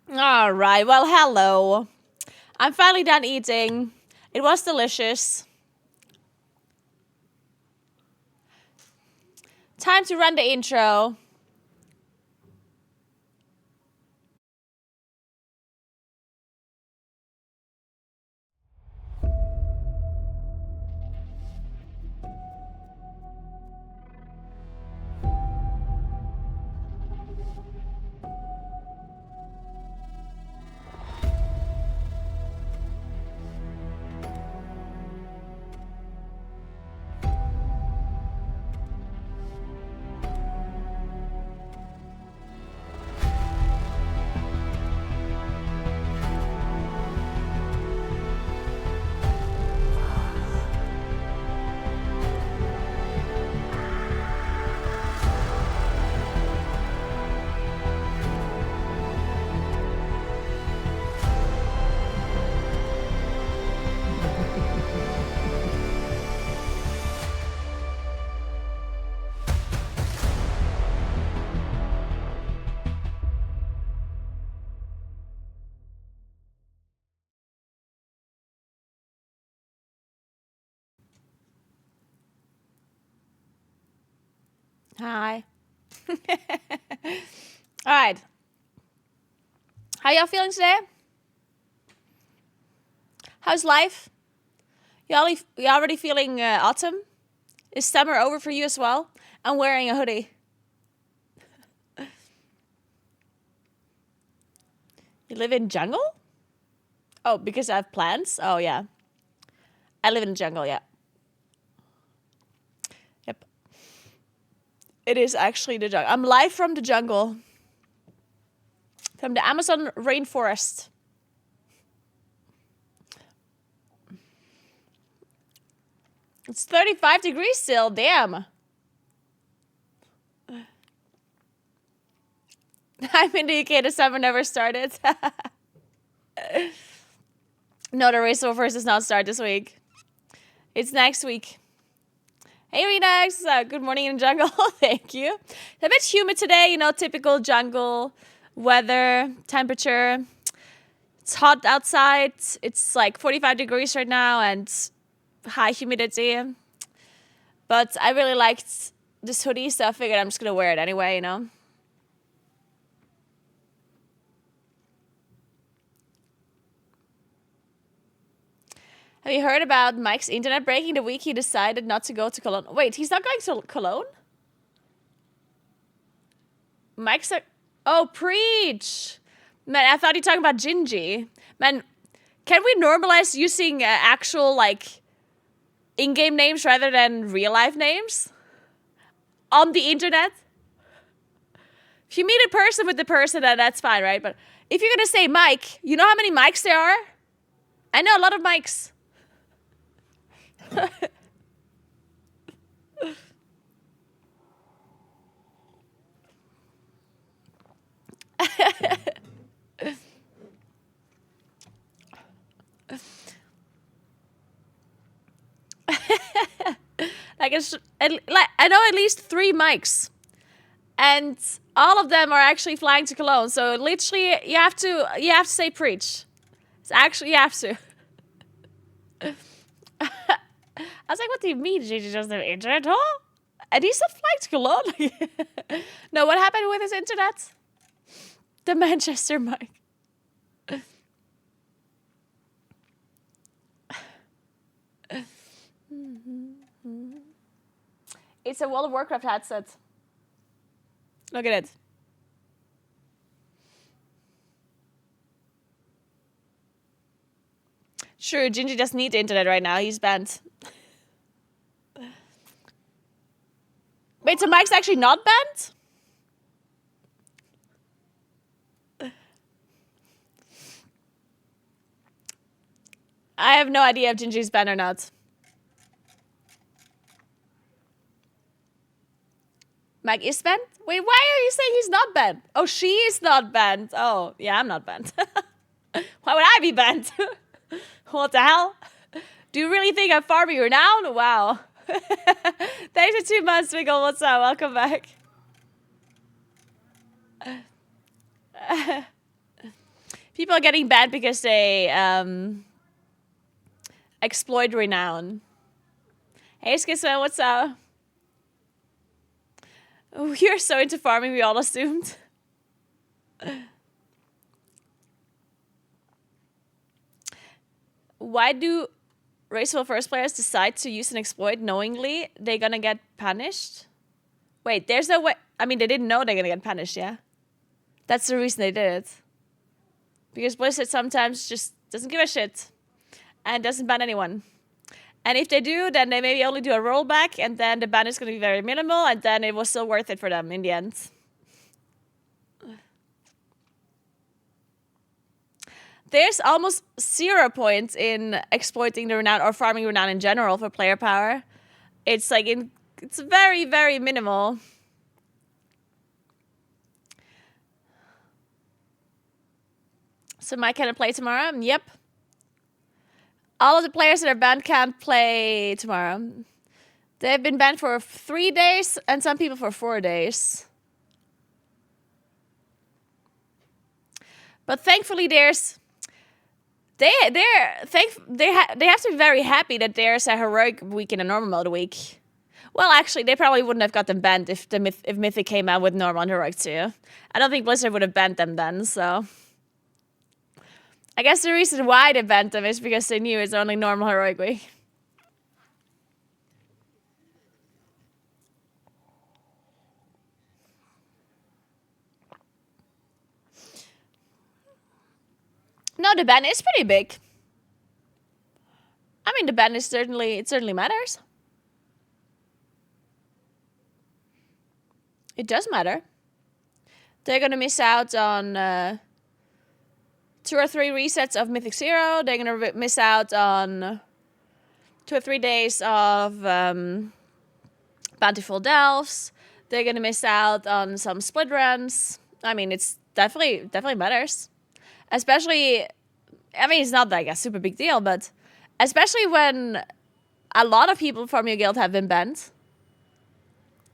All right. Well, hello. I'm finally done eating. It was delicious. Time to run the intro. Hi. All right. How y'all feeling today? How's life? You already feeling autumn? Is summer over for you as well? I'm wearing a hoodie. You live in jungle? Oh, because I have plants? Oh, yeah. I live in the jungle, yeah. Yep. It is actually the jungle. I'm live from the jungle. From the Amazon rainforest. It's 35 degrees still, damn. I'm in the UK, the summer never started. No, the race over does not start this week. It's next week. Hey, Renex. Good morning in the jungle. Thank you. It's a bit humid today, typical jungle weather, temperature. It's hot outside. It's like 45 degrees right now and high humidity. But I really liked this hoodie, so I figured I'm just going to wear it anyway, Have you heard about Mike's internet breaking the week he decided not to go to Cologne? Wait, he's not going to Cologne? Mike's a... Oh, preach! Man, I thought you were talking about Gingy. Man, can we normalize using actual, in-game names rather than real-life names? On the internet? If you meet a person with the person, that's fine, right? But if you're gonna say Mike, you know how many Mikes there are? I know a lot of Mikes. I know at least 3 Mikes, and all of them are actually flying to Cologne. So literally, you have to say preach. It's actually you have to. I was like, what do you mean? Did you just have internet, huh? And he's not flying to Cologne. No, what happened with his internet? The Manchester Mike. It's a World of Warcraft headset. Look at it. Sure, Gingy doesn't need the internet right now. He's banned. Wait, so Mike's actually not banned? I have no idea if Gingy's banned or not. Mike is banned? Wait, why are you saying he's not banned? Oh, she is not banned. Oh, yeah, I'm not banned. Why would I be banned? What the hell? Do you really think I'm farming you now? Wow. Thanks for 2 months, Wiggle. What's up? Welcome back. People are getting banned because they exploit renown. Hey, Skissa, what's up? Oh, you're so into farming, we all assumed. Why do Racewell First players decide to use an exploit knowingly they're gonna get punished? Wait, there's no way. I mean, they didn't know they're gonna get punished, yeah? That's the reason they did it. Because Blizzard sometimes just doesn't give a shit and doesn't ban anyone. And if they do, then they maybe only do a rollback, and then the ban is going to be very minimal, and then it was still worth it for them in the end. There's almost 0 points in exploiting the renown or farming renown in general for player power. It's like it's very, very minimal. So Mike can play tomorrow? Yep. All of the players that are banned can't play tomorrow. They've been banned for 3 days, and some people for 4 days. But thankfully, they have to be very happy that there's a heroic week in a normal mode week. Well, actually, they probably wouldn't have got them banned if Mythic came out with normal and heroic too. I don't think Blizzard would have banned them then, so I guess the reason why they banned them is because they knew it's only normal heroic week. No, the ban is pretty big. I mean, the ban is it certainly matters. It does matter. They're gonna miss out on 2 or 3 resets of Mythic Zero. They're gonna miss out on 2 or 3 days of Bountiful Delves. They're gonna miss out on some split runs. I mean, it's definitely matters. Especially, I mean, it's not like a super big deal, but especially when a lot of people from your guild have been banned.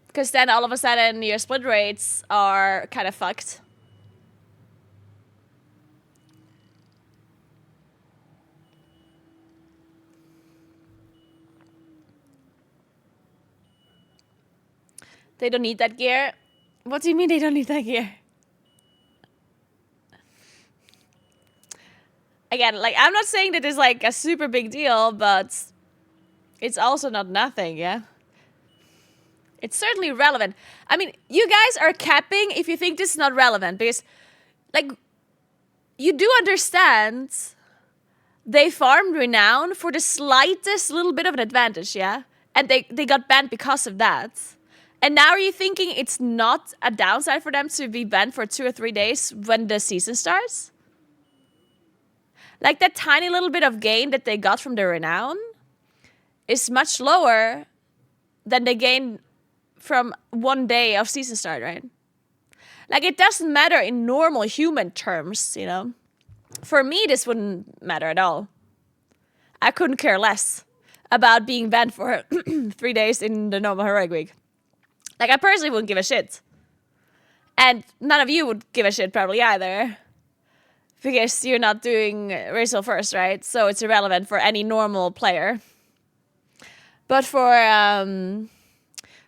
Because then all of a sudden your split rates are kind of fucked. They don't need that gear. What do you mean they don't need that gear? Again, like, I'm not saying that it's like a super big deal, but it's also not nothing, yeah? It's certainly relevant. I mean, you guys are capping if you think this is not relevant, because, like, you do understand they farmed renown for the slightest little bit of an advantage, yeah? And they got banned because of that. And now are you thinking it's not a downside for them to be banned for 2 or 3 days when the season starts? Like, that tiny little bit of gain that they got from the renown is much lower than they gain from 1 day of season start, right? Like, it doesn't matter in normal human terms, you know? For me, this wouldn't matter at all. I couldn't care less about being banned for 3 days in the normal heroic week. Like, I personally wouldn't give a shit. And none of you would give a shit probably either. Because you're not doing Racial First, right? So it's irrelevant for any normal player. But for the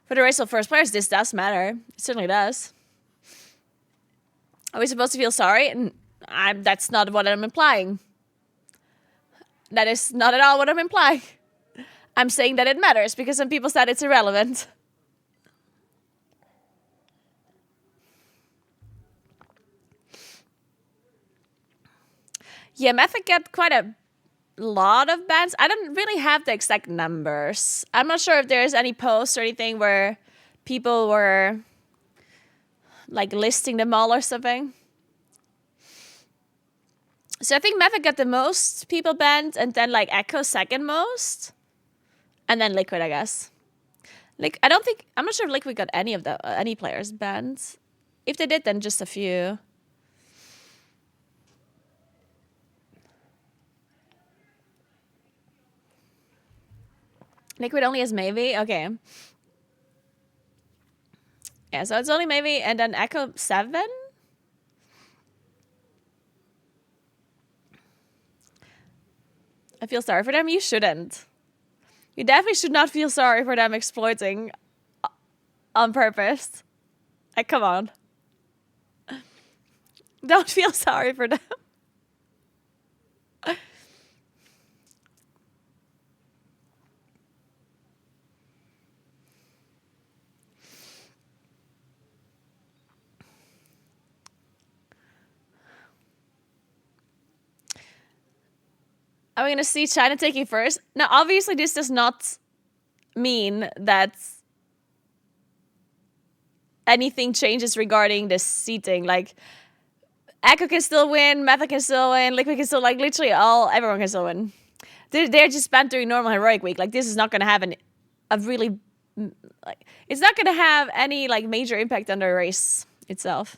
Racial First players, this does matter. It certainly does. Are we supposed to feel sorry? That's not what I'm implying. That is not at all what I'm implying. I'm saying that it matters because some people said it's irrelevant. Yeah, Mythic got quite a lot of bans. I don't really have the exact numbers. I'm not sure if there's any posts or anything where people were like listing them all or something. So I think Mythic got the most people banned, and then like Echo second most, and then Liquid, I guess. Like, I'm not sure if Liquid got any players banned. If they did, then just a few. Liquid only has Maybe? Okay. Yeah, so it's only Maybe, and then Echo 7? I feel sorry for them. You shouldn't. You definitely should not feel sorry for them exploiting on purpose. Like, come on. Don't feel sorry for them. Are we going to see China taking first? Now, obviously, this does not mean that anything changes regarding the seating. Like, Echo can still win, Meta can still win, Liquid can still, like, literally everyone can still win. They're just banned during normal heroic week. Like, this is not going to have it's not going to have any, like, major impact on the race itself.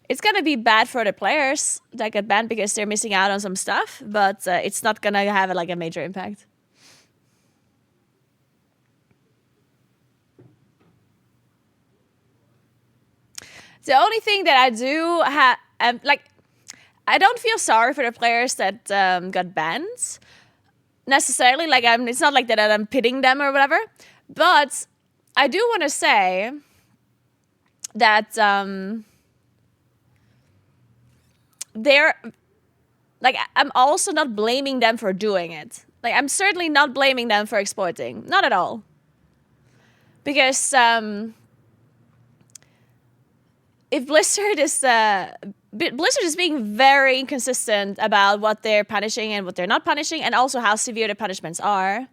It's going to be bad for the players that get banned because they're missing out on some stuff, but it's not going to have like a major impact. The only thing that I do have, I don't feel sorry for the players that got banned necessarily. Like, it's not like that I'm pitying them or whatever, but I do want to say that I'm also not blaming them for doing it. Like, I'm certainly not blaming them for exploiting. Not at all. Because if Blizzard is being very inconsistent about what they're punishing and what they're not punishing, and also how severe the punishments are.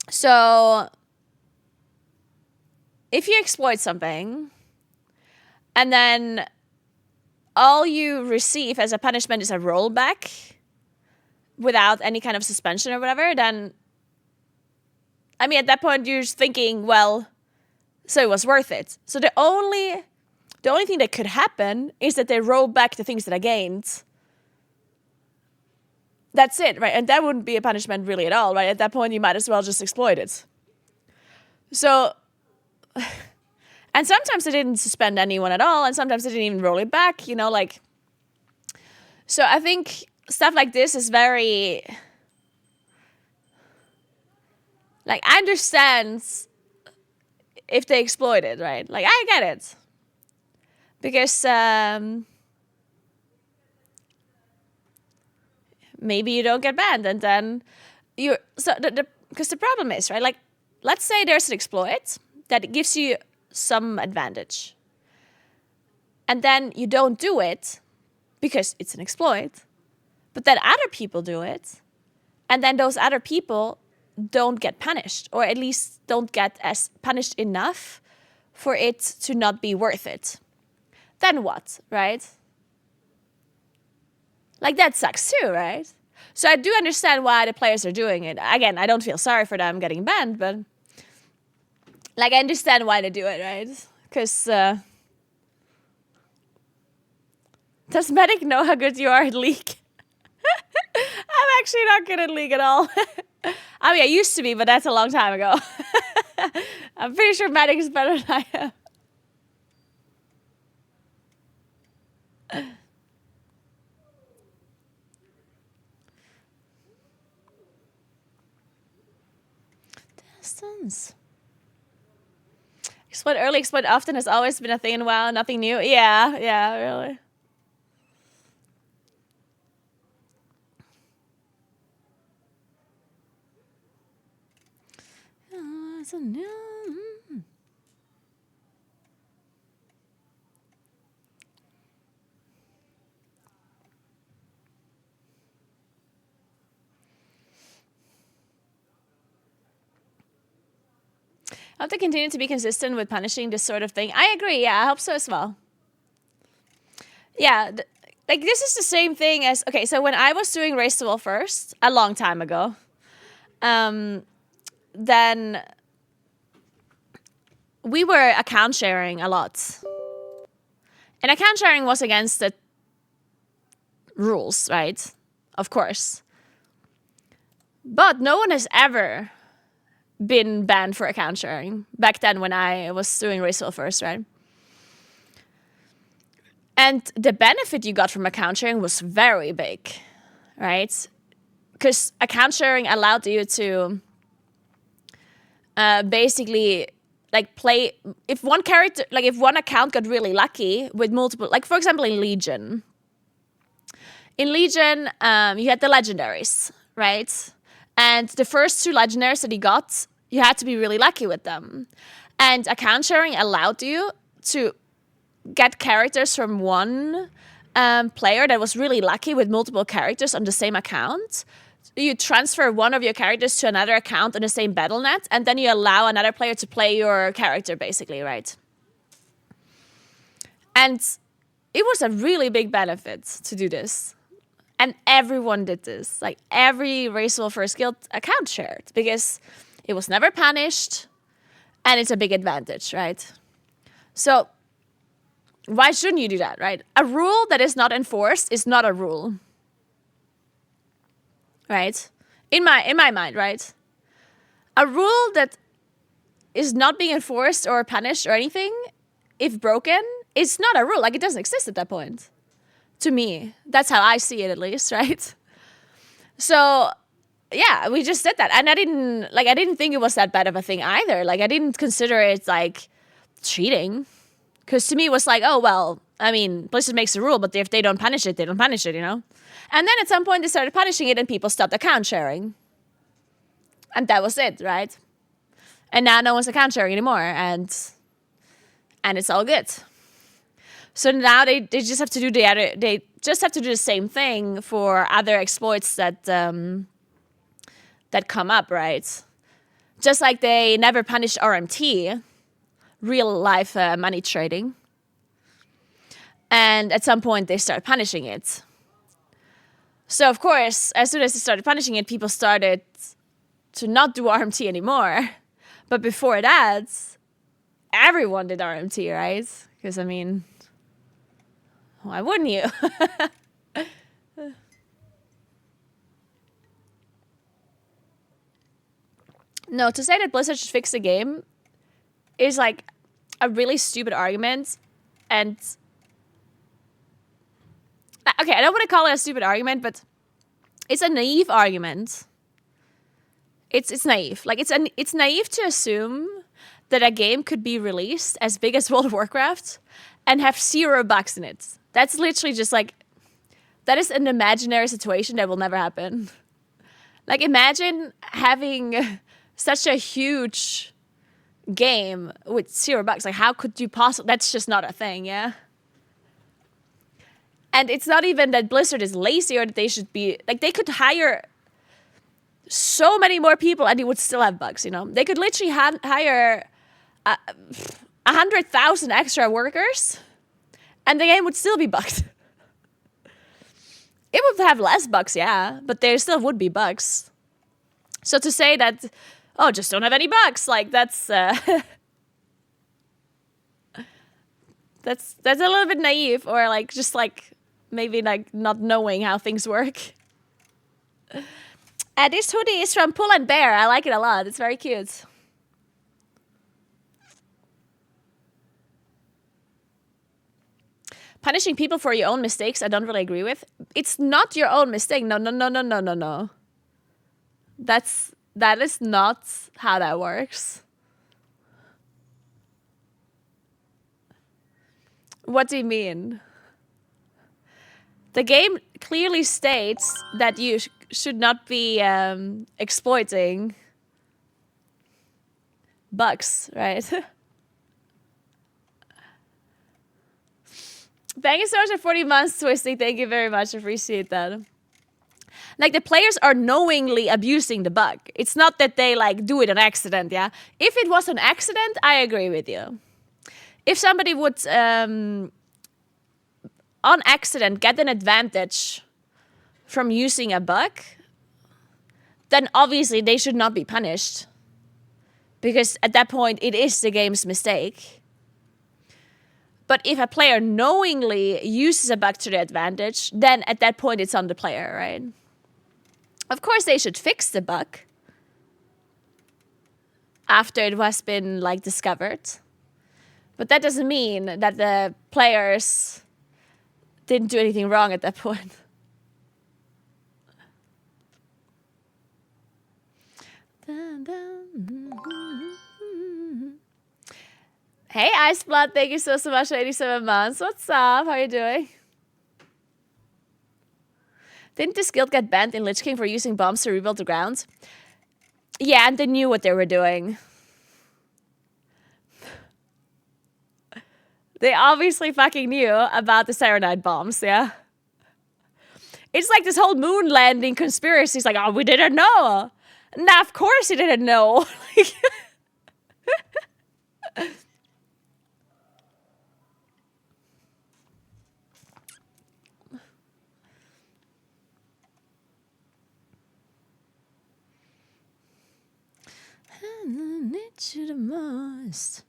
So, if you exploit something, and then all you receive as a punishment is a rollback without any kind of suspension or whatever, then, I mean, at that point, you're just thinking, well, so it was worth it. So the only thing that could happen is that they roll back the things that I gained. That's it, right? And that wouldn't be a punishment really at all, right? At that point, you might as well just exploit it. So, and sometimes they didn't suspend anyone at all, and sometimes they didn't even roll it back, you know, like. So I think stuff like this is very, like, I understand if they exploit it, right? Like, I get it. Because maybe you don't get banned, and then because the problem is, right, like, let's say there's an exploit that gives you some advantage, and then you don't do it because it's an exploit, but then other people do it, and then those other people don't get punished, or at least don't get as punished enough for it to not be worth it. Then what, right? Like, that sucks too, right? So I do understand why the players are doing it. Again, I don't feel sorry for them getting banned, but, like, I understand why they do it, right? Because does Medic know how good you are at League? I'm actually not good at League at all. I mean, I used to be, but that's a long time ago. I'm pretty sure Medic is better than I am. Distance. Exploit early, exploit often has always been a thing in WoW, nothing new. Yeah, really. It's a new. I hope they continue to be consistent with punishing this sort of thing. I agree. Yeah, I hope so as well. Yeah, like, this is the same thing as, okay, so when I was doing Race to World first, a long time ago, then we were account sharing a lot. And account sharing was against the rules, right? Of course. But no one has ever been banned for account sharing back then when I was doing Race to World first, right? And the benefit you got from account sharing was very big, right? because account sharing allowed you to basically like play if one character, like if one account got really lucky with multiple, like for example in Legion. In Legion, you had the legendaries, right? And the first 2 legendaries that you got, you had to be really lucky with them. And account sharing allowed you to get characters from one player that was really lucky with multiple characters on the same account. You transfer one of your characters to another account on the same battle net, and then you allow another player to play your character, basically, right? And it was a really big benefit to do this. And everyone did this. Like, every Race of First Guild account shared, because it was never punished, and it's a big advantage, right? So why shouldn't you do that, right? A rule that is not enforced is not a rule. Right? In my mind, right? A rule that is not being enforced or punished or anything, if broken, it's not a rule. Like, it doesn't exist at that point. To me. That's how I see it, at least, right? So, yeah, we just did that. And I didn't think it was that bad of a thing either. Like, I didn't consider it, like, cheating. Because to me, it was like, oh, well, I mean, Blizzard makes a rule, but if they don't punish it, they don't punish it, you know? And then at some point, they started punishing it, and people stopped account sharing. And that was it, right? And now no one's account sharing anymore, and it's all good. So now they just have to do the same thing for other exploits that come up, right? Just like they never punished RMT, real life money trading. And at some point they started punishing it. So of course, as soon as they started punishing it, people started to not do RMT anymore. But before that, everyone did RMT, right? Because I mean, why wouldn't you? No, to say that Blizzard should fix the game is like a really stupid argument. And okay, I don't want to call it a stupid argument, but it's a naive argument. It's naive. Like, it's naive to assume that a game could be released as big as World of Warcraft and have 0 bugs in it. That's literally just like, that is an imaginary situation that will never happen. Like, imagine having such a huge game with 0 bugs. Like, how could you possibly, that's just not a thing, yeah? And it's not even that Blizzard is lazy or that they should be, like, they could hire so many more people and they would still have bugs, you know? They could literally hire 100,000 extra workers and the game would still be bugged. It would have less bugs, yeah, but there still would be bugs. So to say that, oh, just don't have any bugs, like, that's that's a little bit naive, or like just like maybe like not knowing how things work. This hoodie is from Pull and Bear. I like it a lot. It's very cute. Punishing people for your own mistakes, I don't really agree with. It's not your own mistake. No. That is not how that works. What do you mean? The game clearly states that you should not be exploiting bugs, right? Thank you so much for 40 months, Twisty. Thank you very much. Appreciate that. Like, the players are knowingly abusing the bug. It's not that they, like, do it on accident, yeah? If it was an accident, I agree with you. If somebody would, on accident, get an advantage from using a bug, then obviously they should not be punished. Because at that point, it is the game's mistake. But if a player knowingly uses a bug to their advantage, then at that point, it's on the player, right? Of course, they should fix the bug after it has been, like, discovered. But that doesn't mean that the players didn't do anything wrong at that point. Hey, Iceblood, thank you so much for 87 months. What's up? How are you doing? Didn't this guild get banned in Lich King for using bombs to rebuild the ground? Yeah, and they knew what they were doing. They obviously fucking knew about the Serenite bombs, yeah? It's like this whole moon landing conspiracy. It's like, oh, we didn't know. Nah, of course he didn't know. I need you the most.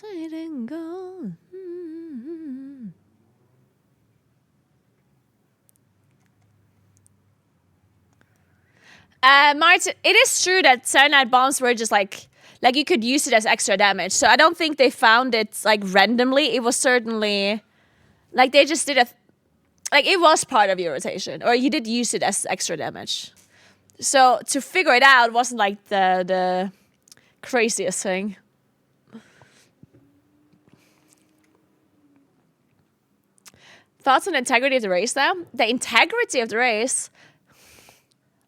I didn't go. Martin, it is true that cyanide bombs were just like you could use it as extra damage. So I don't think they found it like randomly. It was certainly like they just did it was part of your rotation, or you did use it as extra damage. So to figure it out wasn't like the craziest thing. Thoughts on the integrity of the race now? The integrity of the race?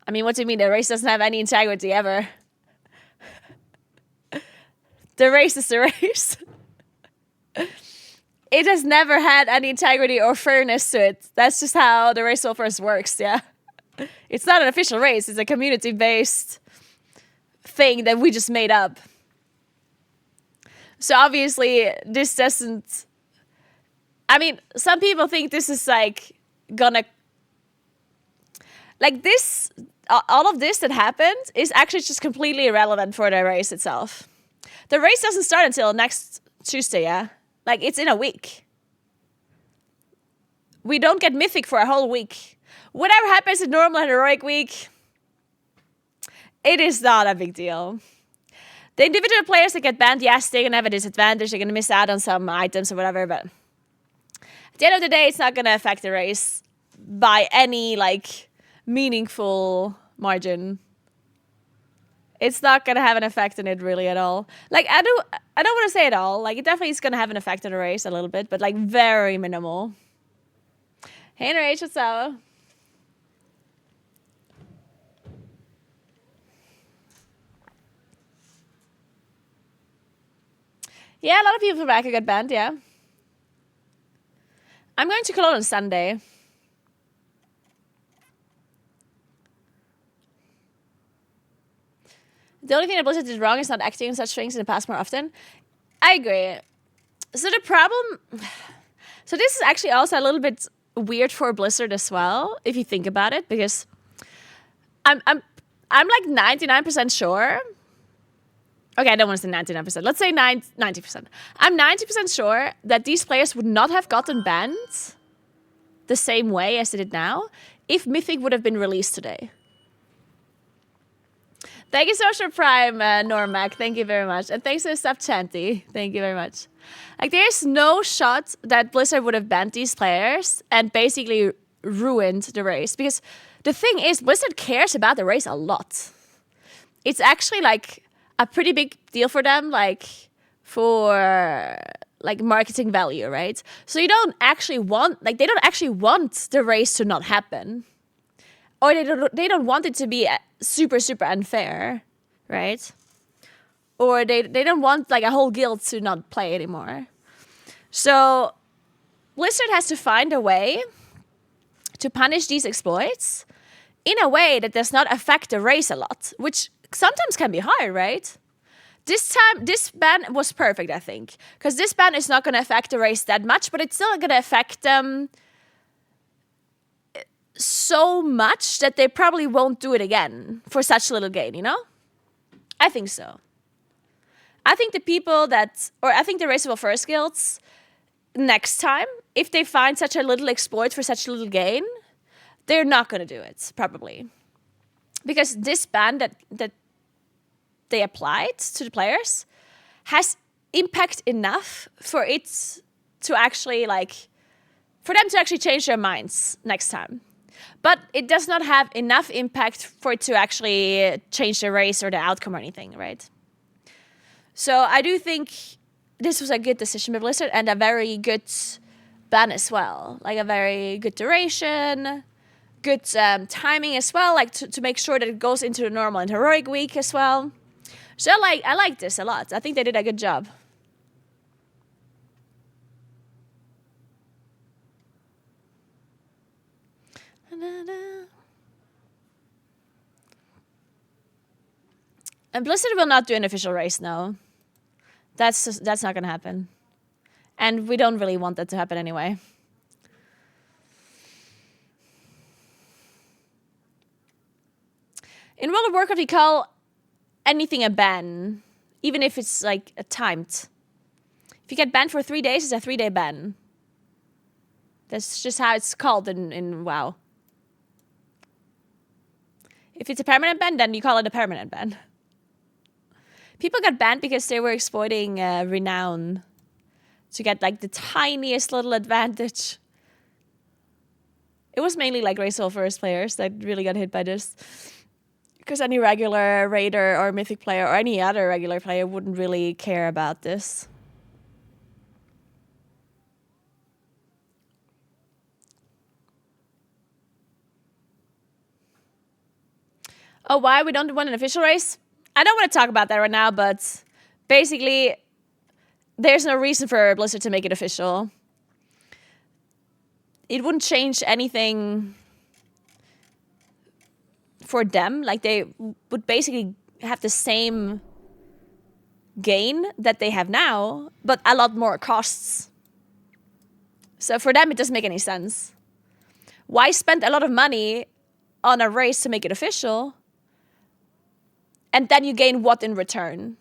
I mean, what do you mean? The race doesn't have any integrity ever. The race is the race. It has never had any integrity or fairness to it. That's just how the race first works, yeah? It's not an official race. It's a community-based thing that we just made up. So obviously, this doesn't... I mean, some people think this is like gonna... Like this... All of this that happened is actually just completely irrelevant for the race itself. The race doesn't start until next Tuesday, yeah? Like, it's in a week. We don't get Mythic for a whole week. Whatever happens in normal and heroic week, it is not a big deal. The individual players that get banned, yes, they're going to have a disadvantage. They're going to miss out on some items or whatever, but at the end of the day, it's not going to affect the race by any, like, meaningful margin. It's not going to have an effect on it really at all. Like, I don't want to say it all. Like, it definitely is going to have an effect on the race a little bit, but, like, very minimal. Hey, Enrage, what's up? Yeah, a lot of people from Akka got banned, yeah. I'm going to Cologne on Sunday. The only thing that Blizzard did wrong is not acting on such things in the past more often. I agree. So the problem... So this is actually also a little bit weird for Blizzard as well, if you think about it, because I'm like 99% sure... Okay, I don't want to say 99%. Let's say 90%. I'm 90% sure that these players would not have gotten banned the same way as they did now if Mythic would have been released today. Thank you so much for Prime, Normac. Thank you very much. And thanks for the sub, Chanty. Thank you very much. Like, there's no shot that Blizzard would have banned these players and basically ruined the race. Because the thing is, Blizzard cares about the race a lot. It's actually, like, a pretty big deal for them, like, for, like, marketing value, right? So you don't actually want, like, they don't actually want the race to not happen. Or they don't want it to be super, super unfair, right? Or they don't want, like, a whole guild to not play anymore. So Blizzard has to find a way to punish these exploits in a way that does not affect the race a lot, which sometimes can be hard, right? This time, this ban was perfect, I think. Because this ban is not going to affect the race that much, but it's still going to affect them so much that they probably won't do it again for such little gain, you know? I think so. I think the people that, or I think the Raceable First guilds, next time, if they find such a little exploit for such little gain, they're not going to do it, probably. Because this ban that they applied to the players has impact enough for it to actually for them to actually change their minds next time. But it does not have enough impact for it to actually change the race or the outcome or anything, right? So I do think this was a good decision by Blizzard and a very good ban as well. Like a very good duration, good timing as well, like to make sure that it goes into the normal and heroic week as well. So I like this a lot. I think they did a good job. And Blizzard will not do an official race, no. That's not gonna happen. And we don't really want that to happen anyway. In World of Warcraft, we call anything a ban, even if it's like timed. If you get banned for 3 days, it's a 3-day ban. That's just how it's called in WoW. If it's a permanent ban, then you call it a permanent ban. People got banned because they were exploiting renown to get like the tiniest little advantage. It was mainly like Race of First players that really got hit by this. Because any regular raider or mythic player or any other regular player wouldn't really care about this. Oh, why we don't want an official race? I don't want to talk about that right now, but basically, there's no reason for Blizzard to make it official. It wouldn't change anything for them. Like, they would basically have the same gain that they have now, but a lot more costs. So for them, it doesn't make any sense. Why spend a lot of money on a race to make it official? And then you gain what in return?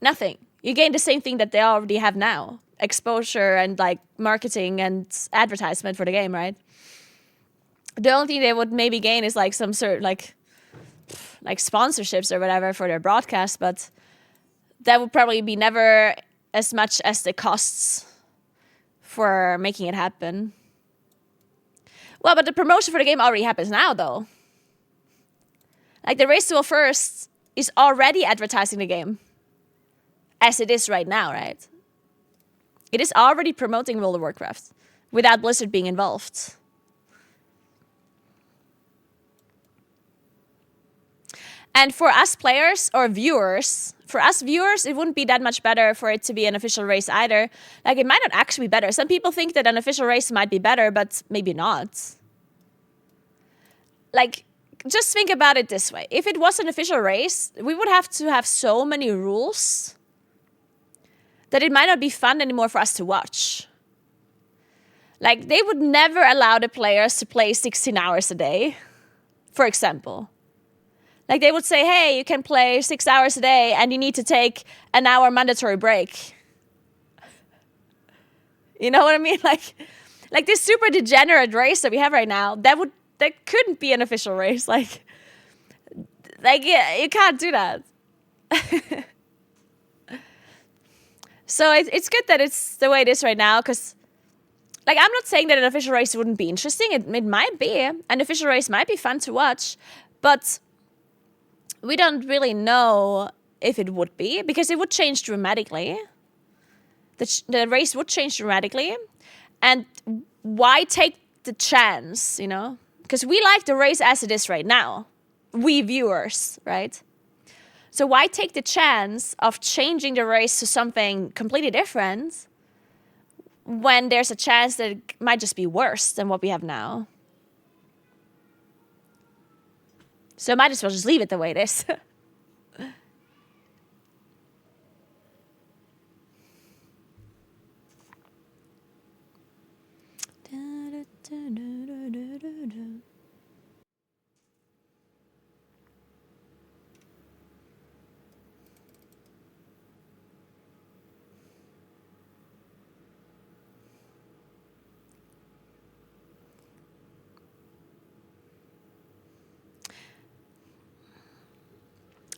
Nothing. You gain the same thing that they already have now. Exposure and like marketing and advertisement for the game, right? The only thing they would maybe gain is like some sort like sponsorships or whatever for their broadcast, but that would probably be never as much as the costs for making it happen. Well, but the promotion for the game already happens now, though. Like, the Race to Go First is already advertising the game. As it is right now, right? It is already promoting World of Warcraft without Blizzard being involved. And for us players or viewers, it wouldn't be that much better for it to be an official race either. Like, it might not actually be better. Some people think that an official race might be better, but maybe not. Like, just think about it this way. If it was an official race, we would have to have so many rules that it might not be fun anymore for us to watch. Like, they would never allow the players to play 16 hours a day, for example. Like, they would say, hey, you can play 6 hours a day and you need to take an hour mandatory break. You know what I mean? Like this super degenerate race that we have right now, that couldn't be an official race. Like yeah, you can't do that. So it's good that it's the way it is right now, because like, I'm not saying that an official race wouldn't be interesting. It might be. An official race might be fun to watch, but we don't really know if it would be, because it would change dramatically. The race would change dramatically. And why take the chance, you know? Because we like the race as it is right now. We viewers, right? So why take the chance of changing the race to something completely different when there's a chance that it might just be worse than what we have now? So I might as well just leave it the way it is.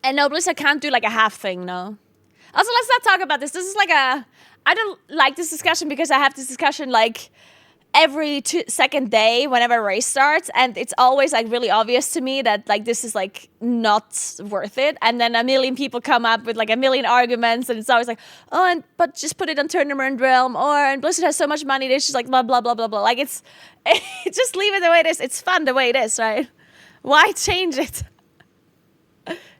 And no, Blizzard can't do like a half thing, no. Also, let's not talk about this. This is like I don't like this discussion because I have this discussion like every second day whenever a race starts, and it's always like really obvious to me that like this is like not worth it, and then a million people come up with like a million arguments, and it's always like, oh, but just put it on Tournament Realm, and Blizzard has so much money, they just like blah blah blah blah blah. Like it's just leave it the way it is. It's fun the way it is, right? Why change it?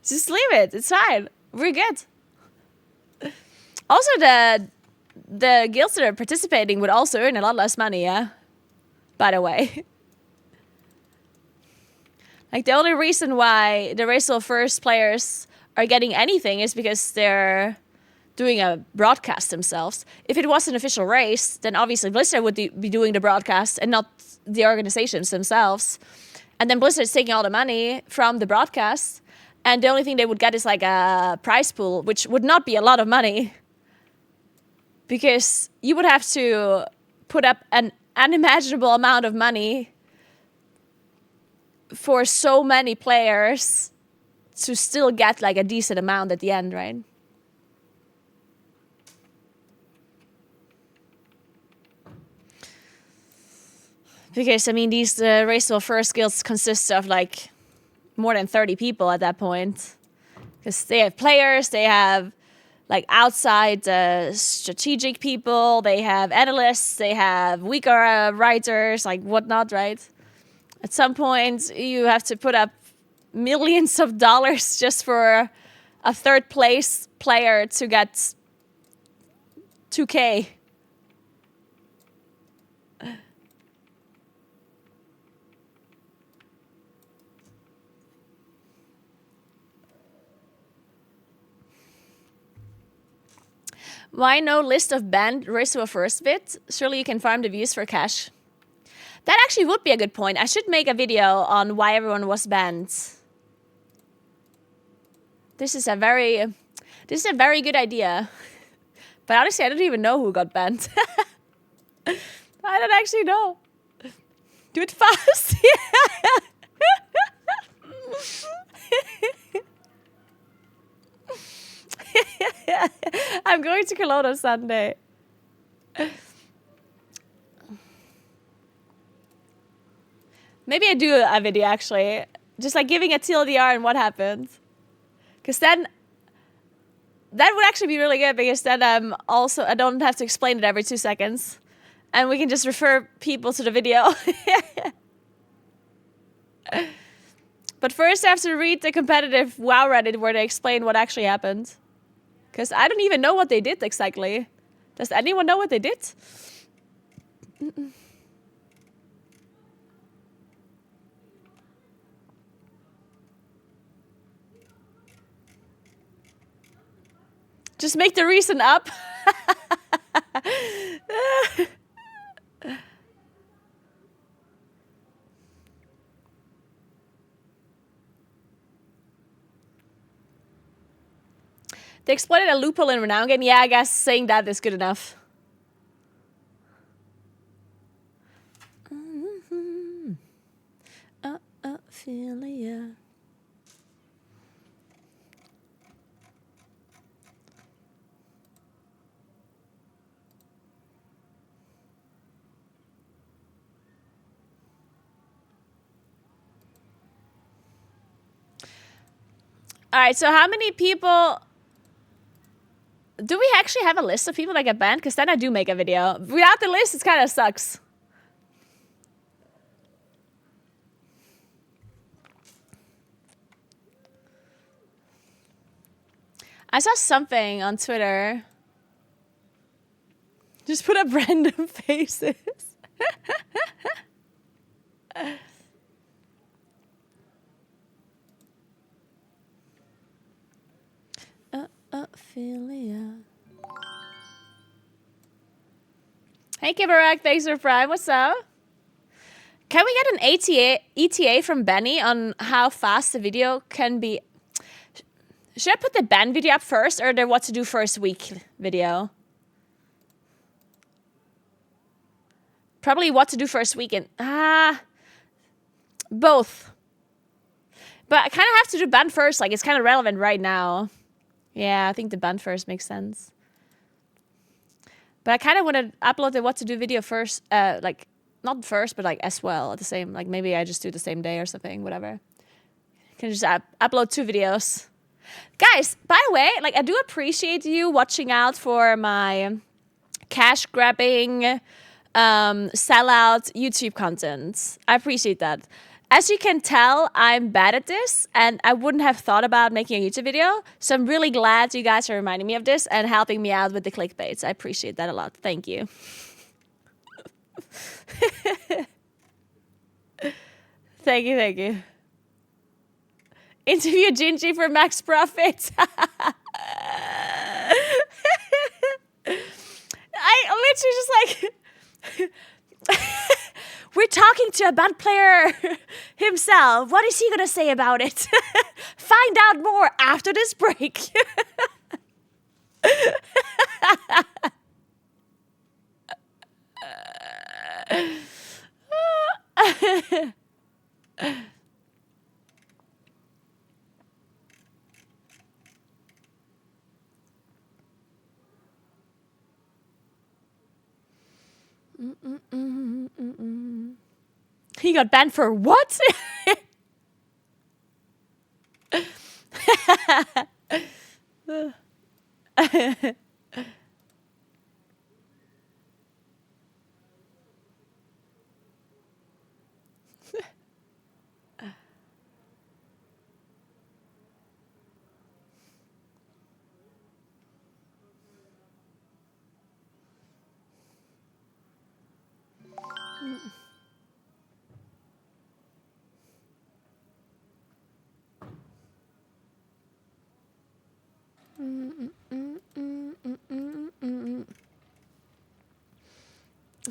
Just leave it. It's fine. We're good. Also, the guilds that are participating would also earn a lot less money, yeah? By the way. Like, the only reason why the Racial First players are getting anything is because they're doing a broadcast themselves. If it was an official race, then obviously Blizzard would be doing the broadcast and not the organizations themselves. And then Blizzard's taking all the money from the broadcast, and the only thing they would get is like a prize pool, which would not be a lot of money. Because you would have to put up an unimaginable amount of money for so many players to still get like a decent amount at the end, right? Because, I mean, these Racial First guilds consist of like more than 30 people at that point. Because they have players, they have like outside strategic people, they have analysts, they have weaker writers, like whatnot, right? At some point, you have to put up millions of dollars just for a third place player to get 2K. Why no list of banned Racial First bits? Surely you can farm the views for cash. That actually would be a good point. I should make a video on why everyone was banned. This is a very good idea. But honestly, I don't even know who got banned. I don't actually know. Do it fast. I'm going to Cologne on Sunday. Maybe I do a video actually. Just like giving a TLDR and what happened. Because then that would actually be really good, because then I don't have to explain it every 2 seconds. And we can just refer people to the video. But first I have to read the competitive WoW Reddit where they explain what actually happened. Because I don't even know what they did exactly. Does anyone know what they did? Just make the reason up. They exploited a loophole in Renown game. Yeah, I guess saying that is good enough. Ophelia. All right, so how many people... Do we actually have a list of people that get banned? Because then I do make a video. Without the list, it kind of sucks. I saw something on Twitter. Just put up random faces. Ophelia. Hey Kibarak, thanks for Prime. What's up? Can we get an ETA from Benny on how fast the video can be? Should I put the ban video up first, or the what to do first week video? Probably what to do first week and both. But I kind of have to do ban first, like it's kind of relevant right now. Yeah, I think the ban first makes sense. But I kind of want to upload the what to do video first, like not first, but like as well at the same. Like maybe I just do the same day or something, whatever. Can just upload 2 videos. Guys, by the way, like I do appreciate you watching out for my cash grabbing, sellout YouTube content. I appreciate that. As you can tell, I'm bad at this and I wouldn't have thought about making a YouTube video. So I'm really glad you guys are reminding me of this and helping me out with the clickbaits. I appreciate that a lot. Thank you. Thank you, thank you. Interview Gingy for max profit. I literally just like... We're talking to a band player himself. What is he going to say about it? Find out more after this break. He got banned for what?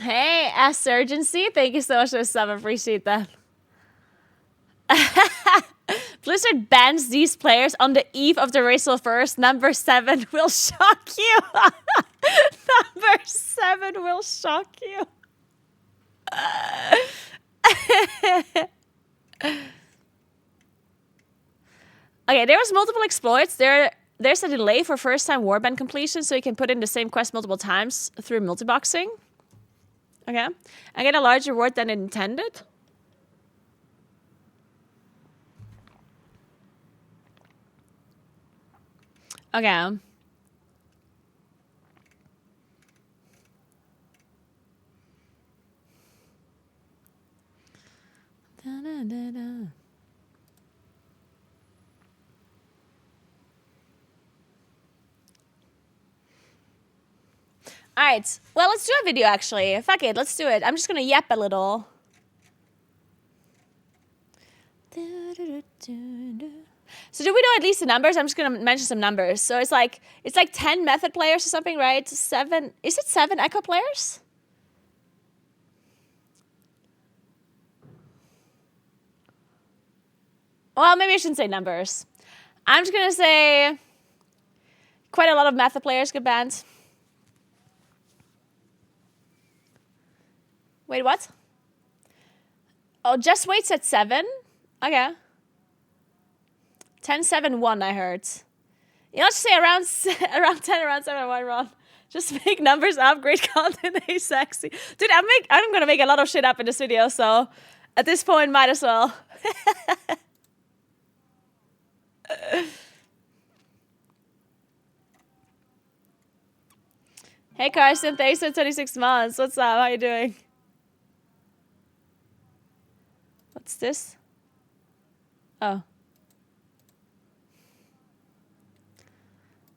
Hey, Assurgency. Thank you so much for the sub. I appreciate that. Blizzard bans these players on the eve of the racial first. Number 7 will shock you. Number 7 will shock you. Okay, there was multiple exploits. There's a delay for first-time warband completion, so you can put in the same quest multiple times through multiboxing. Okay, I get a larger reward than intended. Okay. Da-da-da-da. All right. Well, let's do a video, actually. Fuck it. Let's do it. I'm just going to yap a little. So do we know at least the numbers? I'm just going to mention some numbers. So it's like 10 method players or something, right? 7. Is it 7 echo players? Well, maybe I shouldn't say numbers. I'm just going to say quite a lot of method players get banned. Wait, what? Oh, just wait said 7? Okay. 10, 7, 1, I heard. Yeah, let's say around 10, around 7, 1, Ron. Just make numbers up, great content, hey sexy. Dude, I'm gonna make a lot of shit up in this video, so at this point, might as well. Hey Carson, thanks for 26 months. What's up? How you doing? What's this? Oh.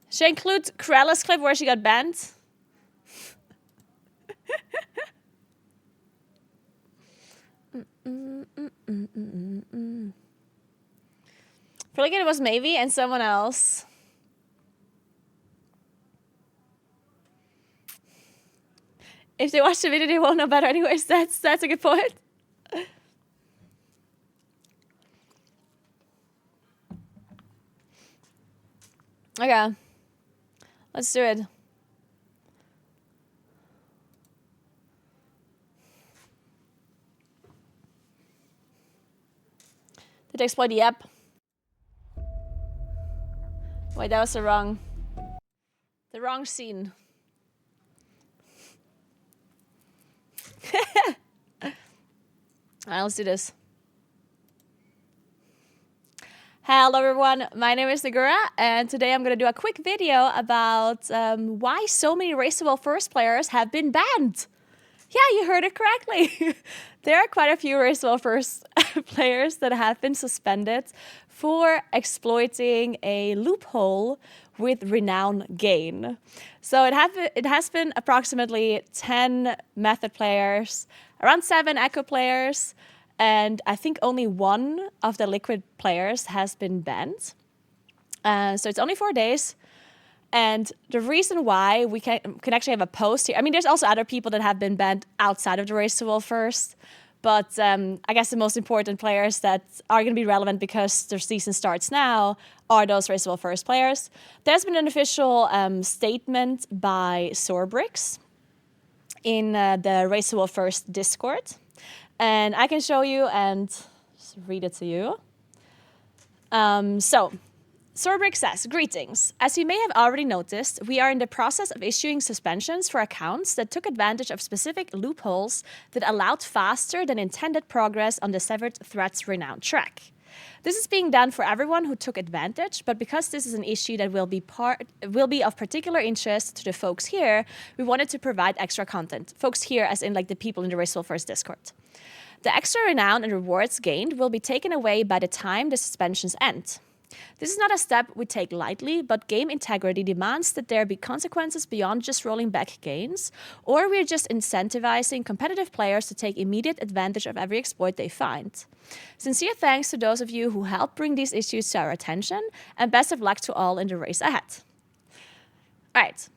Should I include Krella's clip where she got banned? I feel like it was Mavie and someone else. If they watch the video, they won't know better anyways. That's a good point. Okay. Let's do it. Did I exploit the app? Wait, that was the wrong scene. Alright, let's do this. Hello everyone, my name is Naguura, and today I'm going to do a quick video about why so many Race to World First players have been banned. Yeah, you heard it correctly. There are quite a few Race to World First players that have been suspended for exploiting a loophole with renown gain. So it has been approximately 10 Method players, around 7 Echo players, and I think only 1 of the Liquid players has been banned. So it's only 4 days. And the reason why we can actually have a post here, I mean, there's also other people that have been banned outside of the Race to World First. But I guess the most important players that are going to be relevant because their season starts now are those Race to World First players. There's been an official statement by Sorbrix in the Race to World First Discord. And I can show you and just read it to you. So, Sorbrix says, "Greetings. As you may have already noticed, we are in the process of issuing suspensions for accounts that took advantage of specific loopholes that allowed faster than intended progress on the Severed Threats Renown track. This is being done for everyone who took advantage, but because this is an issue that will be of particular interest to the folks here, we wanted to provide extra content. Folks here as in like the people in the Race to World First Discord. The extra renown and rewards gained will be taken away by the time the suspensions end. This is not a step we take lightly, but game integrity demands that there be consequences beyond just rolling back gains, or we're just incentivizing competitive players to take immediate advantage of every exploit they find. Sincere thanks to those of you who helped bring these issues to our attention, and best of luck to all in the race ahead." All right.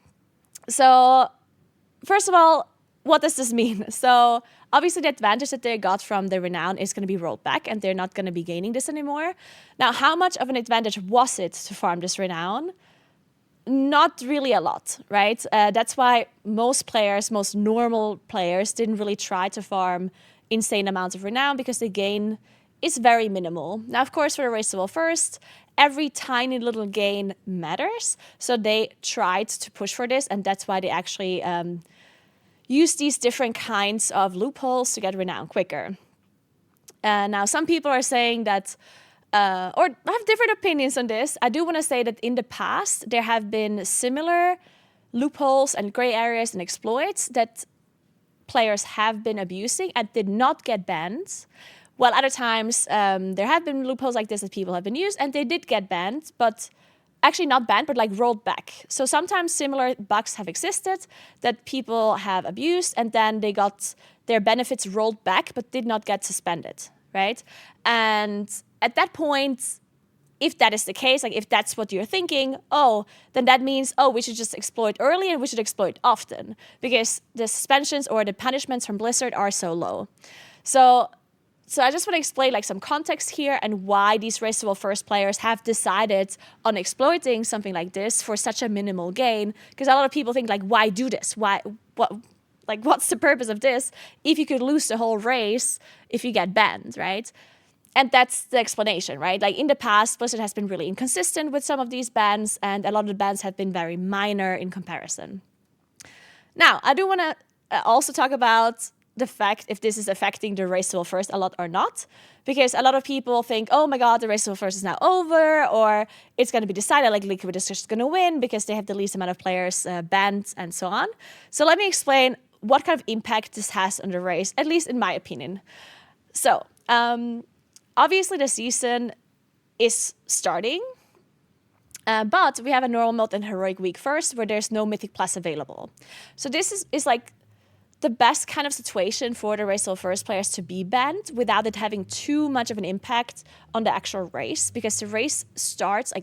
So, first of all, what does this mean? So, obviously, the advantage that they got from the renown is going to be rolled back, and they're not going to be gaining this anymore. Now, how much of an advantage was it to farm this renown? Not really a lot, right? That's why most normal players didn't really try to farm insane amounts of renown because the gain is very minimal. Now, of course, for the Race to World First, every tiny little gain matters. So they tried to push for this, and that's why they actually use these different kinds of loopholes to get renown quicker. Now, some people are saying that, or have different opinions on this. I do want to say that in the past, there have been similar loopholes and gray areas and exploits that players have been abusing and did not get banned. While other times, there have been loopholes like this that people have been used, and they did get banned, but actually not banned, but like rolled back. So sometimes similar bugs have existed that people have abused, and then they got their benefits rolled back, but did not get suspended, right? And at that point, if that is the case, like if that's what you're thinking, then that means, we should just exploit early and we should exploit often because the suspensions or the punishments from Blizzard are so low. So I just want to explain like some context here and why these Race to World First players have decided on exploiting something like this for such a minimal gain. Because a lot of people think like, why do this? What's the purpose of this if you could lose the whole race if you get banned, right? And that's the explanation, right? Like in the past, Blizzard has been really inconsistent with some of these bans, and a lot of the bans have been very minor in comparison. Now, I do want to also talk about the fact if this is affecting the Race to World First a lot or not, because a lot of people think, oh my god, the Race to World First is now over, or it's going to be decided like Liquid is just going to win because they have the least amount of players banned and so on. So let me explain what kind of impact this has on the race, at least in my opinion. So obviously the season is starting, but we have a normal mode and heroic week first where there's no Mythic Plus available. So this is like the best kind of situation for the Race to World First players to be banned without it having too much of an impact on the actual race, because the race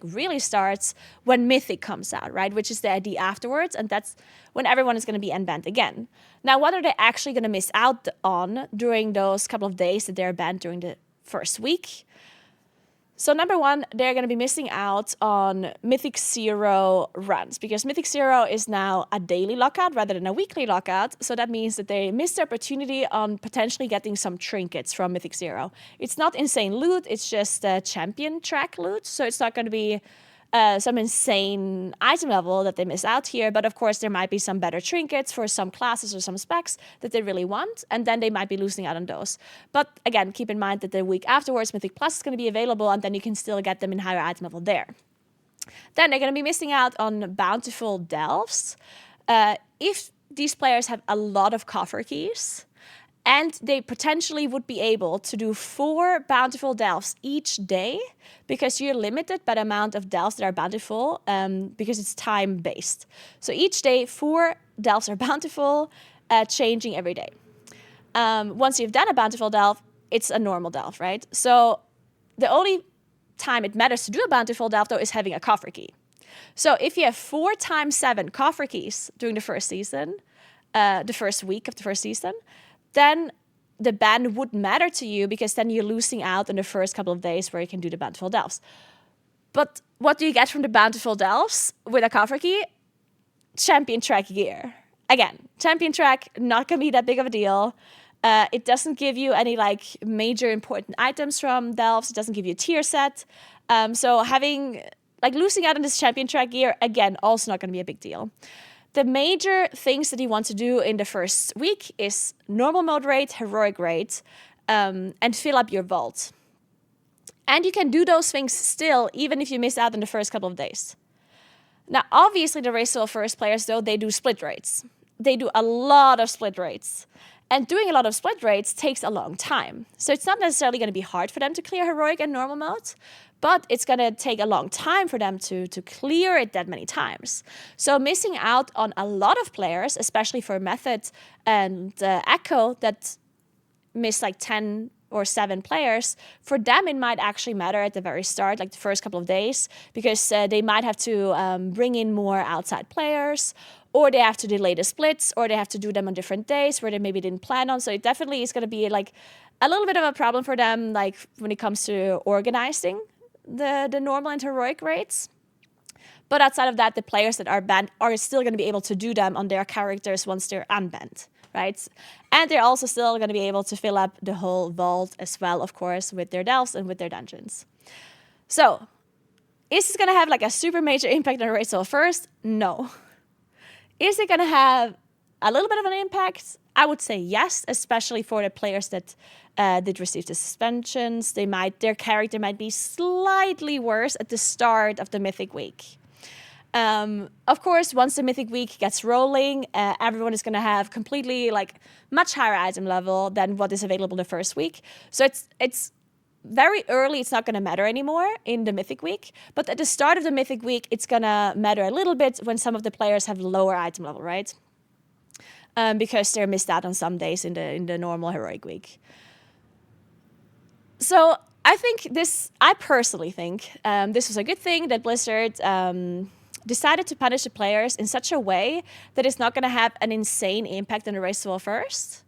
really starts when Mythic comes out, right? Which is the idea afterwards, and that's when everyone is going to be unbanned again. Now, what are they actually going to miss out on during those couple of days that they're banned during the first week? So number one, they're going to be missing out on Mythic Zero runs, because Mythic Zero is now a daily lockout rather than a weekly lockout. So that means that they missed the opportunity on potentially getting some trinkets from Mythic Zero. It's not insane loot, it's just champion track loot. So it's not going to be some insane item level that they miss out here. But of course, there might be some better trinkets for some classes or some specs that they really want, and then they might be losing out on those. But again, keep in mind that the week afterwards, Mythic Plus is going to be available, and then you can still get them in higher item level there. Then they're going to be missing out on bountiful delves. If these players have a lot of coffer keys, and they potentially would be able to do 4 bountiful delves each day, because you're limited by the amount of delves that are bountiful, because it's time-based. So each day, 4 delves are bountiful, changing every day. Once you've done a bountiful delve, it's a normal delve, right? So the only time it matters to do a bountiful delve, though, is having a coffer key. So if you have 4 times 7 coffer keys during the first season, the first week of the first season, then the ban wouldn't matter to you, because then you're losing out in the first couple of days where you can do the bountiful delves. But what do you get from the bountiful delves with a coffer key? Champion track gear. Again, champion track, not gonna be that big of a deal. It doesn't give you any like major important items from delves. It doesn't give you a tier set. So having like losing out on this champion track gear, again, also not gonna be a big deal. The major things that you want to do in the first week is normal mode raid, heroic raid, and fill up your vault. And you can do those things still, even if you miss out on the first couple of days. Now, obviously, the Race to First players, though, they do split raids. They do a lot of split raids. And doing a lot of split raids takes a long time. So it's not necessarily going to be hard for them to clear heroic and normal mode, but it's going to take a long time for them to clear it that many times. So missing out on a lot of players, especially for Method and Echo, that miss like 10 or 7 players, for them it might actually matter at the very start, like the first couple of days, because they might have to bring in more outside players, or they have to delay the splits, or they have to do them on different days where they maybe didn't plan on. So it definitely is going to be like a little bit of a problem for them, like when it comes to organizing the normal and heroic raids. But outside of that, the players that are banned are still going to be able to do them on their characters once they're unbanned, right? And they're also still going to be able to fill up the whole vault as well, of course, with their delves and with their dungeons. So, is this going to have like a super major impact on Race First? No. Is it going to have a little bit of an impact? I would say yes, especially for the players that did receive the suspensions. Their character might be slightly worse at the start of the Mythic Week. Of course, once the Mythic Week gets rolling, everyone is going to have completely like much higher item level than what is available the first week. So it's very early. It's not going to matter anymore in the Mythic Week. But at the start of the Mythic Week, it's going to matter a little bit when some of the players have lower item level, right? Because they're missed out on some days in the normal heroic week. So I personally think this was a good thing that Blizzard decided to punish the players in such a way that it's not going to have an insane impact on the Race to Well First.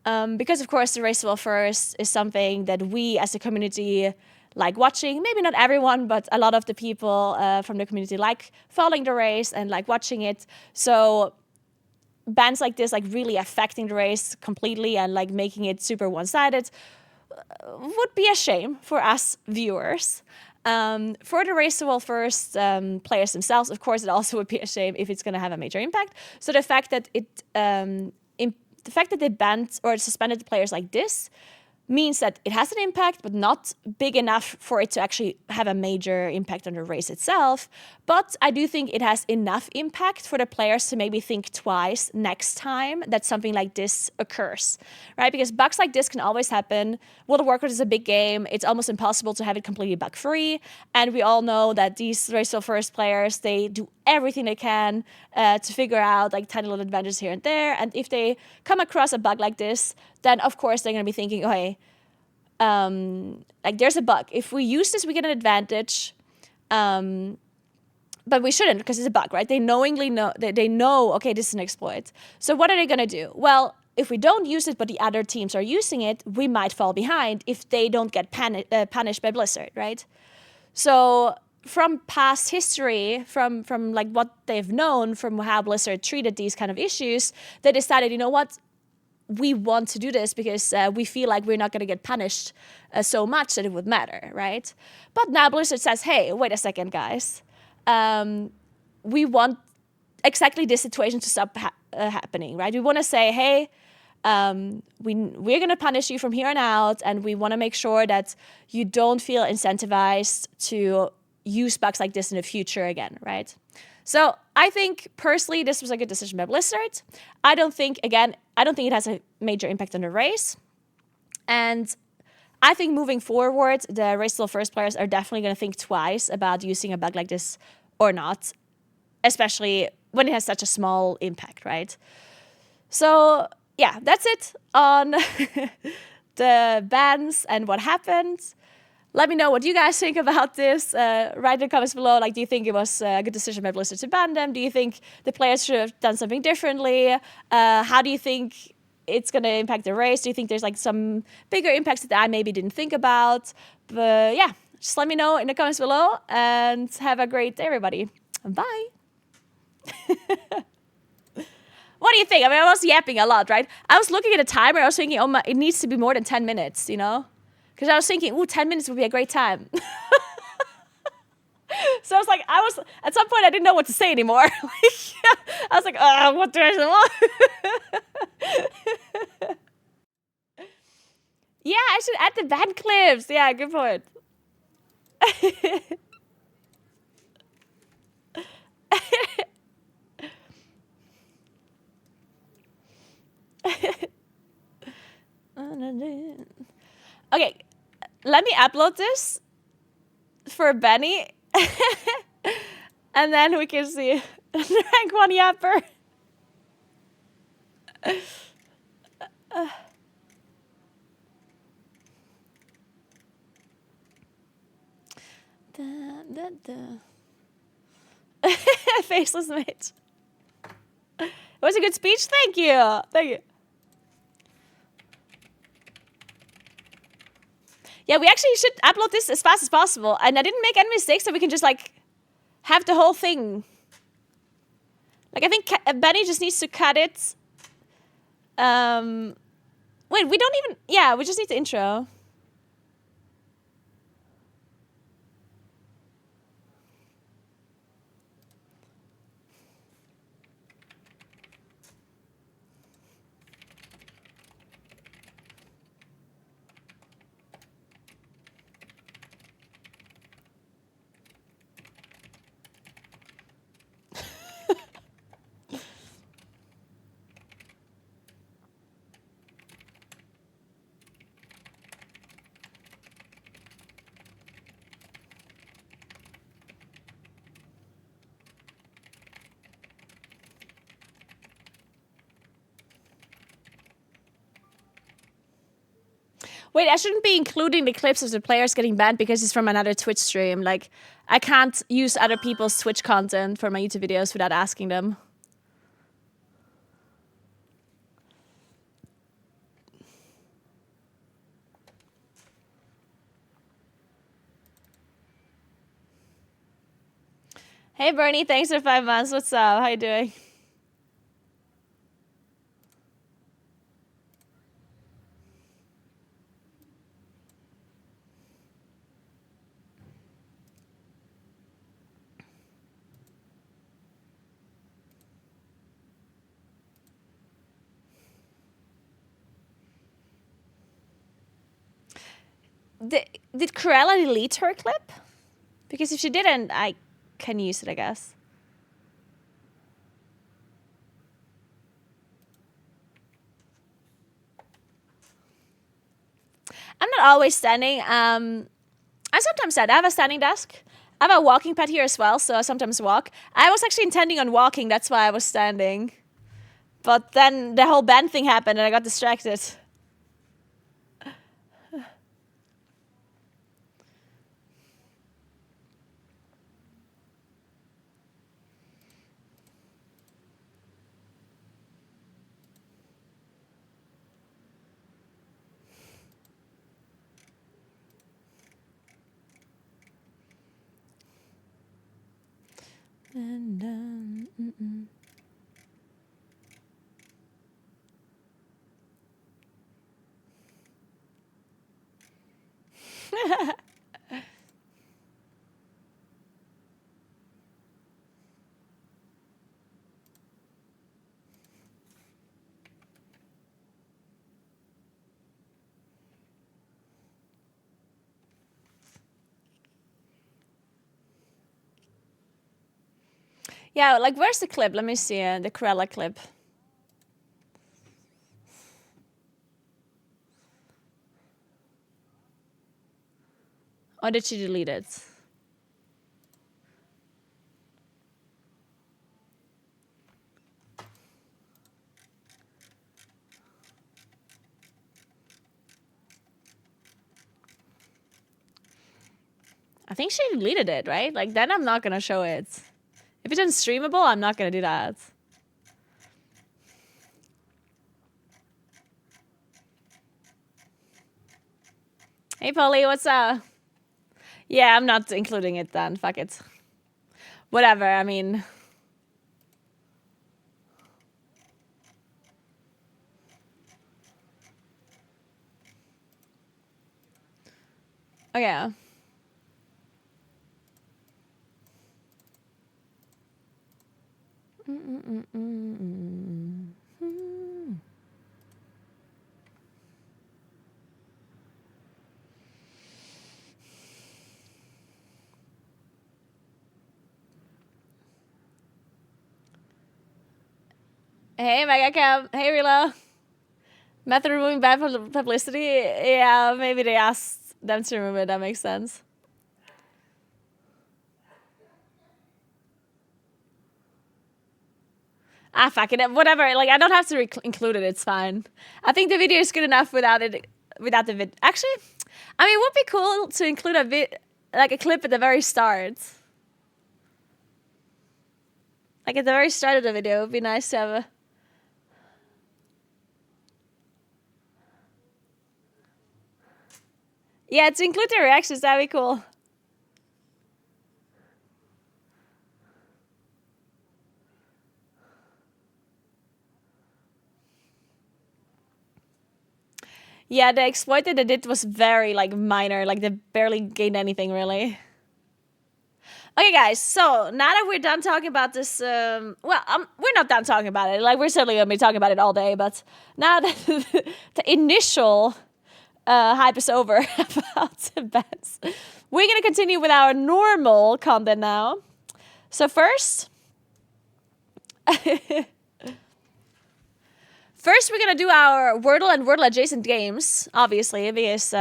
Because, of course, the Race to Well First is something that we as a community like watching. Maybe not everyone, but a lot of the people from the community like following the race and like watching it. So bans like this, like really affecting the race completely and like making it super one-sided, would be a shame for us viewers. For the Race to Well First players themselves, of course, it also would be a shame if it's going to have a major impact. So the fact that they banned or suspended the players like this means that it has an impact, but not big enough for it to actually have a major impact on the race itself. But I do think it has enough impact for the players to maybe think twice next time that something like this occurs, right? Because bugs like this can always happen. World of Warcraft is a big game. It's almost impossible to have it completely bug-free. And we all know that these Race to First players, they do everything they can to figure out like tiny little advantages here and there. And if they come across a bug like this, then of course they're going to be thinking, okay, like there's a bug. If we use this, we get an advantage. But we shouldn't because it's a bug, right? They knowingly know, they know, okay, this is an exploit. So what are they going to do? Well, if we don't use it, but the other teams are using it, we might fall behind if they don't get punished by Blizzard, right? So from past history, from like what they've known, from how Blizzard treated these kind of issues, they decided, you know what? We want to do this because we feel like we're not going to get punished so much that it would matter, right? But now Blizzard says, hey, wait a second, guys. we want exactly this situation to stop happening, right? We want to say, hey, we're going to punish you from here on out, and we want to make sure that you don't feel incentivized to use bugs like this in the future again, right? So I think personally this was a good decision by Blizzard. I don't think it has a major impact on the race. And I think moving forward, the race till first players are definitely going to think twice about using a bug like this or not, especially when it has such a small impact, right? So yeah, that's it on the bans and what happened. Let me know what you guys think about this. Write in the comments below. Like, do you think it was a good decision by Blizzard to ban them? Do you think the players should have done something differently? How do you think it's going to impact the race? Do you think there's like some bigger impacts that I maybe didn't think about? But yeah, just let me know in the comments below, and have a great day, everybody. Bye. What do you think? I mean, I was yapping a lot, right? I was looking at a timer. I was thinking, oh my, it needs to be more than 10 minutes, you know? Because I was thinking, ooh, 10 minutes would be a great time. So I was like, at some point, I didn't know what to say anymore. I was like, what do I say? Yeah, I should add the band clips. Yeah, good point. Okay, let me upload this for Benny. And then we can see rank 1 yapper. Faceless mate. It was a good speech. Thank you. Thank you. Yeah, we actually should upload this as fast as possible. And I didn't make any mistakes, so we can just like have the whole thing. Like, I think Benny just needs to cut it. Wait, we don't even... Yeah, we just need the intro. Wait, I shouldn't be including the clips of the players getting banned because it's from another Twitch stream. Like, I can't use other people's Twitch content for my YouTube videos without asking them. Hey, Bernie, thanks for 5 months. What's up? How you doing? Did Corella delete her clip? Because if she didn't, I can use it, I guess. I'm not always standing. I sometimes stand. I have a standing desk. I have a walking pad here as well, so I sometimes walk. I was actually intending on walking, that's why I was standing. But then the whole band thing happened and I got distracted. And Yeah, like where's the clip? Let me see the Cruella clip. Or did she delete it? I think she deleted it, right? Like, then I'm not gonna show it. If it's unstreamable, I'm not gonna do that. Hey, Polly, what's up? Yeah, I'm not including it then. Fuck it. Whatever, I mean... Okay. Hey, Megacam. Hey, Rilo. Method removing bad publicity? Yeah, maybe they asked them to remove it. That makes sense. Ah, fuck it. Whatever. Like, I don't have to include it. It's fine. I think the video is good enough without it. Without the vid. Actually, I mean, it would be cool to include a clip at the very start. Like at the very start of the video, it would be nice to have a... Yeah, to include the reactions, that'd be cool. Yeah, the exploit that they did was very, like, minor. Like, they barely gained anything, really. Okay, guys, so now that we're done talking about this, we're not done talking about it. Like, we're certainly going to be talking about it all day, but now that the initial hype is over about the bets, we're going to continue with our normal content now. So first... First, we're going to do our Wordle and Wordle adjacent games, obviously, because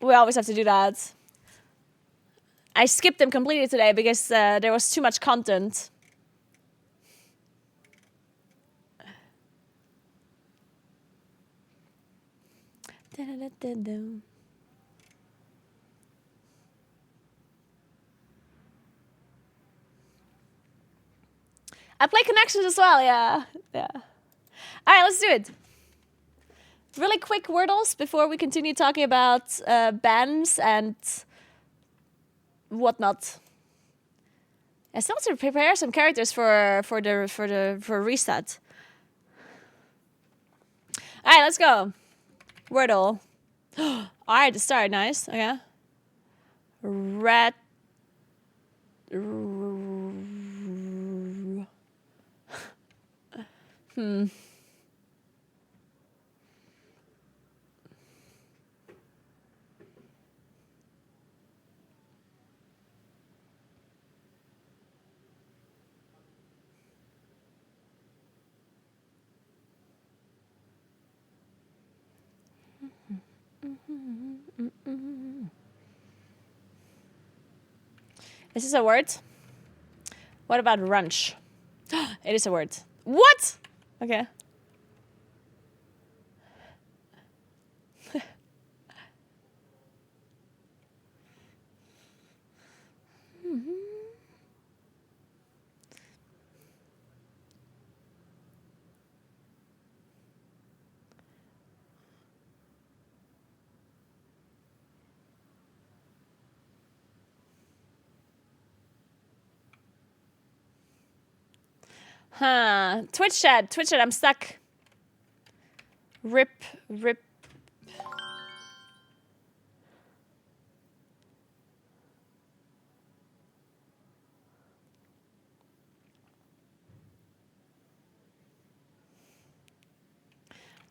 we always have to do that. I skipped them completely today because there was too much content. I play Connections as well, yeah. All right, let's do it. Really quick Wordles before we continue talking about bans and whatnot. I still have to prepare some characters for reset. All right, let's go. Wordle. All right, to start, nice. Okay. Rat. Is this a word? What about runch? It is a word. What? Okay. Huh. Twitch chat, I'm stuck. Rip.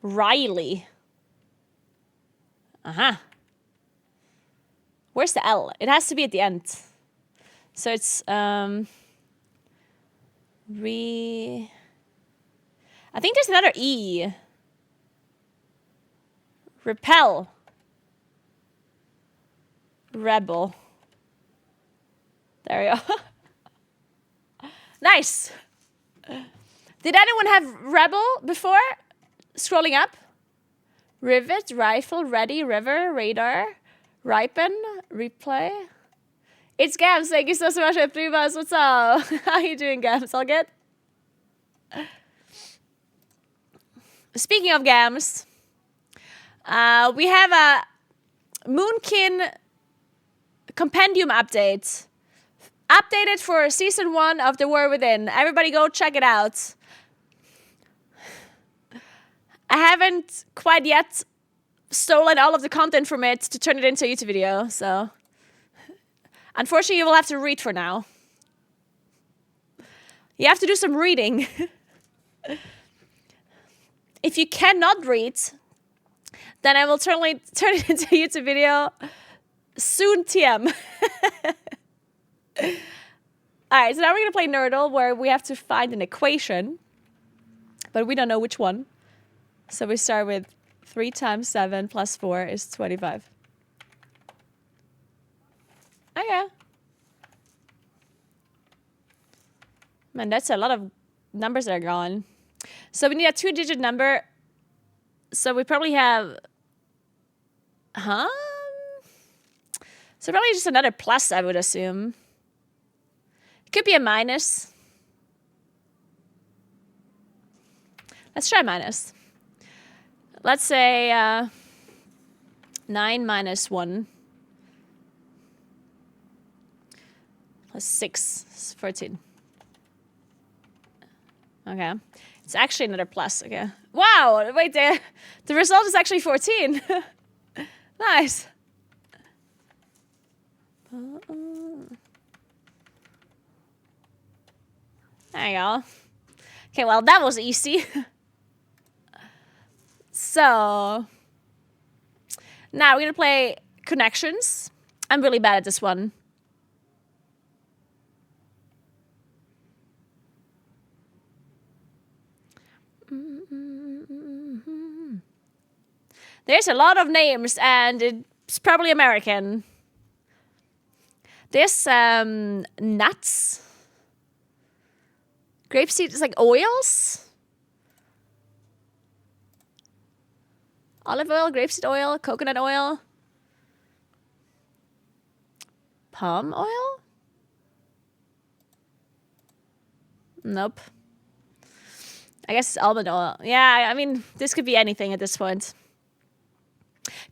Riley. Uh-huh. Where's the L? It has to be at the end. So it's I think there's another E. Repel. Rebel. There we go. Nice. Did anyone have rebel before? Scrolling up. Rivet, rifle, ready, river, radar, ripen, replay. It's Gams. Thank you so much for 3 months. What's up? How you doing, Gams? All good? Speaking of Gams, we have a Moonkin compendium update. Updated for season 1 of The War Within. Everybody go check it out. I haven't quite yet stolen all of the content from it to turn it into a YouTube video, so unfortunately you will have to read for now. You have to do some reading. If you cannot read, then I will turn it into a YouTube video soon TM. Alright, so now we're going to play Nerdle, where we have to find an equation, but we don't know which one. So we start with 3 times 7 plus 4 is 25. Okay. Man, that's a lot of numbers that are gone. So we need a 2-digit number. So we probably have... So probably just another plus, I would assume. It could be a minus. Let's try minus. Let's say 9 minus 1 plus 6 is 14. Okay. It's actually another plus. Okay. Wow! Wait, the result is actually 14. Nice. There you go. Okay, well, that was easy. So, now we're going to play connections. I'm really bad at this one. There's a lot of names, and it's probably American. There's nuts. Grapeseed is like oils. Olive oil, grapeseed oil, coconut oil. Palm oil? Nope. I guess it's almond oil. Yeah, I mean, this could be anything at this point.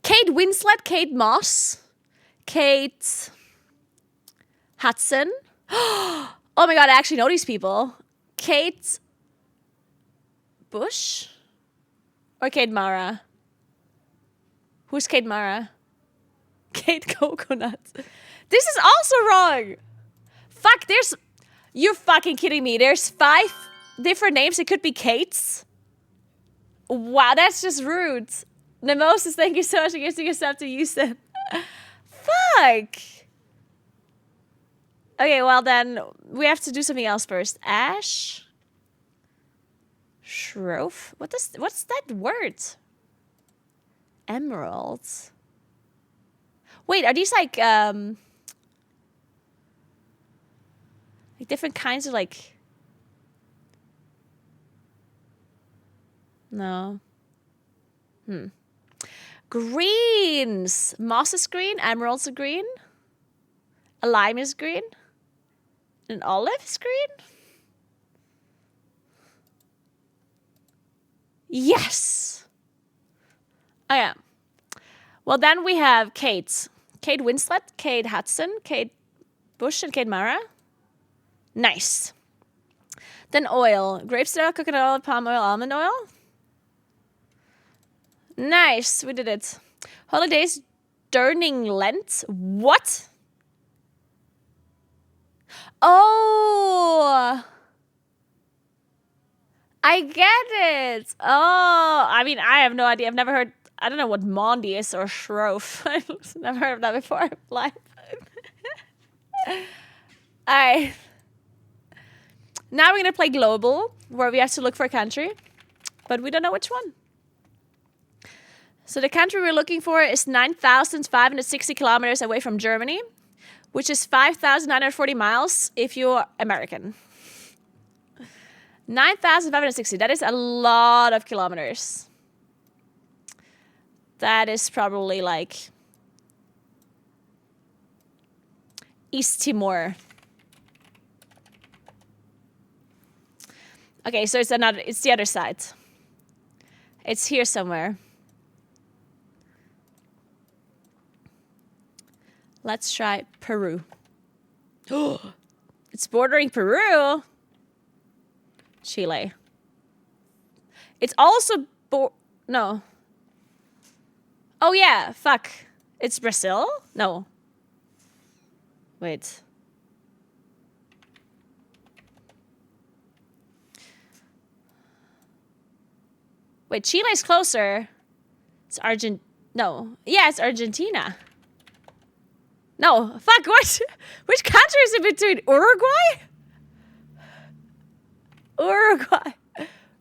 Kate Winslet, Kate Moss, Kate Hudson. Oh my god, I actually know these people. Kate Bush? Or Kate Mara? Who's Kate Mara? Kate Coconut. This is also wrong. Fuck, you're fucking kidding me. There's 5 different names. It could be Kate's. Wow, that's just rude. Nemosis, thank you so much for giving yourself to Houston. Fuck. Okay, well then, we have to do something else first. Ash. Shrove? What's that word? Emeralds. Wait, are these like different kinds of like... No. Greens. Moss is green. Emeralds are green. A lime is green. An olive is green. Yes. Oh yeah. Well, then we have Kate. Kate Winslet, Kate Hudson, Kate Bush, and Kate Mara. Nice. Then oil. Grapeseed oil, coconut oil, palm oil, almond oil. Nice. We did it. Holidays, Durning Lent. What? Oh. I get it. Oh. I mean, I have no idea. I've never heard... I don't know what Mondi is or Shrove. I've never heard of that before in life. All right. Now we're going to play global, where we have to look for a country, but we don't know which one. So the country we're looking for is 9,560 kilometers away from Germany, which is 5,940 miles if you're American. 9,560. That is a lot of kilometers. That is probably like East Timor. Okay, so it's the other side. It's here somewhere. Let's try Peru. Oh, it's bordering Peru. Chile. It's also no. Oh yeah, fuck. It's Brazil? No. Wait. Wait, Chile's closer. It's No. Yeah, it's Argentina. No. Fuck, what? Which country is in between? Uruguay?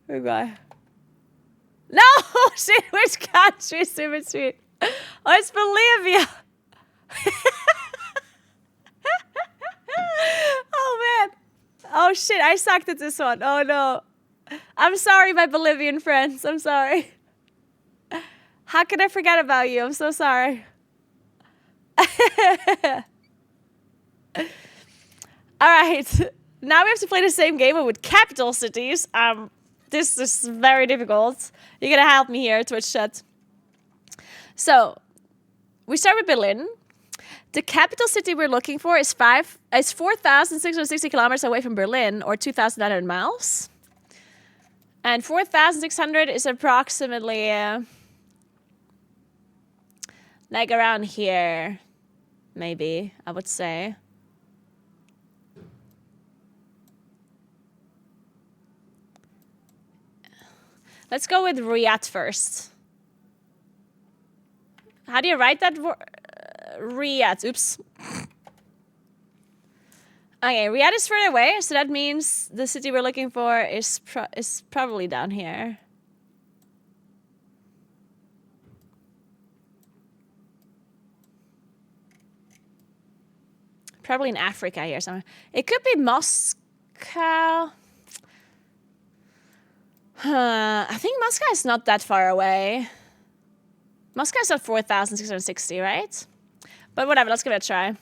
Uruguay. No! Shit, which country is in between? Oh, it's Bolivia. Oh, man. Oh, shit, I sucked at this one. Oh, no. I'm sorry, my Bolivian friends. I'm sorry. How could I forget about you? I'm so sorry. All right. Now we have to play the same game but with capital cities. This is very difficult. You're going to help me here, Twitch chat. So, we start with Berlin. The capital city we're looking for is 4,660 kilometers away from Berlin, or 2,900 miles. And 4,600 is approximately like around here, maybe, I would say. Let's go with Riyadh first. How do you write that word? Riyadh. Oops. Okay, Riyadh is further away, so that means the city we're looking for is probably down here. Probably in Africa here somewhere. It could be Moscow. I think Moscow is not that far away. Moscow is at 4,660, right? But whatever, let's give it a try.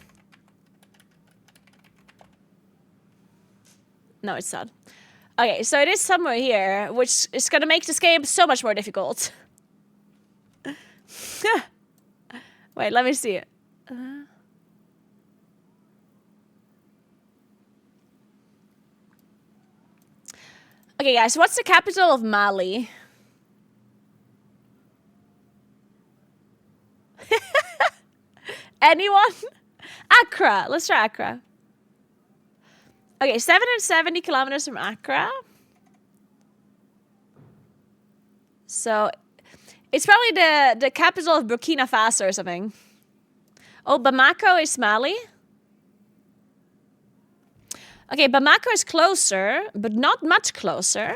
No, it's not. Okay, so it is somewhere here, which is going to make this game so much more difficult. Wait, let me see it. Okay, guys, what's the capital of Mali? Anyone? Accra. Let's try Accra. Okay, 770 kilometers from Accra. So, it's probably the capital of Burkina Faso or something. Oh, Bamako is Mali. Okay, Bamako is closer, but not much closer.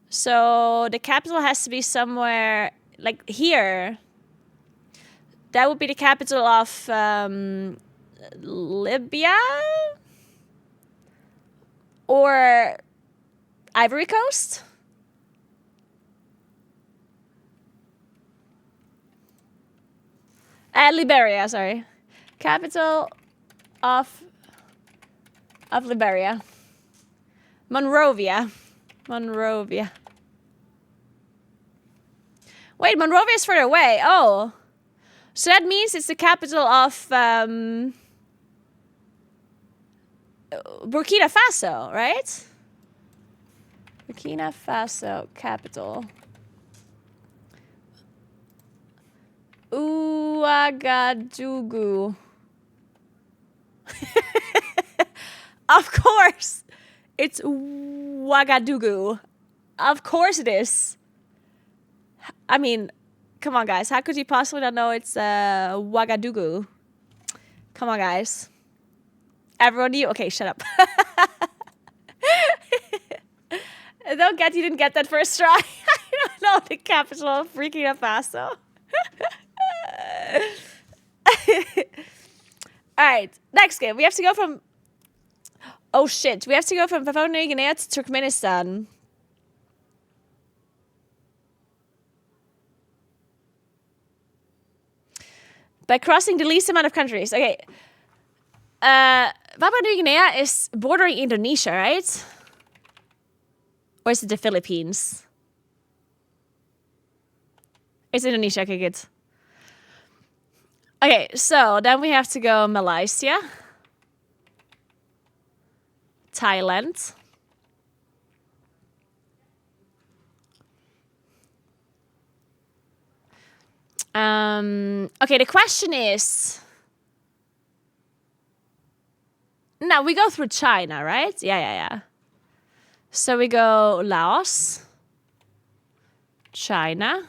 So the capital has to be somewhere like here. That would be the capital of Libya or Ivory Coast. Liberia, sorry. Capital of Liberia. Monrovia. Wait, Monrovia is further away. Oh. So that means it's the capital of Burkina Faso, right? Burkina Faso capital. Ouagadougou. Of course. It's Ouagadougou. Of course it is. I mean, come on, guys. How could you possibly not know it's Ouagadougou? Come on, guys. Everyone knew. Okay, shut up. Don't get you didn't get that first try. I don't know the capital of Burkina Faso. All right, next game. We have to go from. Oh shit! We have to go from Papua New Guinea to Turkmenistan. By crossing the least amount of countries. Okay. Papua New Guinea is bordering Indonesia, right? Or is it the Philippines? It's Indonesia. Okay, good. Okay, so then we have to go Malaysia. Thailand. Okay, the question is... No, we go through China, right? Yeah. So we go Laos. China.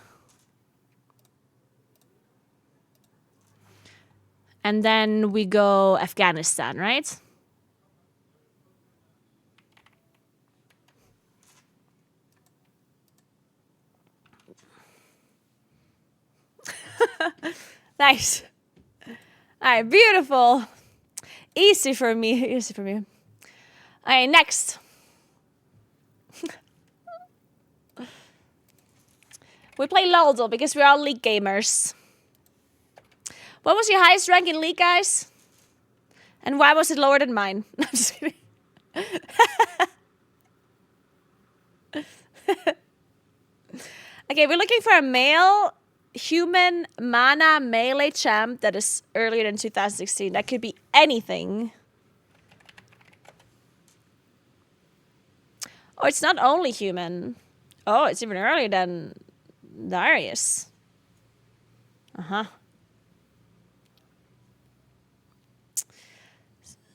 And then we go Afghanistan, right? Nice. All right, beautiful. Easy for me. Easy for me. All right, next. We play Loldo because we're all League gamers. What was your highest rank in League, guys? And why was it lower than mine? No, I'm just kidding. Okay, we're looking for a male human mana melee champ that is earlier than 2016. That could be anything. Oh, it's not only human. Oh, it's even earlier than Darius. Uh-huh.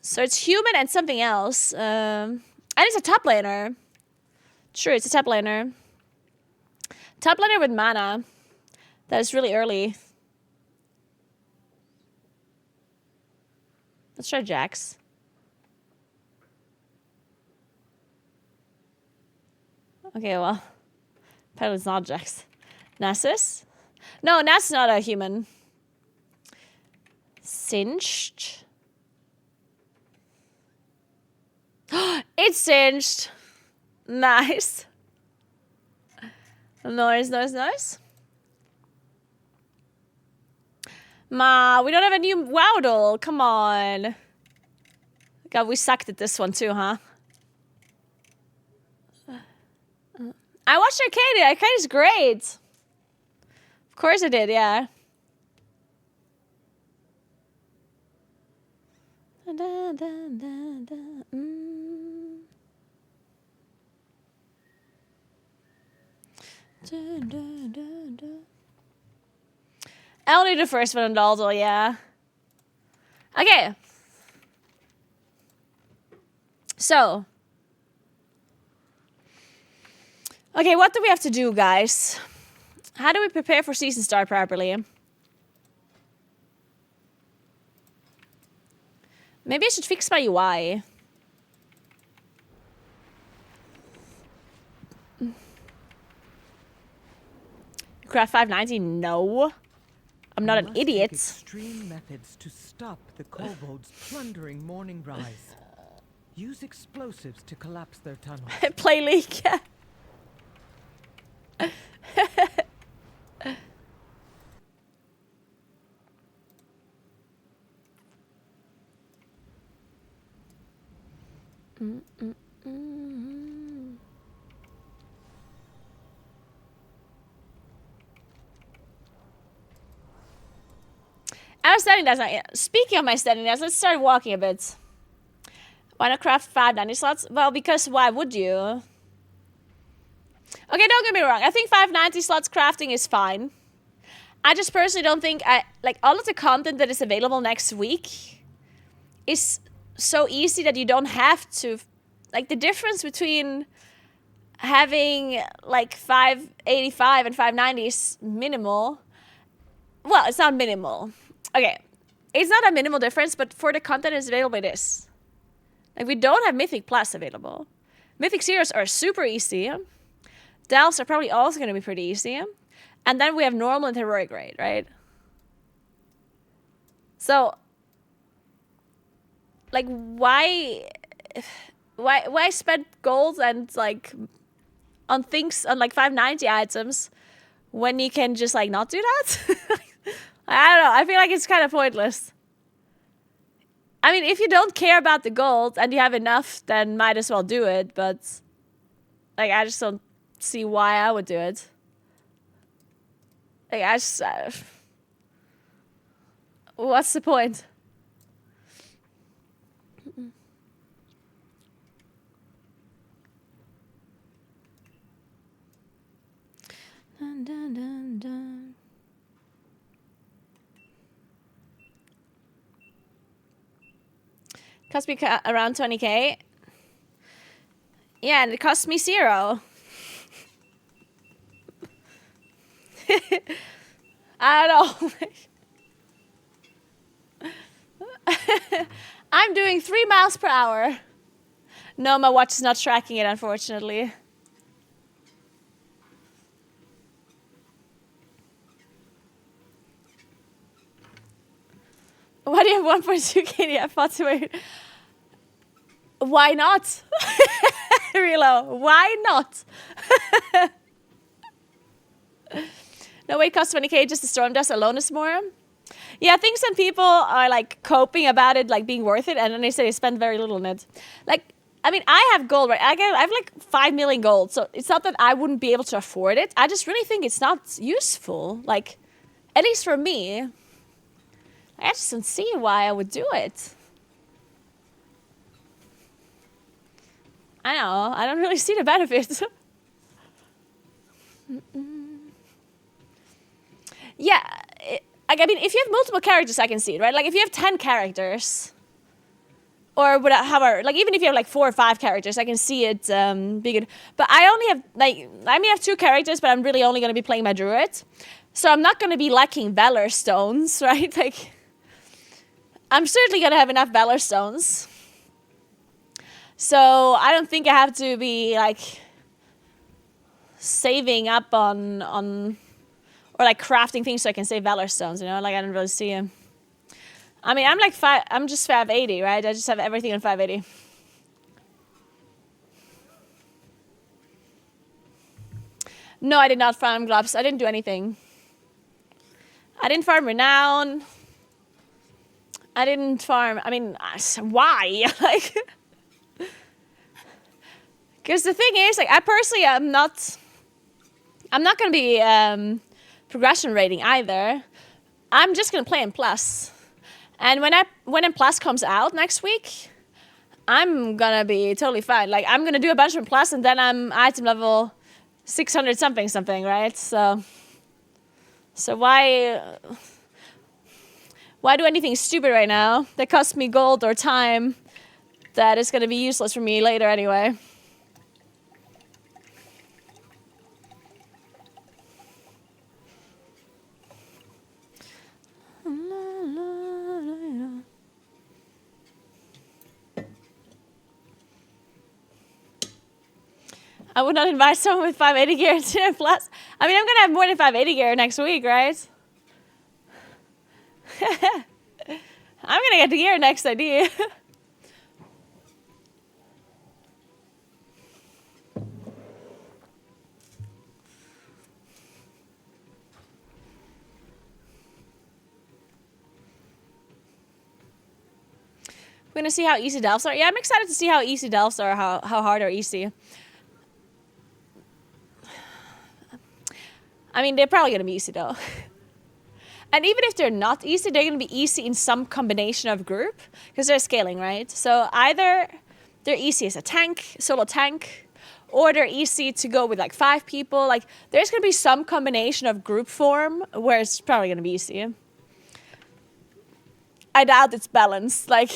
So it's human and something else. And it's a top laner. Sure, it's a top laner. Top laner with mana. That is really early. Let's try Jax. Okay, well. Apparently it's not Jax. Nasus? No, Nasus is not a human. Singed? It's singed. Nice. Nice. Ma, we don't have a new WoW doll. Come on. God, we sucked at this one too, huh? I watched Arcadia. Arcadia's great. Of course I did, yeah. I only the first one on Daldal, yeah. Okay. So. Okay, what do we have to do, guys? How do we prepare for season start properly? Maybe I should fix my UI. Craft 590? No. I'm not an idiot. Extreme methods to stop the kobolds plundering Morning Rise. Use explosives to collapse their tunnels. Play League, yeah. I was standing there. Speaking of my standing there, let's start walking a bit. Why not craft 590 slots? Well, because why would you? Okay, don't get me wrong. I think 590 slots crafting is fine. I just personally don't think like all of the content that is available next week is so easy that you don't have to. Like the difference between having like 585 and 590 is minimal. Well, it's not minimal. Okay, it's not a minimal difference, but for the content is available, it is. Like, we don't have Mythic Plus available. Mythic Zeros are super easy. Delves are probably also going to be pretty easy. And then we have normal and heroic raid, right? So, like, why spend gold and, like, on things, on, like, 590 items when you can just, like, not do that? I don't know. I feel like it's kind of pointless. I mean, if you don't care about the gold and you have enough, then might as well do it. But, like, I just don't see why I would do it. Like, I just... what's the point? Dun, dun, dun, dun. Cost me around 20k. Yeah, and it cost me 0. I don't know. I'm doing 3 miles per hour. No, my watch is not tracking it, unfortunately. Why do you have 1.2k? Yeah, wait. Why not? Relo, why not? No, wait, cost 20k just the storm dust alone is more. Yeah, I think some people are like coping about it, like being worth it, and then they say they spend very little on it. Like, I mean, I have gold, right? I have like 5 million gold, so it's not that I wouldn't be able to afford it. I just really think it's not useful. Like, at least for me. I just don't see why I would do it. I know, I don't really see the benefits. Yeah, I mean, if you have multiple characters, I can see it, right? Like, if you have 10 characters, or however, like, even if you have like 4 or 5 characters, I can see it be good. But I only have, like, I may have 2 characters, but I'm really only going to be playing my druid. So I'm not going to be lacking Valor Stones, right? Like, I'm certainly going to have enough Valor Stones. So I don't think I have to be, like, saving up on or, like, crafting things so I can save Valor Stones, you know? Like, I don't really see them. I mean, I'm just 580, right? I just have everything on 580. No, I did not farm gloves. I didn't do anything. I didn't farm Renown. I didn't farm, I mean, why? Like, because the thing is, like, I personally am not going to be progression rating either. I'm just going to play in Plus. And when in Plus comes out next week, I'm going to be totally fine. Like, I'm going to do a bunch in Plus, and then I'm item level 600 something, right? So why do anything stupid right now that costs me gold or time that is going to be useless for me later anyway? I would not invite someone with 580 gear to Plus. I mean, I'm going to have more than 580 gear next week, right? I'm going to get the gear next idea. We're going to see how easy delves are. Yeah, I'm excited to see how easy delves are, how hard or easy. I mean, they're probably going to be easy, though. And even if they're not easy, they're going to be easy in some combination of group, because they're scaling, right? So either they're easy as a tank, solo tank, or they're easy to go with, like, 5 people. Like, there's going to be some combination of group form where it's probably going to be easy. I doubt it's balanced. Like,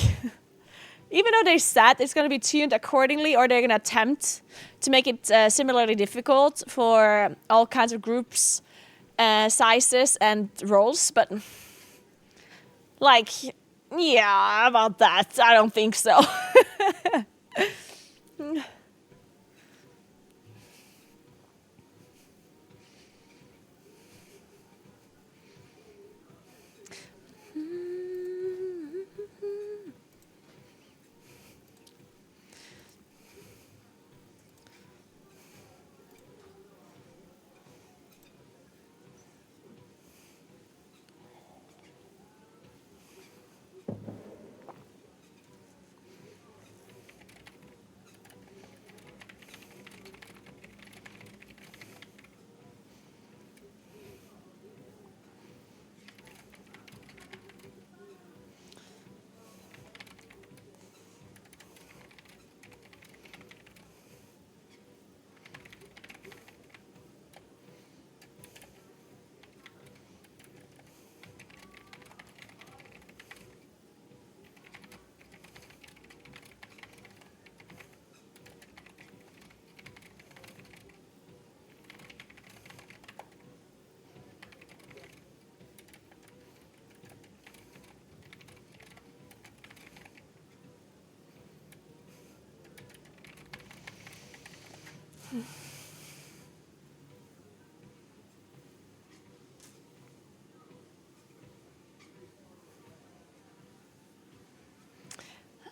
even though they said it's going to be tuned accordingly, or they're going to attempt to make it similarly difficult for all kinds of groups, sizes, and roles, but Like, yeah, about that. I don't think so.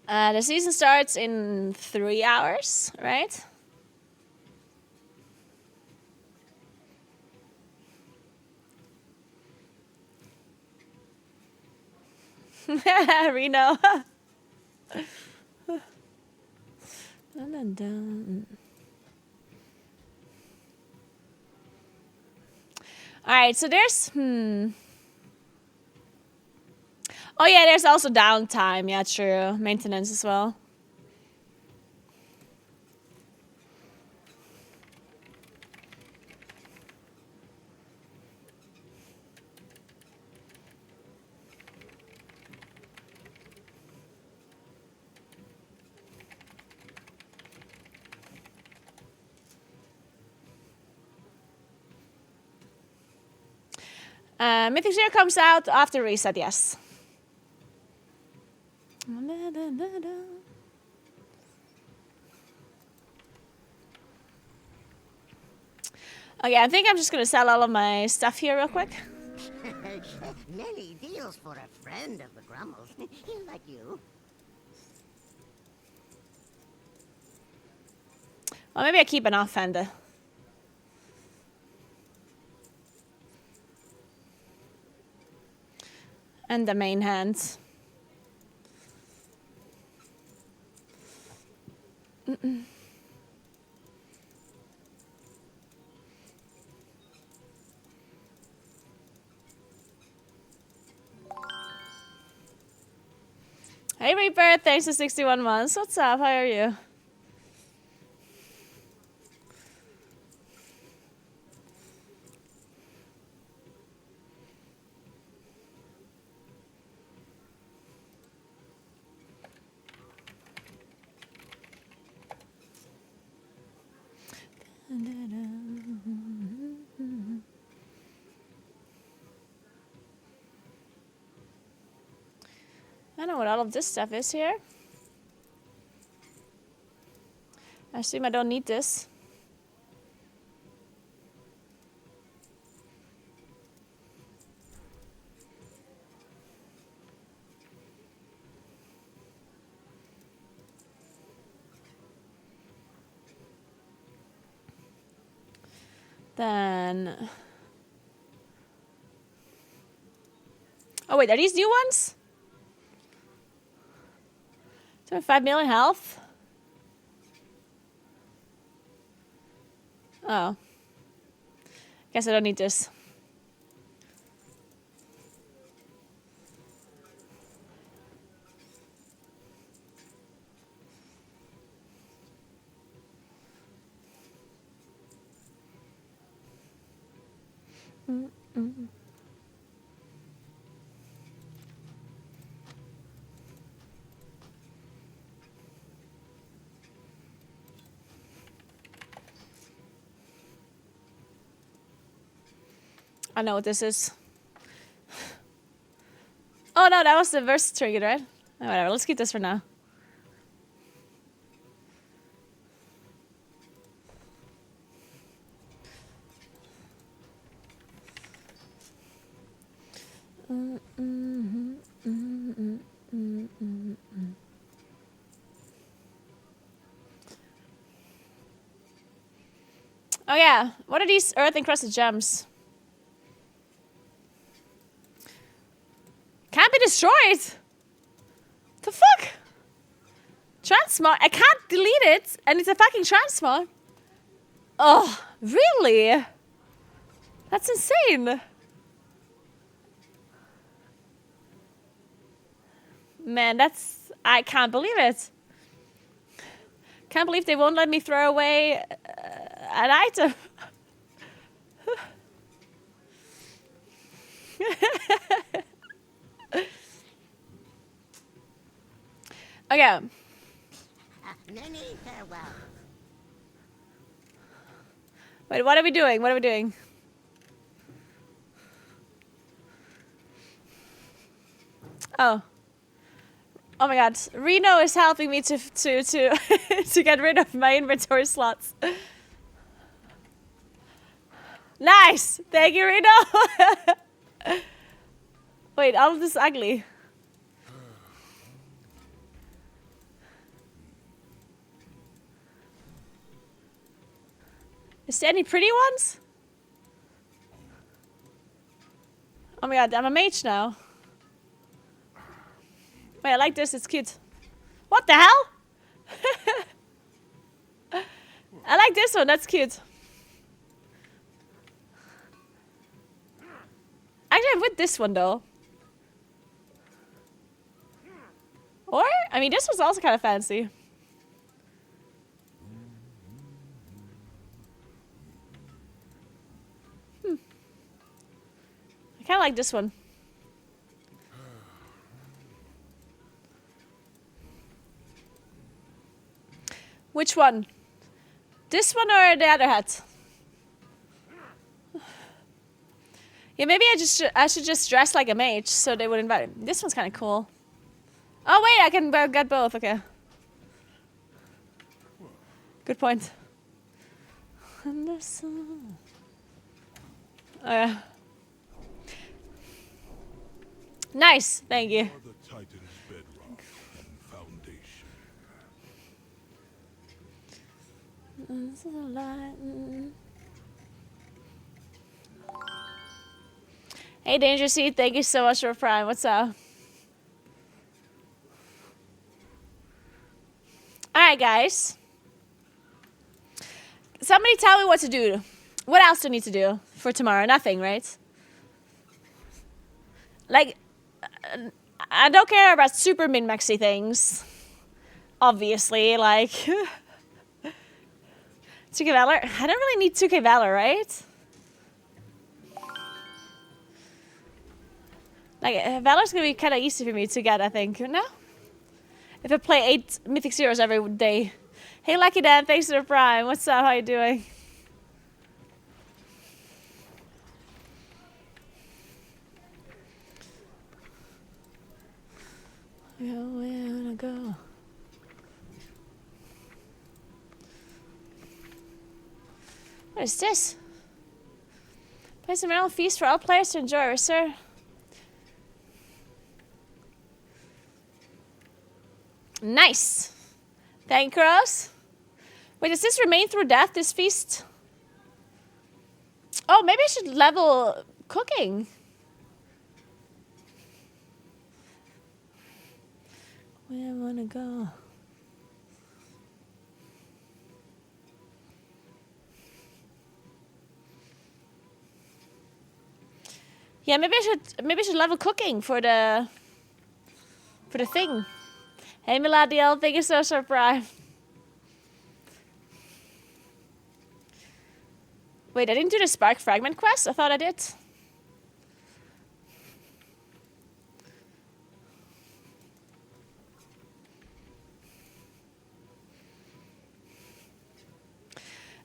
The season starts in 3 hours, right? Reno. Dun, dun, dun. All right, so there's Oh yeah, there's also downtime. Yeah, true. Maintenance as well. Mythic Zero comes out after reset, yes. Okay, I think I'm just gonna sell all of my stuff here real quick. Many deals for a friend of the Grummles. Like you. Well, maybe I keep an offender. And the main hands. Hey Reaper, thanks for 61 months. What's up? How are you? I know what all of this stuff is here. I assume I don't need this. Then... Oh wait, are these new ones? 5 million health? Oh. Guess I don't need this. I know what this is. Oh, Oh no, that was the verse triggered, right? Oh, whatever, let's keep this for now. Oh yeah, what are these earth encrusted gems? Can't be destroyed! The fuck? Transmog? I can't delete it, and it's a fucking transmog. Oh, really? That's insane. Man, that's... I can't believe it. Can't believe they won't let me throw away an item. Okay. Many farewells. Wait, what are we doing? What are we doing? Oh. Oh my god. Reno is helping me to to get rid of my inventory slots. Nice! Thank you, Reno! Wait, all of this is ugly. Is there any pretty ones? Oh my god, I'm a mage now. Wait, I like this, it's cute. What the hell? I like this one, that's cute. Actually, I'm with this one though. Or, I mean, this was also kind of fancy. I kind of like this one. Which one? This one or the other hat? Yeah, maybe I should just dress like a mage so they would invite me. This one's kind of cool. Oh wait, I can get both. Okay. Good point. Oh yeah. Nice, thank you. The Titan's bedrock and foundation. Hey, Danger Seed, thank you so much for Prime. What's up? Alright, guys. Somebody tell me what to do. What else do I need to do for tomorrow? Nothing, right? Like, I don't care about super min-maxy things. Obviously, like... 2k Valor? I don't really need 2k Valor, right? Like, Valor's gonna be kind of easy for me to get, I think. No? If I play 8 Mythic Zeros every day. Hey, Lucky Dan, thanks for the Prime. What's up? How you doing? Where wanna go? What is this? Place a rental feast for all players to enjoy, sir. Nice. Thank you, Rose. Wait, does this remain through death, this feast? Oh, maybe I should level cooking. Where I wanna go? Yeah, maybe I should level cooking for the thing. Hey Miladiel, thank you so much for Prime. Wait, I didn't do the Spark Fragment quest? I thought I did.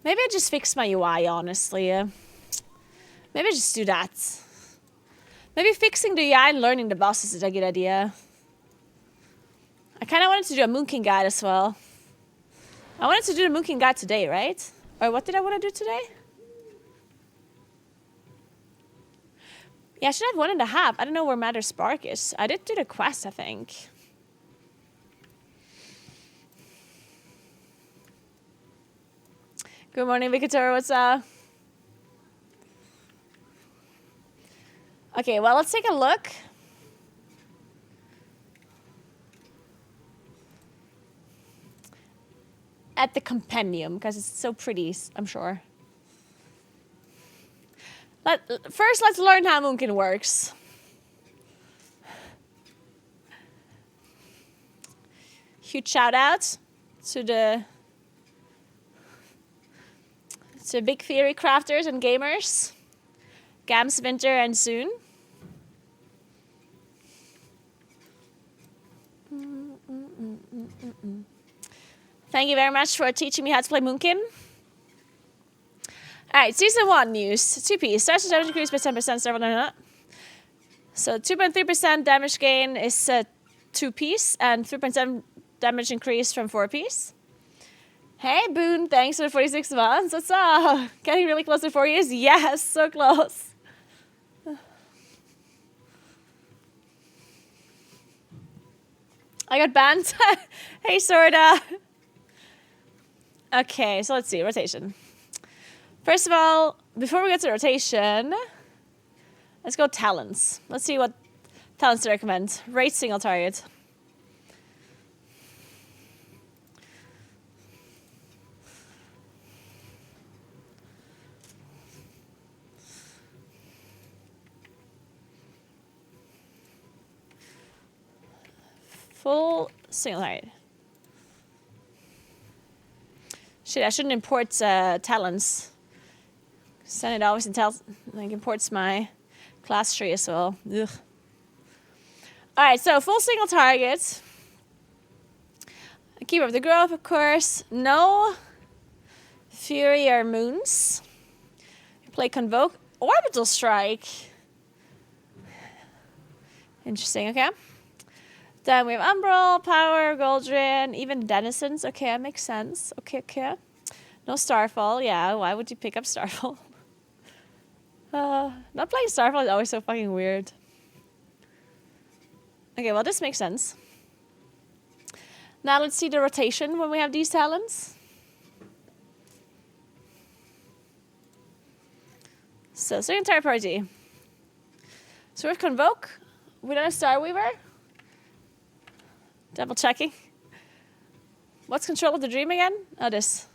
Maybe I just fix my UI, honestly. Maybe I just do that. Maybe Maybe fixing the UI and learning the bosses is a good idea. I kind of wanted to do a Moon King guide as well. I wanted to do the Moon King guide today, right? Or what did I want to do today? Yeah, I should have 1.5. I don't know where Matter Spark is. I did do the quest, I think. Good morning, Victor. What's up? Okay, well, let's take a look. At the compendium, because it's so pretty, I'm sure. First, let's learn how Moonkin works. Huge shout out to the big theory crafters and gamers. Gams, Winter, and Soon. Thank you very much for teaching me how to play Moonkin. Alright, Season 1 news. 2P. Starts with damage increase by 10%. So 2.3% damage gain is 2 piece, and 3.7 damage increase from 4 piece. Hey, Boone, thanks for the 46 months. What's up? Getting really close to 4 years? Yes, so close. I got banned. Hey, Sorda. Okay, so let's see. Rotation. First of all, before we get to rotation, let's go talents. Let's see what talents to recommend. Rate single target. Full single target. Shit, I shouldn't import talents. Then it always imports my class tree as well. Ugh. Alright, so full single target. Keeper of the Grove, of course. No Fury or Moons. Play Convoke. Orbital Strike. Interesting, okay. Then we have Umbral, Power, Goldrin, even Denizens. Okay, that makes sense. Okay. No Starfall. Yeah, why would you pick up Starfall? Not playing Starfall is always so fucking weird. Okay, well, this makes sense. Now let's see the rotation when we have these talents. So entire party. So we have Convoke. We don't have Starweaver. Double checking. What's Control of the Dream again? Oh, this.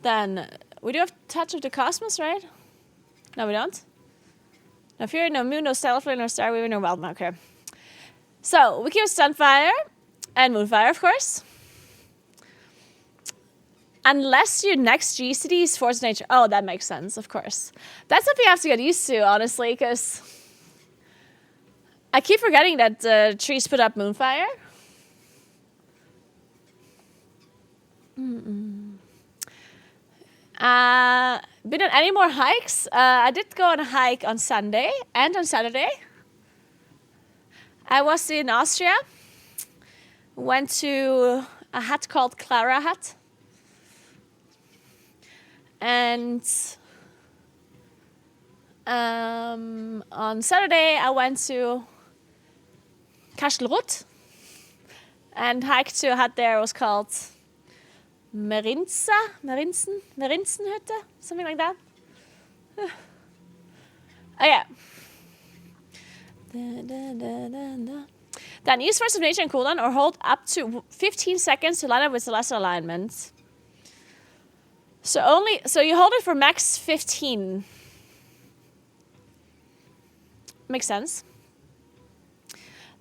Then we do have Touch of the Cosmos, right? No, we don't. No Fury, no Moon, no Stellarflame, no Starweaver, no Wildman. Okay. So we keep Sunfire and Moonfire, of course. Unless your next GCD is Force of Nature. Oh, that makes sense, of course. That's something I have to get used to, honestly, because I keep forgetting that trees put up Moonfire. Been on any more hikes? I did go on a hike on Sunday and on Saturday. I was in Austria. Went to a hut called Clara Hut. And on Saturday, I went to Kastelruth and hiked to a hut there. It was called Merinzenhütte, something like that. Oh, yeah. Then use Force of Nature and cooldown or hold up to 15 seconds to line up with Celestial Alignment. So you hold it for max 15. Makes sense.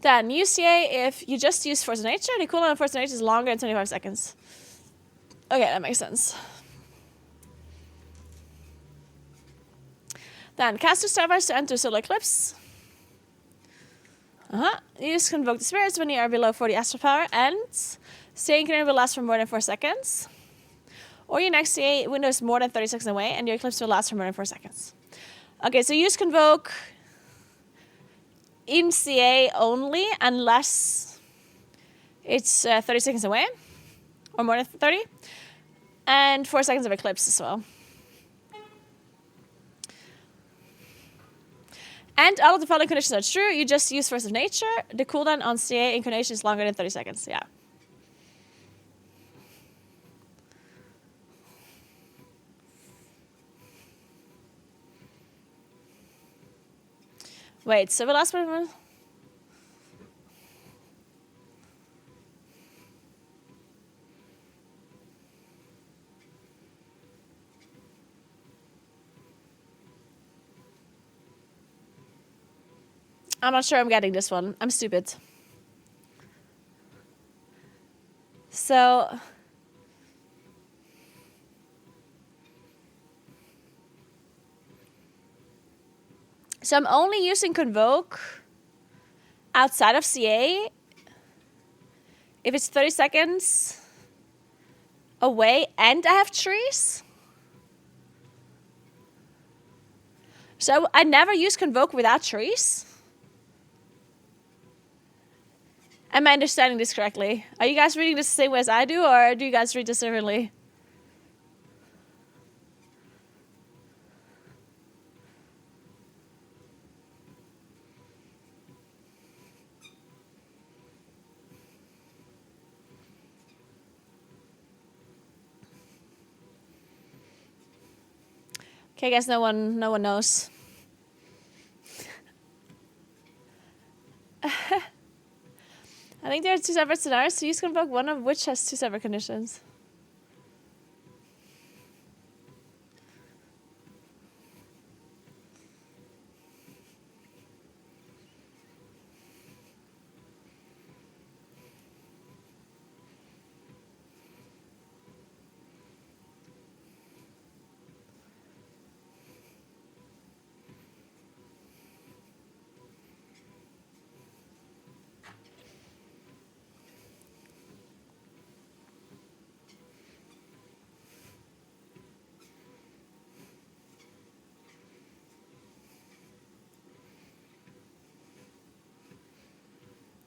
Then UCA, if you just use Force of Nature, the cooldown of Force of Nature is longer than 25 seconds. Okay, that makes sense. Then cast two Starbursts to enter Solar Eclipse. Use Convoke the Spirits when you are below 40 astral power, and staying current will last for more than 4 seconds. or your next CA window is more than 30 seconds away, and your eclipse will last for more than 4 seconds. Okay, so use Convoke in CA only, unless it's 30 seconds away, or more than 30, and 4 seconds of eclipse as well. And all of the following conditions are true. You just use Force of Nature. The cooldown on CA incarnation is longer than 30 seconds. Yeah. Wait, so the last one... I'm not sure I'm getting this one. I'm stupid. So I'm only using Convoke outside of CA if it's 30 seconds away and I have trees. So I never use Convoke without trees. Am I understanding this correctly? Are you guys reading this the same way as I do, or do you guys read this differently? Okay, I guess no one knows. I think there are 2 separate scenarios, so use Convoke, one of which has 2 separate conditions.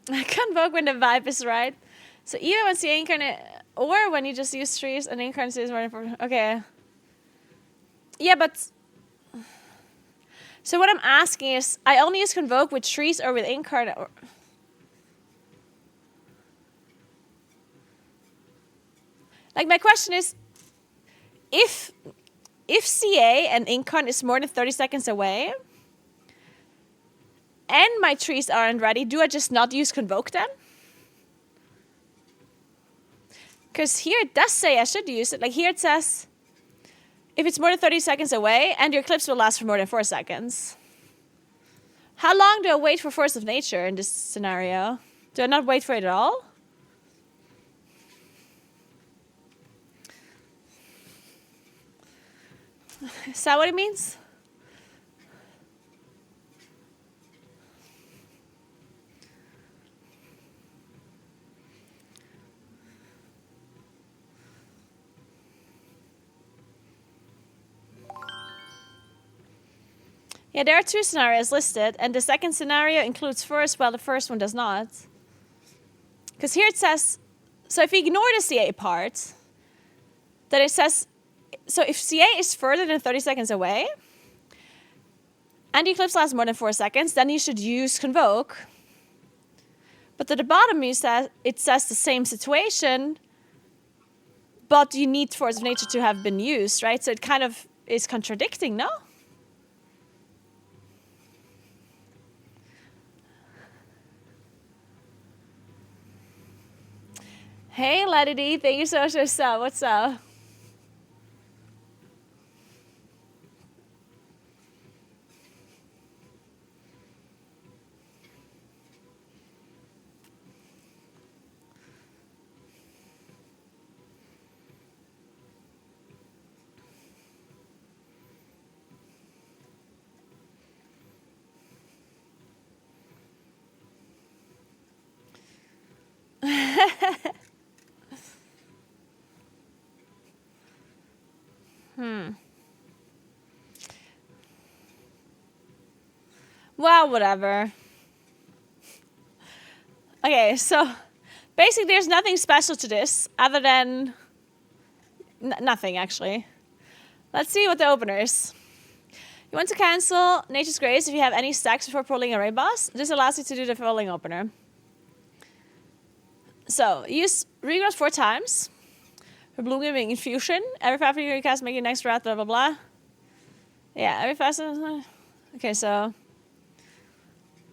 Convoke when the vibe is right. So even when CA incarnate, or when you just use trees and incarnate is more important. Okay. Yeah, but... So what I'm asking is, I only use Convoke with trees or with incarnate. Or... Like, my question is, if CA and incarnate is more than 30 seconds away, and my trees aren't ready, do I just not use Convoke then? Because here it does say I should use it. Like here it says, if it's more than 30 seconds away, and your eclipse will last for more than 4 seconds. How long do I wait for Force of Nature in this scenario? Do I not wait for it at all? Is that what it means? Yeah, there are 2 scenarios listed, and the second scenario includes first, while the first one does not. Because here it says, so if you ignore the CA part, then it says, so if CA is further than 30 seconds away, and the eclipse lasts more than 4 seconds, then you should use Convoke. But at the bottom it says the same situation, but you need Force of Nature to have been used, right? So it kind of is contradicting, no? Hey, Lady D, thank you so much for sub. What's up? Whatever. Okay, so basically there's nothing special to this other than nothing, actually. Let's see what the opener is. You want to cancel Nature's Grace if you have any stacks before pulling a raid boss. This allows you to do the following opener. So, use regrowth 4 times. For Blooming Infusion. Every 5 you cast, make your next wrath, blah blah blah. Yeah, every 5. Okay, so.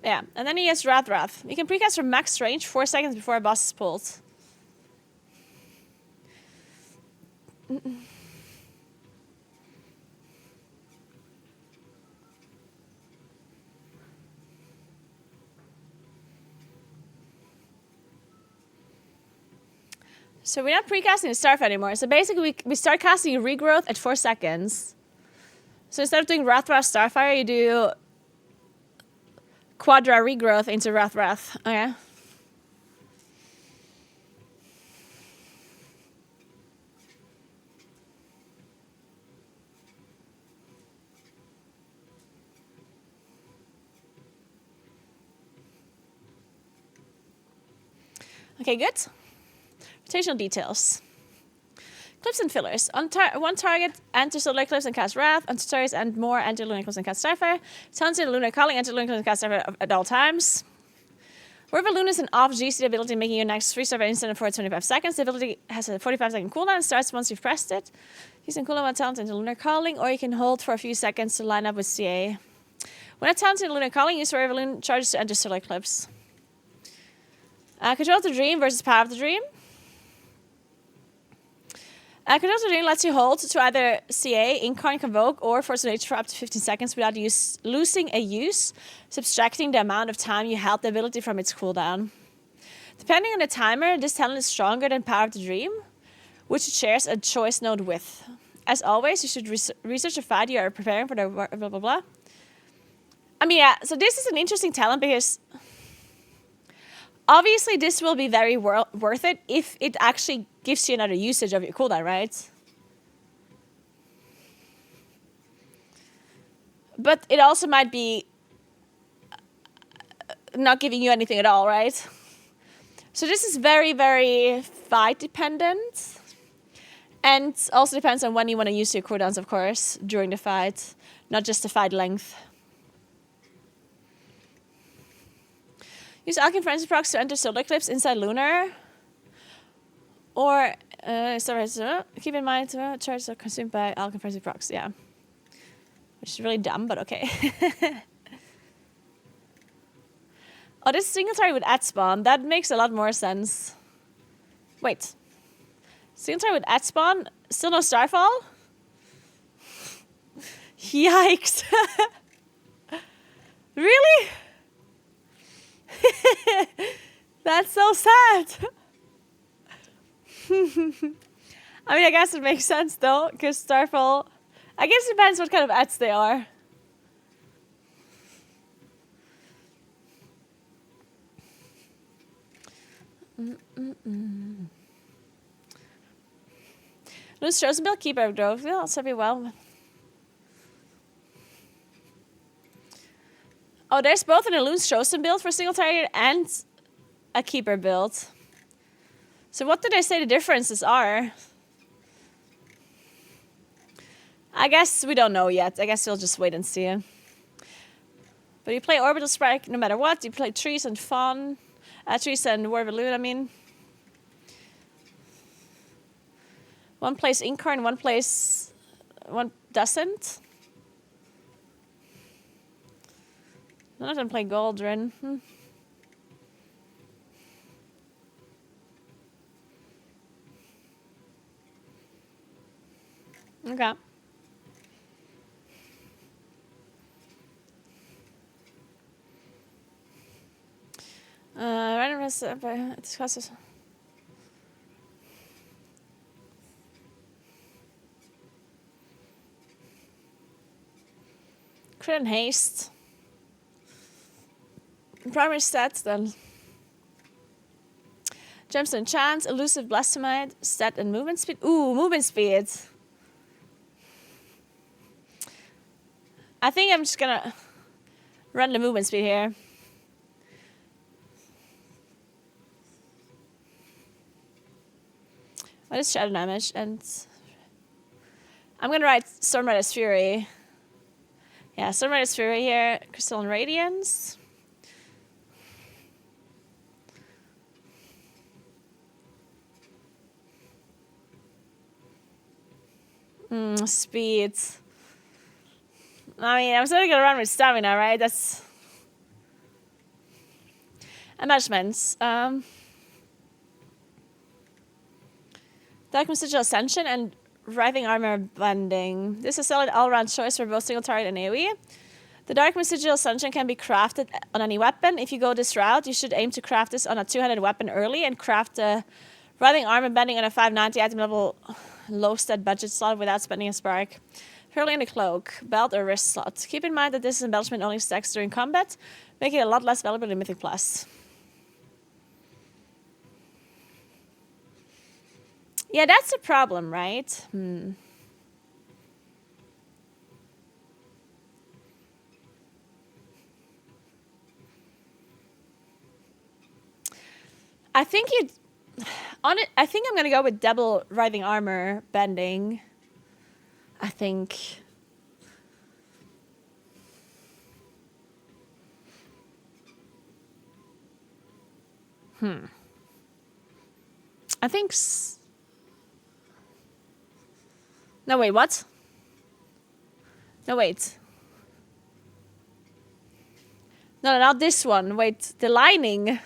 Yeah, and then he gets Wrath. You can precast from max range 4 seconds before a boss is pulled. So we're not precasting the Starfire anymore. So basically we start casting Regrowth at 4 seconds. So instead of doing Wrath Starfire, you do Quadra Regrowth into Wrath. Okay. Okay, good. Rotational details. Clips and fillers. On one target, enter Solar Eclipse and cast Wrath. On two targets and more, enter Lunar Eclipse and cast Starfire. Talented Lunar Calling, enter Lunar Eclipse and cast Starfire at all times. Wherever Lunar is an off GC ability, making your next 3-star instant for 25 seconds. The ability has a 45-second cooldown and starts once you've pressed it. Using cooldown while talented into Lunar Calling, or you can hold for a few seconds to line up with CA. When not talented Lunar Calling, use wherever Lunar charges to enter Solar Eclipse. Control of the Dream versus Power of the Dream. Control of the Dream lets you hold to either CA, Incarn, Convoke, or Force of Nature for up to 15 seconds without losing a use, subtracting the amount of time you held the ability from its cooldown. Depending on the timer, this talent is stronger than Power of the Dream, which it shares a choice node with. As always, you should research the fight you are preparing for the blah blah blah. I mean, yeah, so this is an interesting talent because obviously this will be very worth it if it actually gives you another usage of your cooldown, right? But it also might be not giving you anything at all, right? So this is very, very fight dependent. And also depends on when you want to use your cooldowns, of course, during the fight, not just the fight length. Use Alchemy Frenzy procs to enter Solar Eclipse inside Lunar. Or, keep in mind, charges are consumed by Alchemy Frenzy procs, yeah. Which is really dumb, but okay. Oh, this single target with at spawn, that makes a lot more sense. Wait. Single target with at spawn, still no Starfall? Yikes. Really? That's so sad. I mean, I guess it makes sense though, because Starfall, I guess it depends what kind of ads they are. Loose Chosen Build, Keeper Grove. Yeah, that'll serve you well. Oh, there's both an Loose Chosen build for single target and a Keeper build. So what do they say the differences are? I guess we don't know yet. I guess we'll just wait and see. But you play Orbital Strike no matter what. You play Trees and Fawn. Trees and War of Loot, I mean. One plays Incarn, one doesn't. None of them play Goldrin. Okay. Random discusses. Crit and haste. Primary stats then. Gemstone Chance, Elusive Blasphemite, Stat and Movement Speed. Ooh, Movement Speed. I think I'm just gonna random movement speed here. What is shadow damage? And I'm gonna write Stormrider's Fury. Yeah, Stormrider's Fury here. Crystalline Radiance. Speed. I mean, I'm still gonna run with stamina, right? That's embellishments. Dark Mystical Ascension and Writhing Armor Bending. This is a solid all-round choice for both single target and AoE. The Dark Mystical Ascension can be crafted on any weapon. If you go this route, you should aim to craft this on a two-handed weapon early and craft the Writhing Armor Bending on a 590 item level low stat budget slot without spending a spark. Currently in the cloak, belt, or wrist slot. Keep in mind that this embellishment only stacks during combat, making it a lot less valuable in Mythic Plus. Yeah, that's a problem, right? I think I think I'm gonna go with double Writhing Armor Bending. I think. I think. No, wait, what? No, wait. No, not this one. Wait, the lining.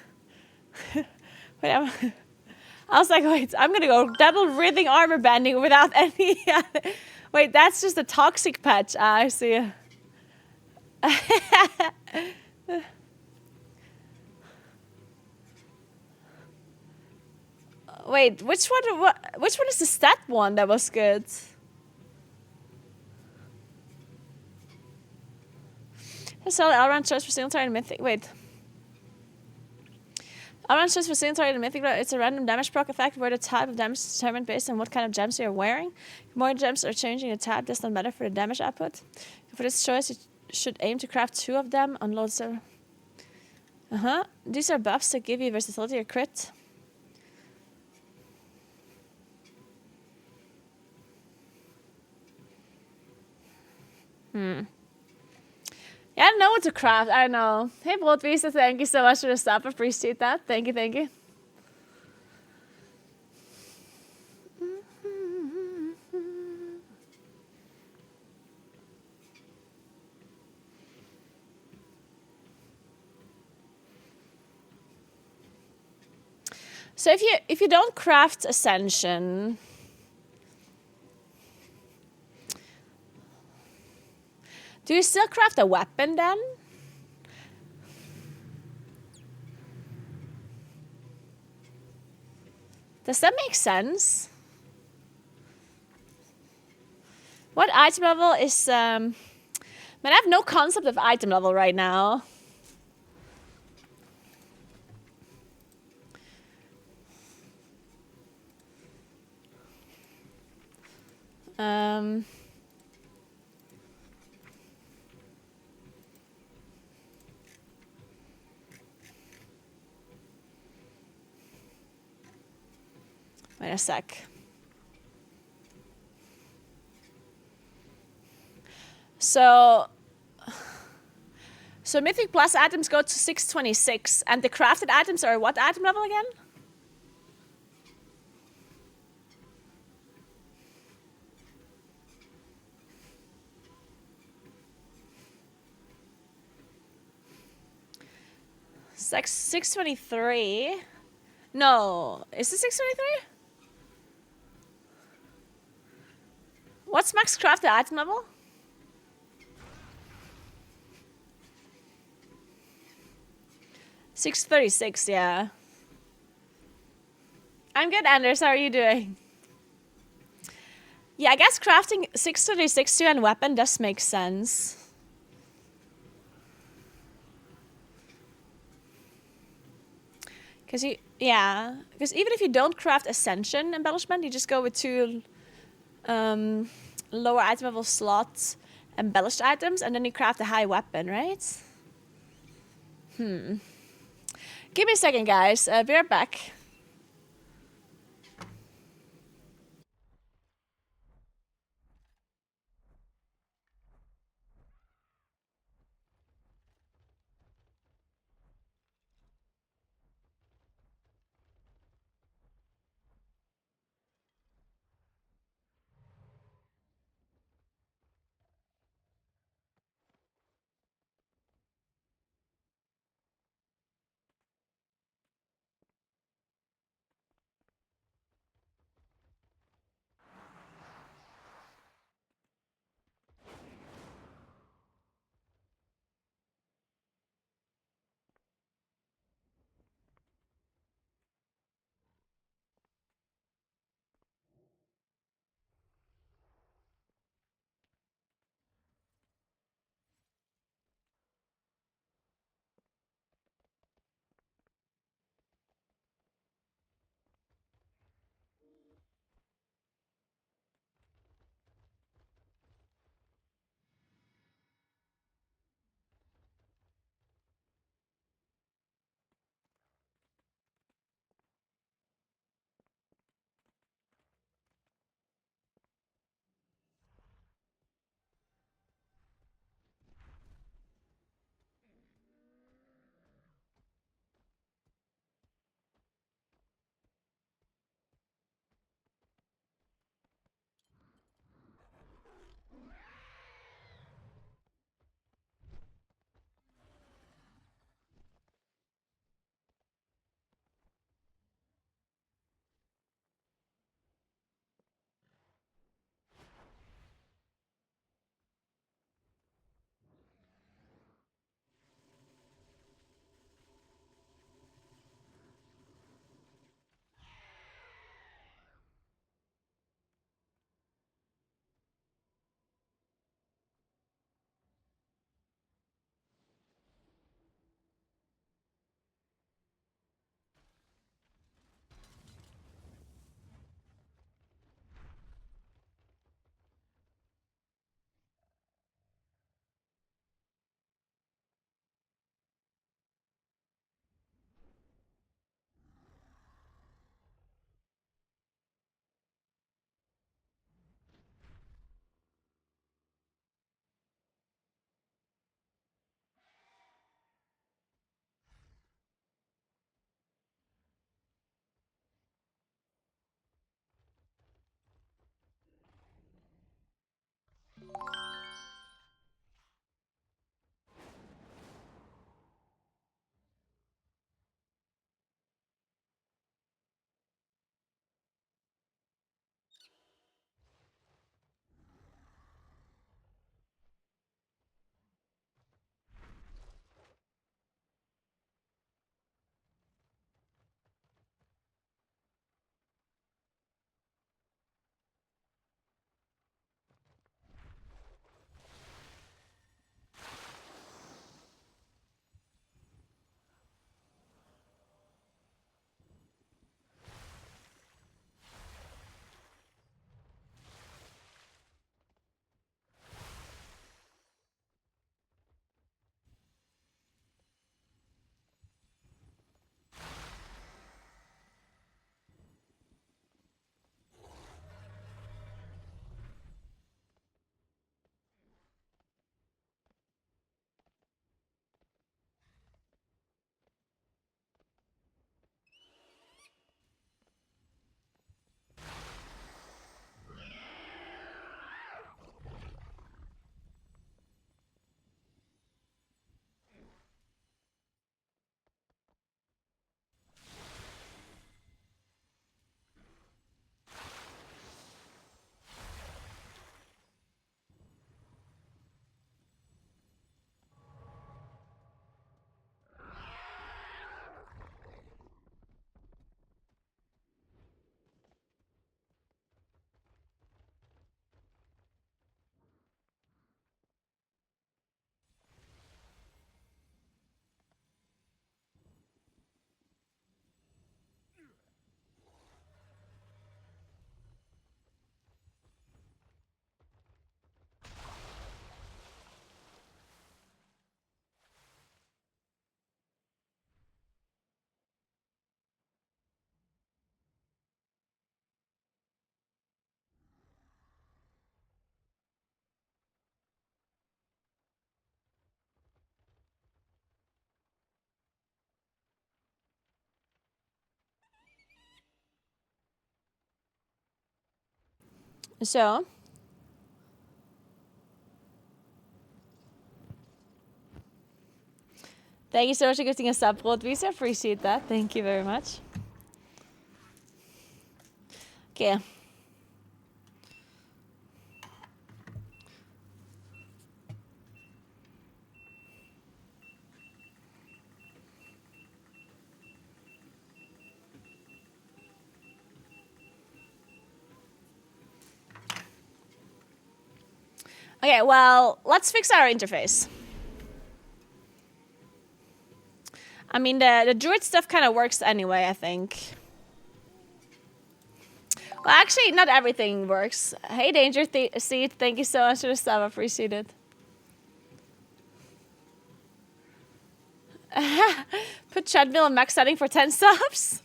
Wait, I was like, wait, I'm gonna go double Writhing Armor Bending without any. Wait, that's just a toxic patch. I see. Wait, which one? Which one is the stat one that was good? So all-round choice for single target and mythic. Wait. All-round choice for single target and mythic. It's a random damage proc effect where the type of damage is determined based on what kind of gems you're wearing. If more gems are changing the type, does not matter for the damage output. For this choice, you should aim to craft 2 of them on loads. These are buffs that give you versatility or crit. Yeah, I don't know what to craft. I don't know. Hey, VODs, thank you so much for the stuff. Appreciate that. Thank you, thank you. So if you don't craft Ascension, do you still craft a weapon then? Does that make sense? What item level is... Man, I have no concept of item level right now. Wait a sec. So Mythic Plus items go to 626, and the crafted items are what item level again? It's like 623. No, is it 623? What's max crafted item level? $636, yeah. I'm good, Anders. How are you doing? Yeah, I guess crafting 636 to a weapon does make sense. Because even if you don't craft Ascension embellishment, you just go with 2 lower item level slots embellished items, and then you craft a high weapon, right? Give me a second, guys. Be right back. So, thank you so much for gifting a sub, Rotwiese. Appreciate that. Thank you very much. Okay. Okay, well, let's fix our interface. I mean, the druid stuff kind of works anyway, I think. Well, actually, not everything works. Hey, Danger Seed, thank you so much for the sub. I appreciate it. Put treadmill and max setting for 10 subs.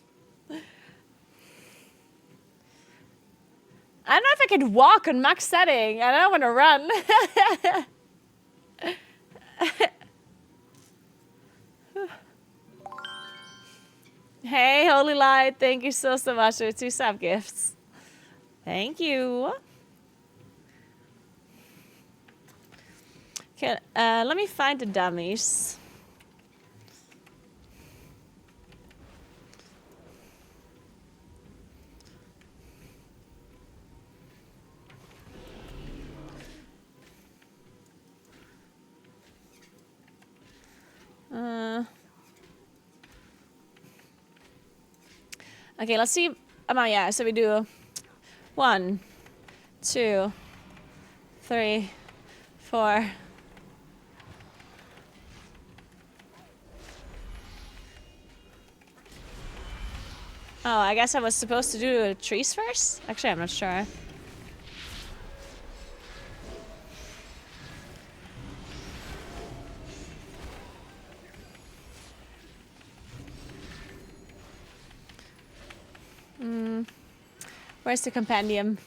I don't know if I can walk on max setting. I don't want to run. Hey, Holy Light. Thank you so much for the 2 sub gifts. Thank you. Okay, let me find the dummies. Okay, let's see. Yeah, so we do 1, 2, 3, 4. Oh, I guess I was supposed to do the trees first? Actually, I'm not sure. Where's the compendium?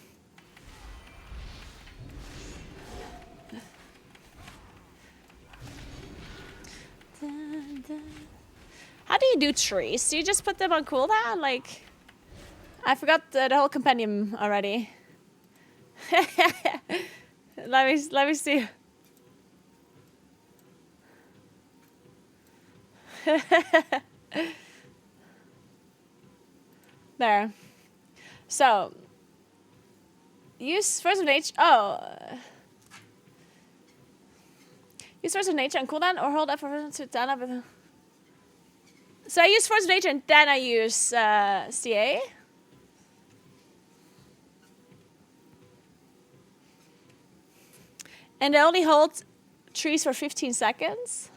How do you do trees? Do you just put them on cooldown? Like, I forgot the whole compendium already. Let me see. There. So, use Force of Nature. Use Force of Nature on cooldown or hold F to down up. So I use Force of Nature and then I use CA. And I only hold trees for 15 seconds.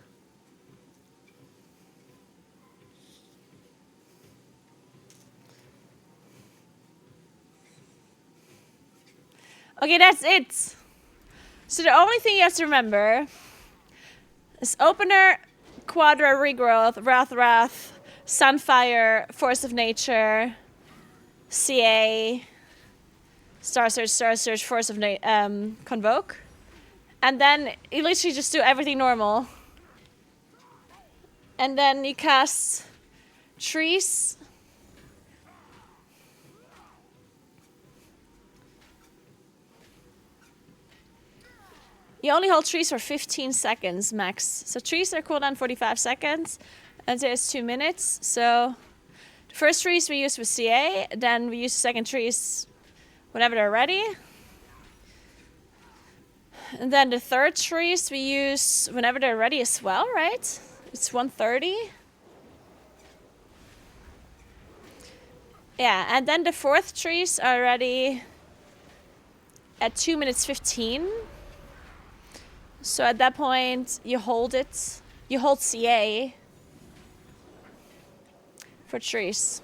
Okay, that's it. So the only thing you have to remember is opener, quadra, regrowth, wrath, sunfire, force of nature, CA, star search, force of convoke. And then you literally just do everything normal. And then you cast trees. You only hold trees for 15 seconds max. So trees are cooldown 45 seconds. And there's 2 minutes. So the first trees we use with CA. Then we use the second trees whenever they're ready. And then the third trees we use whenever they're ready as well, right? It's 1:30. Yeah, and then the fourth trees are ready at 2 minutes 15. So at that point, you hold it. You hold CA for trees.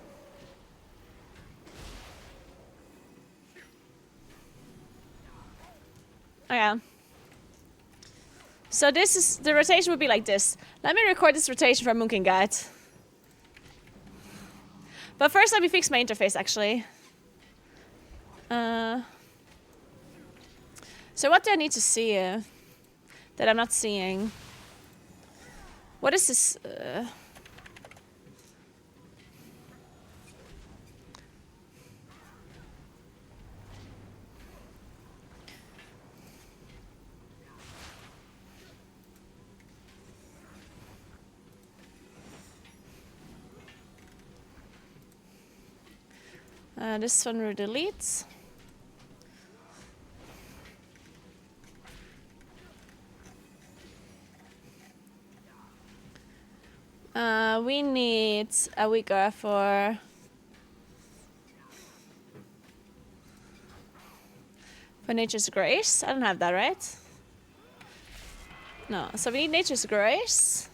Okay. So this is, the rotation would be like this. Let me record this rotation from Moonkin Guide. But first let me fix my interface actually. So what do I need to see that I'm not seeing? What is this? This one will delete. We need a weaker for Nature's Grace. I don't have that, right? No, so we need Nature's Grace.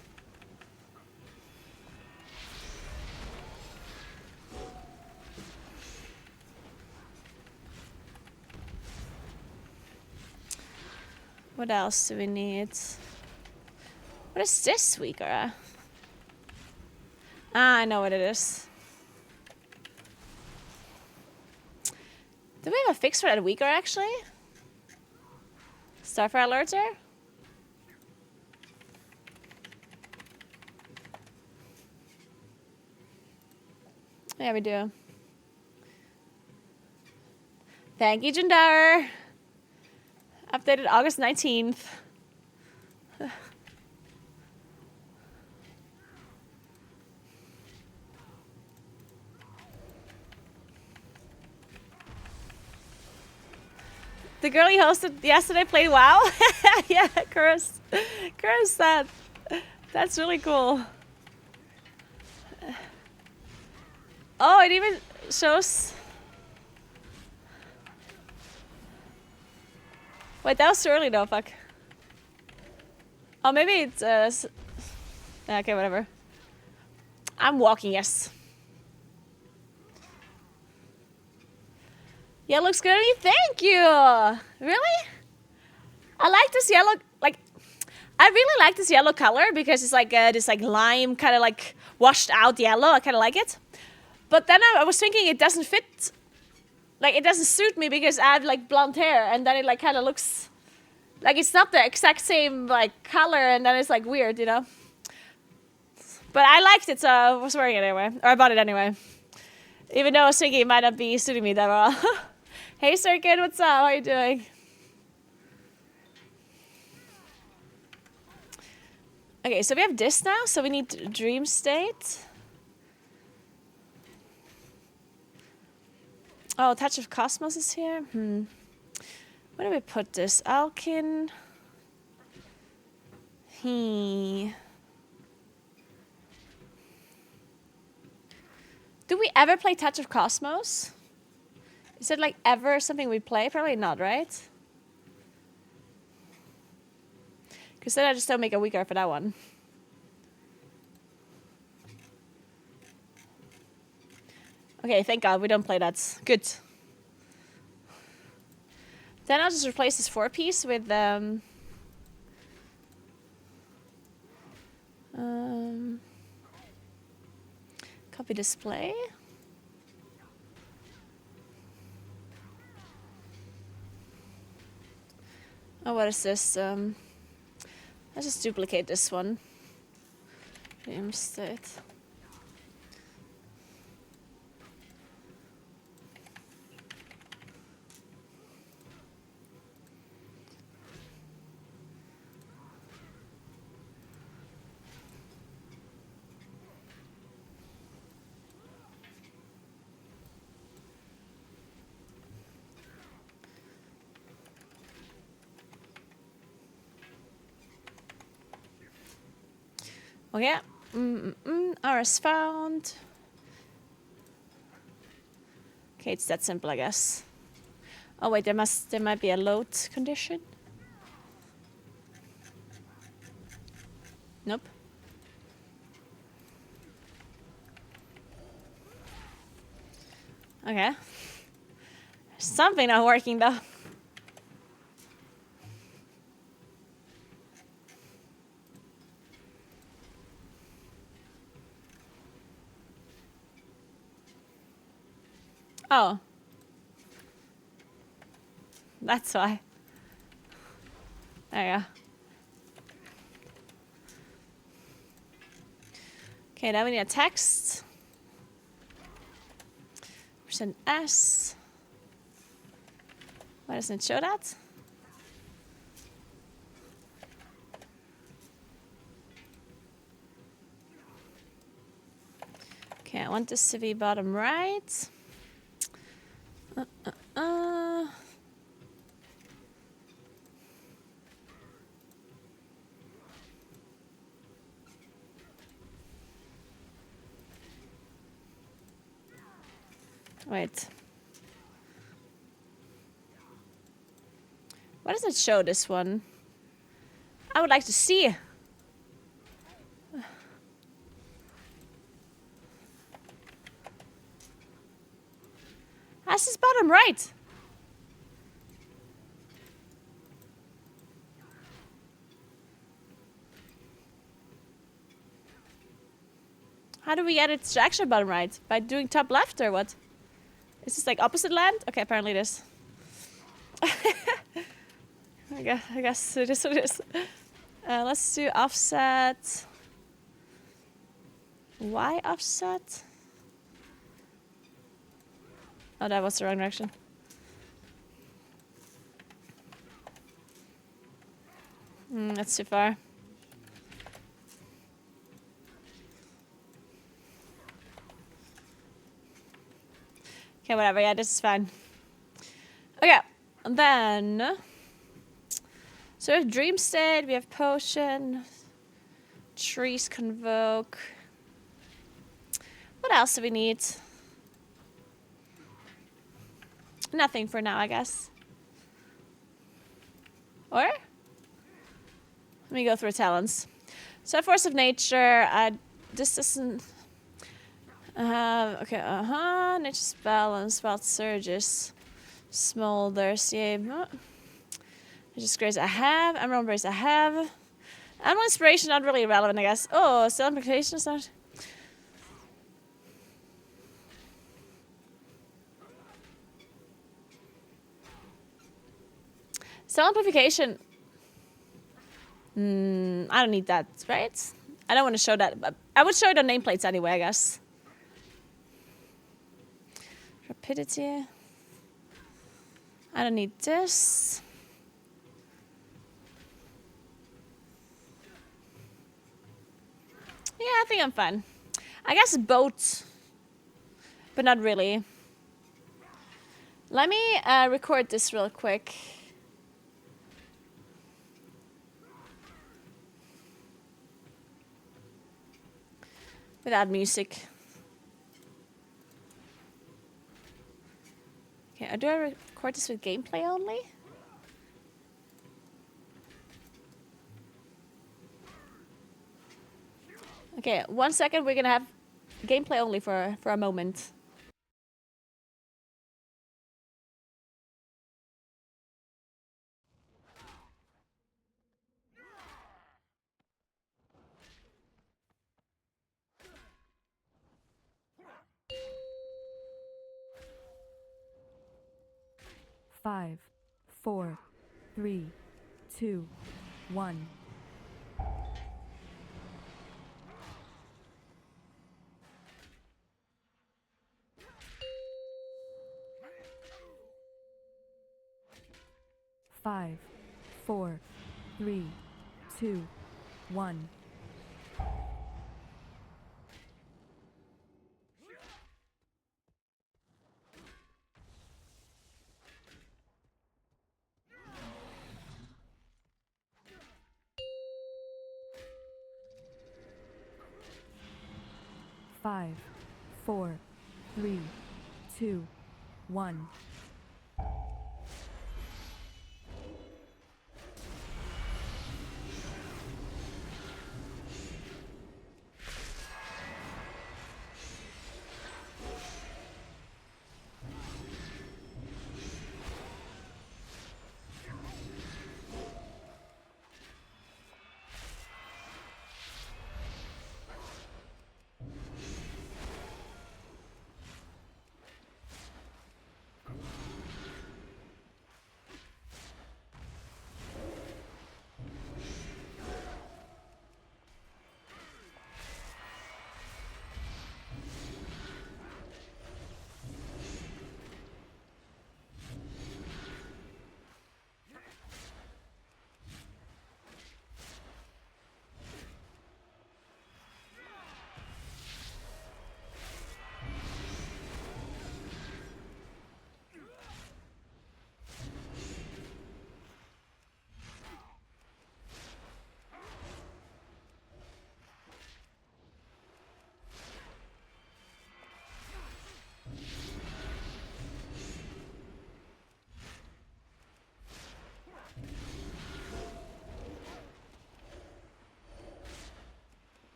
What else do we need? What is this weaker? Ah, I know what it is. Do we have a fix for that weaker, actually? Starfire alerter? Yeah, we do. Thank you, Jandar. Updated August 19th. The girl you hosted yesterday played WoW? Yeah, Chris. Chris, that's really cool. Oh, it even shows... Wait, that was too early though, fuck. Oh, maybe it's, okay, whatever. I'm walking, yes. Yeah, looks good on you. Thank you. Really? I like this yellow, like, I really like this yellow color because it's like this like lime kind of like washed out yellow. I kind of like it. But then I was thinking it doesn't fit, like it doesn't suit me because I have like blonde hair and then it like kind of looks like it's not the exact same like color and then it's like weird, you know? But I liked it, so I was wearing it anyway, or I bought it anyway. Even though I was thinking it might not be suiting me that well. Hey Circuit, what's up? How are you doing? Okay, so we have this now, so we need Dream State. Oh, Touch of Cosmos is here. Where do we put this? Alkin. Do we ever play Touch of Cosmos? Is it like ever something we play? Probably not, right? Because then I just don't make a weaker for that one. Okay, thank God we don't play that. Good. Then I'll just replace this 4-piece with copy display. Oh, what is this? Let's just duplicate this one. Dream State. Okay. RS found. Okay, it's that simple, I guess. Oh wait, there might be a load condition. Nope. Okay. Something not working though. Oh. That's why. There you go. Okay, now we need a text. %S. Why doesn't it show that? Okay, I want this to be bottom right. Uh. Wait. Why does it show this one? I would like to see. That's his bottom right. How do we get it to actually bottom right? By doing top left or what? Is this like opposite land? Okay, apparently it is. I guess it is what it is. Let's do offset. Y offset? Oh, that was the wrong direction. That's too far. Okay, whatever. Yeah, this is fine. Okay, and then... So we have Dream State, we have Potion, Trees Convoke. What else do we need? Nothing for now, I guess. Or? Let me go through talents. So Force of Nature, this doesn't... okay, Nature's Balance, Wild Surges, Smolders, yeah. Just Grace I have, Emerald Embrace I have. Animal Inspiration not really relevant, I guess. Oh, Still Amplification is not. Still Amplification. I don't need that, right? I don't want to show that. But I would show it on nameplates anyway, I guess. Rapidity. I don't need this. Yeah, I think I'm fine. I guess boat, but not really. Let me record this real quick. Without music. Okay, do I record this with gameplay only? Okay, 1 second, we're gonna have gameplay only for a moment. Five, 4, 3, 2, 1. Five, 4, 3, 2, 1. Five, 4, 3, 2, 1.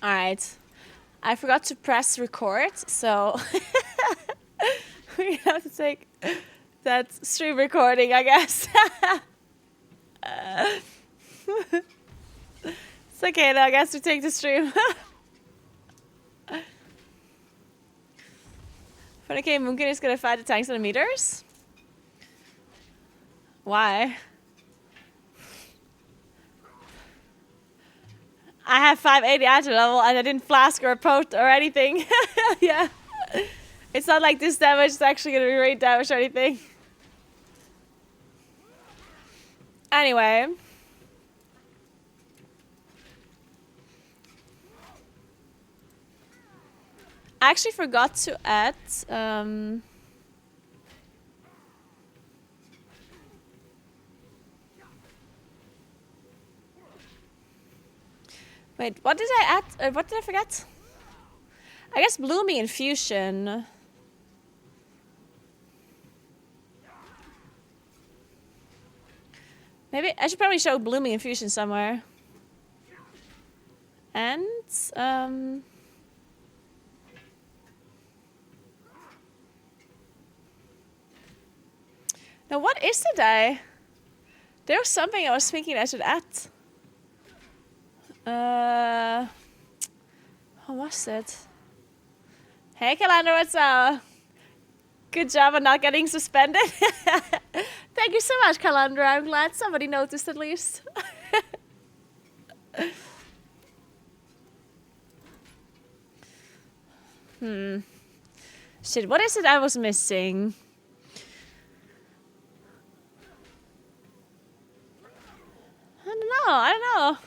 All right. I forgot to press record, so we have to take that stream recording, I guess. It's okay though, I guess we take the stream. But okay, Moonkin is gonna fight the tanks and the meters. Why? I have 580 item level and I didn't flask or pote or anything. Yeah. It's not like this damage is actually gonna be rate damage or anything. Anyway. I actually forgot to add wait, what did I add? What did I forget? I guess Blooming Infusion. Maybe I should probably show Blooming Infusion somewhere. And now what is it there was something I was thinking I should add. What was it? Hey Calandra, what's up? Good job on not getting suspended. Thank you so much, Calandra. I'm glad somebody noticed at least. Shit, what is it I was missing? I don't know.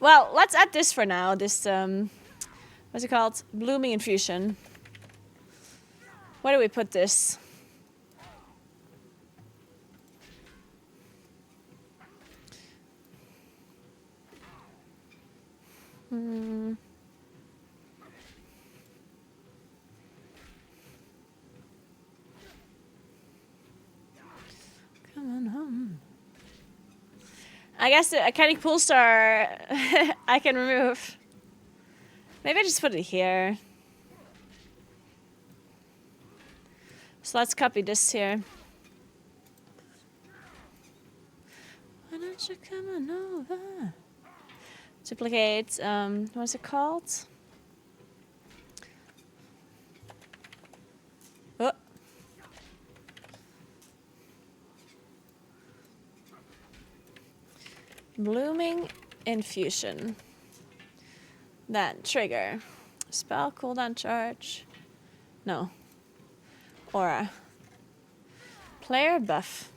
Well, let's add this for now. This, what's it called? Blooming Infusion. Where do we put this? Come on home. I guess the Iconic Pool Star I can remove. Maybe I just put it here. So let's copy this here. Why don't you come on over? Duplicate, what's it called? Oh. Blooming Infusion. Then trigger. Spell cooldown charge. No. Aura. Player buff.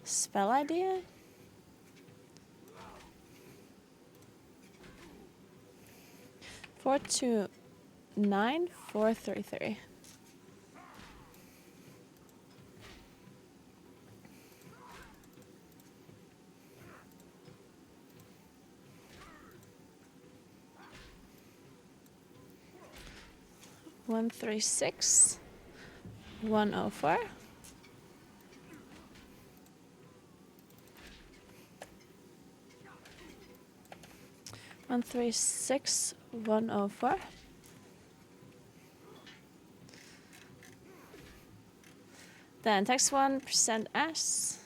Spell idea? Four two 9433. One 136 104. 136 104. Then text 1 %S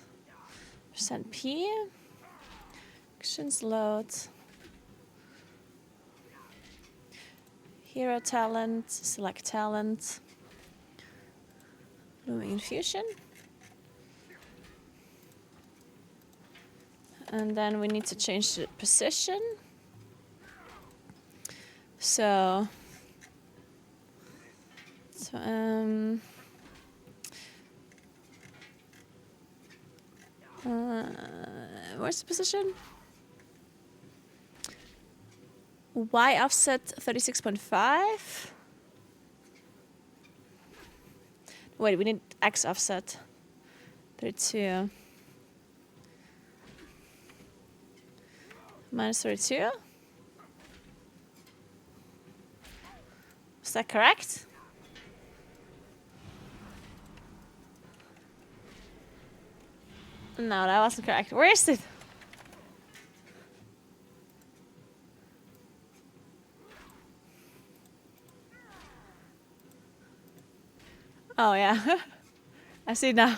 %P. Actions load. Hero talent, select talent. Blooming Infusion. And then we need to change the position. So where's the position? Y offset 36.5. Wait, we need X offset 32. Minus 32. Is that correct? No, that wasn't correct. Where is it? Oh, yeah. I see now.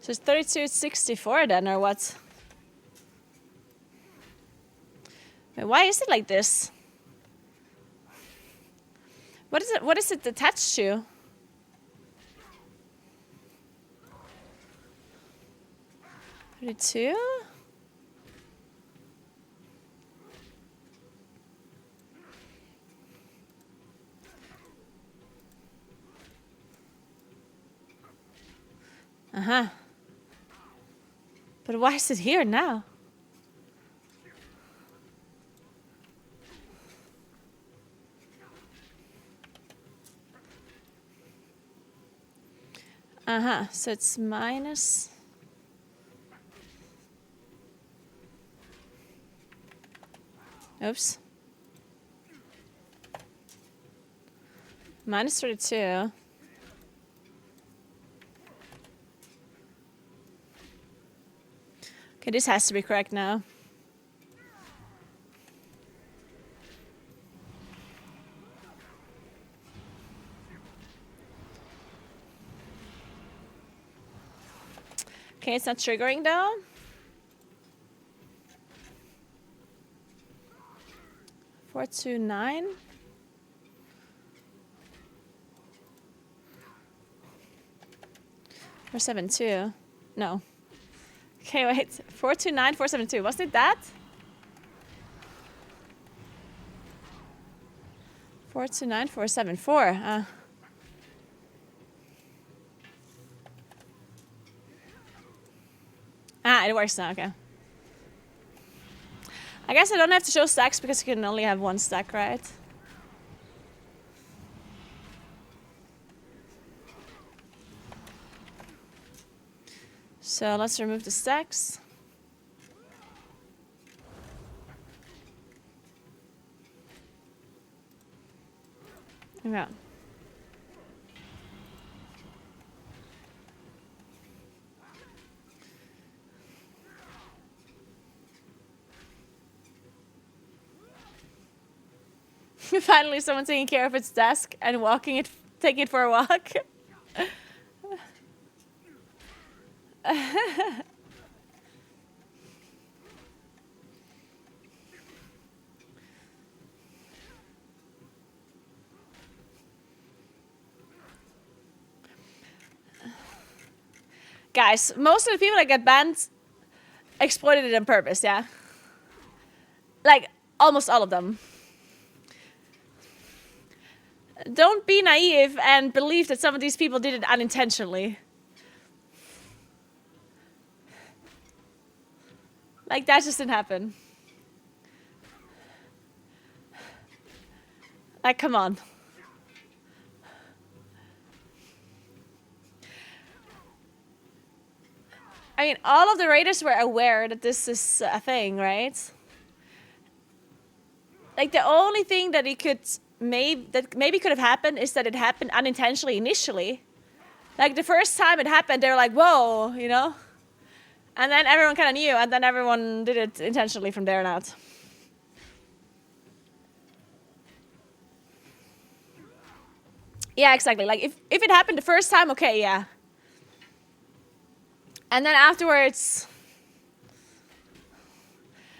So it's 32, it's 64 then, or what? Wait, why is it like this? What is it? What is it attached to? $32? Uh-huh. But why is it here now? Uh-huh. So it's minus. Oops. Minus 32. Okay, this has to be correct now. Okay, it's not triggering though. Four, 2, 9. Or 7, 2. No. Okay, wait. 4, 2, 9, 4, 7, 2. Wasn't it that? 4, 2, 9, 4, 7, 4. It works now, okay. I guess I don't have to show stacks because you can only have one stack, right? So let's remove the stacks. Yeah. Finally, someone taking care of its desk and walking it, taking it for a walk. Guys, most of the people that get banned exploited it on purpose, yeah? Like, almost all of them. Don't be naive and believe that some of these people did it unintentionally. Like, that just didn't happen. Like, come on. I mean, all of the raiders were aware that this is a thing, right? Like, the only thing that maybe could have happened is that it happened unintentionally initially. Like, the first time it happened, they were like, whoa, you know? And then everyone kind of knew, and then everyone did it intentionally from there on out. Yeah, exactly. Like, if it happened the first time, okay, yeah. And then afterwards,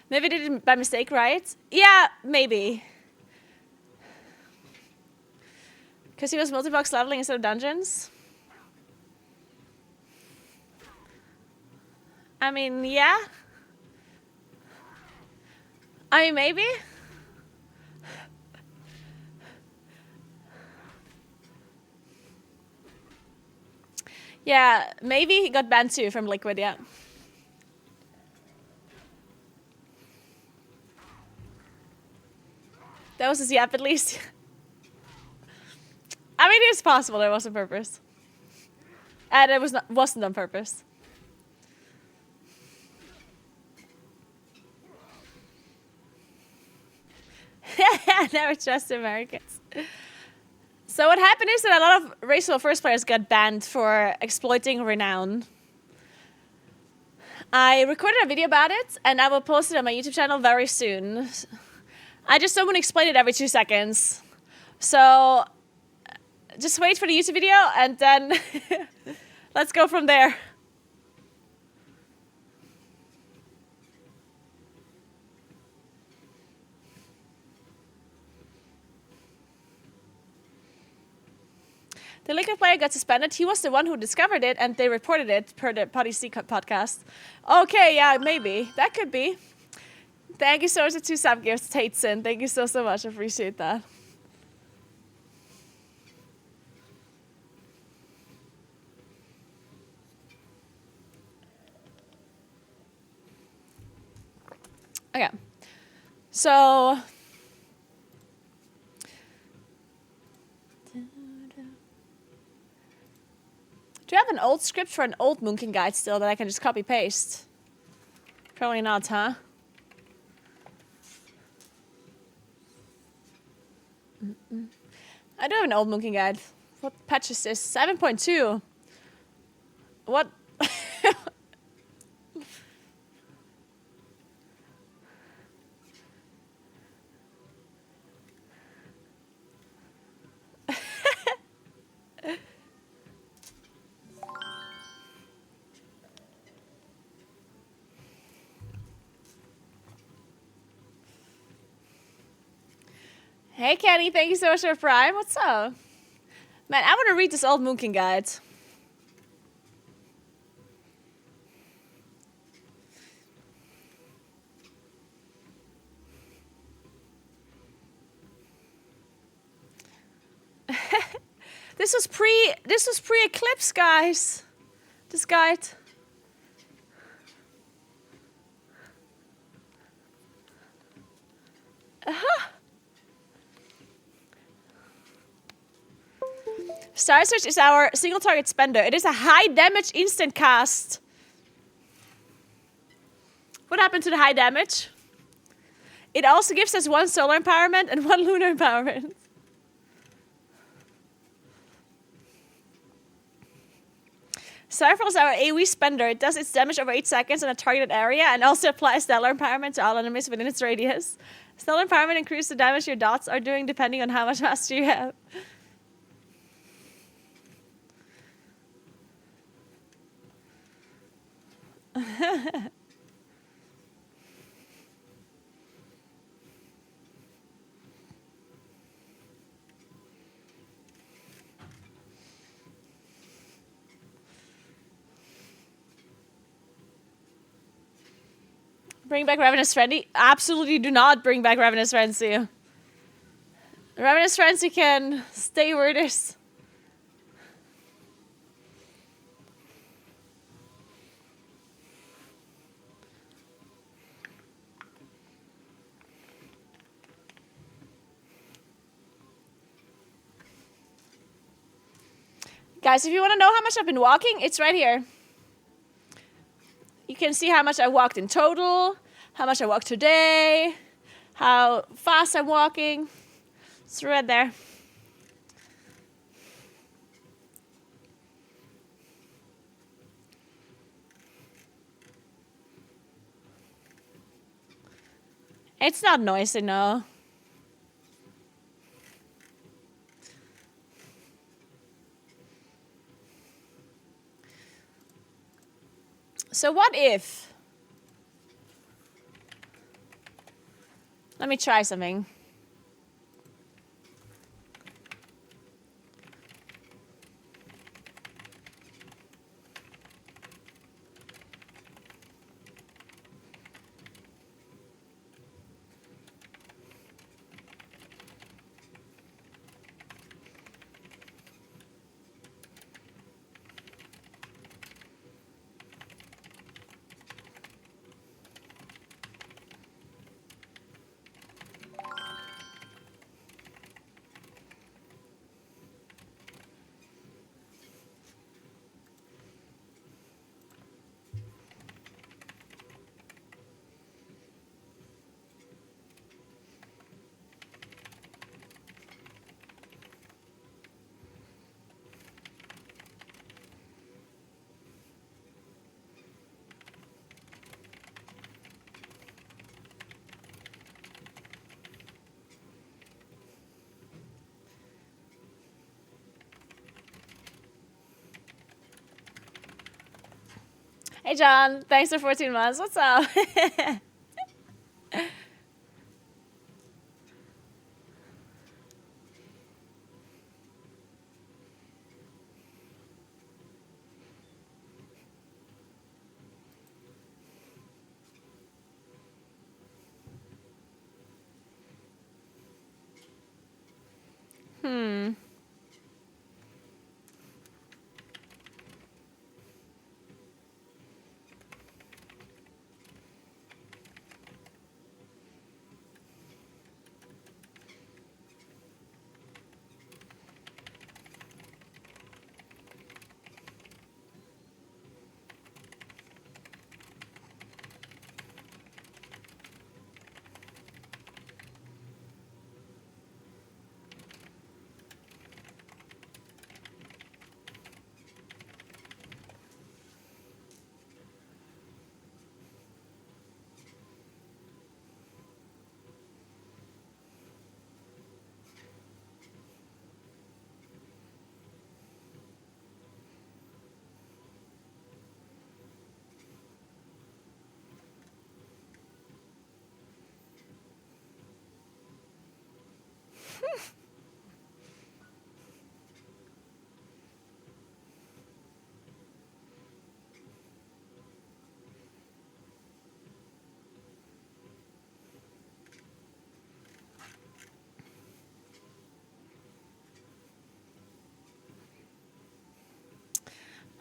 maybe they did it by mistake, right? Yeah, maybe. Because he was multi-box leveling instead of dungeons. I mean, yeah. I mean, maybe. Yeah, maybe he got banned too from Liquid, yeah. That was his yap at least. I mean, it's possible it was on purpose. And it wasn't on purpose. Never trust Americans. So what happened is that a lot of racial first players got banned for exploiting renown. I recorded a video about it, and I will post it on my YouTube channel very soon. I just don't want to explain it every 2 seconds. So just wait for the YouTube video, and then let's go from there. The Liquid player got suspended. He was the one who discovered it, and they reported it per the Potty C podcast. Okay, yeah, maybe. That could be. Thank you so much for 2 sub gifts, Tateson. Thank you so much. I appreciate that. Okay. So... Do you have an old script for an old Moonkin guide still that I can just copy paste? Probably not, huh? I do have an old Moonkin guide. What patch is this? 7.2. What? Hey, Kenny, thank you so much for Prime. What's up? Man, I want to read this old Moonkin guide. This was pre-eclipse, guys. This guide. Star Search is our single target spender. It is a high damage instant cast. What happened to the high damage? It also gives us 1 solar empowerment and 1 lunar empowerment. Starfall is our AoE spender. It does its damage over 8 seconds in a targeted area and also applies stellar empowerment to all enemies within its radius. Stellar empowerment increases the damage your dots are doing depending on how much mastery you have. Bring back Ravenous Frenzy? Absolutely do not bring back Ravenous Frenzy. Ravenous Frenzy can stay where it is. Guys, if you want to know how much I've been walking, it's right here. You can see how much I walked in total, how much I walked today, how fast I'm walking. It's right there. It's not noisy, no. So what if... Let me try something. Hey, John. Thanks for 14 months. What's up?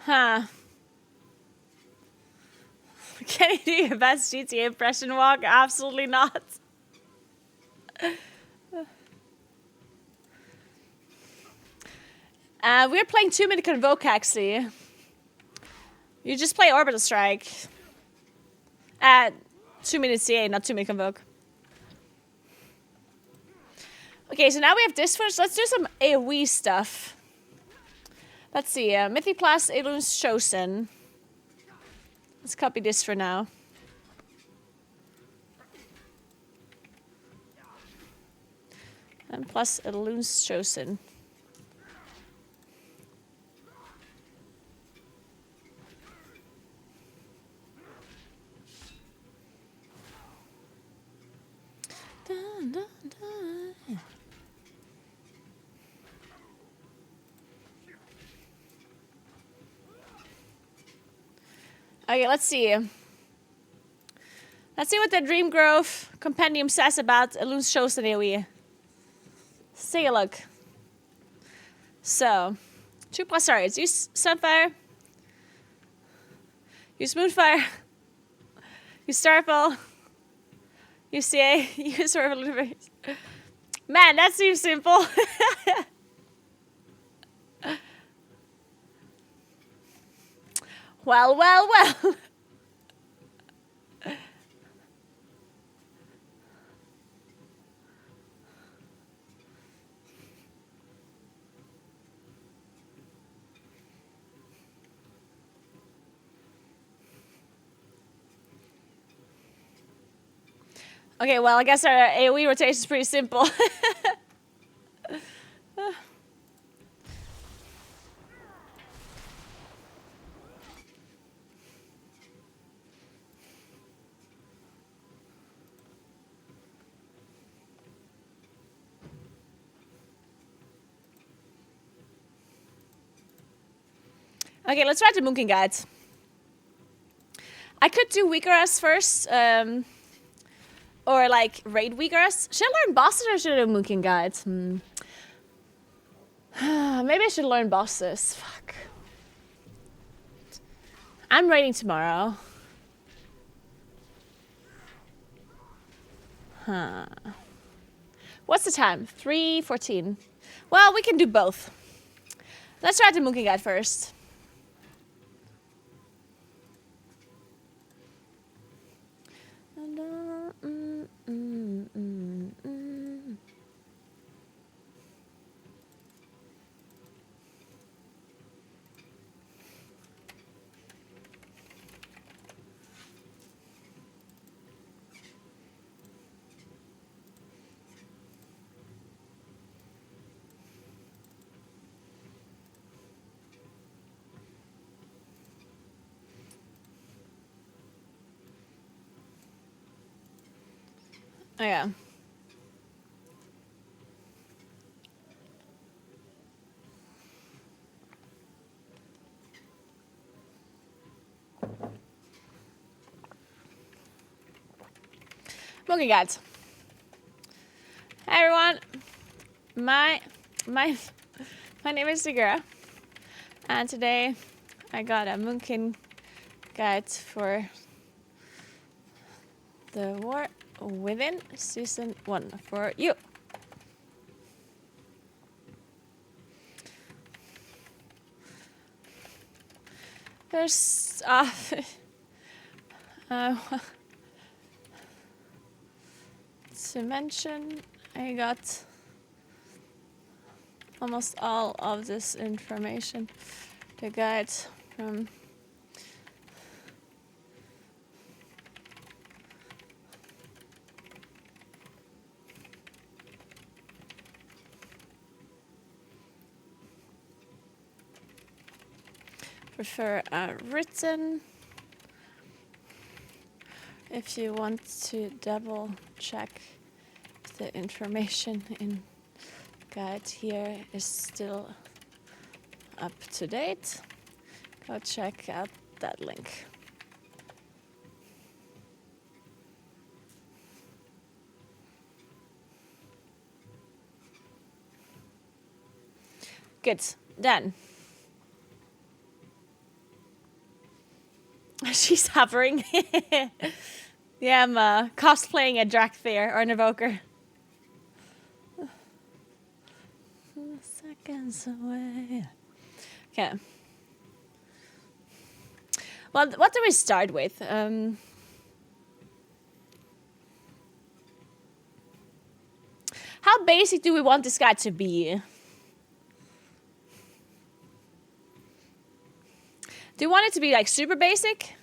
Huh. Can you do your best GTA impression walk? Absolutely not. We're playing 2-minute Convoke, actually. You just play Orbital Strike. 2-minute CA, not 2-minute Convoke. Okay, so now we have this first. Let's do some AoE stuff. Let's see. Mythic Plus, Elune's Chosen. Let's copy this for now. And plus Elune's Chosen. Dun, dun, dun. Okay, let's see. Let's see what the Dream Grove Compendium says about Elune's Chosen AoE. Let's take a look. So, 2+ targets. Use Sunfire. Use Moonfire. Use Starfall. Use CA. Use Orbital Reverse. Man, that seems simple. Well, well, well. Okay, well, I guess our AoE rotation is pretty simple. Okay, let's try the Moonking Guide. I could do Weakerus first, or like raid Weakerus. Should I learn bosses or should I do Moonking Guide? Maybe I should learn bosses. Fuck. I'm raiding tomorrow. Huh. What's the time? 3:14. Well, we can do both. Let's try the Moonking Guide first. Oh, yeah. Monkey Cat. Hi everyone. My name is Naguura, and today I got a Moonkin guide for the War Within Season 1 for you. There's to mention, I got almost all of this information, the guide from prefer written if you want to double check the information in guide here is still up to date. Go check out that link. Good, done. She's hovering. Yeah, I'm cosplaying a Drakthir or an evoker. Seconds away. Okay. Well, what do we start with? How basic do we want this guy to be? Do you want it to be like super basic?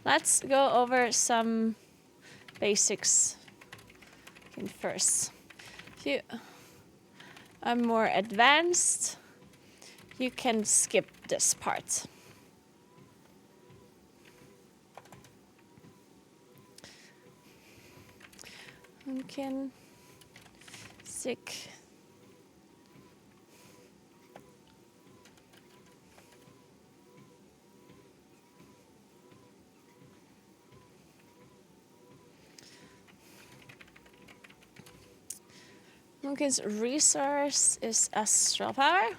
Let's go over some basics first. If you are more advanced, you can skip this part. You can sick. Moonkin's resource is astral power.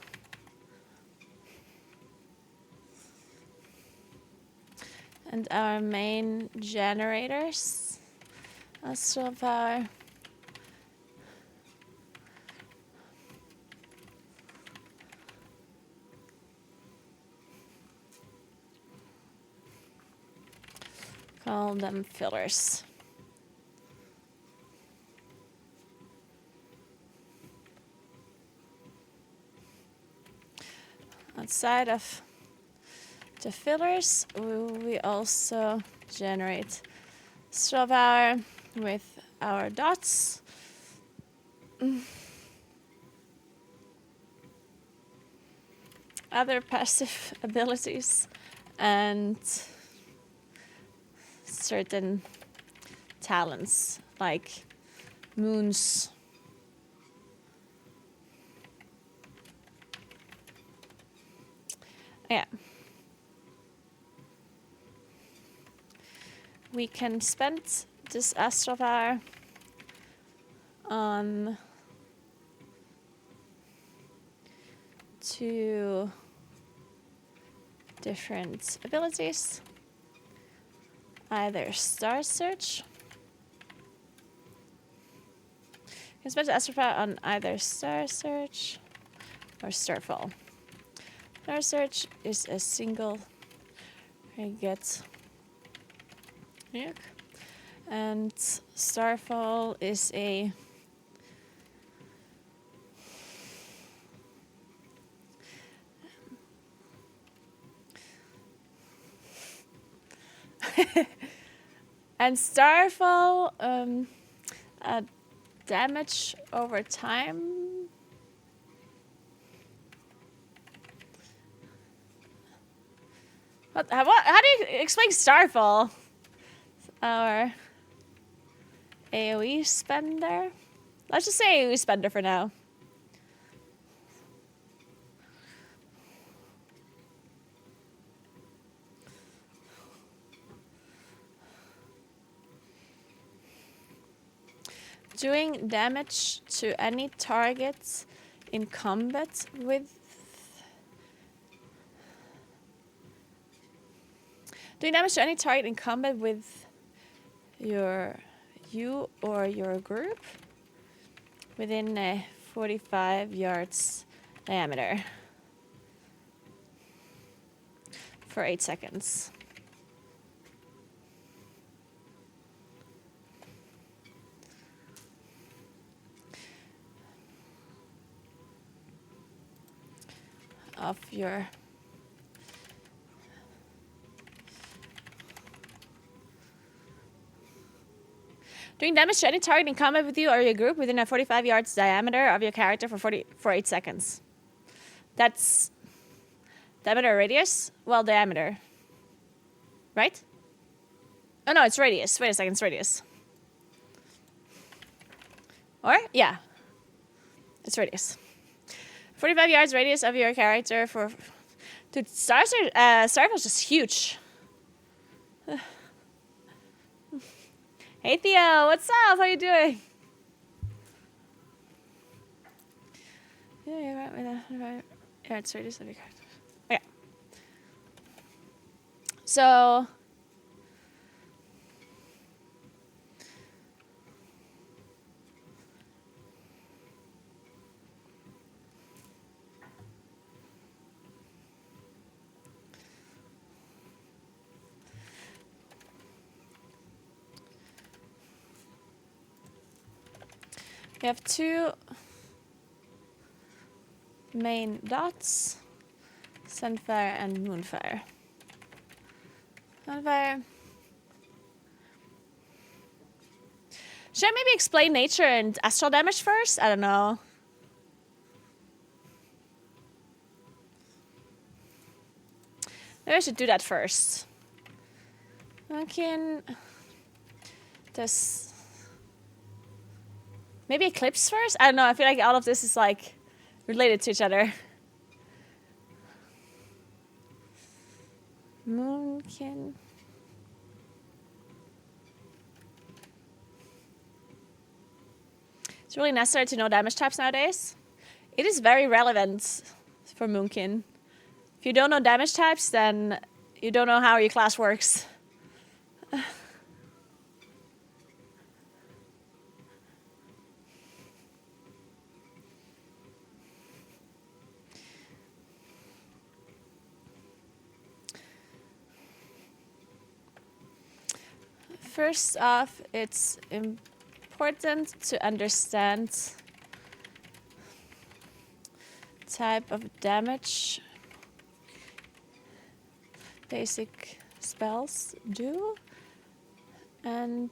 And our main generators, astral power. Call them fillers. Outside of the fillers, we also generate straw power with our dots. Other passive abilities and certain talents like moons. Yeah. We can spend this astral power on two different abilities. Either Star Search. You can spend the astral power on either Star Search or Starfall. Star Search is a single I get. Yeah. And Starfall is a and Starfall damage over time. What? How do you explain Starfall? our AoE spender. Let's just say AoE spender for now. Doing damage to any targets in combat with... Doing damage to any target in combat with you or your group within a 45 yards diameter for 8 seconds. Of your doing damage to any target in combat with you or your group within a 45 yards diameter of your character for 8 seconds. That's diameter or radius? Well, diameter. Right? Oh no, it's radius. Wait a second, it's radius. Or? Yeah. It's radius. 45 yards radius of your character for... Dude, Starfield's just huge. Hey Theo, what's up? How you doing? Yeah, it's radius of your character. Okay. So... We have 2 main dots, Sunfire and Moonfire. Sunfire. Should I maybe explain nature and astral damage first? I don't know. Maybe I should do that first. Okay. This... Maybe Eclipse first? I don't know. I feel like all of this is like related to each other. Moonkin. It's really necessary to know damage types nowadays. It is very relevant for Moonkin. If you don't know damage types, then you don't know how your class works. First off, it's important to understand type of damage basic spells do, and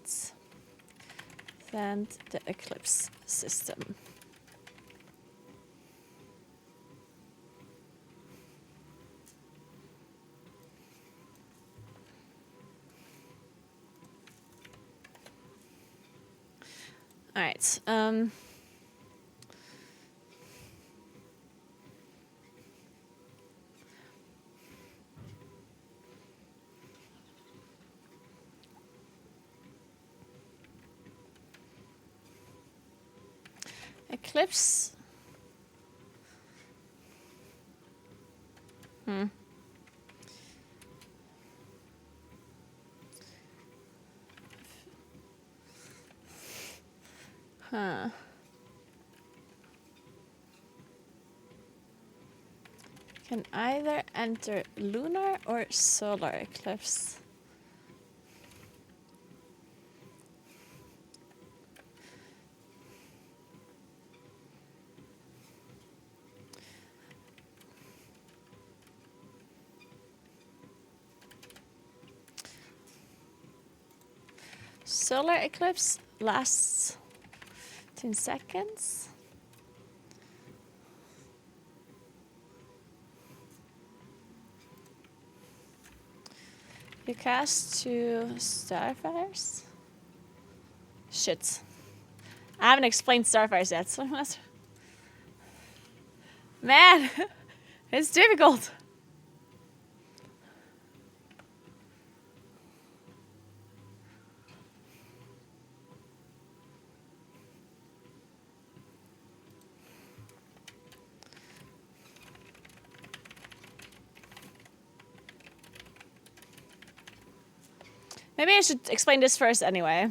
then the Eclipse system. All right. Eclipse. Huh. Can either enter lunar or solar eclipse. Solar eclipse lasts 10 seconds. You cast 2 Starfires? Shit. I haven't explained Starfires yet, so man, it's difficult. Maybe I should explain this first anyway.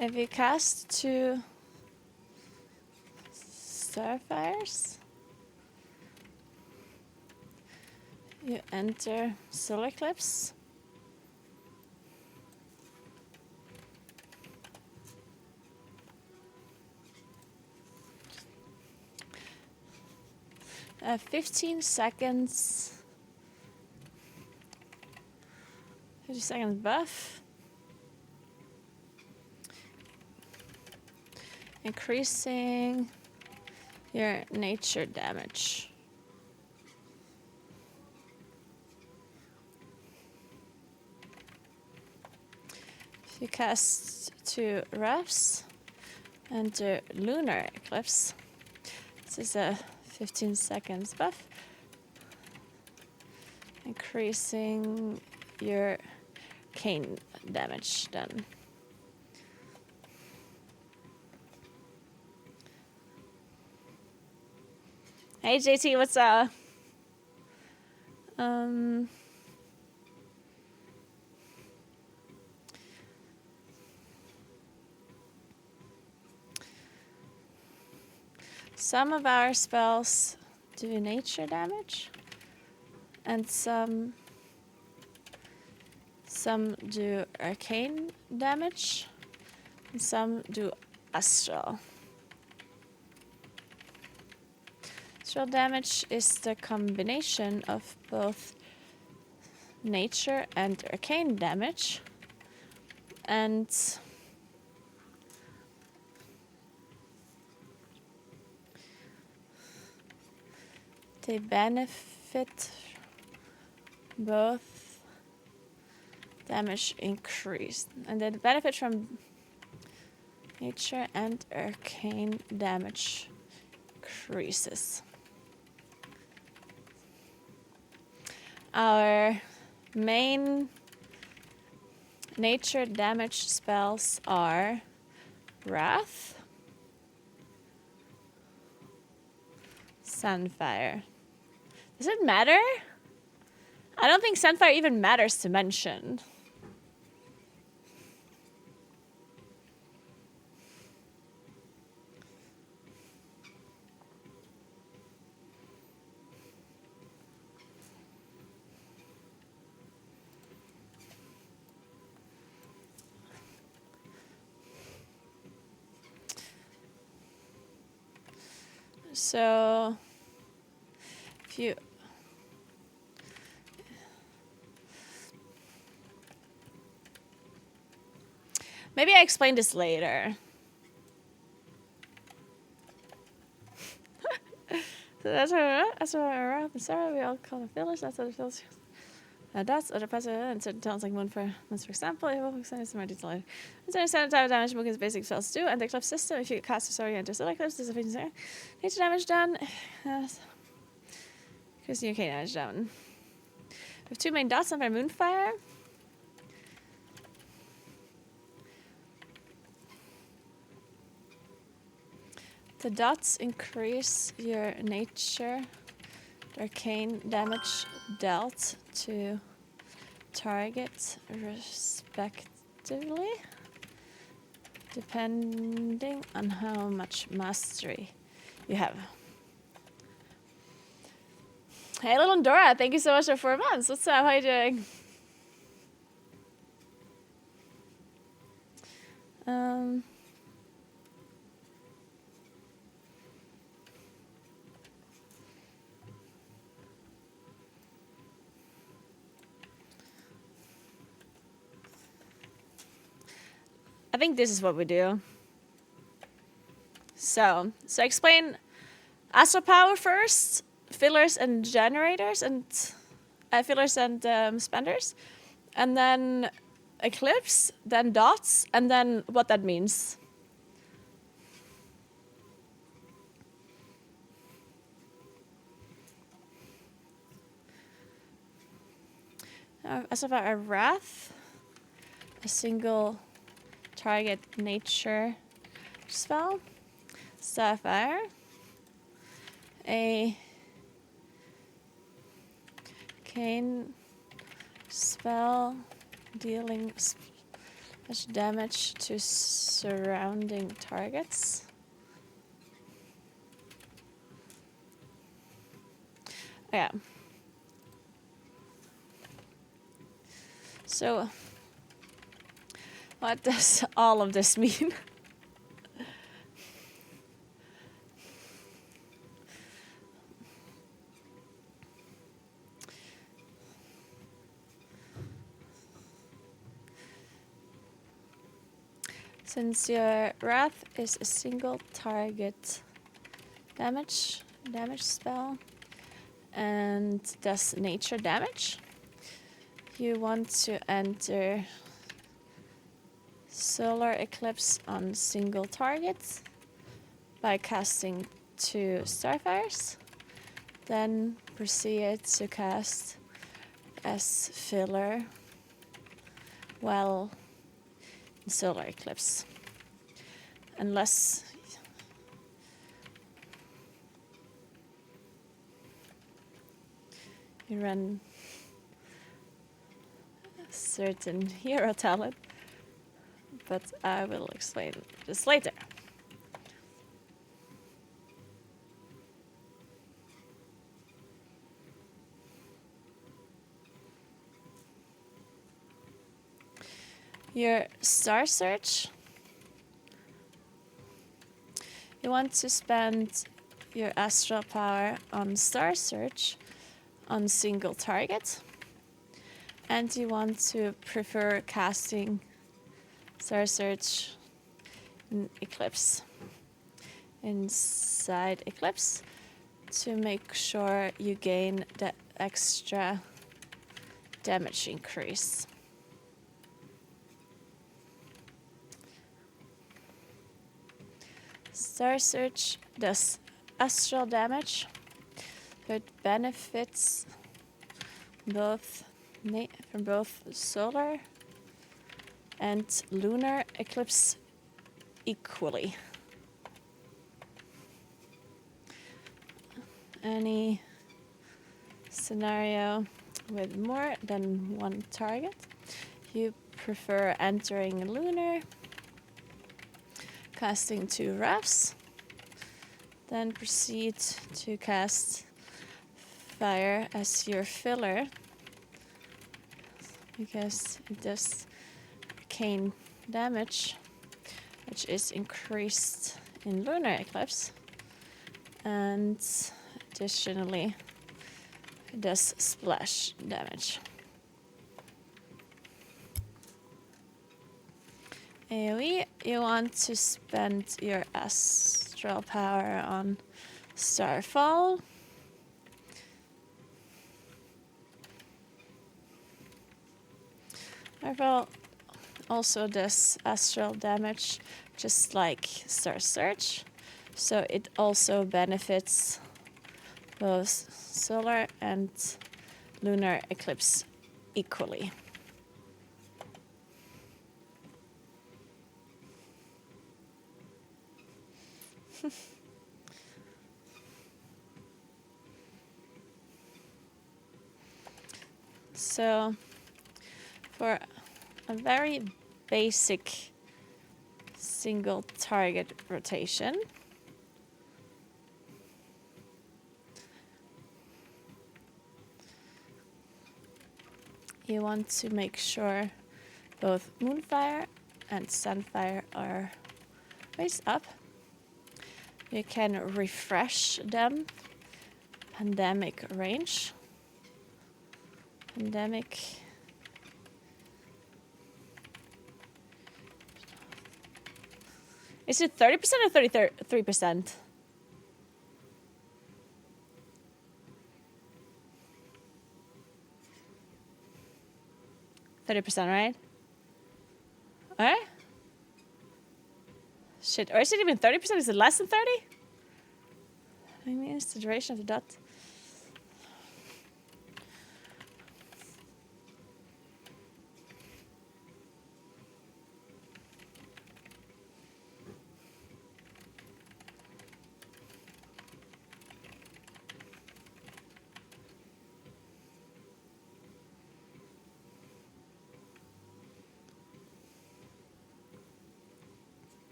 If you cast 2 Starfires, you enter Solar Eclipse. Uh, 15 seconds. 50 seconds buff. Increasing your nature damage. If you cast 2 Refs, enter Lunar Eclipse. This is a 15 seconds buff. Increasing your cane damage then. Hey JT, what's up? Some of our spells do nature damage, and some do arcane damage, and some do astral. Astral damage is the combination of both nature and arcane damage, and they benefit both damage increase, and they benefit from nature and arcane damage increases. Our main nature damage spells are Wrath, Sunfire. Does it matter? I don't think Sunfire even matters to mention. So, if you maybe I explain this later. So that's what Sarah, we all call the village. That's what it feels. That's other parts of it, and certain towns like Moon, for example, it will extend some more detail. It's an extended type of damage Moon's basic spells do, and the Eclipse system, if you cast a story into Solar Eclipse, there's a 15 second nature damage done. Because you can't damage down. We have 2 main dots on our Moonfire. The dots increase your nature, arcane damage dealt to targets respectively, depending on how much mastery you have. Hey, little Dora, thank you so much for 4 months. What's up? How you doing? I think this is what we do. So explain astral power first, fillers and generators, and fillers and spenders, and then eclipse, then dots, and then what that means. As about a wrath, a single target nature spell, sapphire, a cane spell dealing much damage to surrounding targets. Yeah. So, what does all of this mean? Since your wrath is a single target damage spell and does nature damage, you want to enter solar eclipse on single target by casting 2 starfires, then proceed to cast as filler while in solar eclipse, unless you run a certain hero talent, but I will explain this later. Your star search, you want to spend your astral power on star search on single target, and you want to prefer casting star search in eclipse, inside eclipse, to make sure you gain the extra damage increase. Star Search does astral damage. It benefits from both solar and lunar eclipse equally. Any scenario with more than one target, you prefer entering lunar, casting 2 rafts, then proceed to cast fire as your filler, because it does arcane damage, which is increased in lunar eclipse, and additionally it does splash damage. AoE, you want to spend your astral power on Starfall. Starfall also does astral damage, just like Star Search, so it also benefits both solar and lunar eclipse equally. So, for a very basic single target rotation, you want to make sure both Moonfire and Sunfire are raised up. You can refresh them. Pandemic range. Pandemic Is it 30% or 33%? Right? Alright. Shit, or is it even 30%? Is it less than 30? I mean, it's the duration of the dot.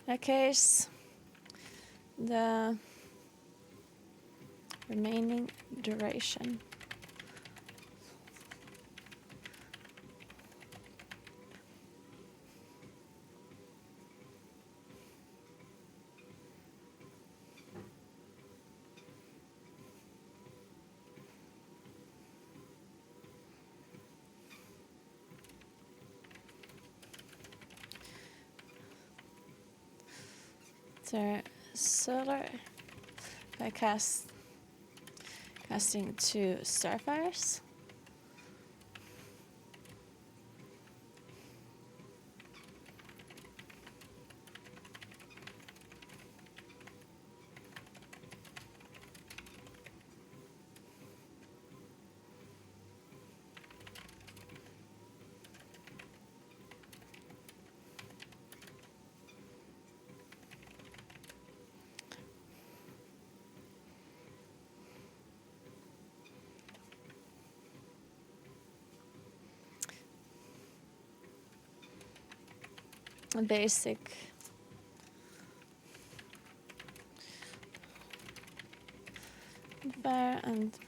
In that case, the remaining duration. So solar by casting 2 starfires. A basic fire and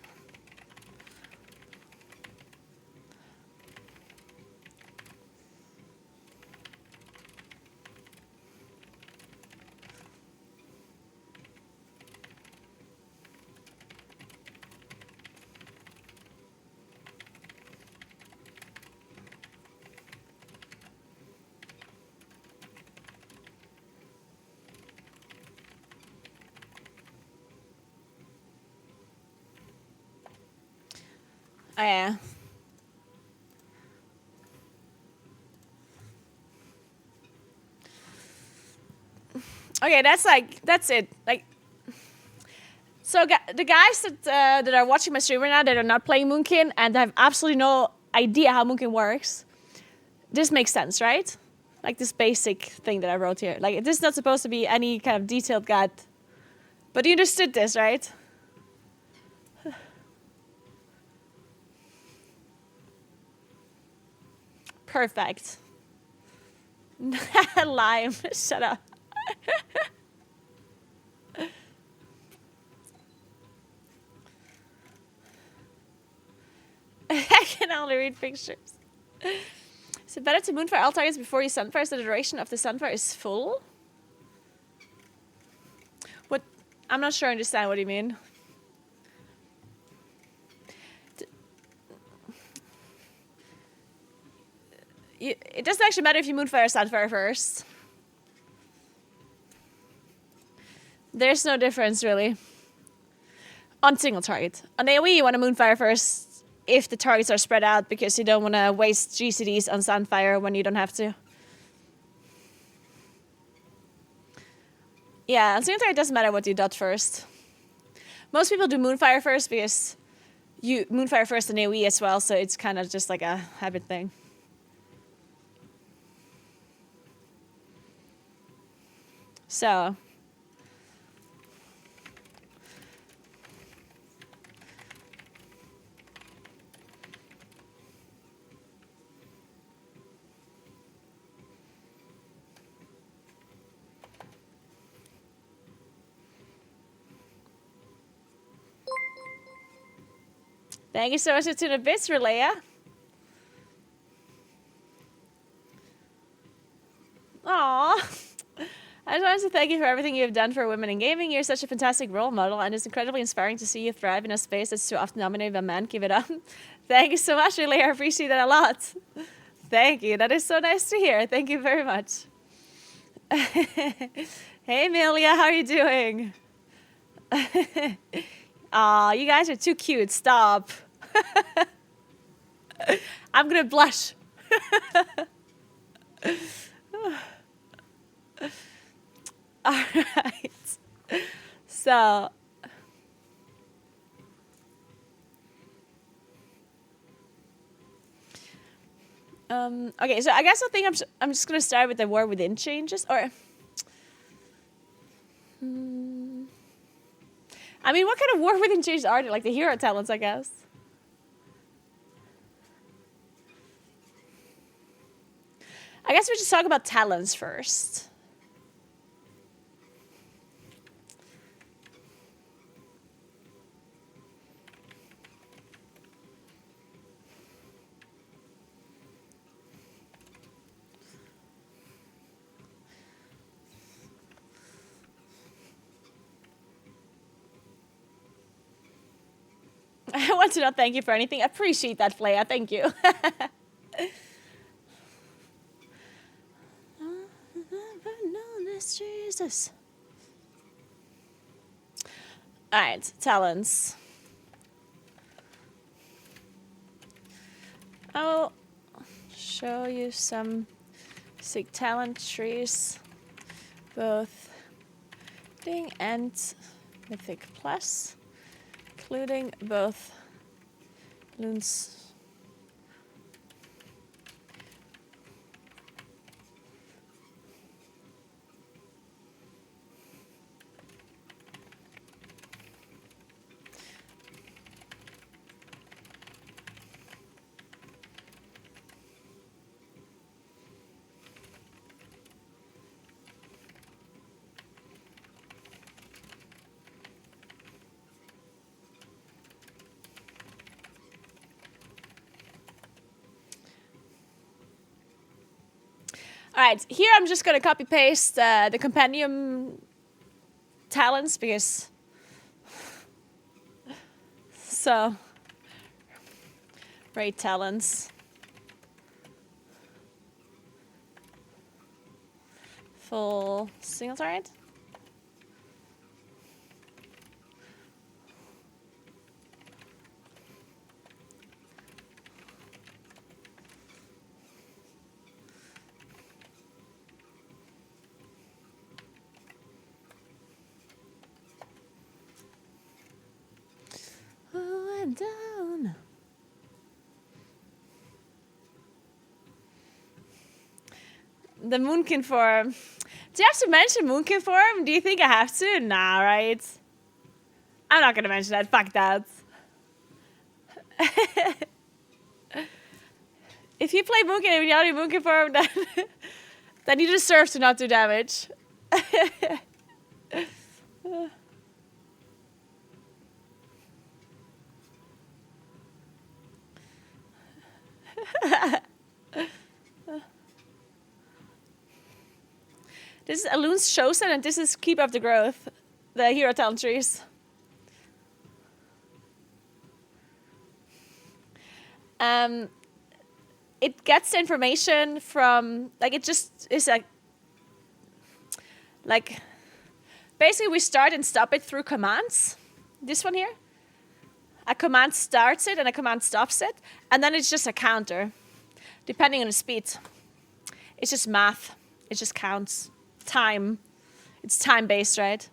oh yeah. Okay, that's it. Like, so the guys that are watching my stream right now that are not playing Moonkin and have absolutely no idea how Moonkin works, this makes sense, right? Like this basic thing that I wrote here. Like, this is not supposed to be any kind of detailed guide, but you understood this, right? Perfect. Lime, shut up. I can only read pictures. Is it better to moonfire all targets before you sunfire so the duration of the sunfire is full? What? I'm not sure I understand what you mean. It doesn't actually matter if you moonfire or sunfire first. There's no difference, really. On single target. On AoE, you want to moonfire first if the targets are spread out because you don't want to waste GCDs on sunfire when you don't have to. Yeah, on single target, it doesn't matter what you dot first. Most people do moonfire first because you moonfire first on AoE as well, so it's kind of just like a habit thing. So, thank you so much for tuning bits, Relaya. Aww. I just wanted to thank you for everything you have done for women in gaming. You're such a fantastic role model, and it's incredibly inspiring to see you thrive in a space that's too often dominated by men. Keep it up. Thank you so much, really. I appreciate that a lot. Thank you. That is so nice to hear. Thank you very much. Hey, Amelia. How are you doing? Aw, you guys are too cute. Stop. I'm going to blush. All right. So, okay, so I guess I think I'm just gonna start with the War Within changes, or I mean, what kind of War Within changes are there? Like the hero talents, I guess. I guess we just talk about talents first. I want to not thank you for anything. I appreciate that, Flaya. Thank you. Jesus. All right, talents. I'll show you some sick talent trees, both Ding and Mythic Plus, including both loons. All right, here I'm just gonna copy paste the compendium talents because so raid talents, full single target. Down. The Moonkin form. Do you have to mention Moonkin form? Do you think I have to? Nah, right? I'm not gonna mention that. Fuck that. If you play Moonkin and you're not Moonkin form, then you deserve to not do damage. This is Alun's Chosen, and this is Keep Up the Growth, the hero talent trees. It gets the information from, like, it just is like, basically we start and stop it through commands. This one here. A command starts it and a command stops it, and then it's just a counter, depending on the speed. It's just math. It just counts. Time. It's time-based, right?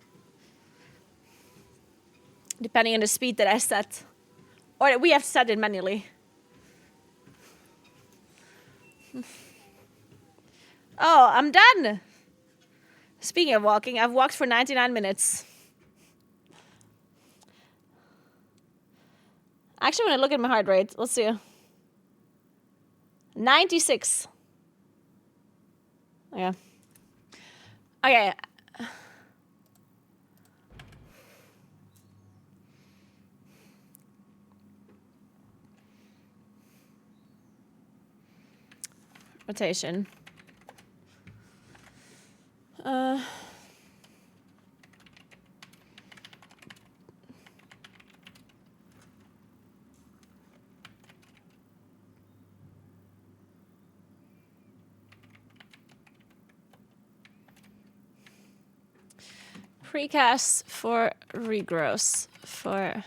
Depending on the speed that I set. Or we have set it manually. Oh, I'm done. Speaking of walking, I've walked for 99 minutes. Actually, when I look at my heart rate, let's see. 96. Yeah. Okay. Rotation. Precast for regrows for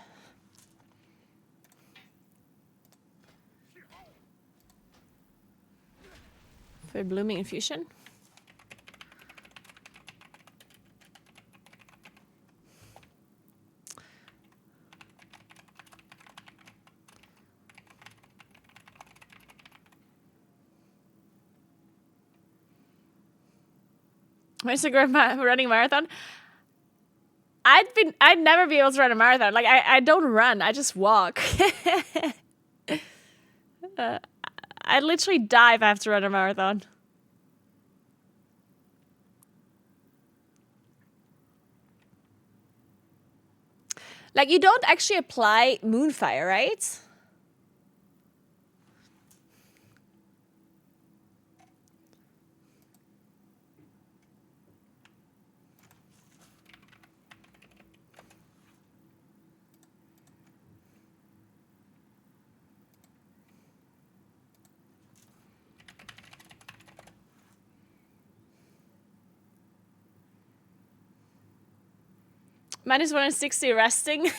blooming infusion. Where's the great running marathon? I'd never be able to run a marathon. Like I don't run. I just walk. I'd literally die if I have to run a marathon. Like you don't actually apply Moonfire, right? Minus 160 resting.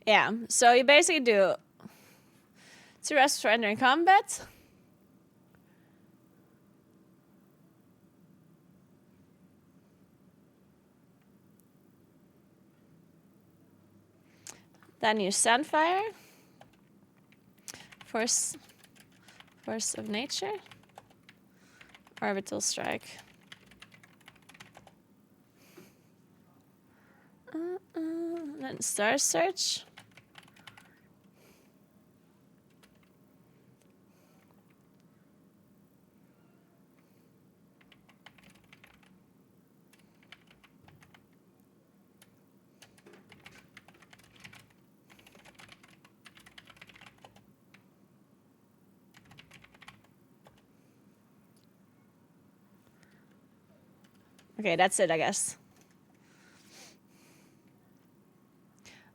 Yeah, so you basically do 2 rests for entering combat. Then you Sandfire. Force of Nature. Orbital Strike. Then Star Search. Okay, that's it, I guess.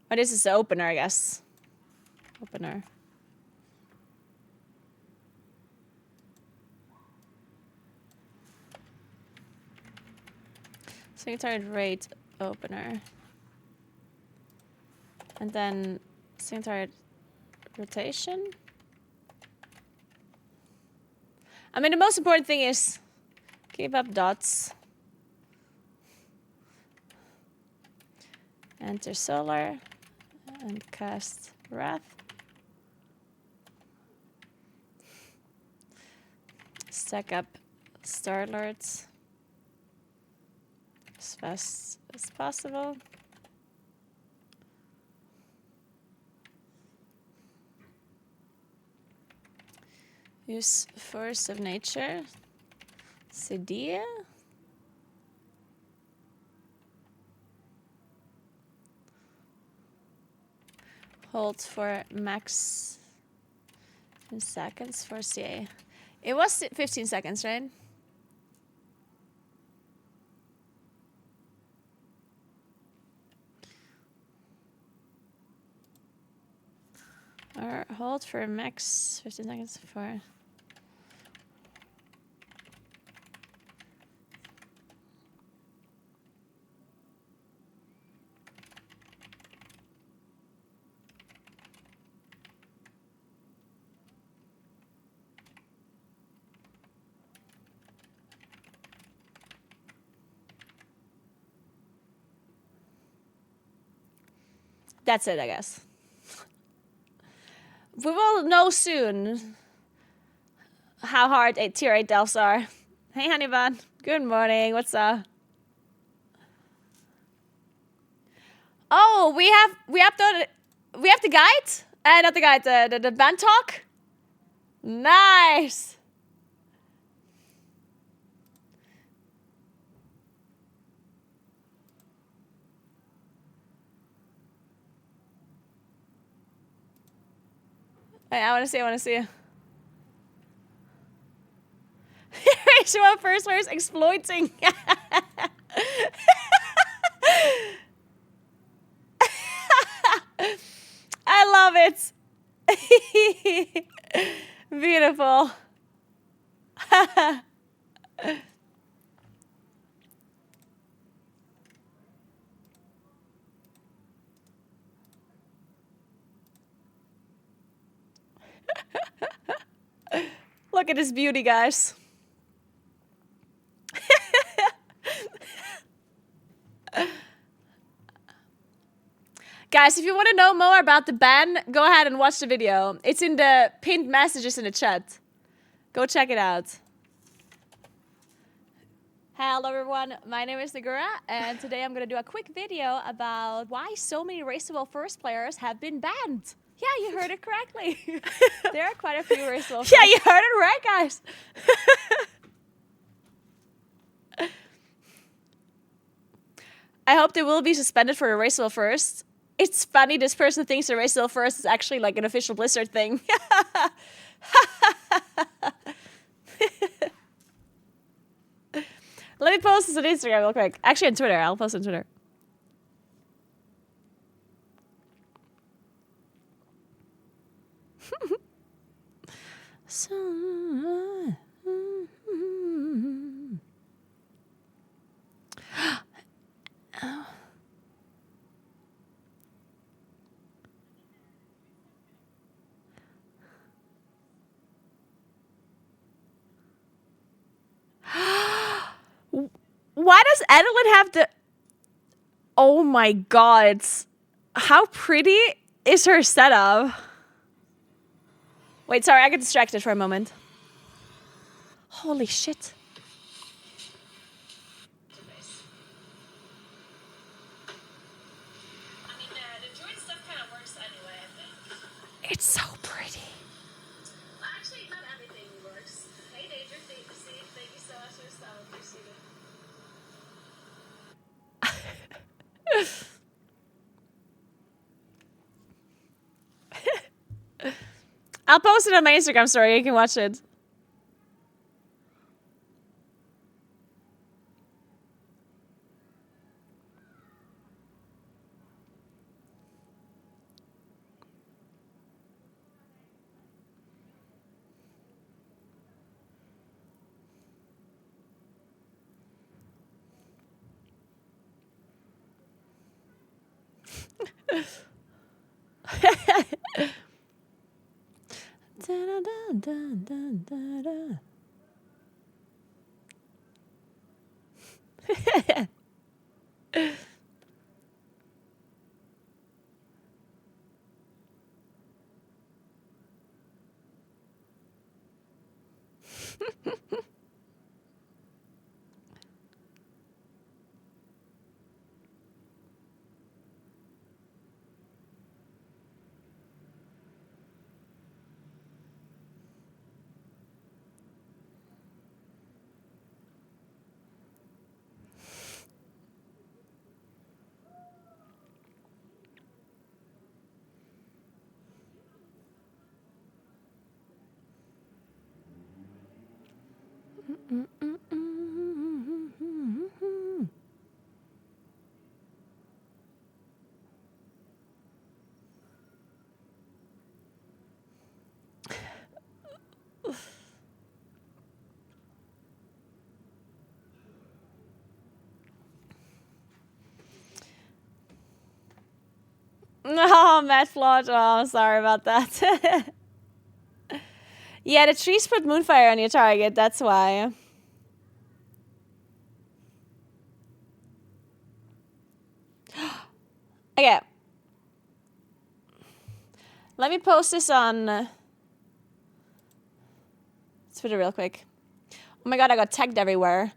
Oh, this is the opener, I guess. Opener. So you target rate opener. And then same target rotation. I mean, the most important thing is keep up dots. Enter Solar and cast Wrath. Stack up Star-Lords as fast as possible. Use Force of Nature. Sedia. Hold for max 10 seconds for CA. It was 15 seconds, right? Or hold for max 15 seconds for... That's it, I guess. We will know soon how hard tier 8 delves are. Hey, Honeybun. Good morning. What's up? Oh, we have the guide? Not the guy, the band talk. Nice. I want to see. I want to see. Show up first. Where's exploiting? I love it. Beautiful. Look at this beauty, guys. Guys, if you want to know more about the ban, go ahead and watch the video. It's in the pinned messages in the chat. Go check it out. Hello everyone, my name is Naguura, and today I'm going to do a quick video about why so many Raceable First players have been banned. Yeah, you heard it correctly. There are quite a few Raceable First. Yeah, you heard it right, guys. I hope they will be suspended for Erasable First. It's funny, this person thinks Erasable First is actually like an official Blizzard thing. Let me post this on Instagram real quick. Actually on Twitter, I'll post on Twitter. Why does Adeline have the... Oh my god. How pretty is her setup? Wait, sorry, I got distracted for a moment. Holy shit. I mean, the droid stuff kind of works anyway, I think. It's so pretty. Well, actually, not everything works. Hey, Danger, thank you so much for your appreciate it. I'll post it on my Instagram story. You can watch it. Oh, Matt Flodge. Oh, sorry about that. Yeah, the trees put Moonfire on your target. That's why. Okay. Let me post this on Twitter real quick. Oh my god, I got tagged everywhere.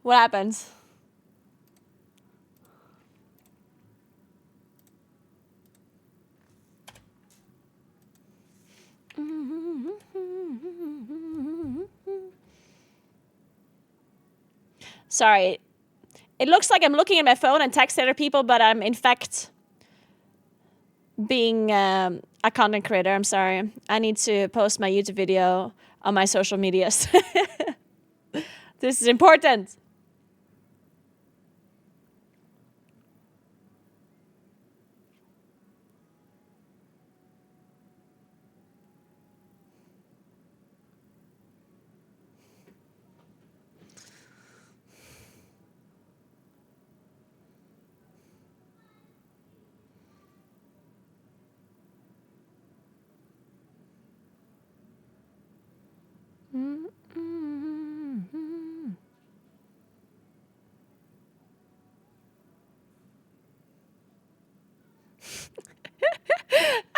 What happened? Sorry. It looks like I'm looking at my phone and texting other people, but I'm in fact being a content creator. I'm sorry. I need to post my YouTube video on my social medias. This is important.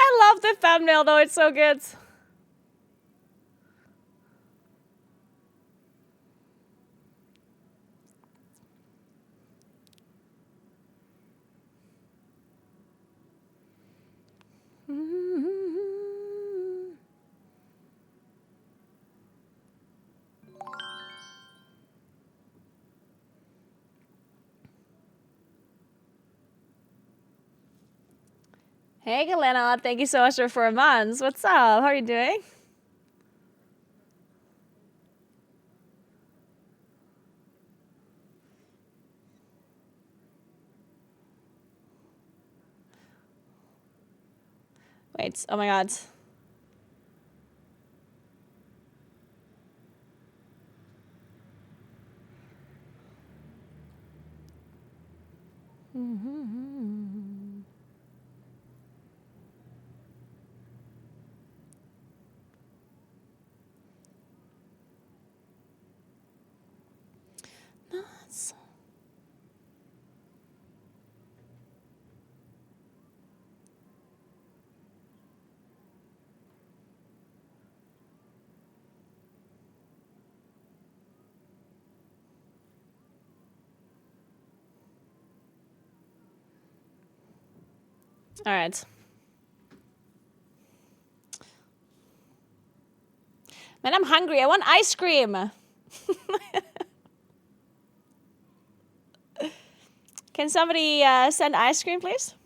I love the thumbnail though, it's so good. Hey, Galena, thank you so much for 4 months. What's up? How are you doing? Wait, oh my god. Nuts. All right. Man, I'm hungry. I want ice cream. Can somebody send ice cream, please?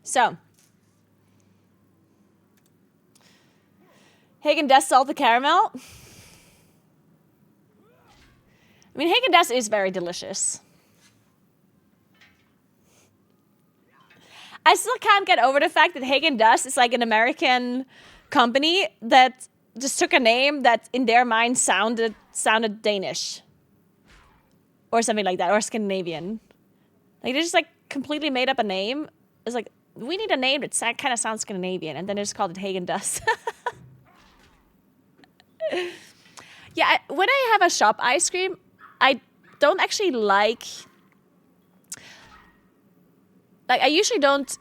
So, Haagen-Dazs salted caramel. I mean, Haagen-Dazs is very delicious. I still can't get over the fact that Haagen-Dazs is like an American company that just took a name that in their mind sounded Danish. Or something like that, or Scandinavian. Like they just like completely made up a name. It's like, we need a name that kind of sounds Scandinavian, and then they just called it Haagen-Dazs. Yeah, when I have a shop ice cream, I don't actually like I usually don't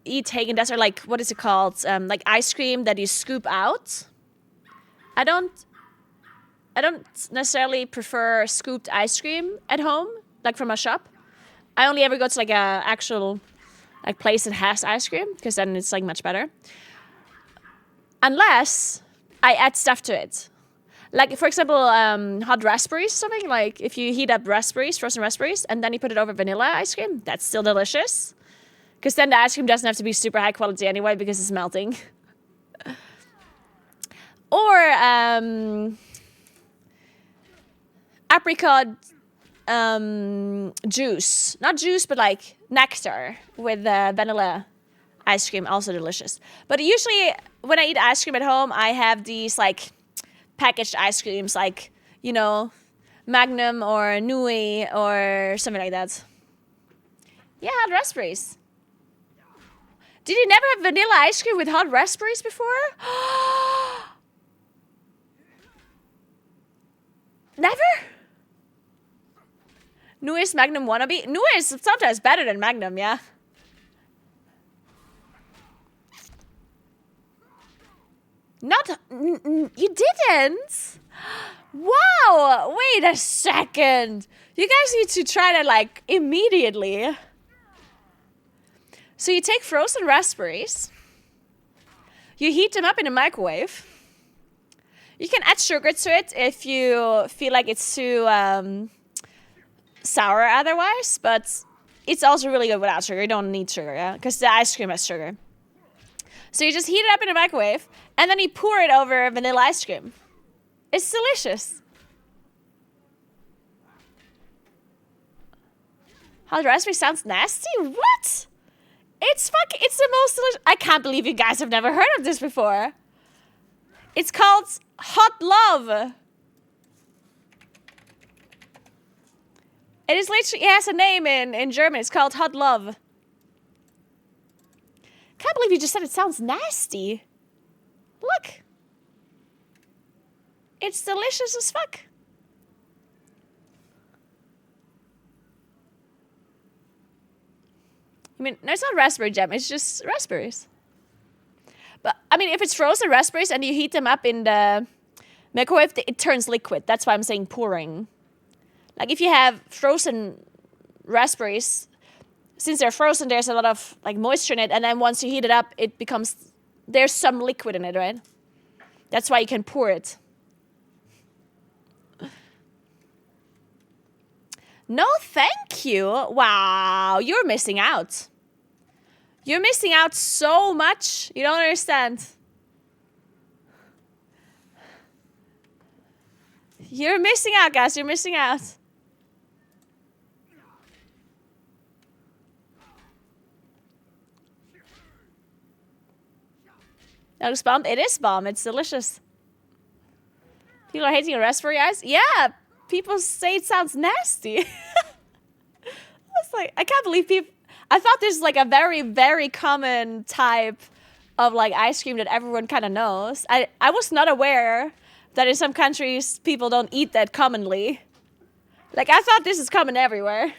eat Haagen-Dazs or like, what is it called? Like ice cream that you scoop out. I don't necessarily prefer scooped ice cream at home, like from a shop. I only ever go to like a actual like place that has ice cream, because then it's like much better. Unless I add stuff to it. Like, for example, hot raspberries, something. Like, if you heat up raspberries, frozen raspberries, and then you put it over vanilla ice cream, that's still delicious. Because then the ice cream doesn't have to be super high quality anyway, because it's melting. Or apricot juice. Not juice, but like nectar with vanilla ice cream. Also delicious. But usually when I eat ice cream at home, I have these like packaged ice creams, like, you know, Magnum or Nui or something like that. Yeah, hot raspberries. Did you never have vanilla ice cream with hot raspberries before? Never? Nui's Magnum wannabe? Nui is sometimes better than Magnum, yeah. Not, you didn't? Wow, wait a second. You guys need to try that like immediately. So you take frozen raspberries, you heat them up in a microwave. You can add sugar to it if you feel like it's too sour otherwise, but it's also really good without sugar. You don't need sugar, yeah, because the ice cream has sugar. So you just heat it up in a microwave, and then you pour it over vanilla ice cream. It's delicious. Hot raspberry sounds nasty? What? It's the most delicious. I can't believe you guys have never heard of this before. It's called Hot Love. It is literally, it has a name in German. It's called Hot Love. Can't believe you just said it sounds nasty. Look. It's delicious as fuck. I mean, no, it's not raspberry jam. It's just raspberries. But, I mean, if it's frozen raspberries and you heat them up in the microwave, it turns liquid. That's why I'm saying pouring. Like, if you have frozen raspberries, since they're frozen, there's a lot of, like, moisture in it. And then once you heat it up, it becomes, there's some liquid in it, right? That's why you can pour it. No, thank you. Wow, you're missing out. You're missing out so much. You don't understand. You're missing out, guys. You're missing out. That looks bomb. It is bomb. It's delicious. People are hating raspberry ice? Yeah. People say it sounds nasty. It's like, I can't believe people. I thought this is like a very, very common type of like ice cream that everyone kind of knows. I was not aware that in some countries people don't eat that commonly. Like, I thought this is common everywhere.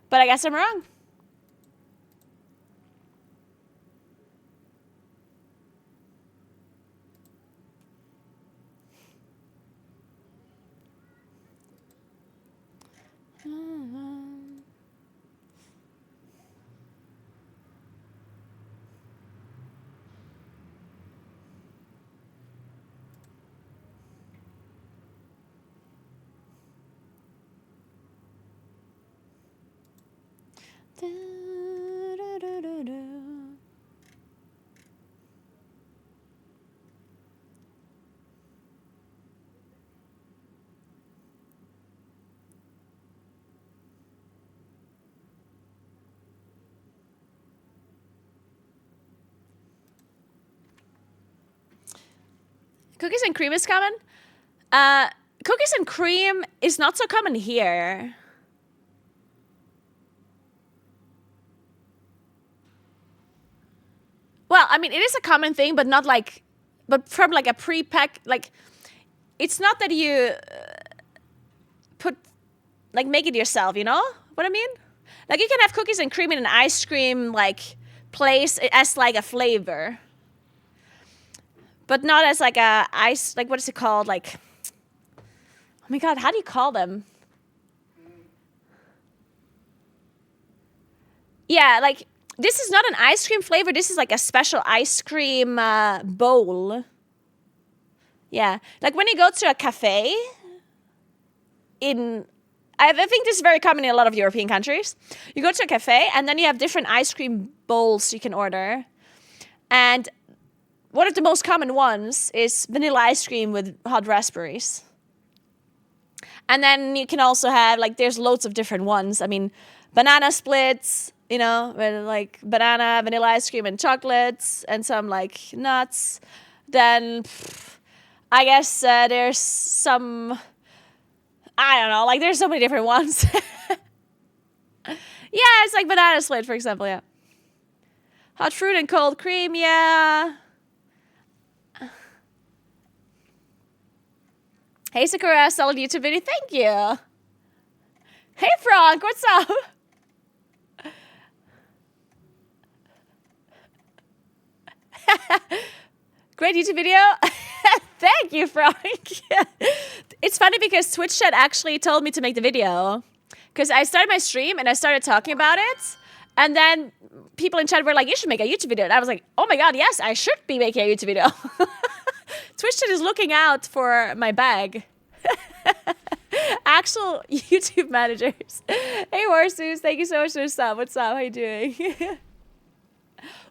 But I guess I'm wrong. Cookies and cream is common. Cookies and cream is not so common here. Well, I mean, it is a common thing, but not like, but from like a pre-pack, like, it's not that you make it yourself, you know what I mean? Like, you can have cookies and cream in an ice cream, like, place as like a flavor. But not as like a ice, like, what is it called? Like, oh my God, how do you call them? Yeah, like, this is not an ice cream flavor. This is like a special ice cream bowl. Yeah, like when you go to a cafe in I think this is very common in a lot of European countries. You go to a cafe and then you have different ice cream bowls you can order. And one of the most common ones is vanilla ice cream with hot raspberries. And then you can also have, like, there's loads of different ones. I mean, banana splits, you know, with like banana, vanilla ice cream and chocolates and some like nuts. Then I guess there's some, I don't know, like there's so many different ones. Yeah, it's like banana split, for example, yeah. Hot fruit and cold cream, yeah. Hey, Sakura, solid YouTube video, thank you. Hey, Frank, what's up? Great YouTube video. Thank you, Frank. It's funny because Twitch chat actually told me to make the video. Because I started my stream and I started talking about it. And then people in chat were like, you should make a YouTube video. And I was like, oh my god, yes, I should be making a YouTube video. Twitch chat is looking out for my bag. Actual YouTube managers. Hey, Warsus, thank you so much for the sub. What's up? How you doing?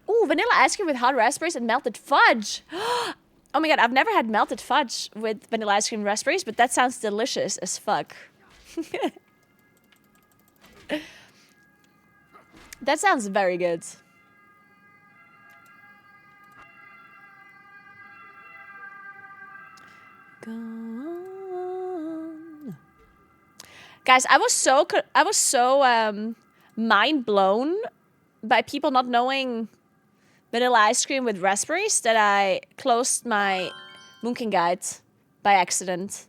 Ooh, vanilla ice cream with hot raspberries and melted fudge. Oh my god, I've never had melted fudge with vanilla ice cream and raspberries, but that sounds delicious as fuck. That sounds very good. Gone. Guys, I was so mind blown by people not knowing vanilla ice cream with raspberries that I closed my Moonkin guide by accident.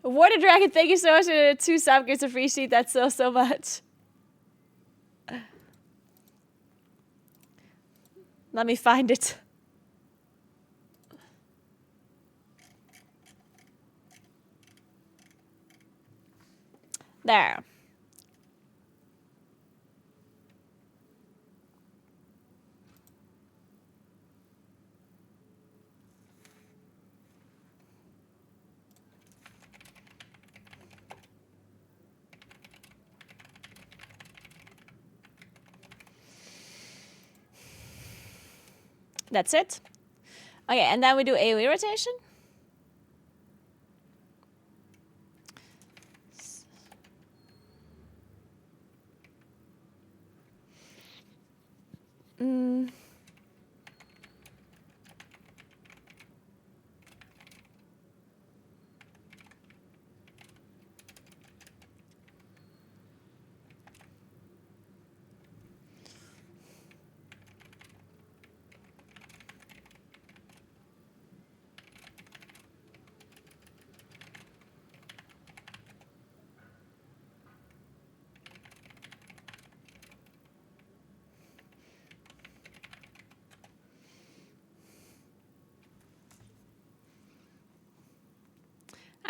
Water Dragon, thank you so much for the 2 subgifts. Appreciate that so much. Let me find it. There. That's it. Okay, and then we do AoE rotation.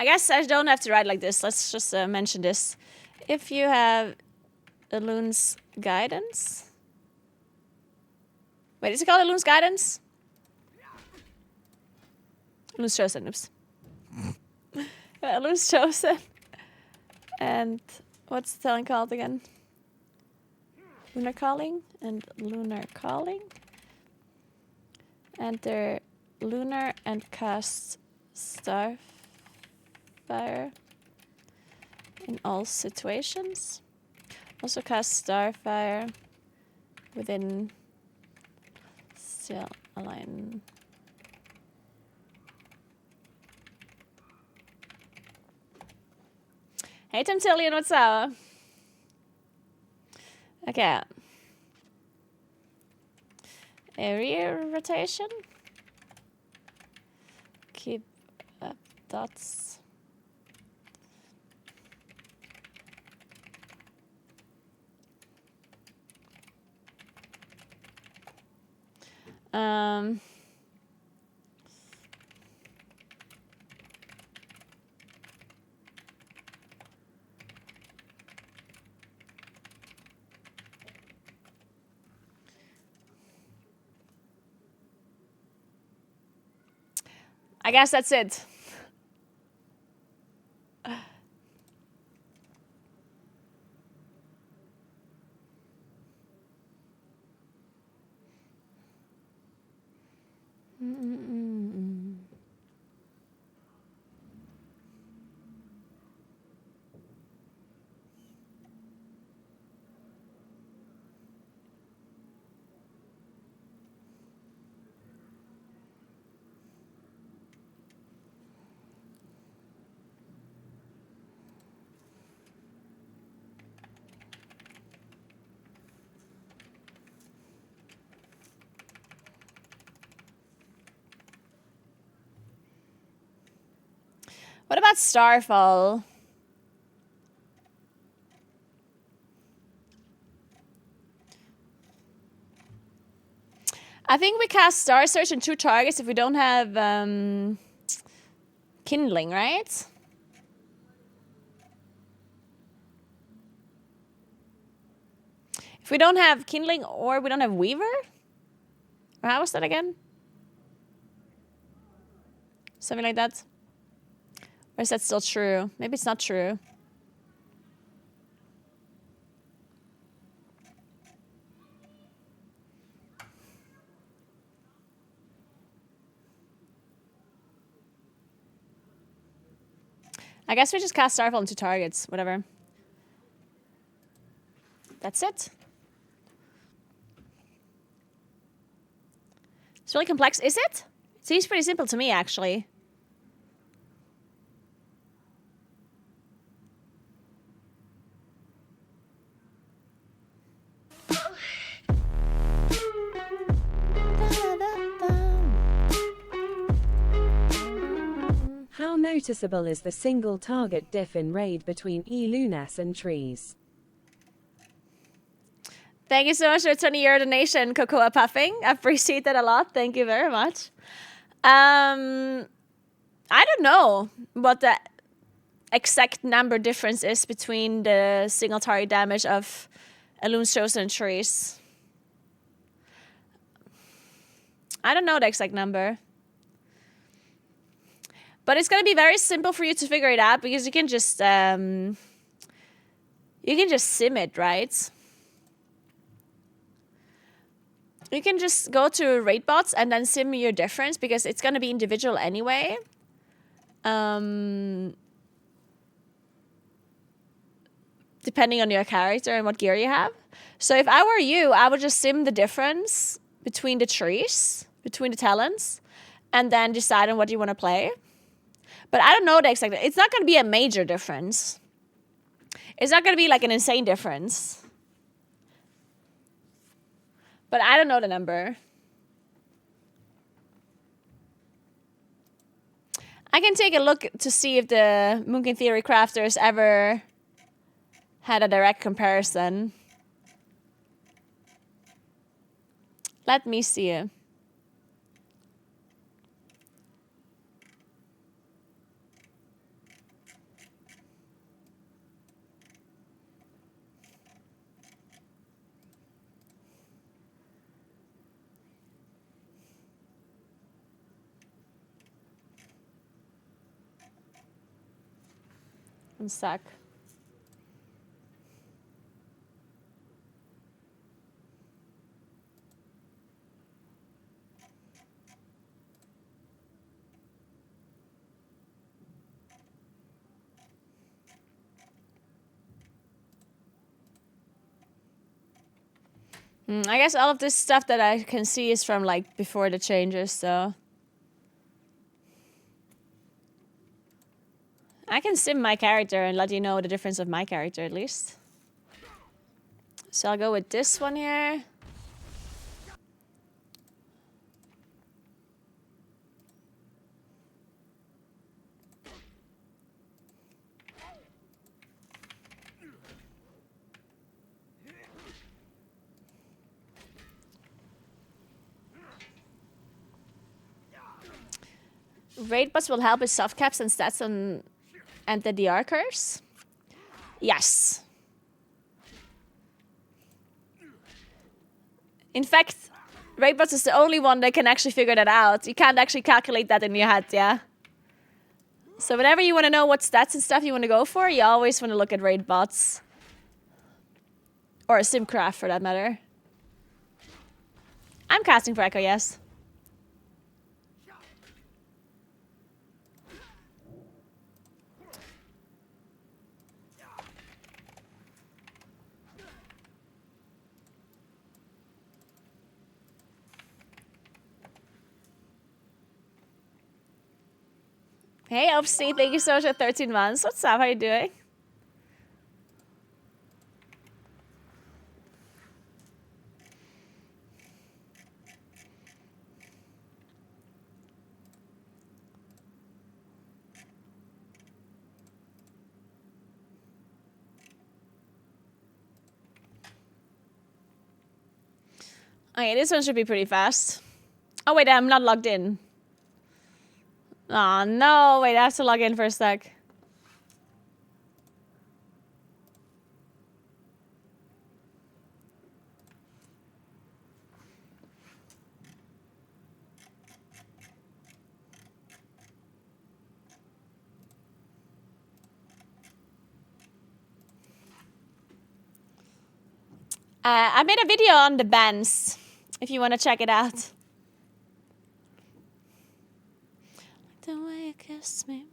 I guess I don't have to write like this. Let's just mention this. If you have Elun's guidance. Wait, is it called Elun's guidance? Elun's chosen, oops. Elun's chosen. And what's the talent called again? Lunar Calling and Lunar Calling. Enter Lunar and cast Starfire in all situations. Also cast Starfire within still align. Hey Tantillion, what's up? Okay. Area rotation. Keep up dots. I guess that's it. What about Starfall? I think we cast Star Search on 2 targets if we don't have Kindling, right? If we don't have Kindling or we don't have Weaver? Or how was that again? Something like that? Or is that still true? Maybe it's not true. I guess we just cast Starfall into targets, whatever. That's it. It's really complex, is it? It seems pretty simple to me, actually. How noticeable is the single target diff in raid between E-Lunas and trees? Thank you so much for a 20-euro donation, Cocoa Puffing. I appreciate that a lot. Thank you very much. I don't know what the exact number difference is between the single target damage of Elun's Chosen and trees. I don't know the exact number. But it's going to be very simple for you to figure it out because you can just sim it, right? You can just go to raid bots and then sim your difference because it's going to be individual anyway. Depending on your character and what gear you have. So if I were you, I would just sim the difference between the trees, between the talents, and then decide on what you want to play. But I don't know the exact... It's not going to be a major difference. It's not going to be like an insane difference. But I don't know the number. I can take a look to see if the Moonkin Theory crafters ever had a direct comparison. Let me see. One sec. I guess all of this stuff that I can see is from like before the changes, so I can sim my character and let you know the difference of my character at least. So I'll go with this one here. Raid bots will help with soft caps and stats on and the DR curse. Yes. In fact, raid bots is the only one that can actually figure that out. You can't actually calculate that in your head, yeah? So whenever you want to know what stats and stuff you want to go for, you always want to look at raid bots. Or Simcraft for that matter. I'm casting for Echo, yes. Hey, Opsy, thank you so much for 13 months. What's up? How you doing? Okay, this one should be pretty fast. Oh, wait, I'm not logged in. Oh, no. Wait, I have to log in for a sec. I made a video on the bands, if you want to check it out. The way you kiss me.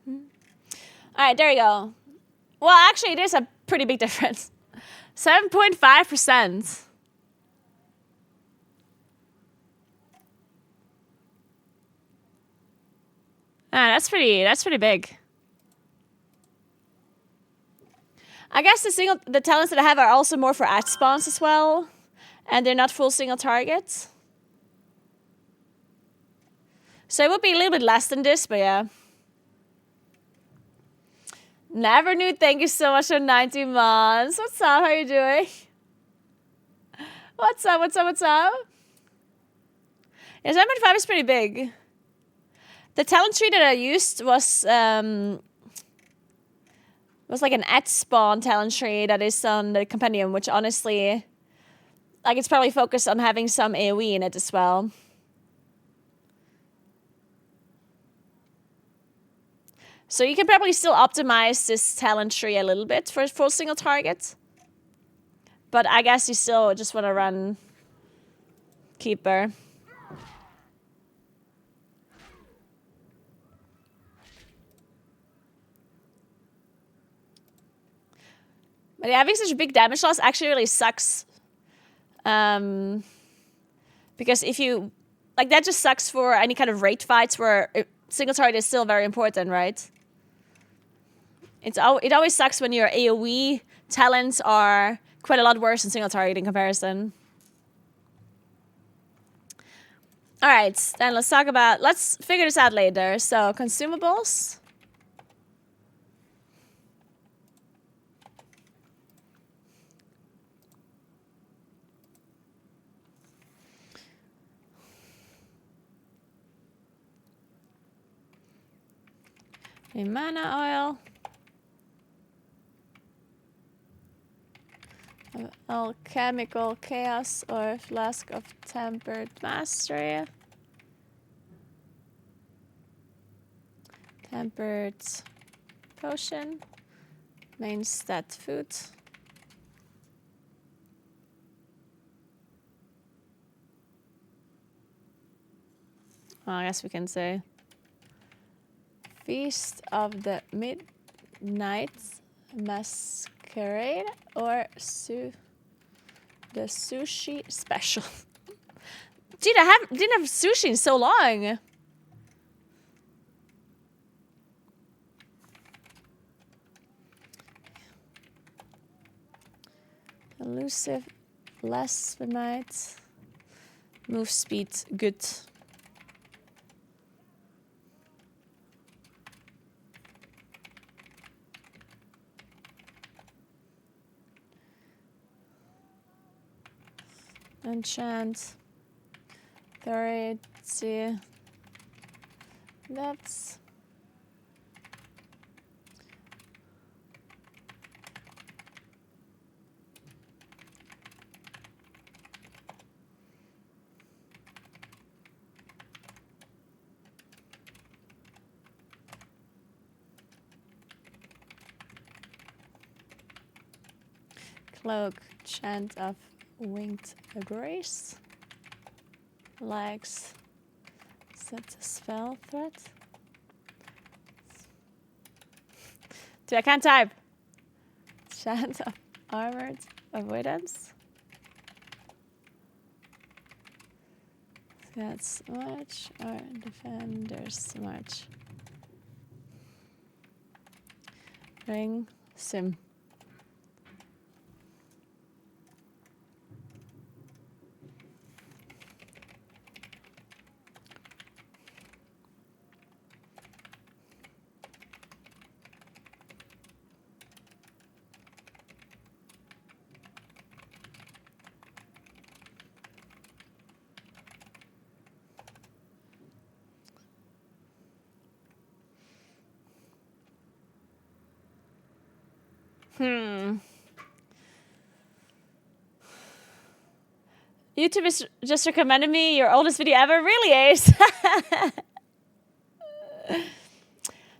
All right, there you go. Well, actually, there's a pretty big difference. 7.5%. That's pretty big. I guess the talents that I have are also more for ad spawns as well, and they're not full single targets. So it would be a little bit less than this, but yeah. Never knew. Thank you so much for 19 months. What's up? How you doing? What's up? What's up? What's up? Yeah, 7.5 is pretty big. The talent tree that I used was like an ad spawn talent tree that is on the compendium, which honestly, like, it's probably focused on having some AoE in it as well. So you can probably still optimize this talent tree a little bit for full single target. But I guess you still just want to run Keeper. But yeah, having such a big damage loss actually really sucks. Because if you... Like, that just sucks for any kind of raid fights where single target is still very important, right? It always sucks when your AoE talents are quite a lot worse than single target in comparison. Alright, then let's talk about... Let's figure this out later. So, consumables. A mana oil. Alchemical chaos or flask of tempered mastery. Tempered potion. Main stat food. Well, I guess we can say Feast of the Midnight Masquerade or the sushi special. Dude, I didn't have sushi in so long. Elusive, blasphemite, move speed, good. Enchant 30. That's cloak, chant of winged grace. Legs. Set a spell threat. Dude, I can't type. Chant of armored avoidance. That's march or defenders march. Ring sim. YouTube is just recommended me your oldest video ever. Really, Ace?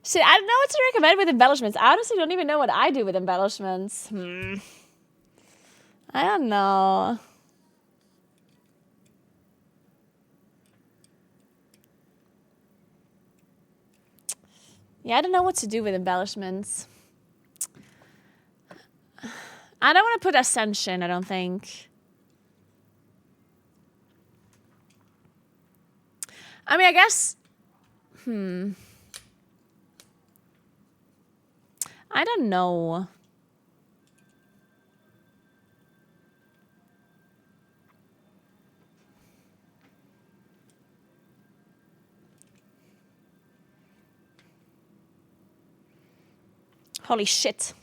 Shit, I don't know what to recommend with embellishments. I honestly don't even know what I do with embellishments. I don't know. Yeah, I don't know what to do with embellishments. I don't want to put Ascension, I don't think. I mean, I guess... I don't know. Holy shit.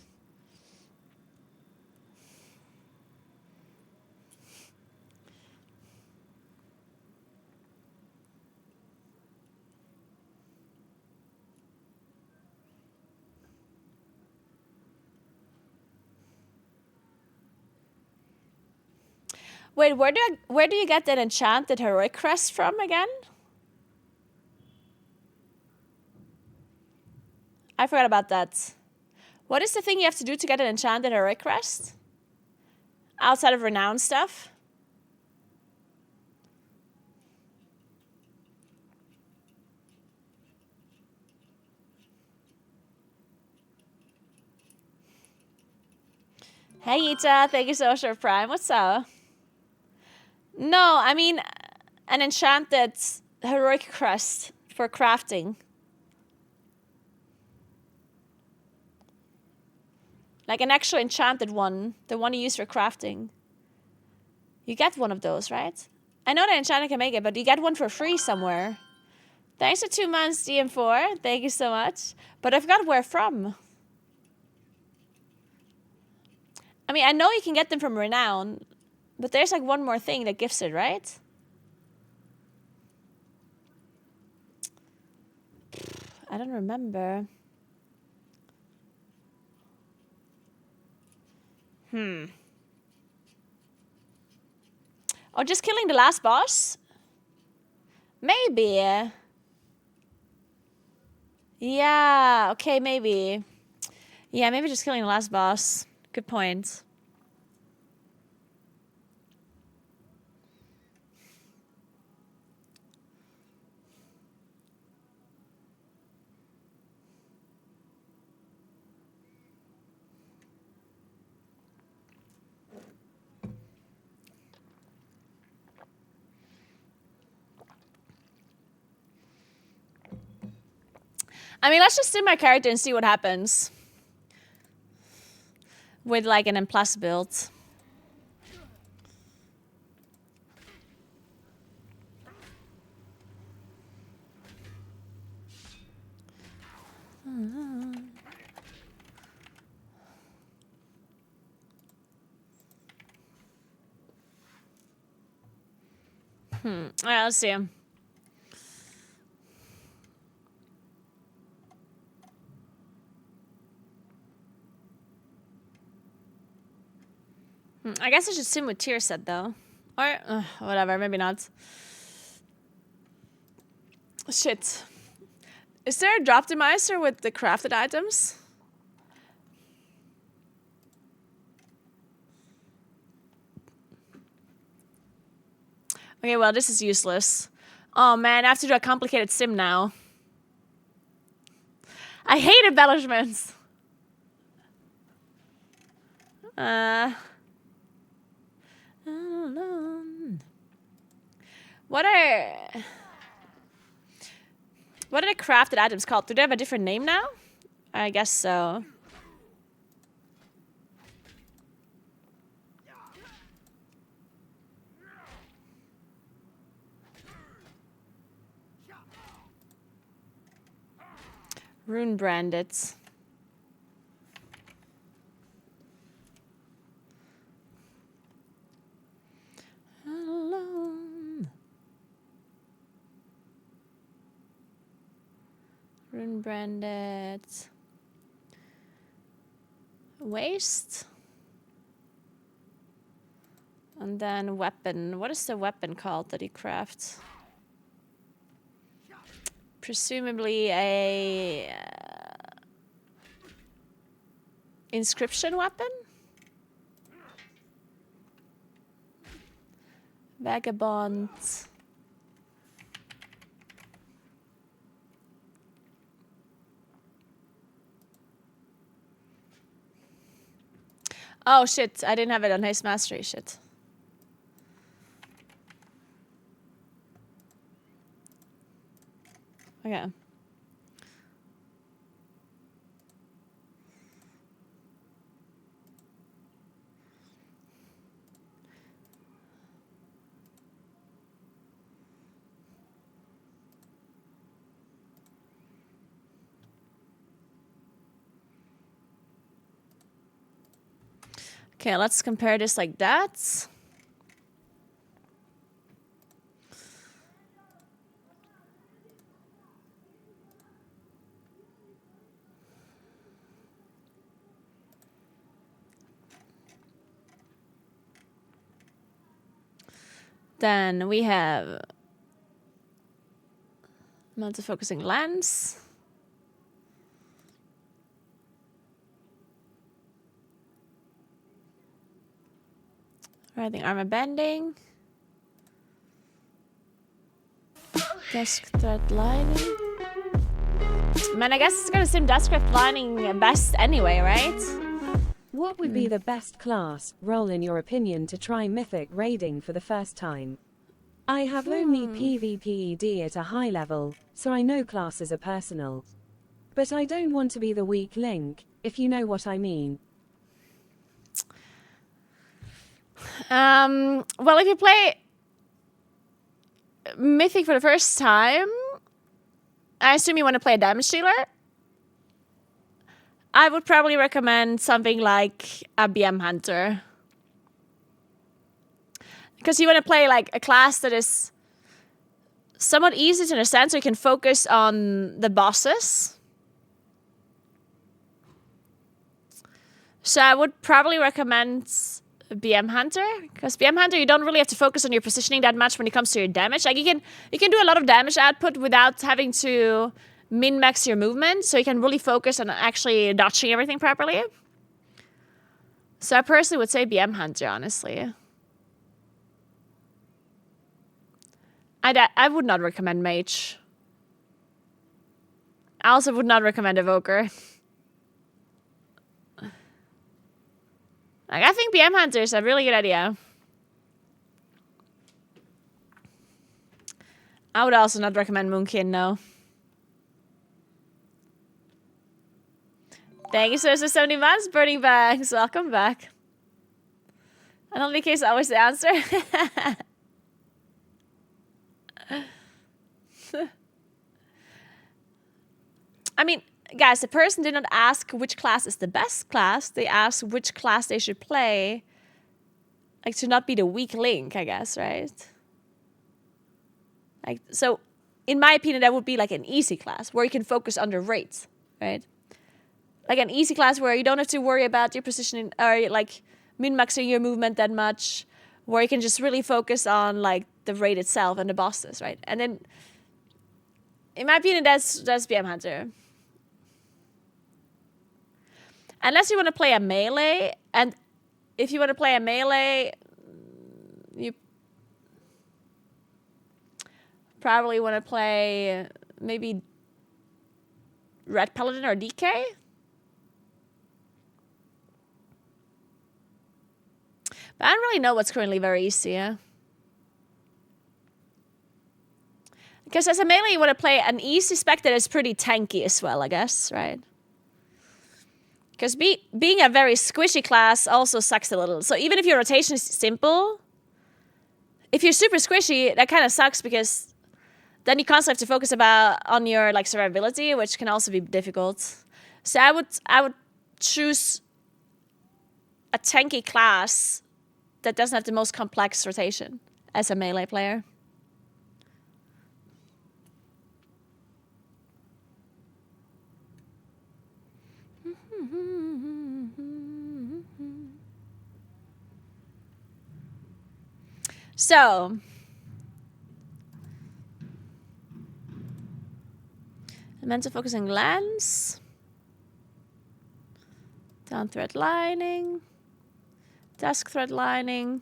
Wait, where do you get that enchanted heroic crest from again? I forgot about that. What is the thing you have to do to get an enchanted heroic crest? Outside of renown stuff? Hey Ita, thank you so much for Prime. What's up? No, I mean an enchanted heroic crest for crafting. Like an actual enchanted one, the one you use for crafting. You get one of those, right? I know that enchanted can make it, but you get one for free somewhere. Thanks for 2 months, DM4. Thank you so much. But I forgot where from. I mean, I know you can get them from Renown, but there's like one more thing that gives it, right? I don't remember. Oh, just killing the last boss? Maybe. Yeah, okay, maybe. Yeah, maybe just killing the last boss. Good point. I mean, let's just do my character and see what happens. With like an M+ build. Alright, let's see. I guess I should sim with tier set though. Or, whatever, maybe not. Shit. Is there a drop demiser with the crafted items? Okay, well, this is useless. Oh man, I have to do a complicated sim now. I hate embellishments. What are the crafted items called? Do they have a different name now? I guess so. Rune branded. Alone. Rune branded. Waste. And then weapon. What is the weapon called that he crafts? Presumably a inscription weapon? Vagabond. Oh shit, I didn't have it on Haste Mastery, shit. Okay. Okay, let's compare this like that. Then we have multi-focusing lens. Writing armor bending. Desk thread lining. Man, I guess it's gonna seem desk thread lining best anyway, right? What would be the best class role in your opinion to try mythic raiding for the first time? I have only PvPED at a high level, so I know classes are personal. But I don't want to be the weak link, if you know what I mean. Well, if you play Mythic for the first time, I assume you want to play a damage dealer. I would probably recommend something like a BM Hunter. Because you want to play like a class that is somewhat easy to understand so you can focus on the bosses. So I would probably recommend BM Hunter, because BM Hunter you don't really have to focus on your positioning that much when it comes to your damage. Like you can do a lot of damage output without having to min-max your movement, so you can really focus on actually dodging everything properly. So I personally would say BM Hunter, honestly. I would not recommend Mage. I also would not recommend Evoker. Like, I think BM Hunter is a really good idea. I would also not recommend Moonkin, no. Thank you so much for 70 months, Burning Bags. Welcome back. I don't think it's always the answer. I mean, guys, the person did not ask which class is the best class. They asked which class they should play. Like, to not be the weak link, I guess, right? Like, so, in my opinion, that would be like an easy class where you can focus on the rates, right? Like an easy class where you don't have to worry about your positioning or like min-maxing your movement that much, where you can just really focus on like the raid itself and the bosses, right? And then, in my opinion, that's BM Hunter. Unless you want to play a melee, and if you want to play a melee, you probably want to play maybe Red Paladin or DK. But I don't really know what's currently very easy, yeah? Because as a melee, you want to play an easy spec that is pretty tanky as well, I guess, right? Because being a very squishy class also sucks a little. So even if your rotation is simple, if you're super squishy, that kind of sucks because then you constantly have to focus on your like survivability, which can also be difficult. So I would choose a tanky class that doesn't have the most complex rotation as a melee player. So, elemental focusing lens, down thread lining, dusk thread lining,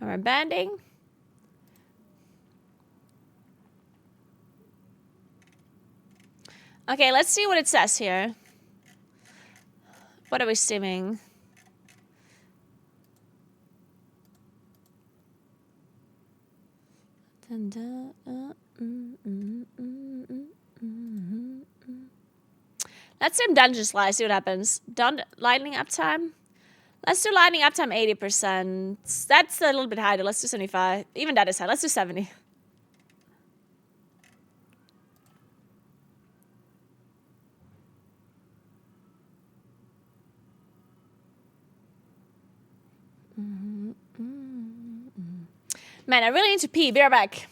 armor banding. Okay, let's see what it says here. What are we stimming? Let's sim dungeon slice, see what happens. Lightning uptime. Let's do lightning uptime 80%. That's a little bit higher. Let's do 75. Even that is high. Let's do 70. Man, I really need to pee. Be right back.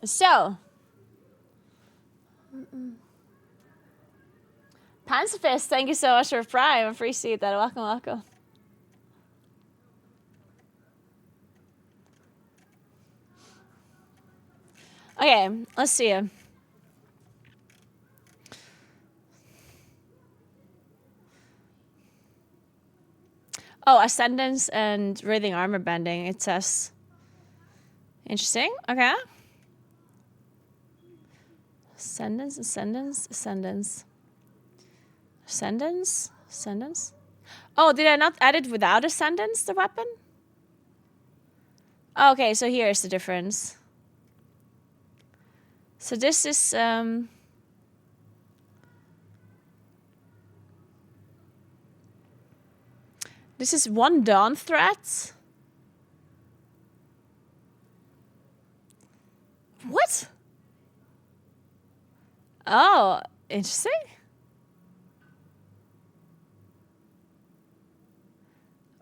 So, Panzerfist, thank you so much for Prime. I appreciate that. Welcome, welcome. Okay, let's see. Oh, Ascendance and Writhing Armor Bending, it says. Interesting, okay. Ascendance, Ascendance, Ascendance. Ascendance, Ascendance. Oh, did I not add it without Ascendance, the weapon? Okay, so here's the difference. So this is, this is 1 Dawn threat. What? Oh, interesting.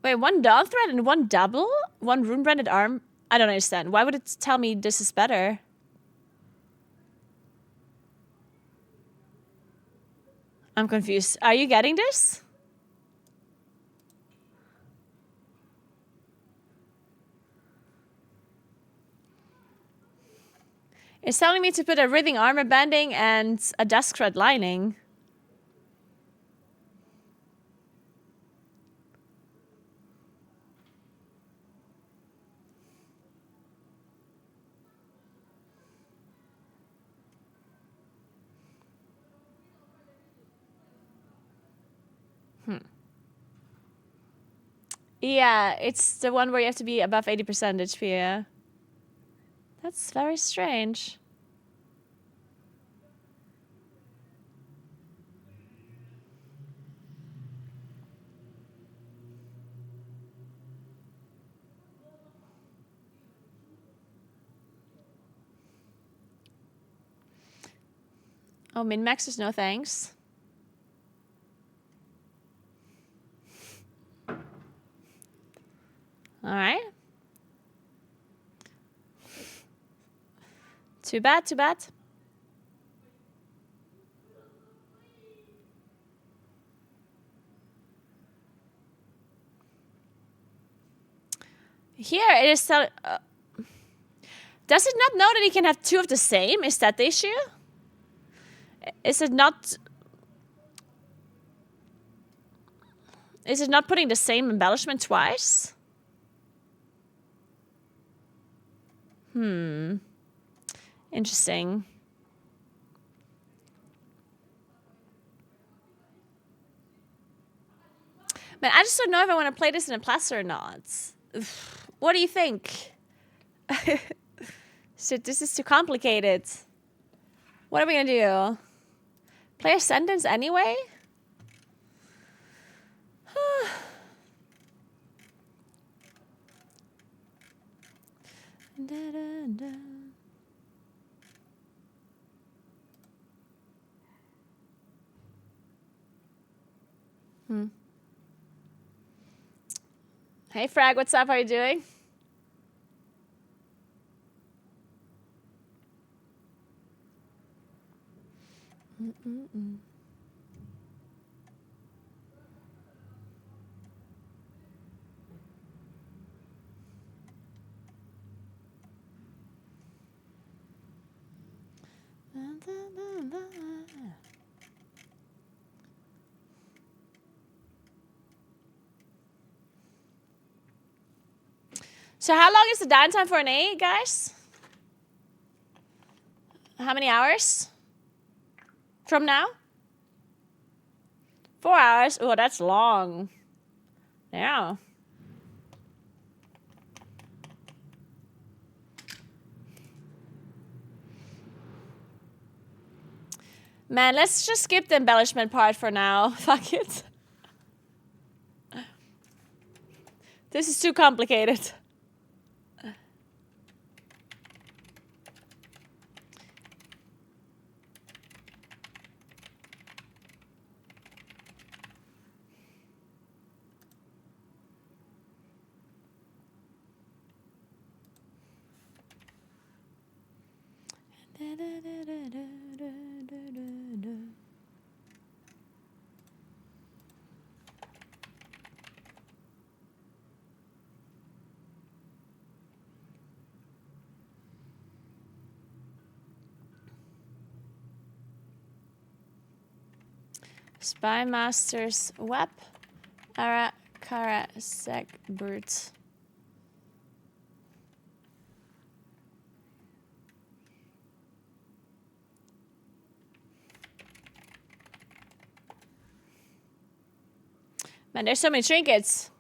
Wait, 1 Dawn threat and 1 double? 1 rune branded arm? I don't understand. Why would it tell me this is better? I'm confused. Are you getting this? It's telling me to put a writhing armor banding and a desk thread lining. Yeah, it's the one where you have to be above 80% HP. Yeah. That's very strange. Oh, min-max is no thanks. Alright. Too bad, too bad. Here it is. Does it not know that he can have two of the same? Is that the issue? Is it not? Is it not putting the same embellishment twice? Interesting. Man, I just don't know if I want to play this in a plaster or not. What do you think? Shit, this is too complicated. What are we gonna do? Play a sentence anyway? Hey Frag, what's up? How are you doing? So how long is the downtime for an A, guys? How many hours? From now? 4 hours? Oh, that's long. Yeah. Man, let's just skip the embellishment part for now. Fuck it. This is too complicated. Spy Masters Web Ara Kara Seg Brute. Man, there's so many trinkets.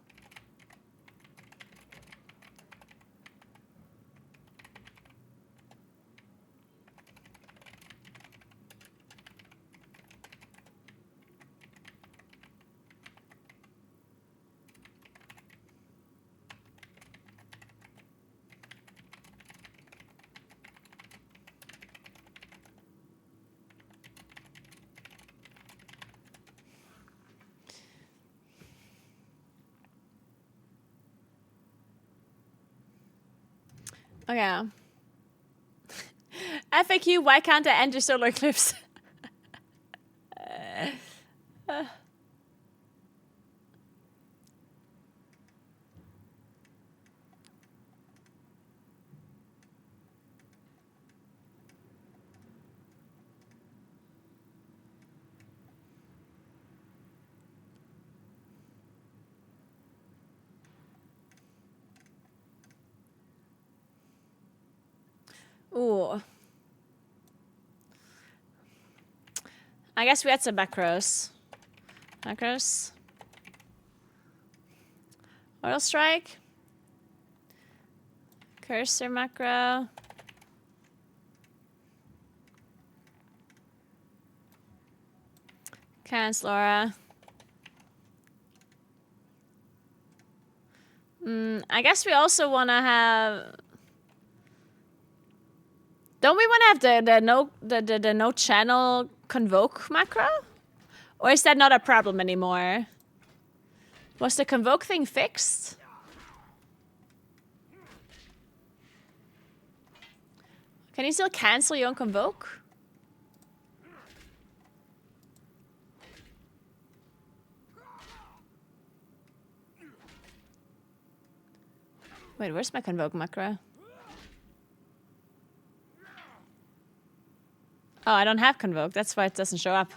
Okay. FAQ, why can't I enter solar eclipse? Ooh. I guess we had some macros. Macros. Oil strike. Cursor macro. Cancel aura. I guess we also want to have... Don't we want to have the no channel convoke macro? Or is that not a problem anymore? Was the convoke thing fixed? Can you still cancel your own convoke? Wait, where's my convoke macro? Oh, I don't have convoke. That's why it doesn't show up.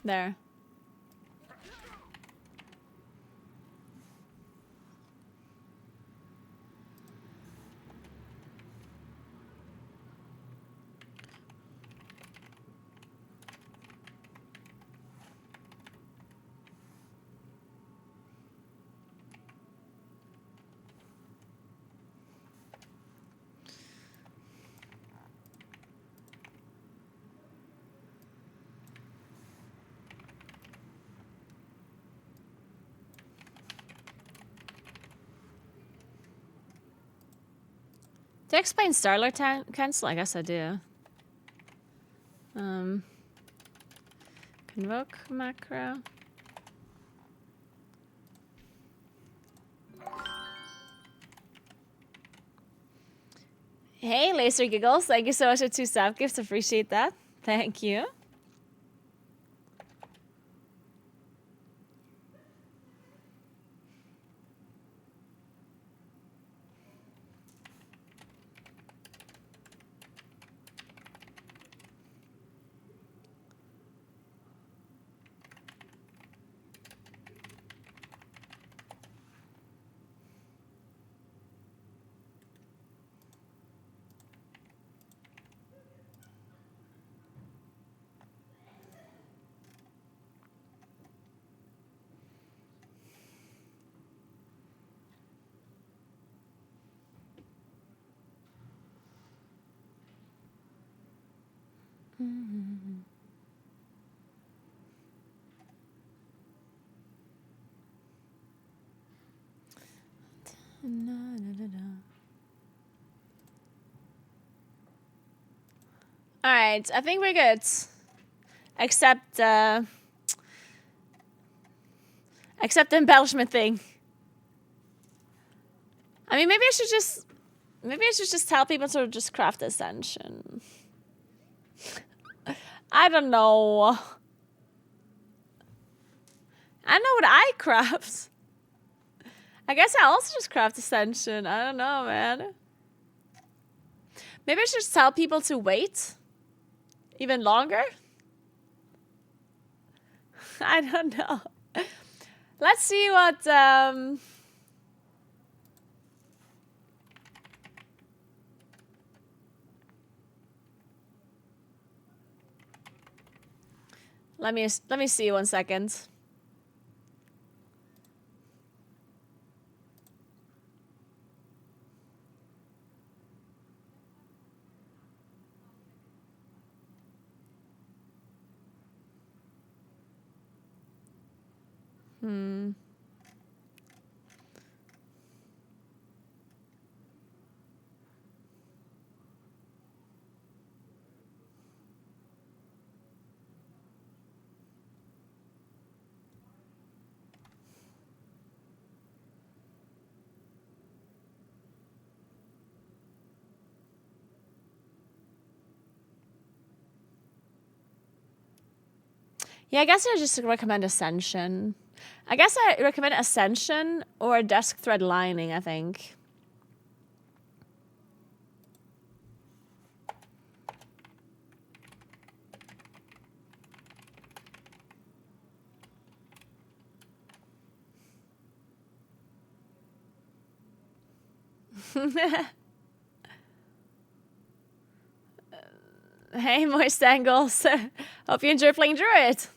There. Do I explain Starlight cancel? I guess I do. Convoke macro. Hey, Laser Giggles. Thank you so much for 2 sub gifts. Appreciate that. Thank you. All right, I think we're good. Except the embellishment thing. I mean, maybe I should just tell people to just craft Ascension. I don't know. I know what I craft. I guess I also just craft Ascension. I don't know, man. Maybe I should just tell people to wait even longer. I don't know. Let's see what let me see 1 second. Yeah, I guess I just recommend Ascension. I guess I recommend Ascension or Desk Thread Lining, I think. Hey, Moist Angles. Hope you enjoy playing Druid.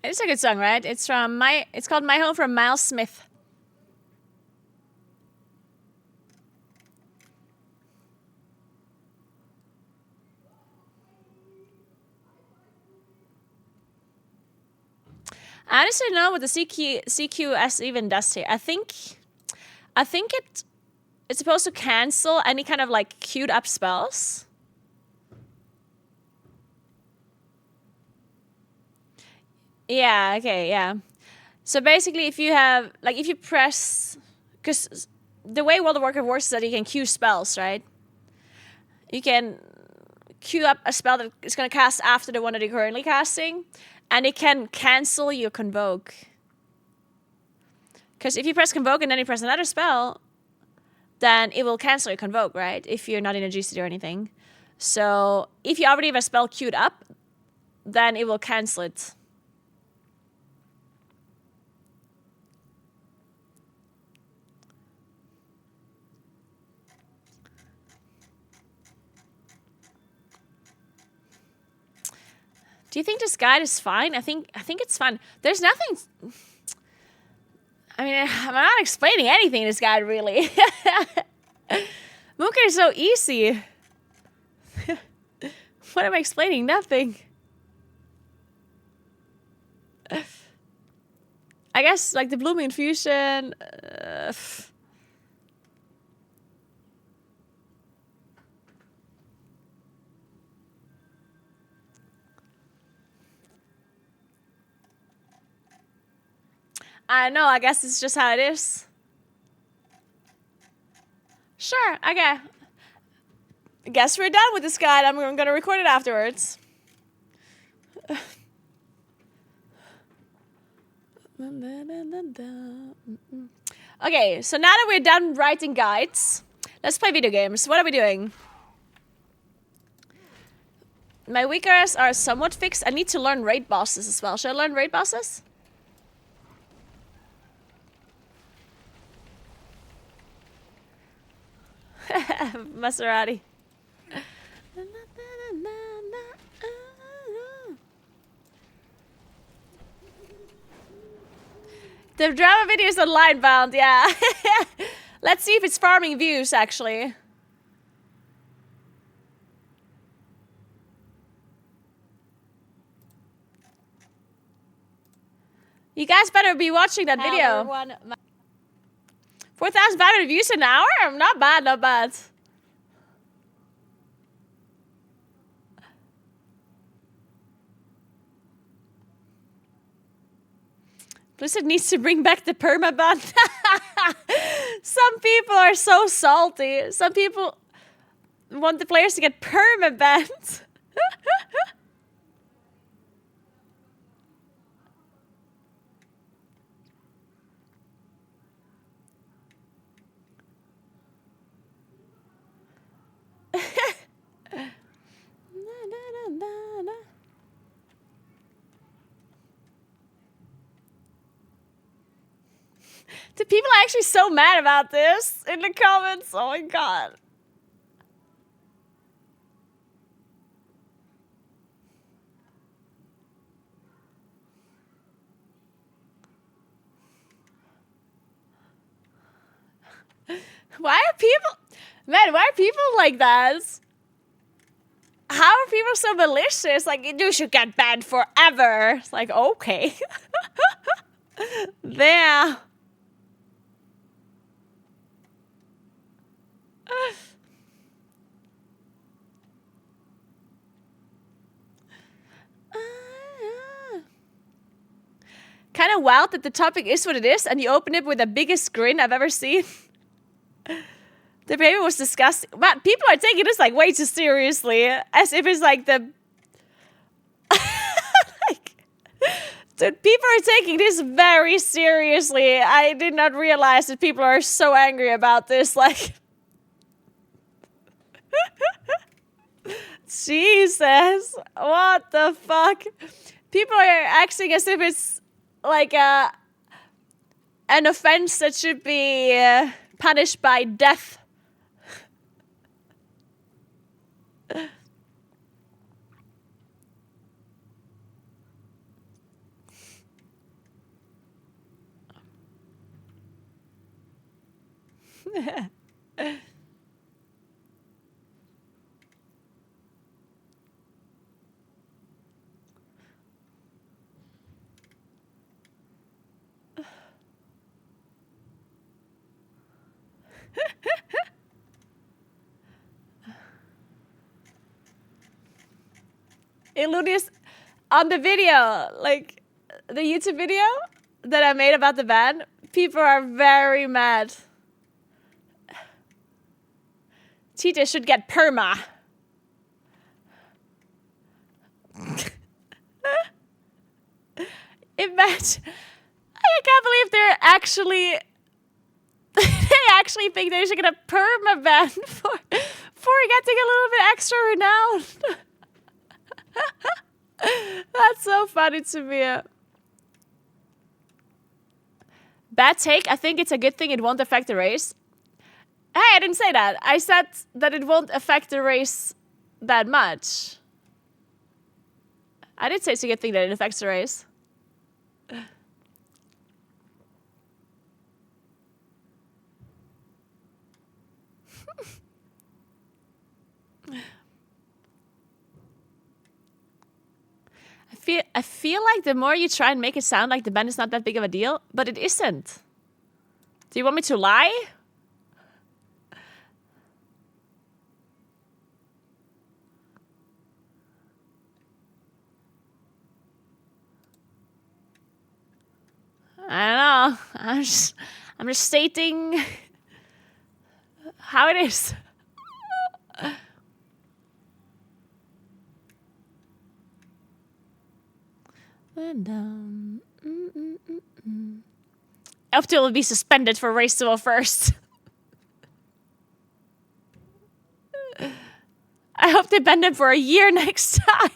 It's a good song, right? It's called My Home from Miles Smith. I honestly don't know what the CQS even does here. I think it's supposed to cancel any kind of like queued up spells. Yeah, okay, yeah. So basically if you press, because the way World of Warcraft works is that you can queue spells, right? You can queue up a spell that is going to cast after the one that you're currently casting, and it can cancel your Convoke. Because if you press Convoke and then you press another spell, then it will cancel your Convoke, right? If you're not in a GCD or anything. So if you already have a spell queued up, then it will cancel it. Do you think this guide is fine? I think it's fine. There's nothing. I mean, I'm not explaining anything in this guide, really. Mooncake is so easy. What am I explaining? Nothing. I guess, like, the Blooming Infusion. I don't know. I guess it's just how it is. Sure. Okay. I guess we're done with this guide. I'm going to record it afterwards. Okay, so now that we're done writing guides, let's play video games. What are we doing? My weak areas are somewhat fixed. I need to learn raid bosses as well. Should I learn raid bosses? Maserati. The drama video is online bound, yeah. Let's see if it's farming views, actually. You guys better be watching that video. 4,500 views an hour? Not bad, not bad. Blizzard needs to bring back the permaban. Some people are so salty. Some people want the players to get permabanned. People are actually so mad about this in the comments. Oh my god. Why are people... Man, why are people like that? How are people so malicious? Like, you should get banned forever. It's like, okay. There. Kind of wild that the topic is what it is, and you open it with the biggest grin I've ever seen. The baby was disgusting. But people are taking this like way too seriously, as if it's like the... like, dude, people are taking this very seriously. I did not realize that people are so angry about this. Like, Jesus, what the fuck? People are acting as if it's like an offense that should be punished by death. Illudius, on the video, like the YouTube video that I made about the ban, people are very mad. Cheetah should get perma. Imagine. I can't believe they're actually... they actually think they should get a perma ban for getting a little bit extra renown. That's so funny to me. Bad take. I think it's a good thing it won't affect the race. Hey, I didn't say that. I said that it won't affect the race that much. I did say it's a good thing that it affects the race. I feel like the more you try and make it sound like the ban is not that big of a deal, but it isn't. Do you want me to lie? I don't know. I'm just stating how it is. And Elftil will be suspended for race 201st. I hope they ban him for a year next time.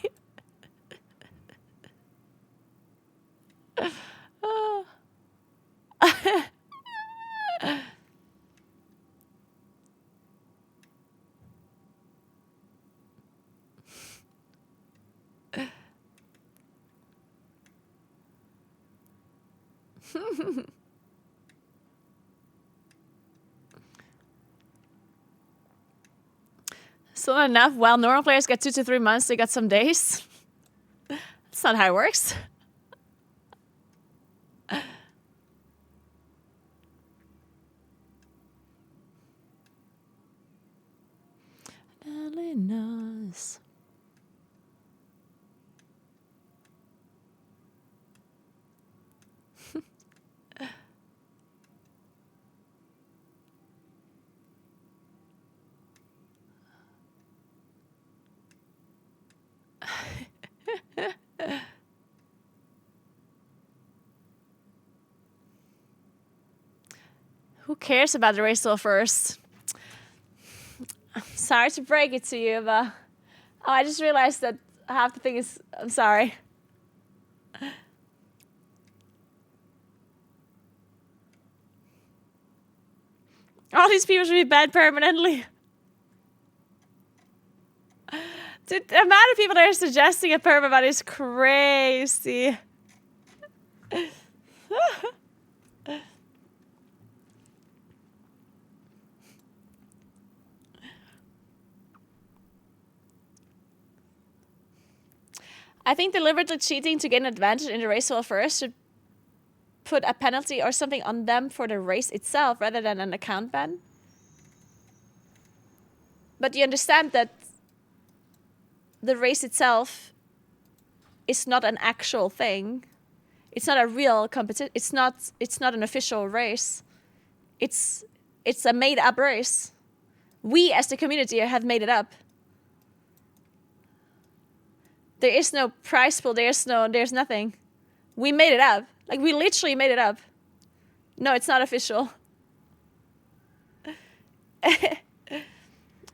Still not enough. Well, normal players get 2 to 3 months. They got some days. That's not how it works. Illinois. Who cares about the race till first? I'm sorry to break it to you, but I just realized that half the thing is... I'm sorry. All these people should be banned permanently. Dude, the amount of people that are suggesting a permaban is crazy. I think deliberately cheating to gain an advantage in the race well first should put a penalty or something on them for the race itself rather than an account ban. But you understand that the race itself is not an actual thing. It's not a real competition. It's not an official race. It's a made up race. We as the community have made it up. There is no prize pool, there's nothing. We made it up. Like, we literally made it up. No, it's not official.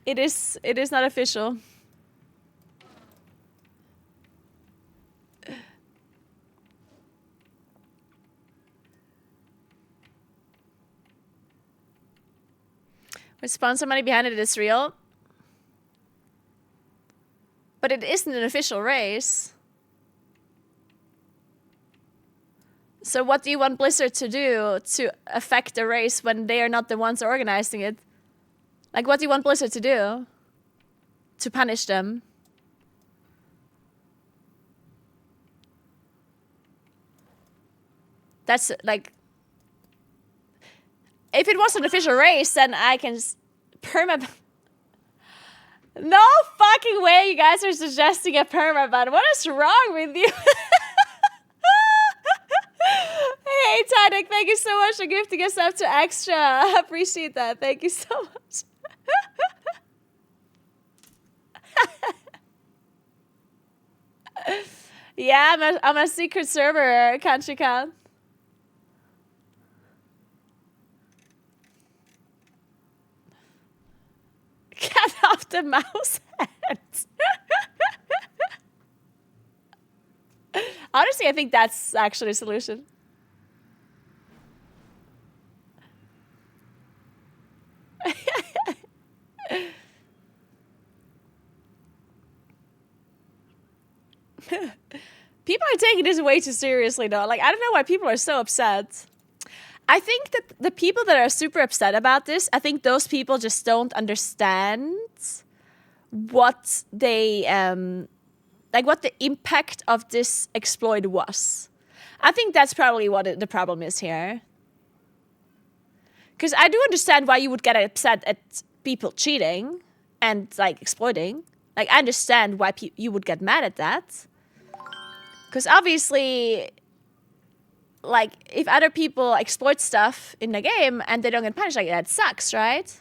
It is not official. With sponsor money behind it is real. But it isn't an official race. So what do you want Blizzard to do to affect the race when they are not the ones organizing it? Like, what do you want Blizzard to do? To punish them? That's like... If it was an official race, then I can perma... No fucking way you guys are suggesting a permaban. What is wrong with you? Hey, Tadek, thank you so much for gifting us up to extra. I appreciate that. Thank you so much. Yeah, I'm a secret server, Country Con. Cut off the mouse head. Honestly, I think that's actually a solution. People are taking this way too seriously, though. Like, I don't know why people are so upset. I think that the people that are super upset about this, I think those people just don't understand what they, like what the impact of this exploit was. I think that's probably what the problem is here. Because I do understand why you would get upset at people cheating and like exploiting. Like, I understand why you would get mad at that. Because obviously, like, if other people exploit stuff in the game and they don't get punished, like, that sucks, right?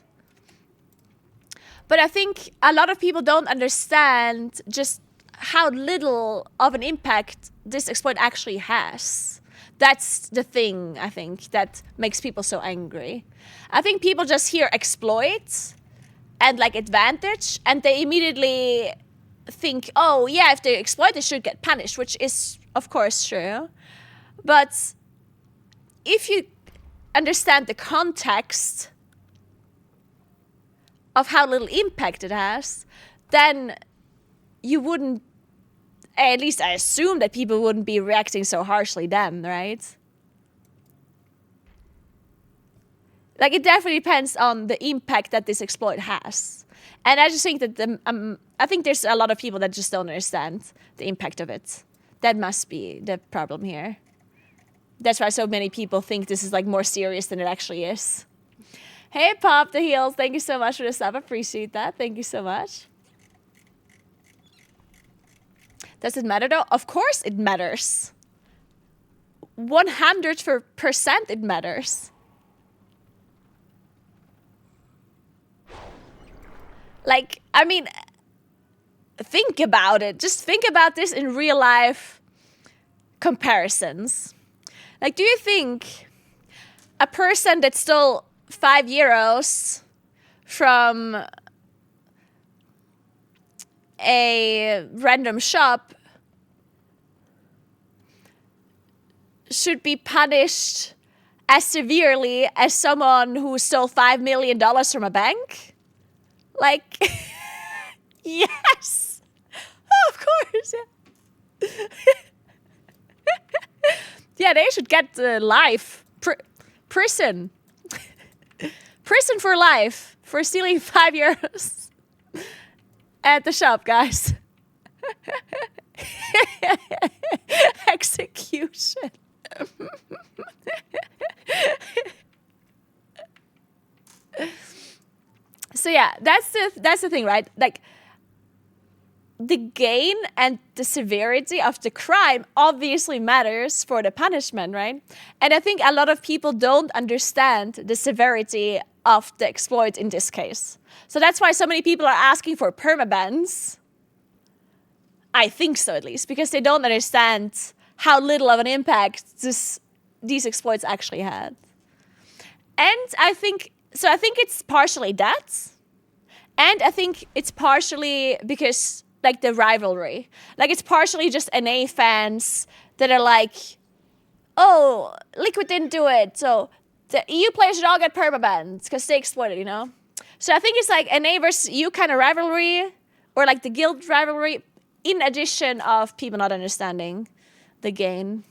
But I think a lot of people don't understand just how little of an impact this exploit actually has. That's the thing, I think, that makes people so angry. I think people just hear exploit and, like, advantage, and they immediately think, oh, yeah, if they exploit, they should get punished, which is, of course, true. But if you understand the context of how little impact it has, then you wouldn't, at least I assume that people wouldn't be reacting so harshly then, right? Like, it definitely depends on the impact that this exploit has. And I just think that I think there's a lot of people that just don't understand the impact of it. That must be the problem here. That's why so many people think this is like more serious than it actually is. Hey, Pop the Heels, thank you so much for the sub. Appreciate that. Thank you so much. Does it matter though? Of course it matters. 100% it matters. Like, I mean, think about it. Just think about this in real life comparisons. Like, do you think a person that stole €5 from a random shop should be punished as severely as someone who stole $5 million from a bank? Like, yes. Of course, yeah. Yeah, they should get life. Prison. Prison for life for stealing €5 at the shop, guys. Execution. So yeah, that's the thing, right? Like, the gain and the severity of the crime obviously matters for the punishment, right? And I think a lot of people don't understand the severity of the exploit in this case. So that's why so many people are asking for permabans. I think so, at least, because they don't understand how little of an impact these exploits actually had. And I think it's partially that. And I think it's partially because, like, the rivalry. Like, it's partially just NA fans that are like, oh, Liquid didn't do it, so the EU players should all get permabans because they exploited, you know? So I think it's like NA versus EU kind of rivalry, or like the guild rivalry, in addition of people not understanding the game.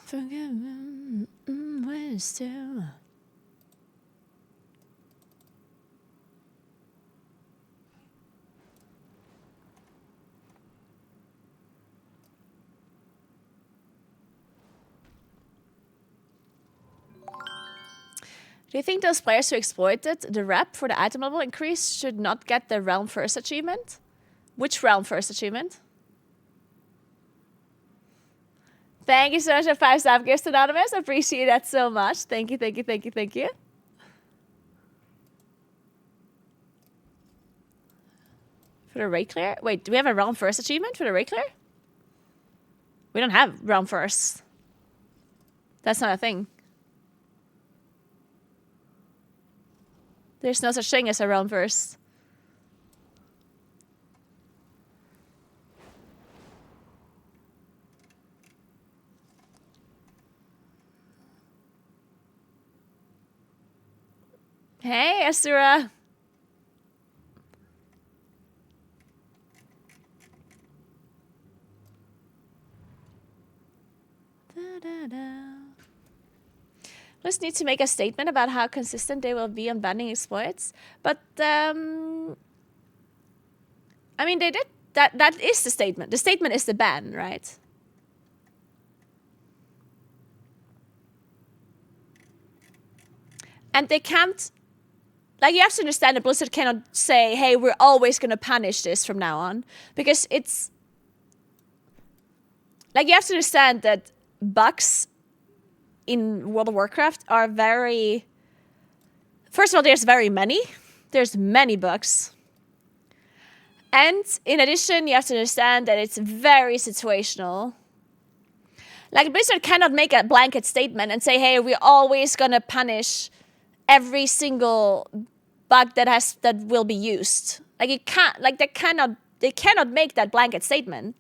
Forgive me, wisdom. Do you think those players who exploited the rep for the item level increase should not get the Realm First achievement? Which Realm First achievement? Thank you so much for 5 star gifts, Anonymous. I appreciate that so much. Thank you, thank you, thank you, thank you. For the raid clear? Wait, do we have a Realm First achievement for the raid clear? We don't have Realm First. That's not a thing. There's no such thing as a Realm First. Hey, Asura. Let's need to make a statement about how consistent they will be on banning exploits. But, I mean, they did. That is the statement. The statement is the ban, right? And they can't... Like, you have to understand that Blizzard cannot say, hey, we're always going to punish this from now on. Because it's... Like, you have to understand that bugs in World of Warcraft are very... First of all, there's very many. There's many bugs. And in addition, you have to understand that it's very situational. Like, Blizzard cannot make a blanket statement and say, hey, we're always going to punish every single bug that will be used. Like, you can't, like, they cannot make that blanket statement.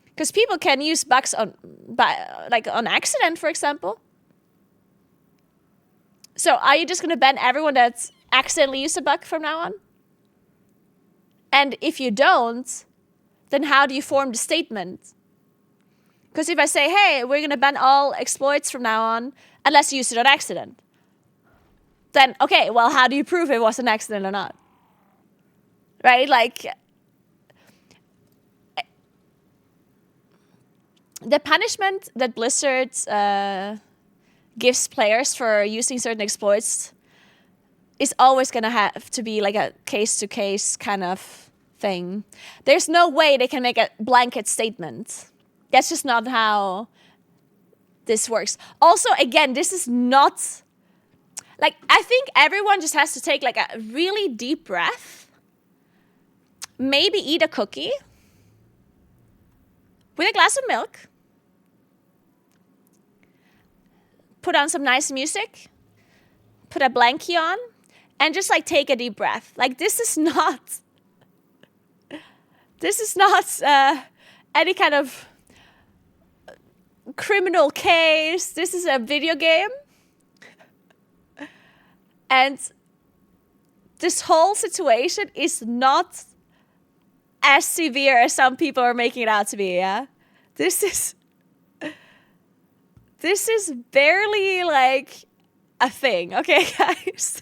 Because people can use bugs on accident, for example. So are you just going to ban everyone that's accidentally used a bug from now on? And if you don't, then how do you form the statement? Because if I say, hey, we're going to ban all exploits from now on, unless you use it on accident, then, okay, well, how do you prove it was an accident or not? Right? Like, the punishment that Blizzard gives players for using certain exploits is always going to have to be like a case-to-case kind of thing. There's no way they can make a blanket statement. That's just not how this works. Also, again, this is not... Like, I think everyone just has to take like a really deep breath. Maybe eat a cookie with a glass of milk. Put on some nice music. Put a blankie on. and just like take a deep breath. Like this is not any kind of criminal case. This is a video game. And this whole situation is not as severe as some people are making it out to be, yeah? This is barely like a thing, okay, guys?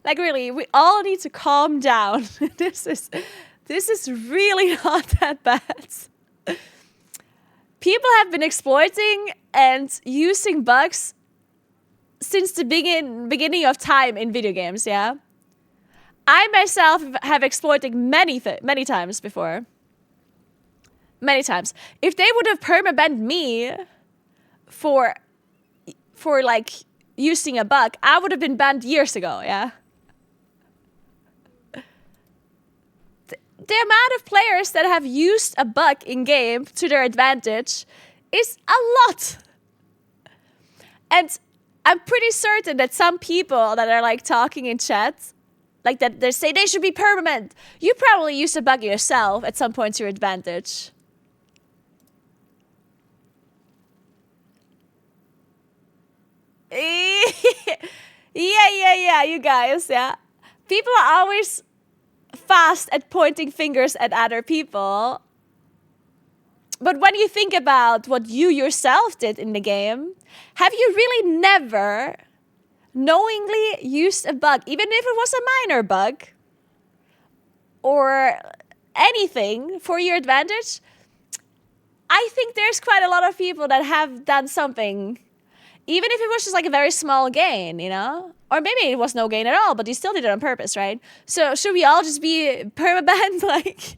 Like really, we all need to calm down. This is really not that bad. People have been exploiting and using bugs since the beginning of time in video games, yeah? I myself have exploited many times before. Many times. If they would have permabanned me for like using a bug, I would have been banned years ago, yeah? The amount of players that have used a bug in game to their advantage is a lot. And I'm pretty certain that some people that are like talking in chat, like that they say they should be permanent. You probably used a bug yourself at some point to your advantage. Yeah, you guys, yeah. People are always fast at pointing fingers at other people. But when you think about what you yourself did in the game, have you really never knowingly used a bug, even if it was a minor bug or anything for your advantage? I think there's quite a lot of people that have done something, even if it was just like a very small gain, you know? Or maybe it was no gain at all, but you still did it on purpose, right? So should we all just be permabanned? Like,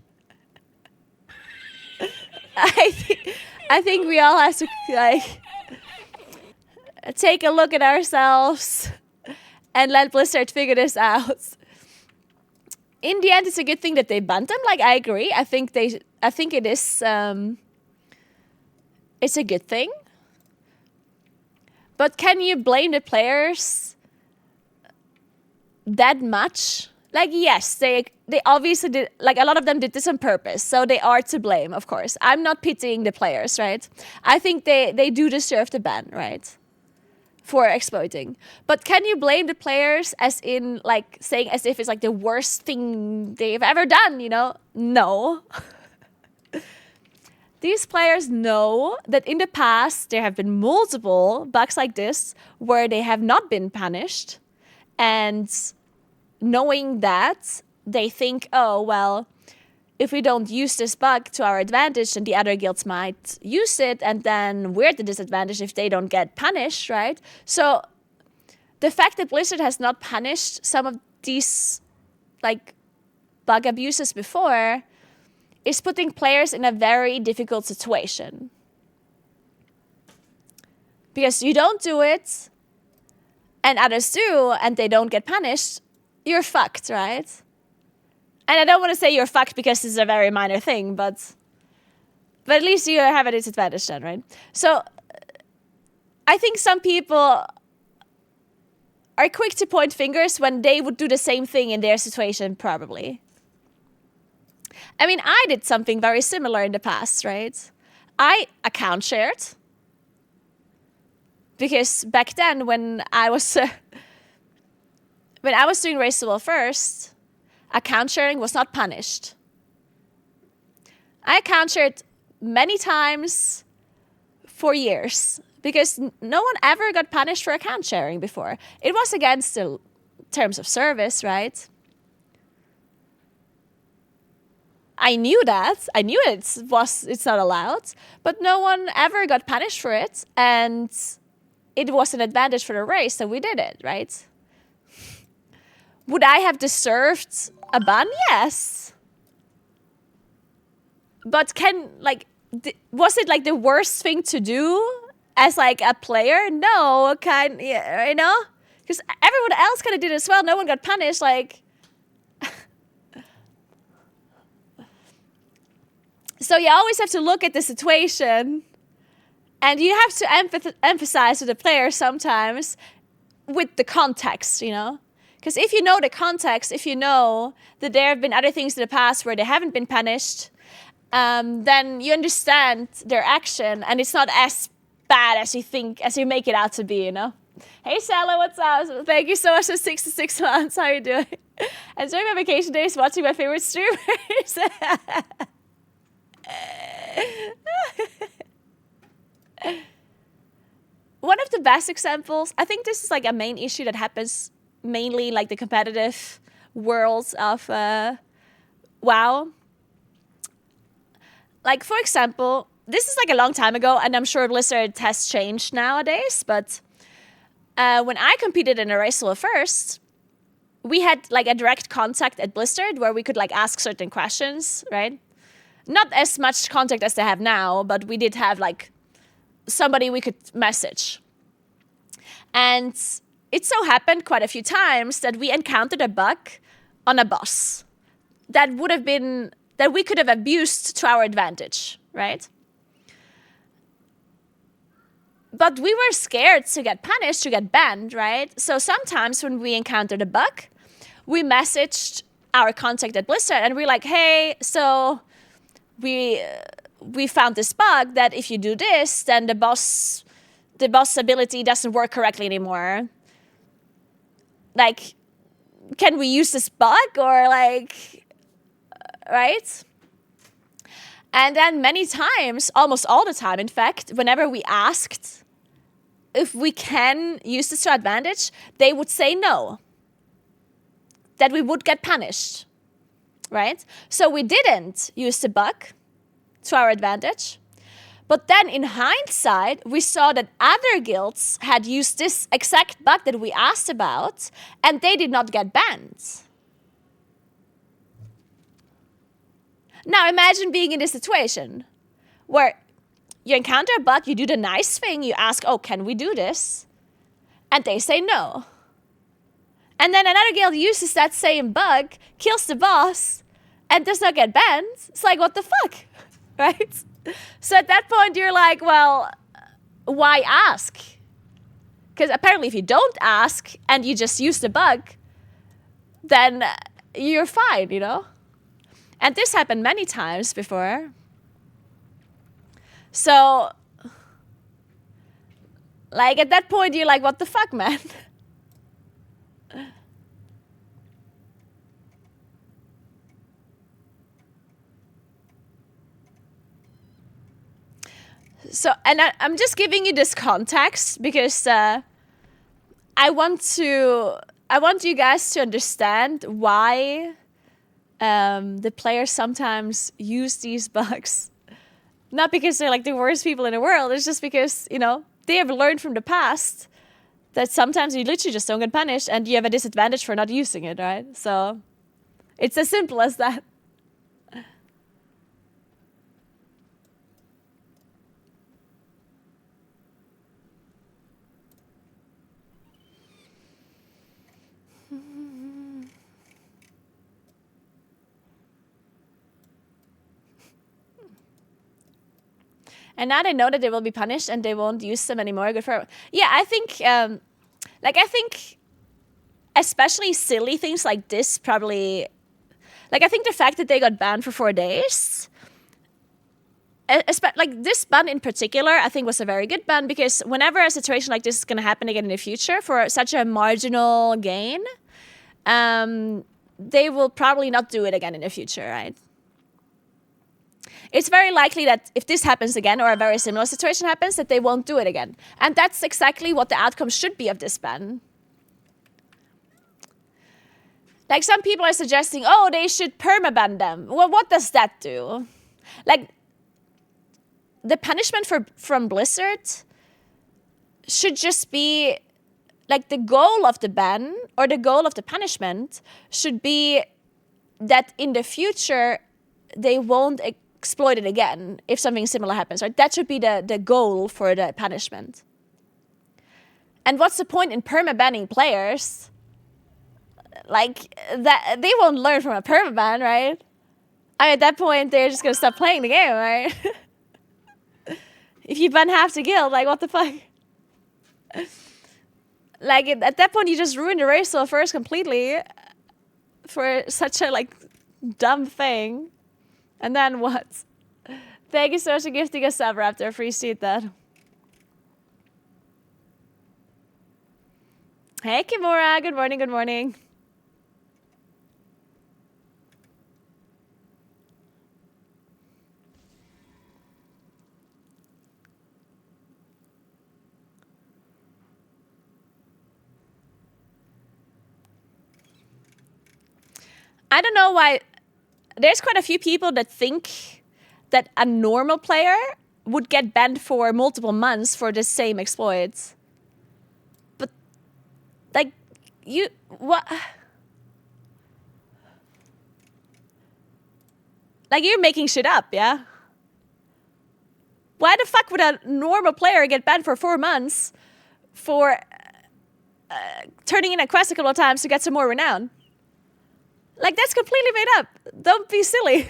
I think we all have to like take a look at ourselves and let Blizzard figure this out. In the end, it's a good thing that they banned them. Like, I agree. I think it is. It's a good thing. But can you blame the players that much? Like, yes, they obviously did, like, a lot of them did this on purpose, so they are to blame, of course. I'm not pitying the players, right? I think they do deserve the ban, right? For exploiting. But can you blame the players as in, like, saying as if it's, like, the worst thing they've ever done, you know? No. These players know that in the past there have been multiple bugs like this where they have not been punished, and knowing that, they think, oh, well, if we don't use this bug to our advantage, then the other guilds might use it, and then we're at the disadvantage if they don't get punished, right? So the fact that Blizzard has not punished some of these, like, bug abuses before is putting players in a very difficult situation. Because you don't do it, and others do, and they don't get punished, you're fucked, right? And I don't want to say you're fucked because this is a very minor thing, but at least you have a disadvantage then, right? So I think some people are quick to point fingers when they would do the same thing in their situation, probably. I mean, I did something very similar in the past, right? I account shared. Because back then, when I was doing Race to the World first, account sharing was not punished. I account shared many times for years because no one ever got punished for account sharing before. It was against the terms of service, right? I knew that. I knew it's not allowed, but no one ever got punished for it, and it was an advantage for the race, so we did it, right? Would I have deserved a ban? Yes. But was it like the worst thing to do as like a player? No, you know? Because everyone else kind of did it as well. No one got punished, like. So you always have to look at the situation, and you have to emphasize to the player sometimes with the context, you know? Because if you know the context, if you know that there have been other things in the past where they haven't been punished, then you understand their action, and it's not as bad as you make it out to be, you know? Hey, Sally, what's up? Thank you so much for 66 months. How are you doing? Enjoying my vacation days, watching my favorite streamers. One of the best examples, I think this is like a main issue that happens mainly like the competitive worlds of WoW. Like, for example, this is like a long time ago, and I'm sure Blizzard has changed nowadays, but when I competed in Erasal first, we had like a direct contact at Blizzard where we could like ask certain questions, right? Not as much contact as they have now, but we did have like somebody we could message. And it so happened quite a few times that we encountered a bug on a boss that we could have abused to our advantage, right? But we were scared to get punished, to get banned, right? So sometimes when we encountered a bug, we messaged our contact at Blizzard and we're like, hey, so we found this bug that if you do this, then the boss ability doesn't work correctly anymore. Like, can we use this bug or like, right? And then many times, almost all the time, in fact, whenever we asked if we can use this to our advantage, they would say no, that we would get punished, right? So we didn't use the bug to our advantage. But then in hindsight, we saw that other guilds had used this exact bug that we asked about, and they did not get banned. Now imagine being in this situation where you encounter a bug, you do the nice thing, you ask, oh, can we do this? And they say no. And then another guild uses that same bug, kills the boss, and does not get banned. It's like, what the fuck, right? So at that point, you're like, well, why ask? Because apparently if you don't ask and you just use the bug, then you're fine, you know? And this happened many times before. So, like, at that point, you're like, what the fuck, man? So, and I'm just giving you this context because I want you guys to understand why the players sometimes use these bugs. Not because they're like the worst people in the world. It's just because, you know, they have learned from the past that sometimes you literally just don't get punished and you have a disadvantage for not using it, right? So it's as simple as that. And now they know that they will be punished and they won't use them anymore. Good for them. Yeah, I think, I think especially silly things like this probably, like, I think the fact that they got banned for 4 days, like this ban in particular, I think was a very good ban because whenever a situation like this is going to happen again in the future for such a marginal gain, they will probably not do it again in the future, right? It's very likely that if this happens again or a very similar situation happens, that they won't do it again. And that's exactly what the outcome should be of this ban. Like some people are suggesting, oh, they should permaban them. Well, what does that do? Like, the punishment from Blizzard should just be, like, the goal of the ban or the goal of the punishment should be that in the future they won't exploit it again if something similar happens, right? That should be the goal for the punishment. And what's the point in permabanning players? Like, that they won't learn from a permaban, right? I mean, at that point, they're just gonna stop playing the game, right? If you ban half the guild, like, what the fuck? Like, at that point, you just ruined the race first completely for such a, like, dumb thing. And then what? Thank you so much for gifting us sub, Raptor. Appreciate that. Hey, Kimura. Good morning, good morning. I don't know why. There's quite a few people that think that a normal player would get banned for multiple months for the same exploits. But, like, what? Like, you're making shit up, yeah? Why the fuck would a normal player get banned for 4 months for turning in a quest a couple of times to get some more renown? Like, that's completely made up. Don't be silly.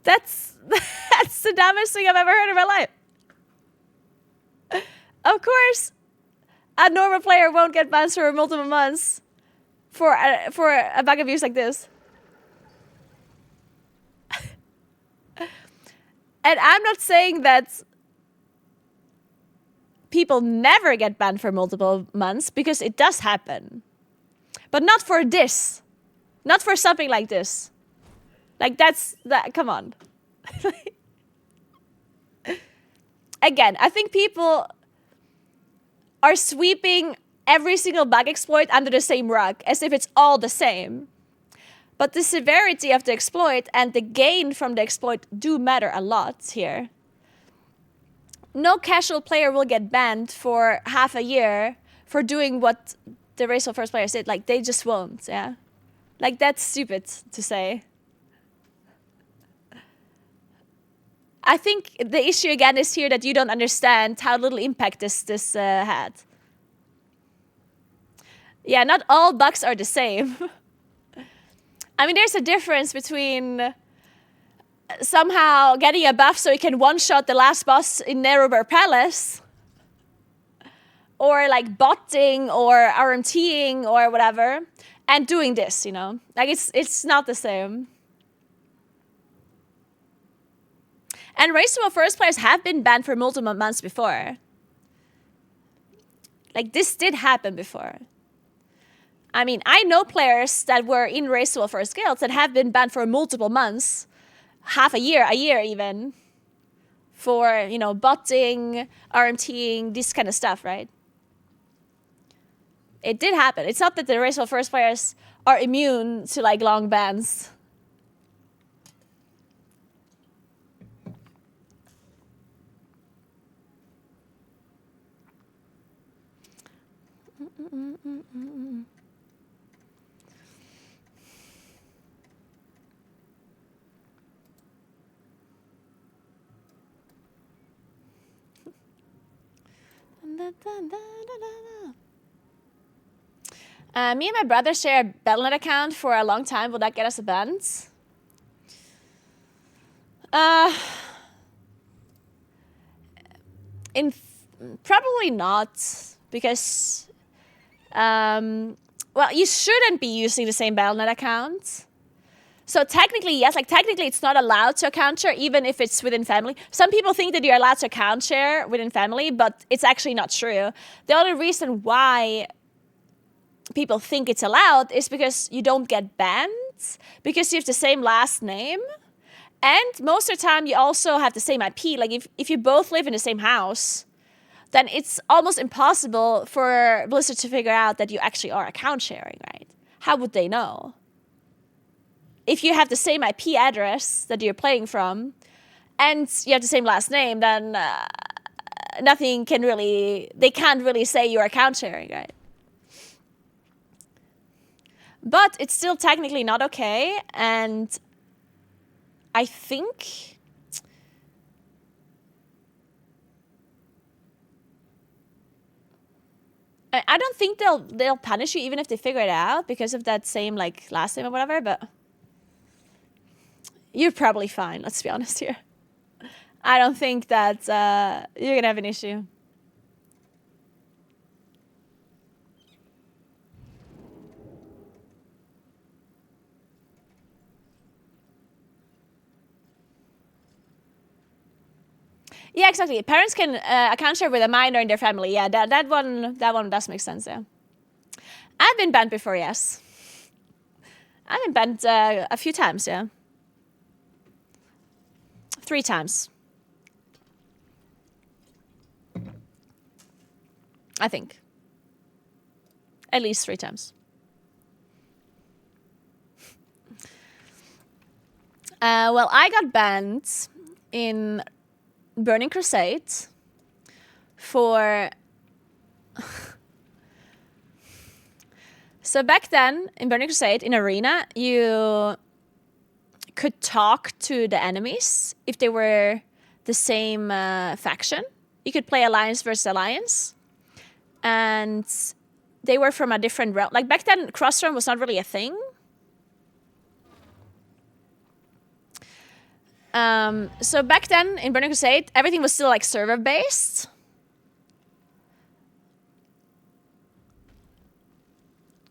That's the dumbest thing I've ever heard in my life. Of course, a normal player won't get banned for multiple months for a bug abuse like this. And I'm not saying that people never get banned for multiple months, because it does happen. But not for this. Not for something like this. Like, come on. Again, I think people are sweeping every single bug exploit under the same rug, as if it's all the same. But the severity of the exploit and the gain from the exploit do matter a lot here. No casual player will get banned for half a year for doing what the racial first players did. Like, they just won't, yeah? Like, that's stupid to say. I think the issue again is here that you don't understand how little impact this had. Yeah, not all bugs are the same. I mean, there's a difference between somehow getting a buff so you can one-shot the last boss in Naguura Palace, or like botting or RMTing or whatever, and doing this, you know? Like, it's not the same. And raceable first players have been banned for multiple months before. Like, this did happen before. I mean, I know players that were in raceable first guilds that have been banned for multiple months, half a year even, for, you know, botting, RMTing, this kind of stuff, right? It did happen. It's not that the racial first players are immune to, like, long bans. Me and my brother share a Battle.net account for a long time. Will that get us a banned? Probably not, because well, you shouldn't be using the same Battle.net account. So technically, yes, like technically it's not allowed to account share even if it's within family. Some people think that you're allowed to account share within family, but it's actually not true. The only reason why people think it's allowed is because you don't get banned, because you have the same last name. And most of the time you also have the same IP. Like if you both live in the same house, then it's almost impossible for Blizzard to figure out that you actually are account sharing, right? How would they know? If you have the same IP address that you're playing from, and you have the same last name, then they can't really say you're account sharing, right? But it's still technically not okay, and I think I don't think they'll punish you even if they figure it out because of that same like last name or whatever, but you're probably fine, let's be honest here. I don't think that you're gonna have an issue. Yeah, exactly. Parents can account share with a minor in their family. Yeah, that one does make sense. Yeah, I've been banned before. Yes, I've been banned a few times. Yeah, 3 times, I think. At least 3 times. Well, I got banned in Burning Crusade for... So back then, in Burning Crusade, in Arena, you could talk to the enemies if they were the same faction. You could play Alliance versus Alliance. And they were from a different realm. Like back then, cross-realm was not really a thing. So back then, in Burning Crusade, everything was still like server-based.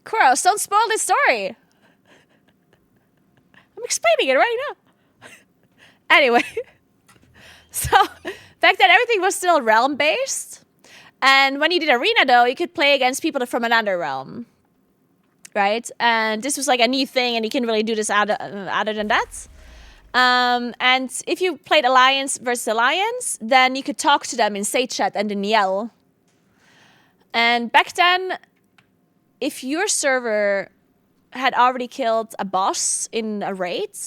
Kuros, don't spoil this story. I'm explaining it right now. Anyway. So, back then, everything was still realm-based. And when you did Arena, though, you could play against people from another realm. Right? And this was like a new thing, and you couldn't really do this other than that. And if you played Alliance versus Alliance, then you could talk to them in stage chat and then yell. And back then, if your server had already killed a boss in a raid,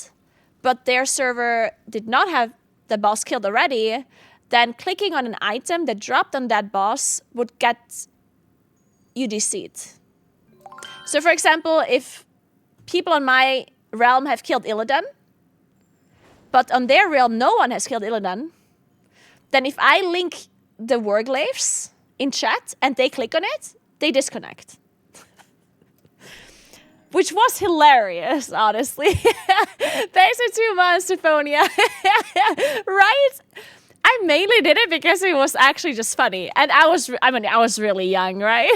but their server did not have the boss killed already, then clicking on an item that dropped on that boss would get you DC'd. So for example, if people on my realm have killed Illidan, but on their realm no one has killed Illidan, then if I link the warglaves in chat and they click on it, they disconnect. Which was hilarious, honestly. Thanks for 2 months, Stephonia. Right? I mainly did it because it was actually just funny. And I was really young, right?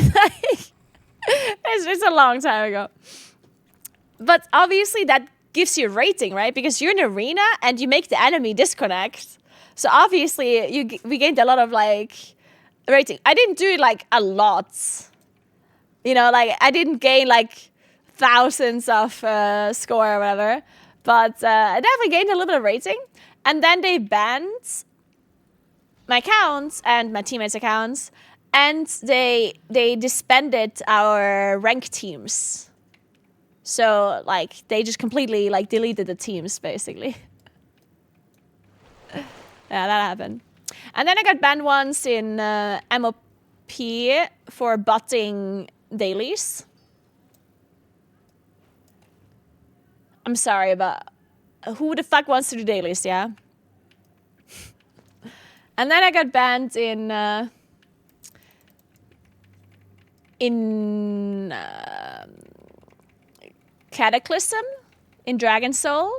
It's a long time ago. But obviously that gives you a rating, right? Because you're in an arena and you make the enemy disconnect. So obviously we gained a lot of like rating. I didn't do it like a lot. You know, like I didn't gain like thousands of score or whatever. But I definitely gained a little bit of rating. And then they banned my accounts and my teammates' accounts. And they disbanded our rank teams. So, like, they just completely, like, deleted the teams, basically. Yeah, that happened. And then I got banned once in MOP for botting dailies. I'm sorry, but who the fuck wants to do dailies, yeah? And then I got banned in Cataclysm in Dragon Soul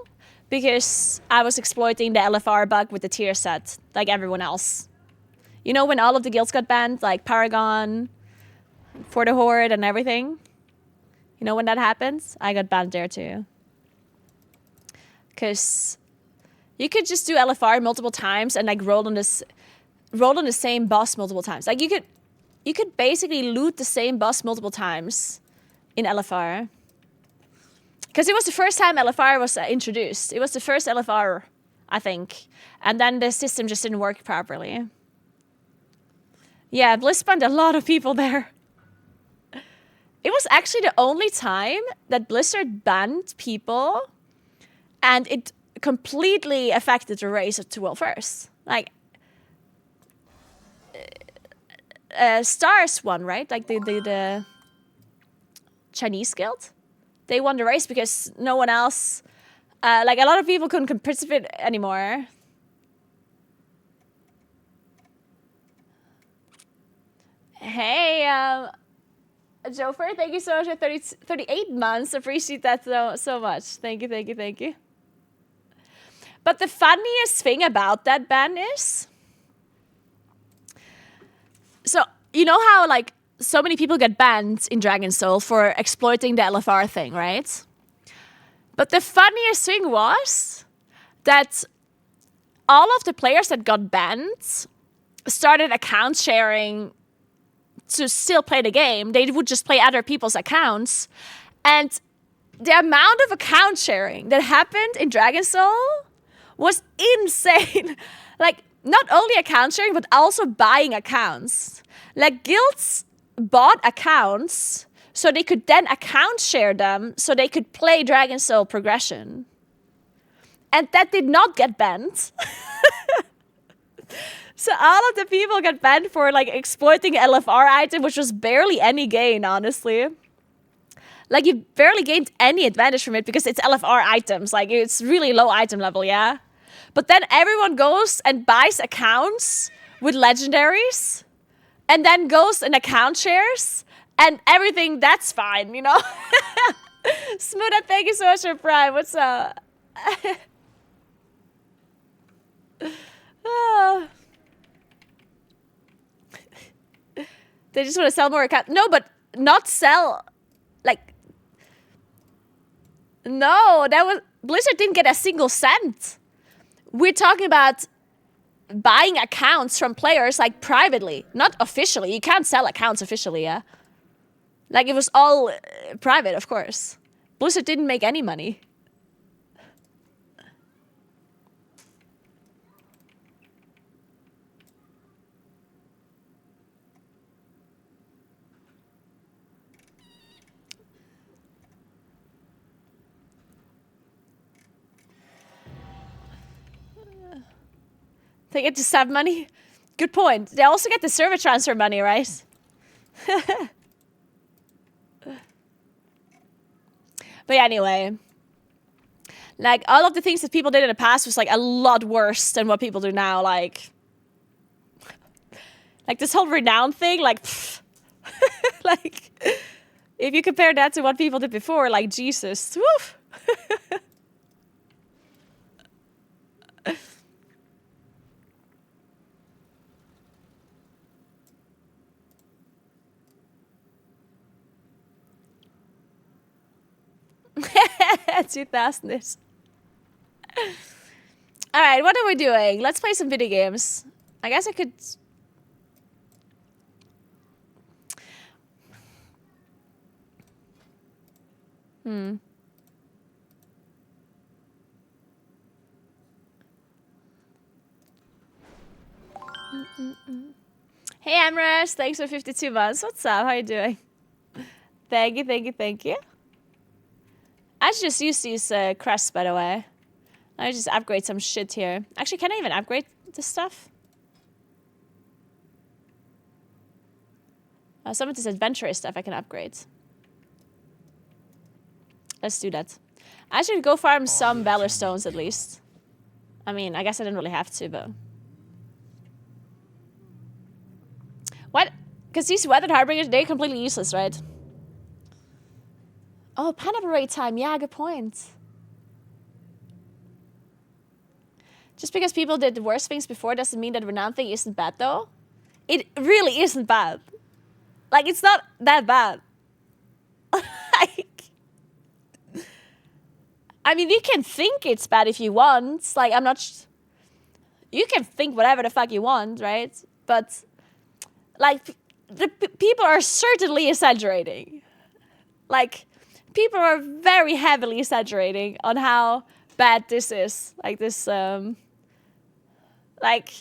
because I was exploiting the LFR bug with the tier set like everyone else. You know when all of the guilds got banned, like Paragon, For the Horde and everything? You know when that happens? I got banned there too. Because you could just do LFR multiple times and like roll on the same boss multiple times. Like you could basically loot the same boss multiple times in LFR. Because it was the first time LFR was introduced. It was the first LFR, I think. And then the system just didn't work properly. Yeah, Blizz banned a lot of people there. It was actually the only time that Blizzard banned people and it completely affected the race to World First. Like, Stars won, right? Like the Chinese guild. They won the race because no one else, like a lot of people couldn't participate anymore. Hey, Jofer, thank you so much for 38 months. Appreciate that so much. Thank you. But the funniest thing about that ban is, so you know how like so many people get banned in Dragon Soul for exploiting the LFR thing, right? But the funniest thing was that all of the players that got banned started account sharing to still play the game. They would just play other people's accounts. And the amount of account sharing that happened in Dragon Soul was insane. Like, not only account sharing, but also buying accounts. Like, guilds bought accounts so they could then account share them so they could play Dragon Soul progression. And that did not get banned. So all of the people got banned for like exploiting LFR item, which was barely any gain, honestly. Like, you barely gained any advantage from it because it's LFR items. Like, it's really low item level, yeah? But then everyone goes and buys accounts with legendaries and then goes and account shares and everything, that's fine, you know? Smooth, thank you so much for Prime. What's up? They just want to sell more accounts. No, but not sell. Like, no, that was Blizzard didn't get a single cent. We're talking about buying accounts from players like privately, not officially. You can't sell accounts officially, yeah? Like, it was all private, of course. Blizzard didn't make any money. They get to sub money? Good point. They also get the server transfer money, right? But yeah, anyway. Like, all of the things that people did in the past was, like, a lot worse than what people do now. Like this whole renown thing, like, like, if you compare that to what people did before, like, Jesus. Woof. $2,000. All right, what are we doing? Let's play some video games. I guess I could. Hey, Amrest. Thanks for 52 months. What's up? How you doing? Thank you, thank you, thank you. I should just use these crests, by the way. Let me just upgrade some shit here. Actually, can I even upgrade this stuff? Some of this adventurous stuff I can upgrade. Let's do that. I should go farm some Valor Stones at least. I mean, I guess I didn't really have to, but... What? Because these Weathered Harbingers, they're completely useless, right? Oh, pineapple raid time. Yeah, good point. Just because people did the worst things before doesn't mean that renown thing isn't bad, though. It really isn't bad. Like, it's not that bad. Like, I mean, you can think it's bad if you want. Like, I'm not... You can think whatever the fuck you want, right? But, like, the people are certainly exaggerating. Like... People are very heavily exaggerating on how bad this is. Like this, like... like,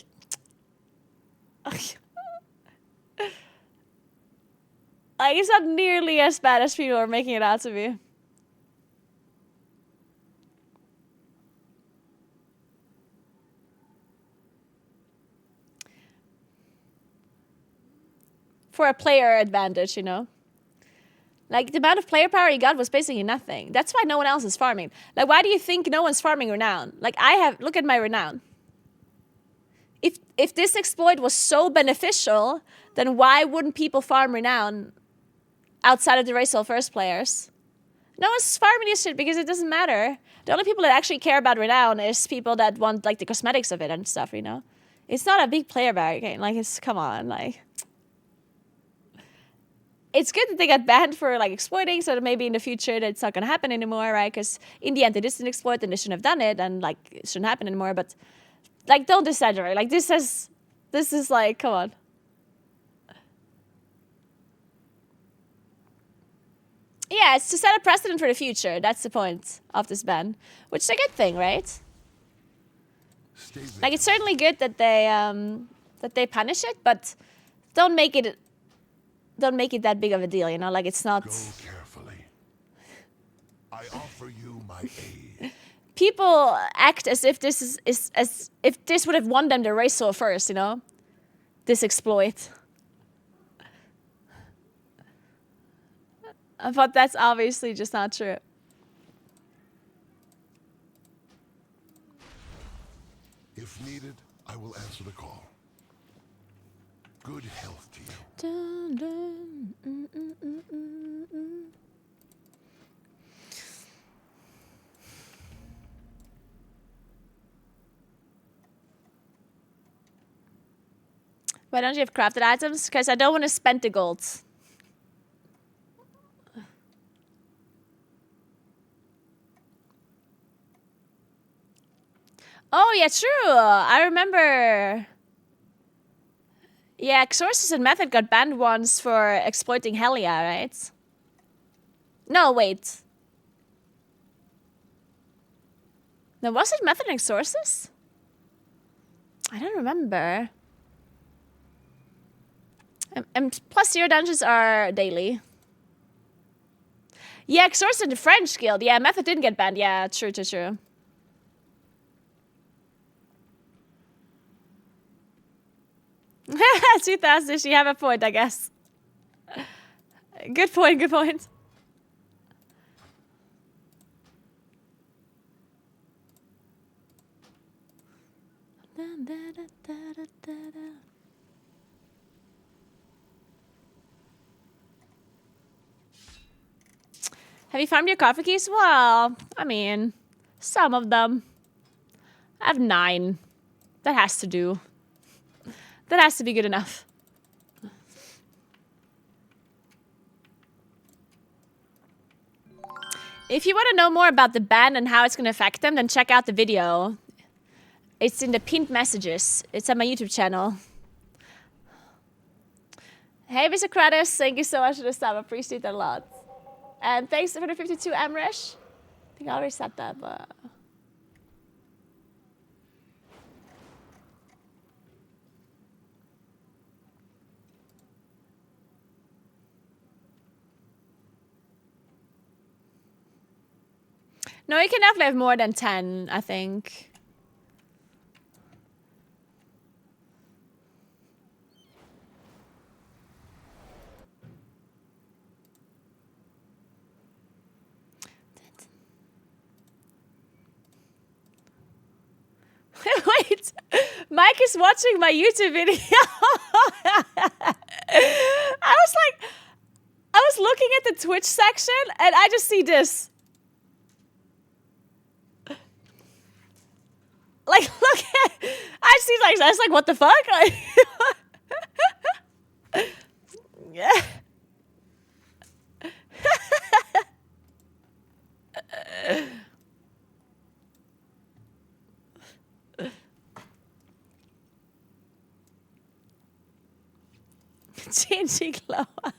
it's not nearly as bad as people are making it out to be. For a player advantage, you know? Like, the amount of player power he got was basically nothing. That's why no one else is farming. Like, why do you think no one's farming renown? Like, look at my renown. If this exploit was so beneficial, then why wouldn't people farm renown outside of the race first players? No one's farming this shit because it doesn't matter. The only people that actually care about renown is people that want, like, the cosmetics of it and stuff, you know? It's not a big player power game. Like, come on, like... It's good that they got banned for, like, exploiting, so that maybe in the future that's not going to happen anymore, right? Because in the end, it is an exploit and they shouldn't have done it, and, like, it shouldn't happen anymore. But Like, don't exaggerate. Like, this is like, come on. Yeah, it's to set a precedent for the future. That's the point of this ban, which is a good thing, right? Stay Like, it's certainly good that they punish it, but don't make it that big of a deal, you know? Like, it's not. Go carefully. I offer you my aid. People act as if this is as if this would have won them the race so first, you know? This exploit. But that's obviously just not true. If needed, I will answer the call. Good health to you. Dun, dun, mm, mm, mm, mm, mm. Why don't you have crafted items? Because I don't want to spend the gold. Oh, yeah, true. I remember. Yeah, Xorces and Method got banned once for exploiting Helia, right? No, wait. No, was it Method and Xorces? I don't remember. And plus, zero dungeons are daily. Yeah, Xorces and the French Guild. Yeah, Method didn't get banned. Yeah, true, true, true. — 2000, you have a point, I guess. Good point, good point. Have you farmed your coffee keys? Well, I mean, some of them. I have 9. That has to do. That has to be good enough. If you want to know more about the ban and how it's going to affect them, then check out the video. It's in the pinned messages. It's on my YouTube channel. Hey, Mr. Kratos, thank you so much for the sub. I appreciate that a lot. And thanks for the 52 Amrish. I think I already said that, but... No, you can definitely have more than 10, I think. Wait, Mike is watching my YouTube video. I was looking at the Twitch section and I just see this. Like, look at, I see like, I was like, what the fuck? Yeah. Changing glow up.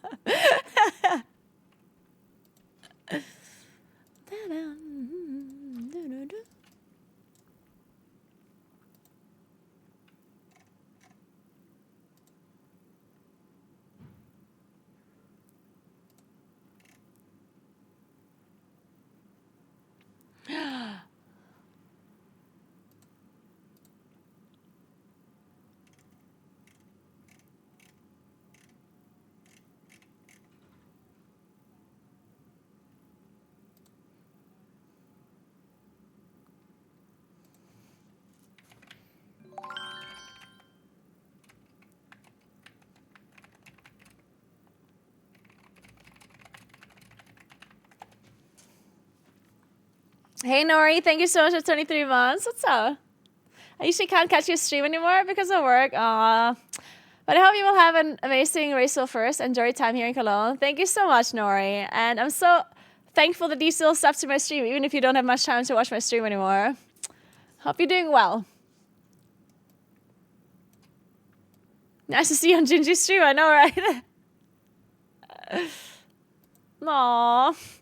Hey Nori, thank you so much for 23 months. What's up? I usually can't catch your stream anymore because of work. Aww. But I hope you will have an amazing Racial First. Enjoy your time here in Cologne. Thank you so much, Nori. And I'm so thankful that you still sub to my stream, even if you don't have much time to watch my stream anymore. Hope you're doing well. Nice to see you on Gingy's stream, I know, right? Aww.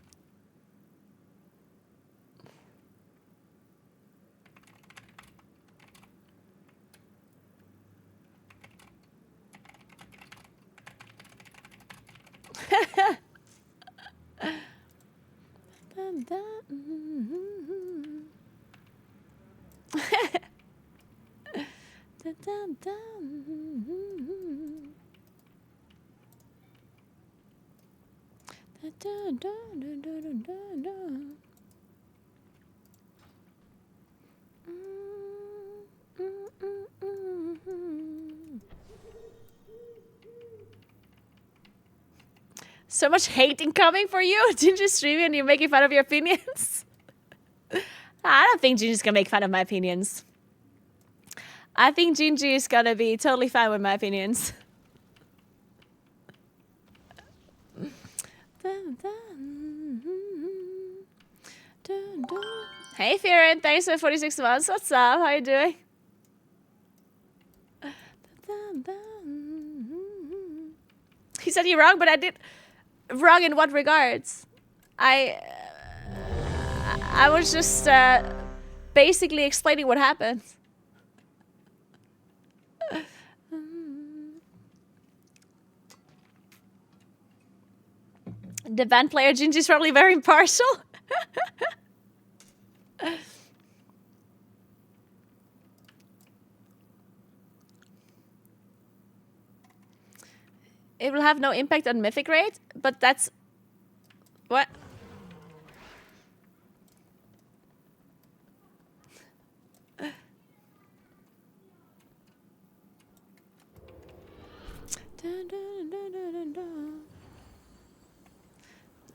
So much hate incoming for you, Ginger streaming, and you're making fun of your opinions. I don't think Gingy's gonna make fun of my opinions. I think Gingy is gonna be totally fine with my opinions. Hey Firen, thanks for 46 months. What's up? How you doing? He said you're wrong, but I did wrong in what regards? I was just basically explaining what happened. The band player Gingy's probably very impartial. It will have no impact on mythic rate, but that's... What?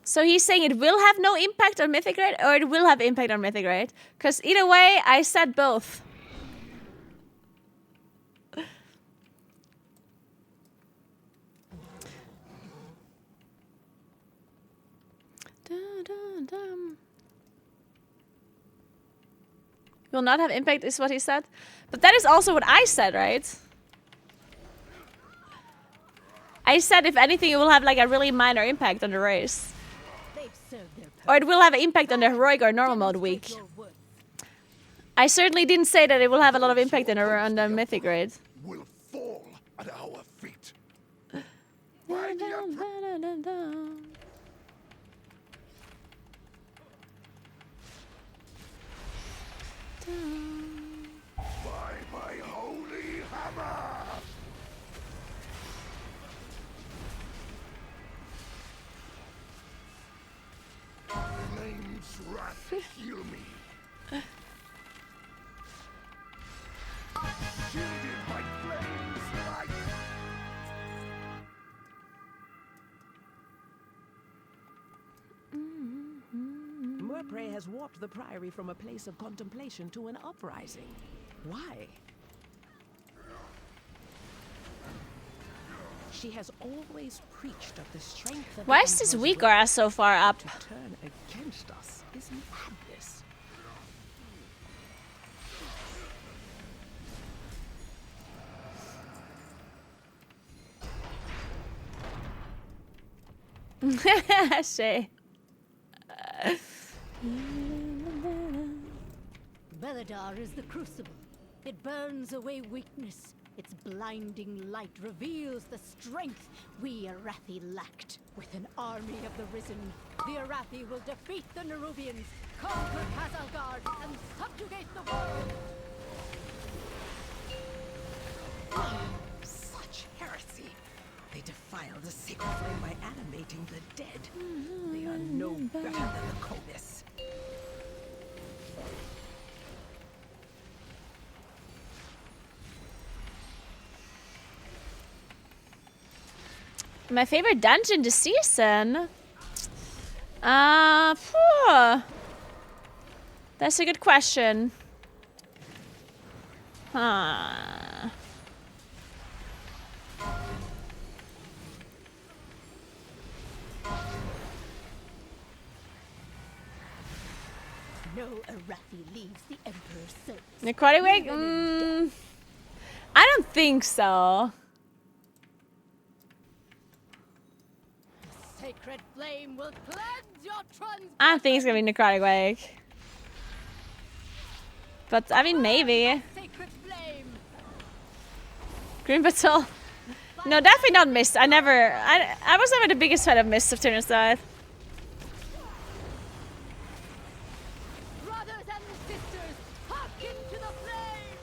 So he's saying it will have no impact on mythic rate, or it will have impact on mythic rate? Because either way, I said both. Will not have impact is what he said. But that is also what I said, right? I said if anything it will have like a really minor impact on the race. Or it will have an impact on the heroic or normal mode week. I certainly didn't say that it will have a lot of impact on the mythic rate. Will fall at our feet. By my holy hammer! Flames wrath heal me. Shielded by flames light. Murpray has warped the Priory from a place of contemplation to an uprising. Why? She has always preached of the strength of Why the is this Emperor's weak will. grass so far up? To turn against us is madness. Shay. Beledar is the crucible. It burns away weakness. Its blinding light reveals the strength we Arathi lacked. With an army of the Risen, the Arathi will defeat the Nerubians, conquer Khazalgard, and subjugate the world. Such heresy. They defile the sacred flame by animating the dead. They are no better than the Covis. My favorite dungeon this season? That's a good question. Huh. No Arathi leaves the Emperor's service. Necrotic Wake? I don't think so. sacred flame will cleanse your I think it's gonna be necrotic wake. But I mean, maybe. sacred flame. Green Battle. No, definitely not Mist. I was never the biggest fan of Mist of Turnstile. Brothers and sisters, hearken to the flame.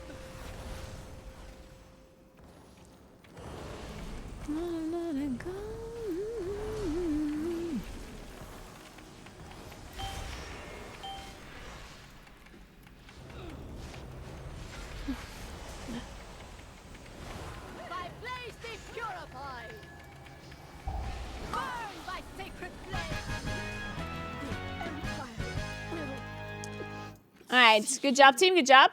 By blaze be purified. Burn by sacred flame. The empire will Alright, good job, team. Good job.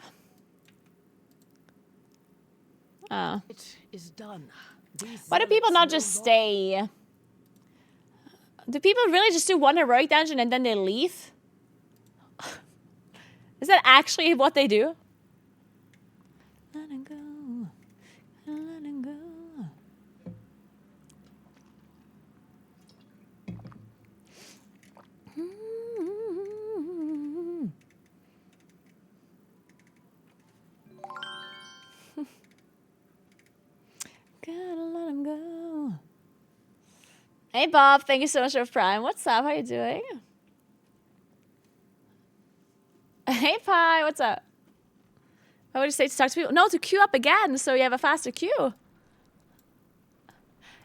Oh. It is done. These Why do people zealots not no just longer- stay? Do people really just do one heroic dungeon and then they leave? Is that actually what they do? Let it go. Let it go. Gotta let him go. Hey Bob, thank you so much for Prime. What's up? How you doing? Hey Pi, what's up? Why would you say to talk to people? No, to queue up again, so you have a faster queue.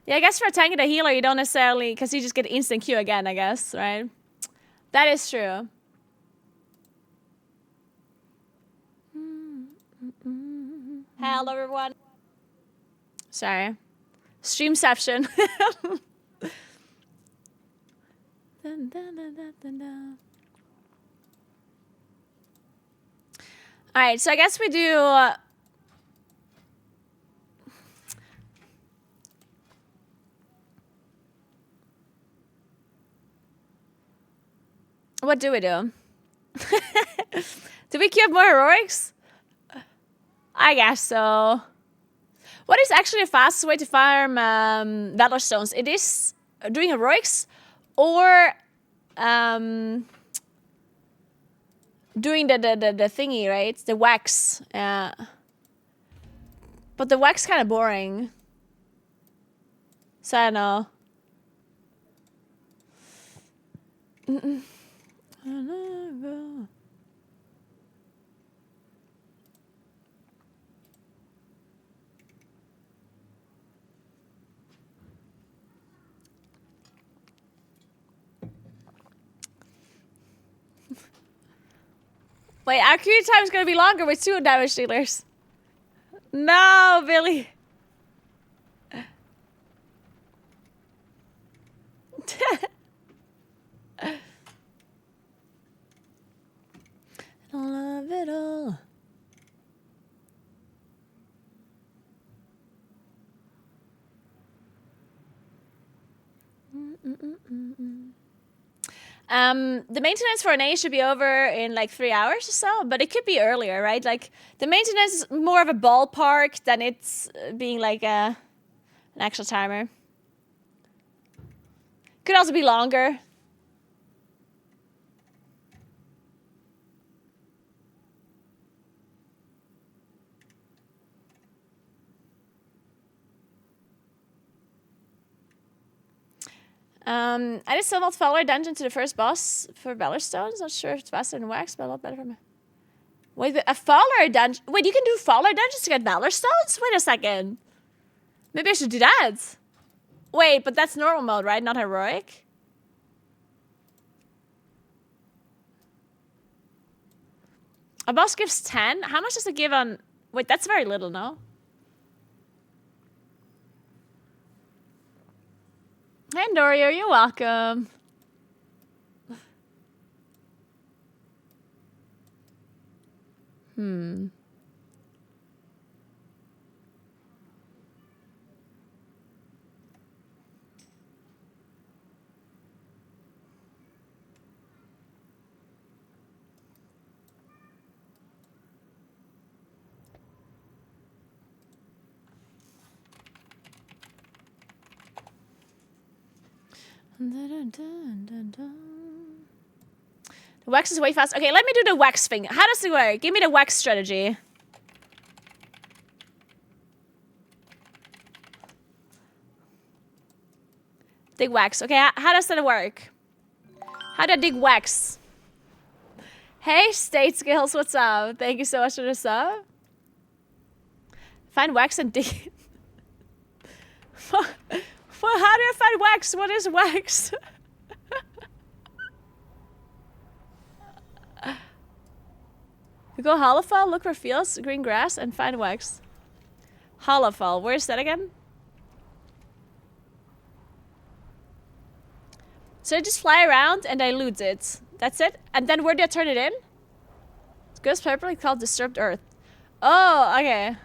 Yeah, I guess for a tank and a healer, you don't necessarily, because you just get instant queue again, I guess, right? That is true. Hello, everyone. Sorry. Streamception. Dun, dun, dun, dun, dun, dun. All right, so I guess we do. What do we do? Do we queue up more heroics? I guess so. What is actually the fastest way to farm Valor Stones? It is doing heroics or doing the thingy, right? The wax. But the wax kind of boring. So I don't know. Wait, our queue time is going to be longer with 2 damage dealers. No, Billy. I love it all. The maintenance for an A should be over in like 3 hours or so, but it could be earlier, right? Like the maintenance is more of a ballpark than it's being like an actual timer. Could also be longer. I just still not follow a dungeon to the first boss for Valor Stones. Not sure if it's faster than Wax, but a lot better for me. Wait, a follower dungeon? Wait, you can do follower dungeons to get Valor Stones? Wait a second. Maybe I should do that. Wait, but that's normal mode, right? Not heroic? A boss gives 10? How much does it give on... Wait, that's very little, no? Hey, Dorio, you're welcome. The wax is way fast. Okay, let me do the wax thing. How does it work? Give me the wax strategy. Dig wax. Okay, how does that work? How do I dig wax? Hey, State Skills, what's up? Thank you so much for the sub. Find wax and dig. Well, how do I find wax? What is wax? We go Hollowfall, look for fields, green grass, and find wax. Hollowfall, where's that again? So I just fly around and I loot it. That's it? And then where do I turn it in? It goes properly called Disturbed Earth. Oh, okay.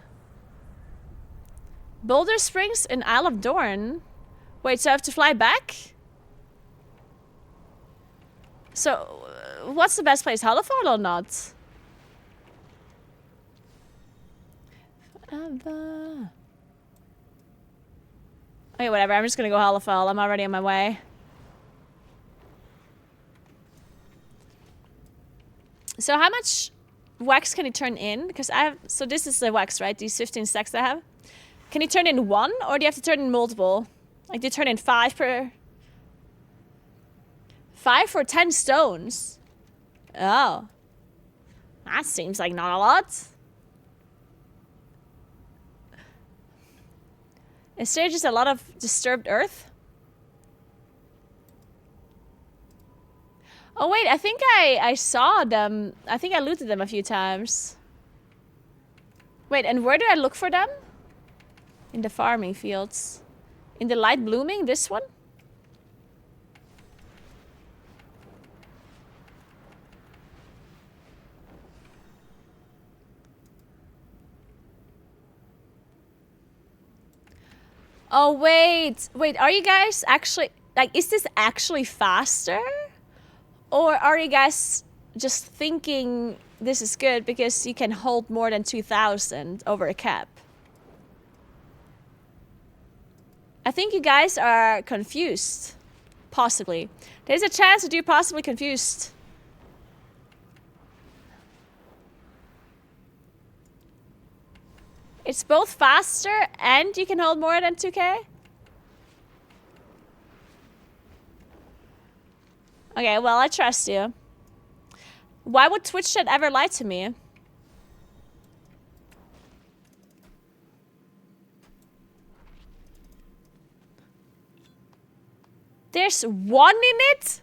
Boulder Springs in Isle of Dorn. Wait, so I have to fly back? So, what's the best place? Hollowfall or not? Okay, whatever. I'm just gonna go Hollowfall. I'm already on my way. So how much wax can you turn in? Because I have... So this is the wax, right? These 15 stacks I have. Can you turn in one? Or do you have to turn in multiple? Like, do you turn in 5 per... 5 for 10 stones? Oh. That seems like not a lot. Is there just a lot of disturbed earth? Oh wait, I think I saw them. I think I looted them a few times. Wait, and where do I look for them? In the farming fields. In the light blooming, this one? Oh wait, are you guys actually, like, is this actually faster? Or are you guys just thinking this is good because you can hold more than 2,000 over a cap? I think you guys are confused. Possibly. There's a chance that you're possibly confused. It's both faster and you can hold more than 2k? Okay, well, I trust you. Why would Twitch chat ever lie to me? There's one in it?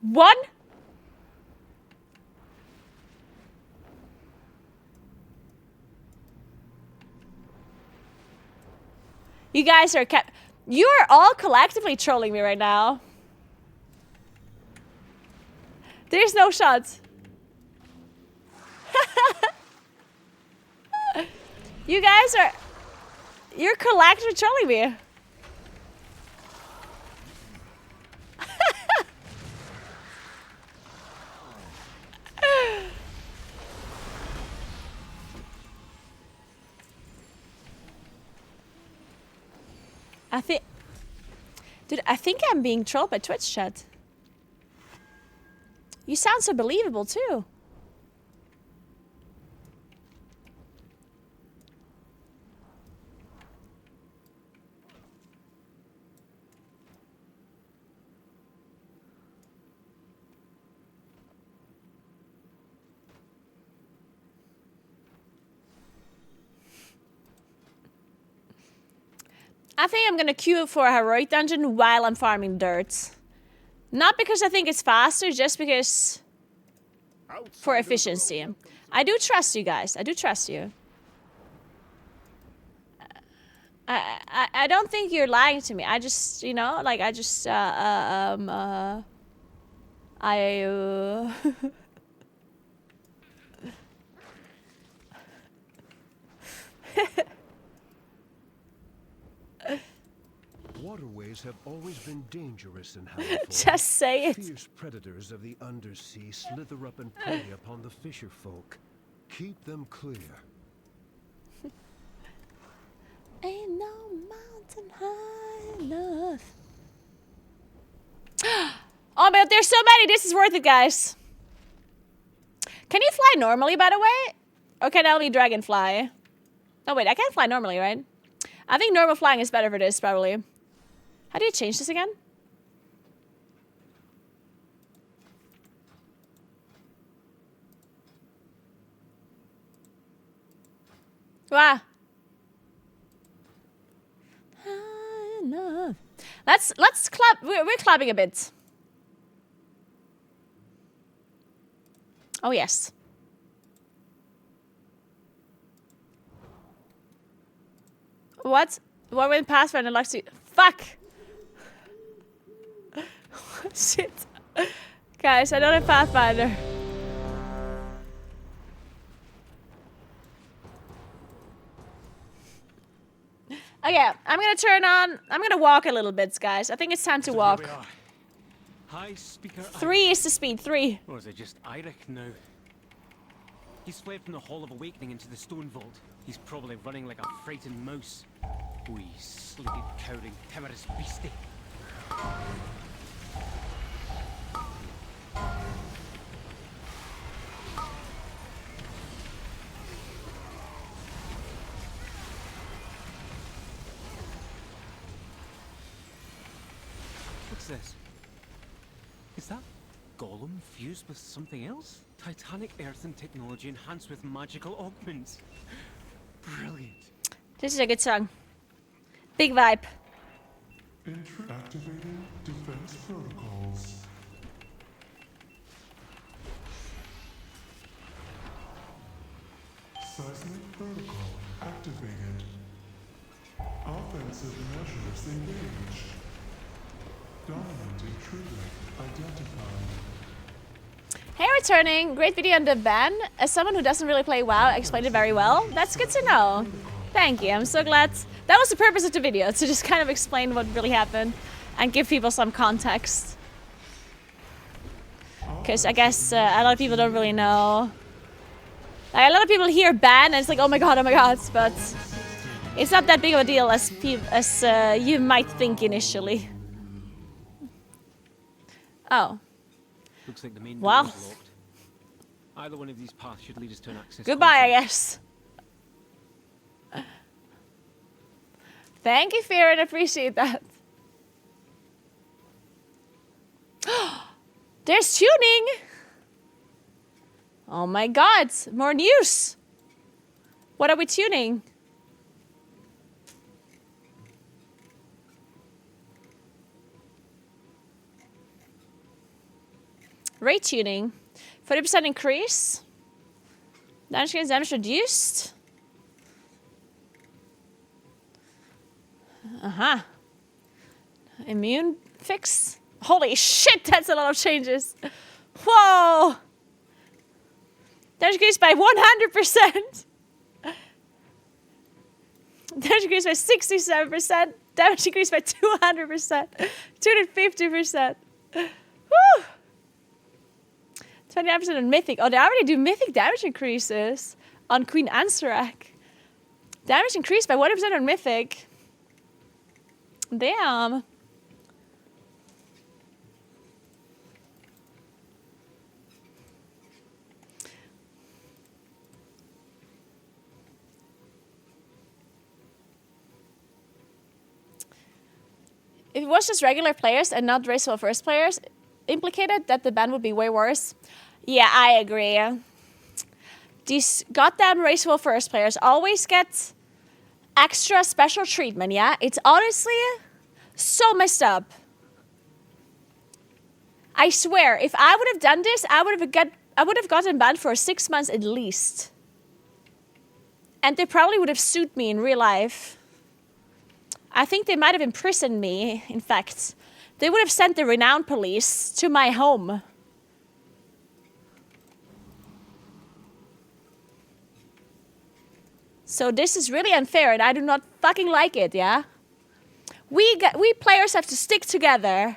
One? You guys are you are all collectively trolling me right now. There's no shots. You guys are... You're collectively trolling me. Dude, I think I'm being trolled by Twitch chat. You sound so believable too. I think I'm gonna queue for a heroic dungeon while I'm farming dirt. Not because I think it's faster, just because for efficiency. I do trust you guys. I do trust you. I don't think you're lying to me. I just, you know, like I just Waterways have always been dangerous in Halifax. Just say it. Fierce predators of the undersea slither up and prey upon the fisher folk. Keep them clear. Ain't no mountain high enough. Oh, but there's so many. This is worth it, guys. Can you fly normally, by the way? Or can I only dragon fly? Oh, wait. I can't fly normally, right? I think normal flying is better for this, probably. How do you change this again? Wow. Let's clap. We're clapping a bit. Oh yes. What? What when Pathfinder likes to? Fuck. Shit. Guys, I don't have Pathfinder. Okay, I'm gonna turn on. I'm gonna walk a little bit, guys. I think it's time to walk. Hi, Speaker. 3 is the speed. 3. Or is it just Eirik now? He's fled from the Hall of Awakening into the Stone Vault. He's probably running like a frightened mouse. Wee, sleepy, cowering, timorous beastie. What's this? Is that Golem fused with something else? Titanic earthen technology enhanced with magical augments. Brilliant. This is a good song. Big vibe. Activating defense protocols. Seismic protocol activated. Offensive measures engaged. Dominant intruder identified. Hey, returning. Great video on the ban. As someone who doesn't really play WoW, explained it very well. That's good to know. Thank you. I'm so glad. That was the purpose of the video, to just kind of explain what really happened and give people some context. Because I guess a lot of people don't really know. Like, a lot of people hear ban and it's like, oh my god, but it's not that big of a deal as you might think initially. Oh. Looks like the main Wow. door is locked. Either one of these paths should lead us to an access. Goodbye, console. I guess. Thank you, Fear, and appreciate that. There's tuning! Oh my god, more news! What are we tuning? Rate tuning. 40% increase. Damage against damage reduced. Immune fix. Holy shit, that's a lot of changes. Whoa! Damage increased by 100%. Damage increased by 67%. Damage increased by 200%. 250%. Woo! 29% on Mythic. Oh, they already do Mythic damage increases on Queen Ansarak. Damage increased by 1% on Mythic. Damn. If it was just regular players and not raceful first players implicated, that the ban would be way worse. Yeah, I agree. These goddamn raceful first players always get extra special treatment, yeah? It's honestly so messed up. I swear, if I would have done this, I would have gotten banned for 6 months at least. And they probably would have sued me in real life. I think they might have imprisoned me, in fact. They would have sent the renowned police to my home. So this is really unfair and I do not fucking like it, yeah? We players have to stick together.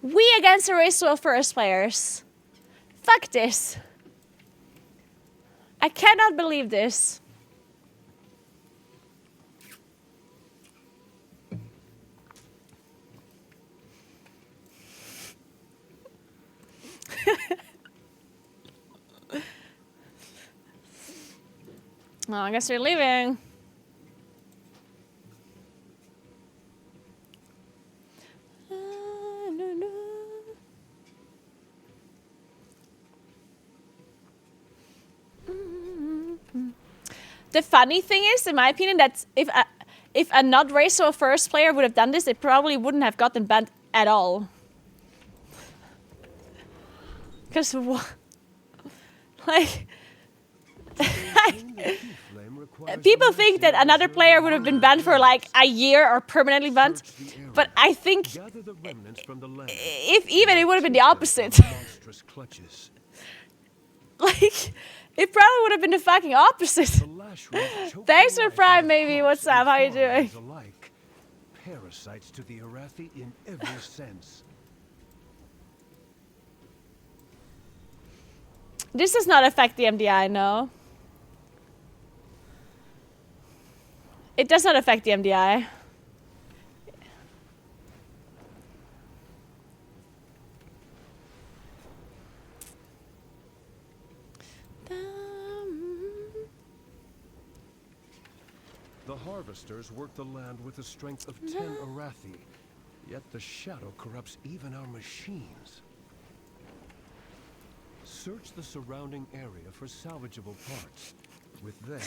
We against the raceful first players. Fuck this. I cannot believe this. I guess you're leaving. The funny thing is, in my opinion, that if a not racial first player would have done this, they probably wouldn't have gotten banned at all. Because like people think that another player would have been banned for like a year or permanently banned, but I think if even it would have been the opposite. Like, it probably would have been the fucking opposite. Thanks for Prime, maybe. What's up? How you doing? Parasites to the Arathi in every sense. This does not affect the MDI, no. It does not affect the MDI. The harvesters work the land with the strength of 10 Arathi, yet the shadow corrupts even our machines. Search the surrounding area for salvageable parts. With them,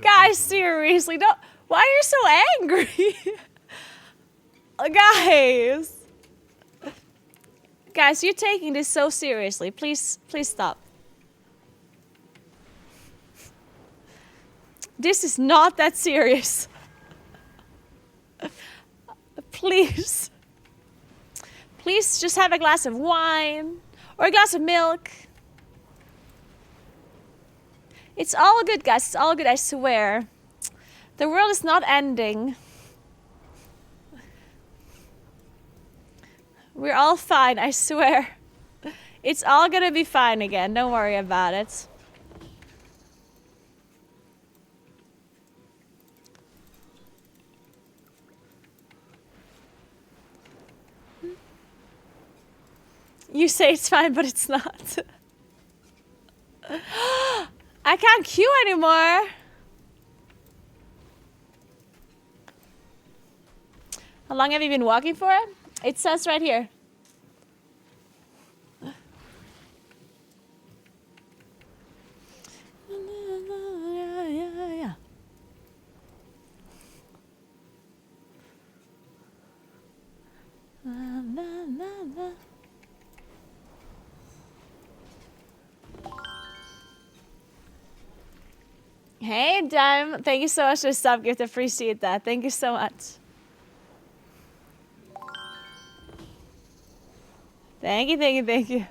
guys, seriously, don't. Why are you so angry? Guys, you're taking this so seriously. Please stop. This is not that serious. Please. Please just have a glass of wine or a glass of milk. It's all good, guys. It's all good, I swear. The world is not ending. We're all fine, I swear. It's all gonna be fine again. Don't worry about it. You say it's fine, but it's not. I can't queue anymore. How long have you been walking for? It says right here. Yeah. Hey, Dime. Thank you so much for the sub gift. Appreciate that. Thank you so much. Thank you.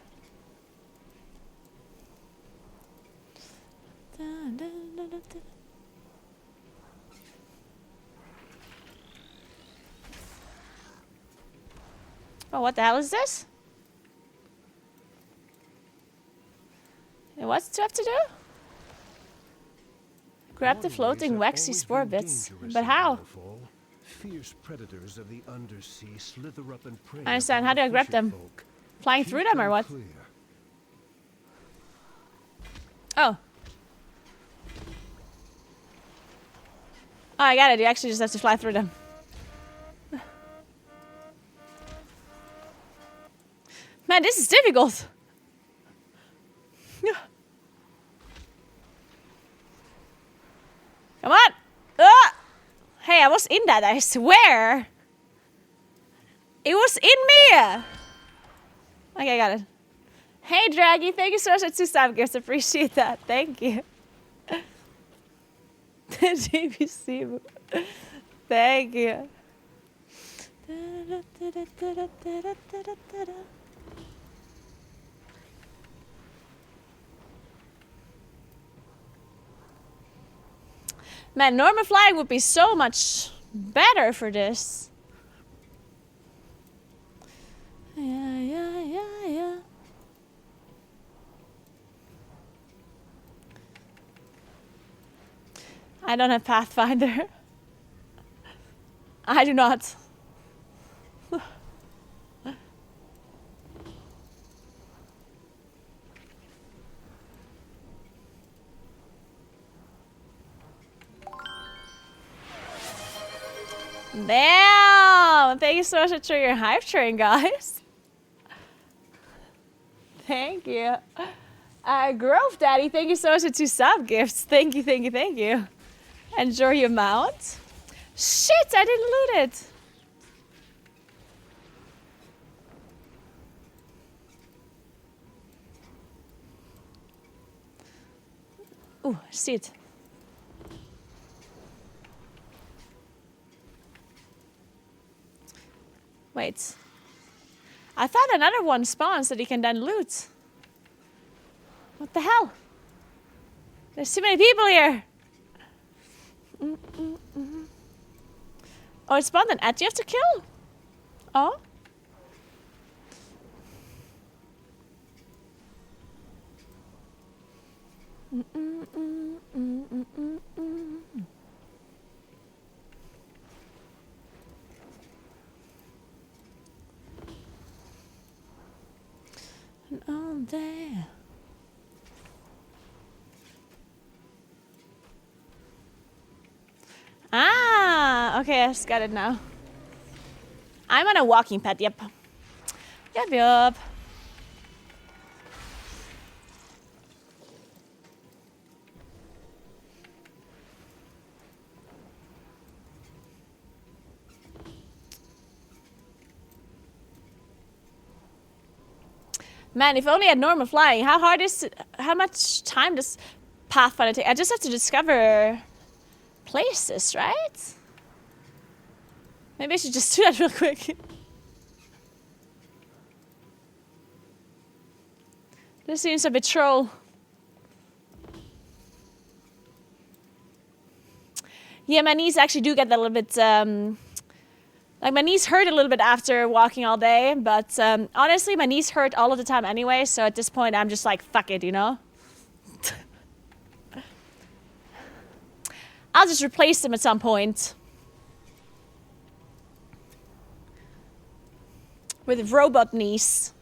Oh, what the hell is this? And what's to have to do? Grab the floating waxy spore bits. But how? Fierce predators of the undersea slither up and prey. I understand. How do I grab them? Flying through them or what? Oh. Oh, I got it. You actually just have to fly through them. Man, this is difficult. Come on. Hey, I was in that, I swear. It was in me. Okay, I got it. Hey, Draggy, thank you so much for 2 sub gifts. Appreciate that. Thank you. JBC. Thank you. Man, normal flying would be so much better for this. Yeah. I don't have Pathfinder. I do not. Damn! Thank you so much for your hype train, guys. Thank you. Grove Daddy, thank you so much for 2 sub gifts. Thank you, thank you, thank you. Enjoy your mount. Shit, I didn't loot it. Ooh, I see it. Wait. I thought another one spawns that you can then loot. What the hell? There's too many people here. Oh, it spawned an ad you have to kill? Oh? And all there. Ah, okay, I just got it now. I'm on a walking pad, yep. Yep. Man, if only I had normal flying. How much time does Pathfinder take? I just have to discover places, right? Maybe I should just do that real quick. This seems a bit troll. Yeah, my knees actually do get a little bit, like my knees hurt a little bit after walking all day, but honestly, my knees hurt all of the time anyway, so at this point, I'm just like, fuck it, you know? I'll just replace them at some point. With robot knees.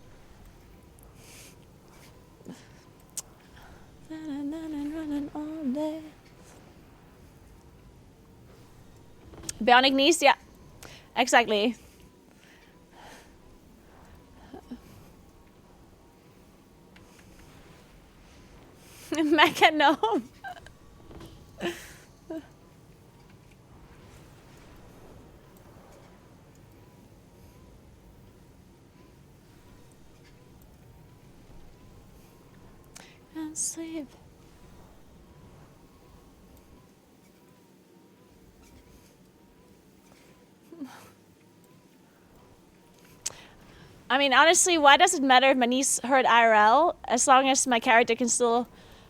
Bionic knees, yeah. Exactly. Mecha gnome. Can't sleep. I mean, honestly, why does it matter if my knees hurt IRL? As long as my character can still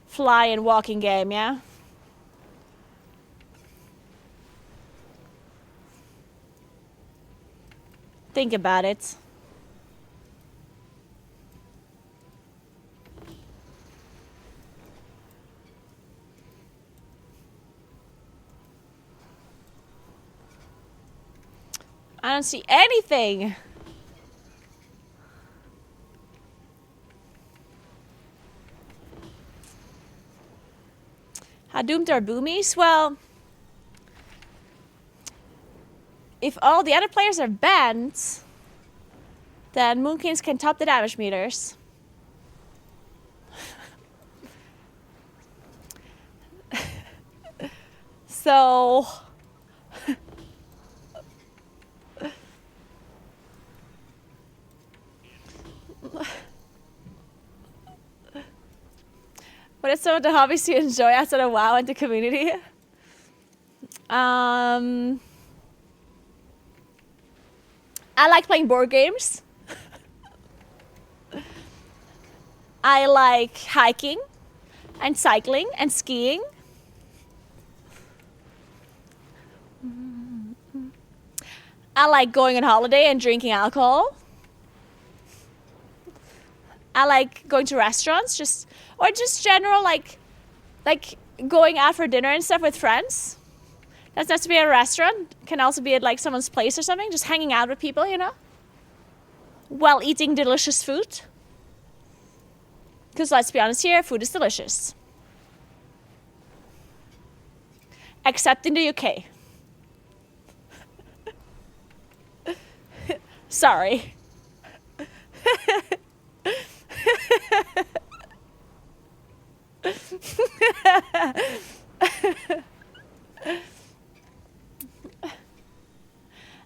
fly and walk in game, yeah? Think about it. I don't see anything. How doomed are boomies? Well, if all the other players are banned, then Moonkins can top the damage meters. So... What are some of the hobbies you enjoy outside of WoW and the community? I like playing board games. I like hiking and cycling and skiing. I like going on holiday and drinking alcohol. I like going to restaurants, or just general like going out for dinner and stuff with friends. Doesn't have to be at a restaurant. Can also be at like someone's place or something. Just hanging out with people, you know, while eating delicious food. Because let's be honest here, food is delicious. Except in the UK. Sorry.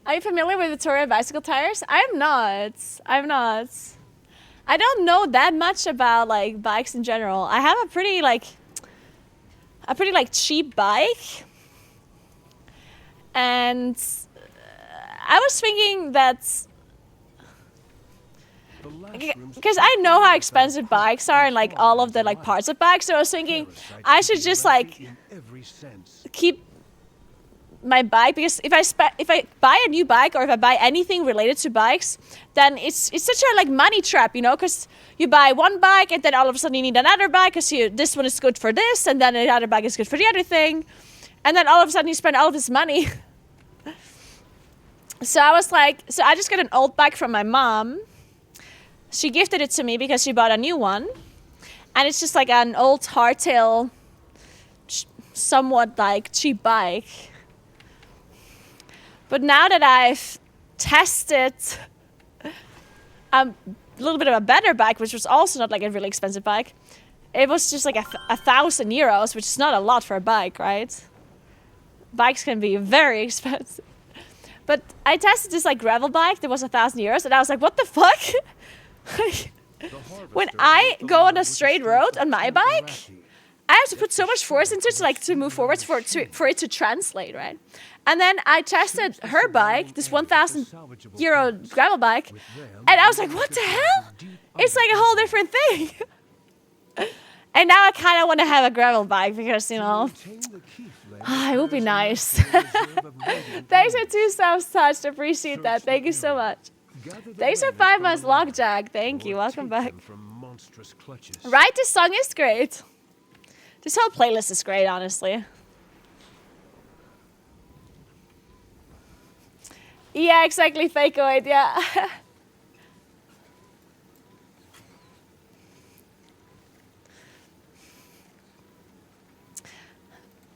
Are you familiar with Victoria bicycle tires? I'm not. I'm not. I don't know that much about like bikes in general. I have a pretty cheap bike. And I was thinking that because I know how expensive bikes are and like all of the like parts of bikes, so I was thinking I should just like keep my bike, because if I buy a new bike or if I buy anything related to bikes, then it's such a like money trap, you know, because you buy one bike and then all of a sudden you need another bike because this one is good for this and then the other bike is good for the other thing, and then all of a sudden you spend all of this money. So I was like, so I just got an old bike from my mom. She gifted it to me because she bought a new one, and it's just like an old hardtail, somewhat like cheap bike. But now that I've tested a little bit of a better bike, which was also not like a really expensive bike, it was just like 1,000 euros, which is not a lot for a bike, right? Bikes can be very expensive. But I tested this like gravel bike that was 1,000 euros, and I was like, what the fuck? When I go on a straight road on my bike, I have to put so much force into it to move forwards for it to translate, right? And then I tested her bike, this 1,000 euro gravel bike, and I was like, what the hell? It's like a whole different thing. And now I kind of want to have a gravel bike because, you know, it would be nice. Thanks for 2 subs touched. Appreciate that. Thank you so much. Thanks for 5 months, Lockjack. Thank you. Welcome back. Right, this song is great. This whole playlist is great, honestly. Yeah, exactly, Fakeoid, yeah.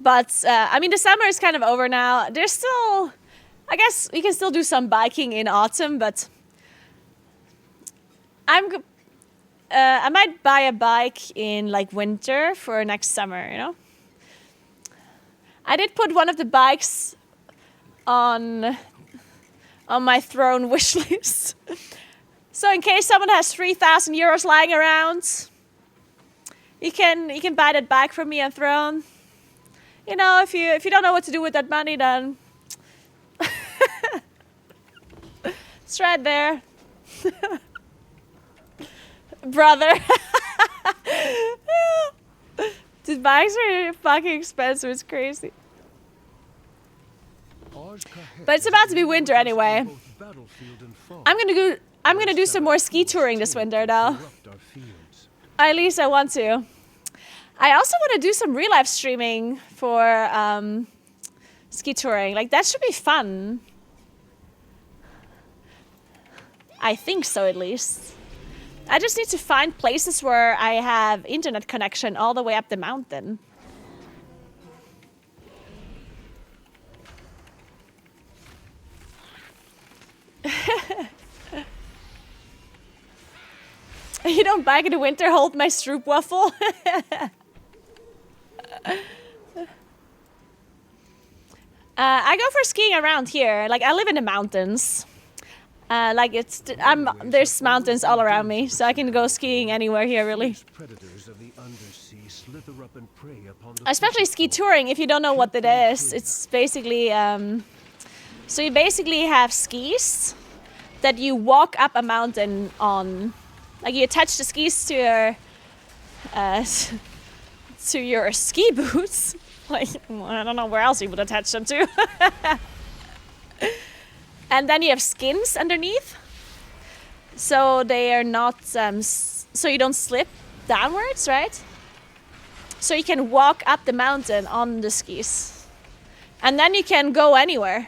But, I mean, the summer is kind of over now. There's still, I guess we can still do some biking in autumn, but I might buy a bike in, like, winter for next summer, you know? I did put one of the bikes on my throne wish list. So in case someone has 3,000 euros lying around, you can buy that bike from me on Throne. You know, if you don't know what to do with that money, then it's right there. Brother. These bikes are fucking expensive, it's crazy. But it's about to be winter anyway. I'm gonna do some more ski touring this winter though. At least I want to. I also want to do some real life streaming for ski touring. Like that should be fun. I think so, at least. I just need to find places where I have internet connection all the way up the mountain. You don't bike in the winter, hold my stroop waffle. I go for skiing around here. Like I live in the mountains. There's mountains all around me, so I can go skiing anywhere here, really. Especially ski touring, if you don't know what it is. It's basically, so you basically have skis that you walk up a mountain on. Like you attach the skis to your ski boots. Like, I don't know where else you would attach them to. And then you have skins underneath, so they are not, so you don't slip downwards, right? So you can walk up the mountain on the skis. And then you can go anywhere.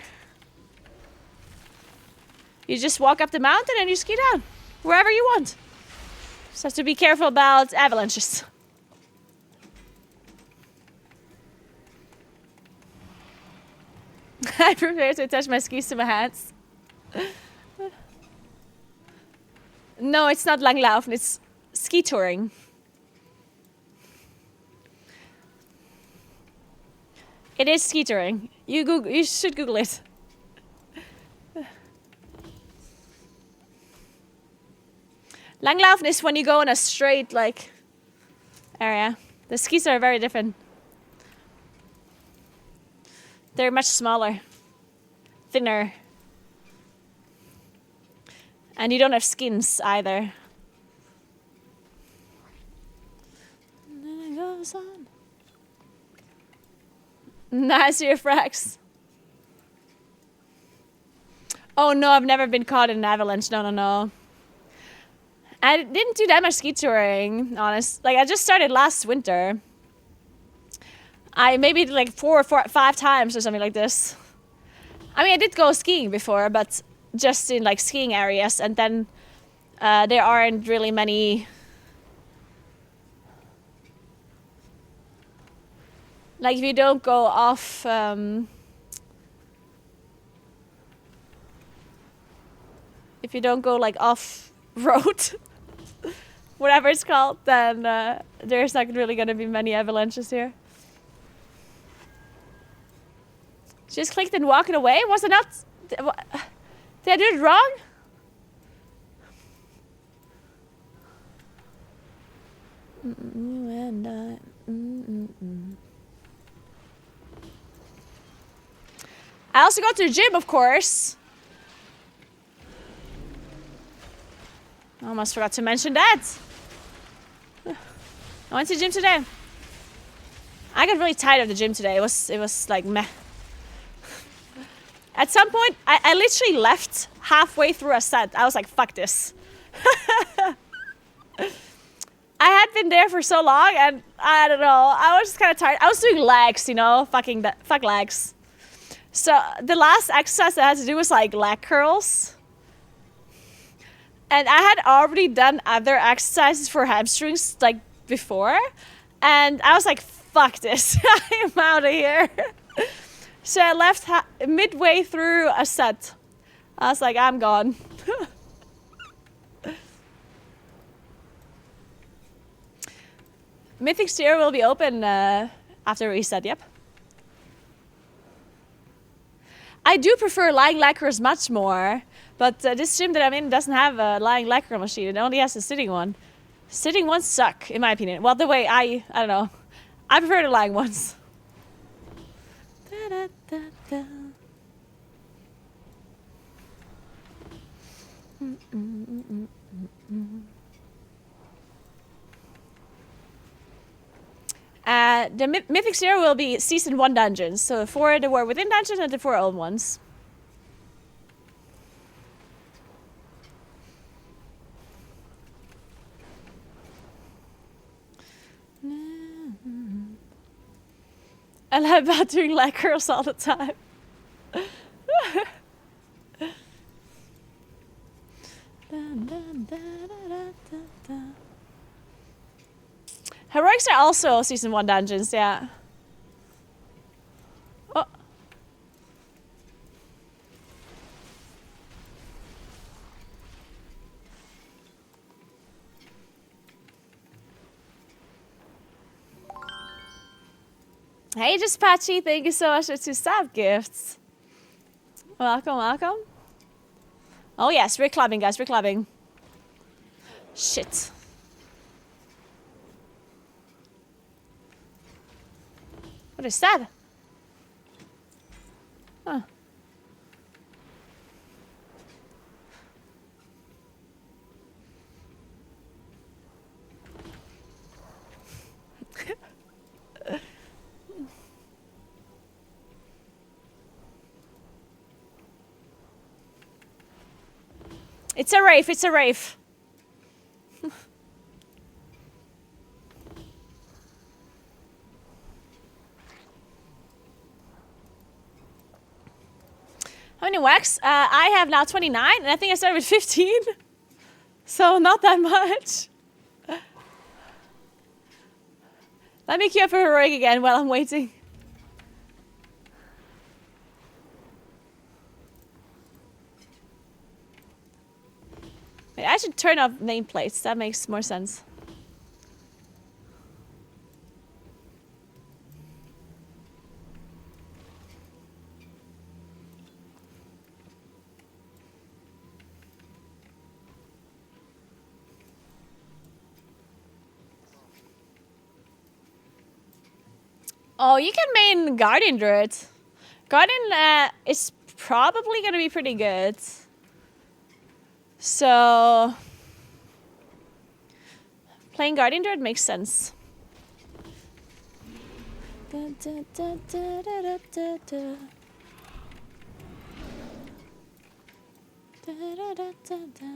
You just walk up the mountain and you ski down, wherever you want. Just have to be careful about avalanches. I prefer to attach my skis to my hands. No, it's not Langlaufen. It's ski touring. It is ski touring. You should Google it. Langlaufen is when you go in a straight like area. The skis are very different. They're much smaller, thinner, and you don't have skins either. And then it goes on. Nice ear frags. Oh no, I've never been caught in an avalanche. No. I didn't do that much ski touring, honest. Like, I just started last winter. I maybe did like 4 or 5 times or something like this. I mean, I did go skiing before, but just in like skiing areas, and then there aren't really many. Like, if you don't go off. If you don't go like off road, whatever it's called, then there's not really going to be many avalanches here. Just clicked and walking away? Was it not? Did I do it wrong? You and I. I also go to the gym, of course. I almost forgot to mention that. I went to the gym today. I got really tired of the gym today. It was like meh. At some point, I literally left halfway through a set. I was like, fuck this. I had been there for so long, and I don't know. I was just kind of tired. I was doing legs, you know, fuck legs. So the last exercise I had to do was like leg curls. And I had already done other exercises for hamstrings like before. And I was like, fuck this. I'm out of here. So I left midway through a set. I was like, I'm gone. Mythic Steer will be open after reset, yep. I do prefer lying lacquers much more, but this gym that I'm in doesn't have a lying lacquer machine. It only has a sitting one. Sitting ones suck, in my opinion. Well, the way I don't know. I prefer the lying ones. Da, da, da, da. The Mythic Zero will be Season 1 dungeons. So 4 the War Within dungeons and the 4 old ones. I love about doing leg curls all the time. Heroics are also Season 1 dungeons, yeah. Oh. Hey, just Patchy, thank you so much for 2 sub gifts. Welcome, welcome. Oh yes, we're clubbing, guys, we're clubbing. Shit. What is that? Huh. It's a rave, it's a rave. How many wax? I have now 29, and I think I started with 15. So not that much. Let me queue up for heroic again while I'm waiting. Wait, I should turn off nameplates. That makes more sense. Oh, you can main Guardian Druid. Guardian is probably going to be pretty good. So, playing Guardian Druid makes sense. Da, da, da, da, da, da, da. Da, da, da, da, da.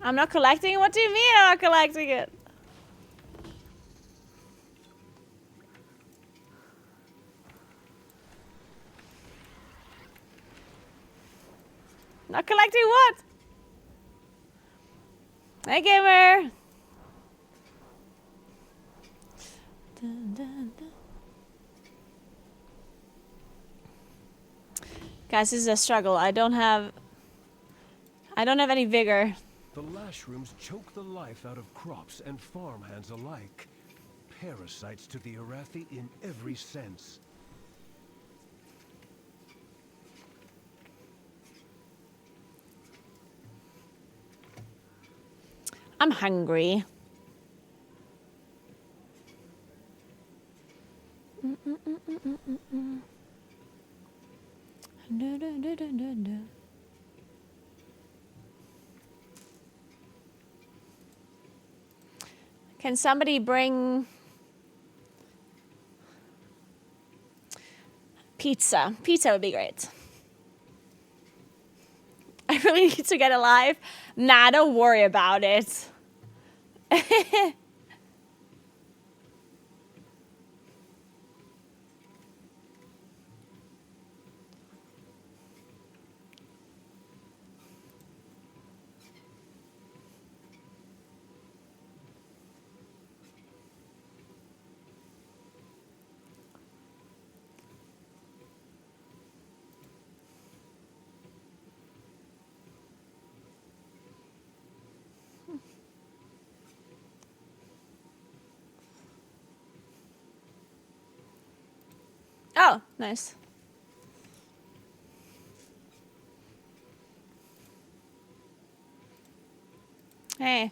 I'm not collecting? What do you mean I'm not collecting it? Not collecting what? Hey, gamer. Dun, dun, dun. Guys, this is a struggle. I don't have any vigor. The lash rooms choke the life out of crops and farmhands alike. Parasites to the Arathi in every sense. I'm hungry. Can somebody bring pizza? Pizza would be great. I really need to get alive. Nah, don't worry about it. Oh, nice. Hey.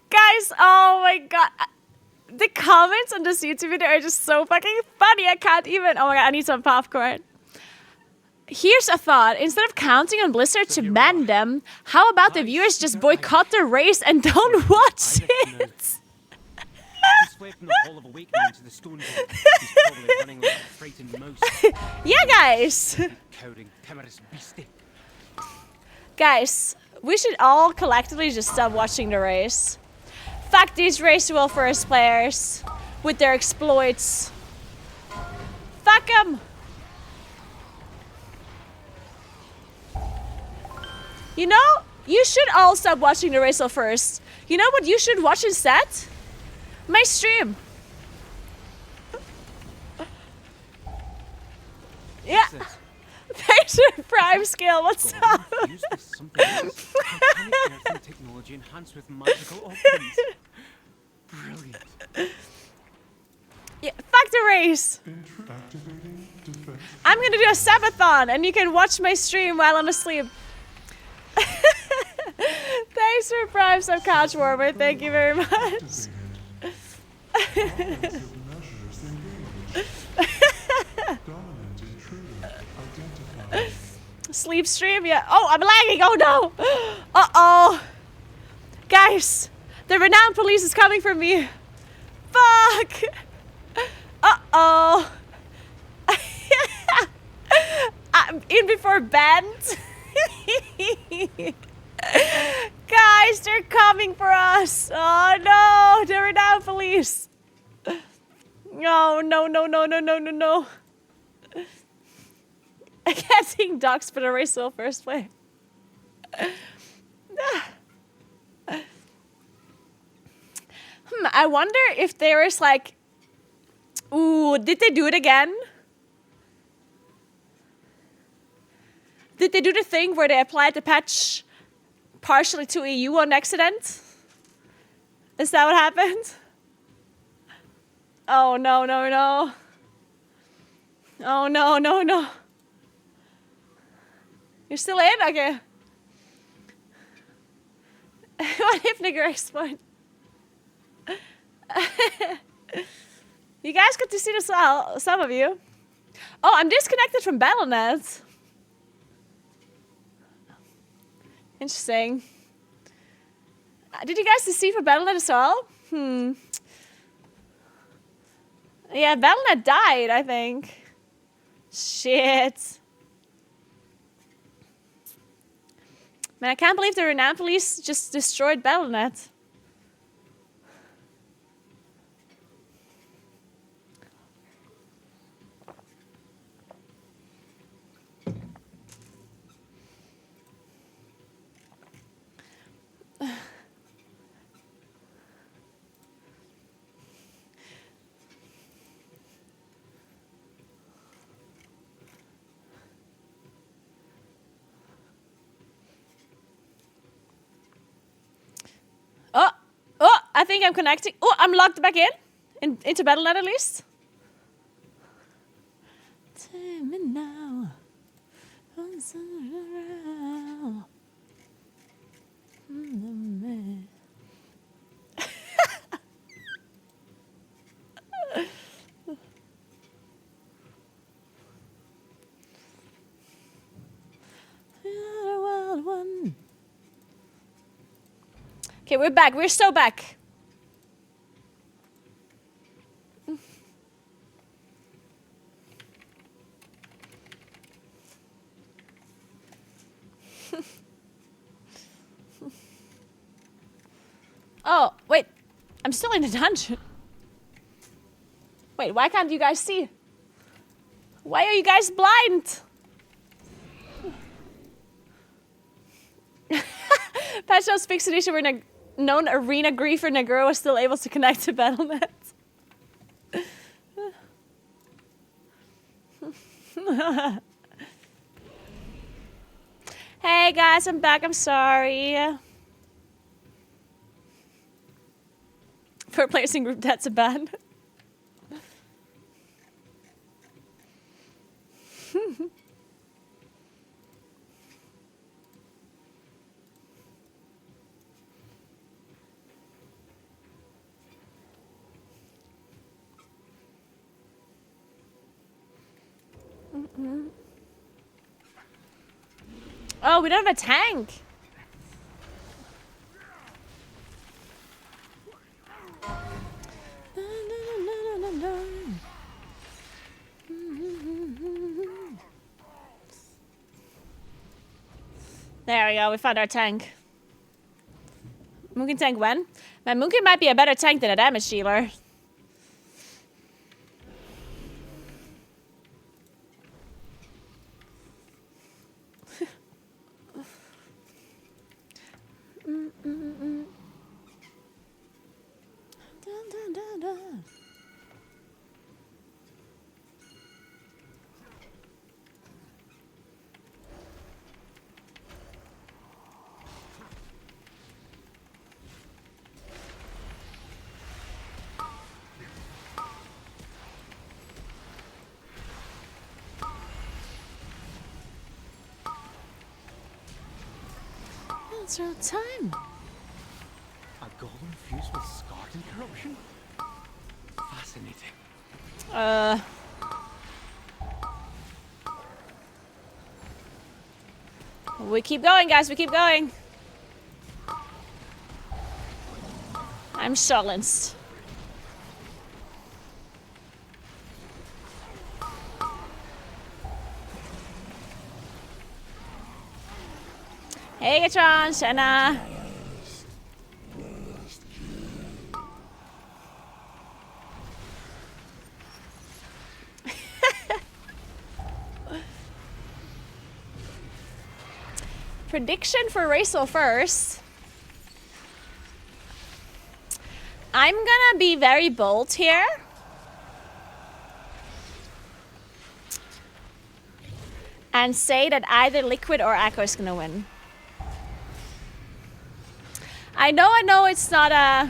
Guys, oh my god. The comments on this YouTube video are just so fucking funny. I can't even. Oh my god, I need some popcorn. Here's a thought. Instead of counting on Blizzard to ban them, how about the viewers just boycott the race and don't watch it? Yeah, guys. Guys, we should all collectively just stop watching the race. Fuck these race welfare players with their exploits. Fuck them. You know, you should all stop watching the race first. You know what you should watch instead? My stream. Yeah. Thanks for Prime Scale. What's up? Technology enhanced with magical options. Brilliant. Yeah, fuck the race. I'm gonna do a sabathon and you can watch my stream while I'm asleep. Thanks for Prime Sub Couch Warmer. Thank you very much. Sleep stream, yeah. Oh, I'm lagging. Oh no. Uh-oh. Guys, the renowned police is coming for me. Fuck. Uh-oh. I'm in before bed. Guys, they're coming for us. Oh no, the renowned police. No, no, no, no, no, no, no, no. I can't sing ducks for the race will first play. I wonder if there is like, ooh, did they do it again? Did they do the thing where they applied the patch partially to EU on accident? Is that what happened? Oh no, no, no. Oh no, no, no. You're still in? Okay. What if Naguura explode? You guys got to see this well, some of you. Oh, I'm disconnected from Battle.net. Interesting. Did you guys see for Battle.net as well? Yeah, Battle.net died, I think. Shit. Man, I can't believe the renowned police just destroyed Battle.net. Oh, I think I'm connecting. Oh, I'm logged back into Battle.net at least. Take me now. Okay, we're back. We're so back. Oh, wait. I'm still in the dungeon. Wait, why can't you guys see? Why are you guys blind? Patchnotes fixed edition where known arena griefer Naguura was still able to connect to Battle.net. Hey guys, I'm back. I'm sorry. For placing group, that's a ban. Oh, we don't have a tank. There we go, we found our tank. Moonkin tank when? Man, Moonkin might be a better tank than a damage dealer. It's our time. A golem fused with scarred and corruption? Fascinating. We keep going, guys. We keep going. I'm silenced. Hey, Gatron, Shanna. Prediction for Racel first. I'm gonna be very bold here. And say that either Liquid or Echo is gonna win. I know it's not a...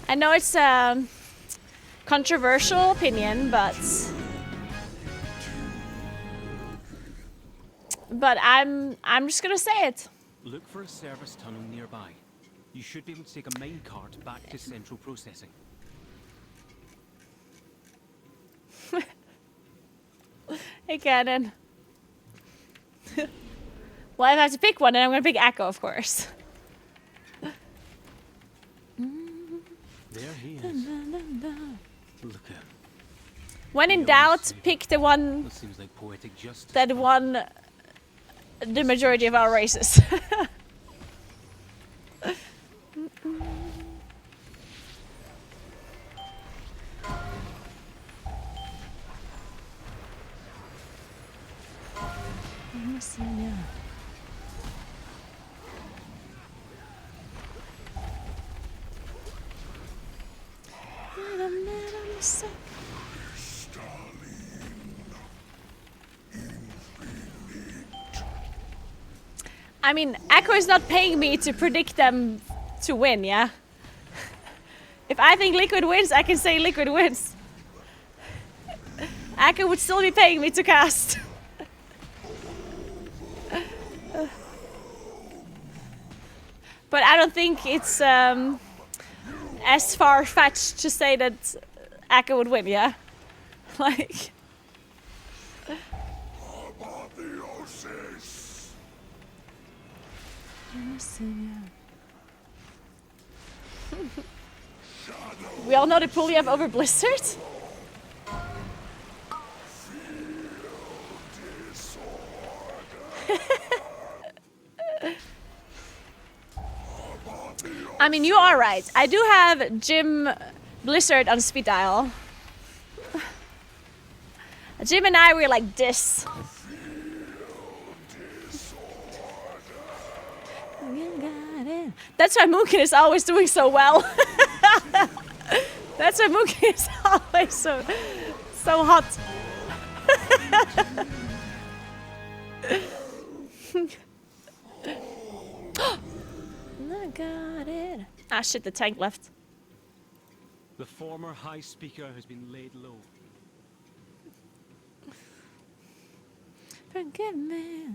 I know it's a controversial opinion, but I'm just gonna say it. Look for a service tunnel nearby. You should be able to take a minecart back to central processing. Hey, Cannon. Well, if I have to pick one, then I'm gonna pick Echo, of course. There he is. Look at him. When in doubt, pick the one That seems like poetic justice. that won the majority of our races. I mean, Echo is not paying me to predict them to win, yeah? If I think Liquid wins, I can say Liquid wins. Echo would still be paying me to cast. But I don't think it's as far-fetched to say that Echo would win, yeah? Like... We all know the pulley up over Blizzard. I mean, you are right. I do have Jim Blizzard on speed dial. Jim and I were like this. That's why Mookin is always doing so well. That's why Mookin is always so hot. I got it. Ah shit, the tank left. The former High Speaker has been laid low. Forgive me.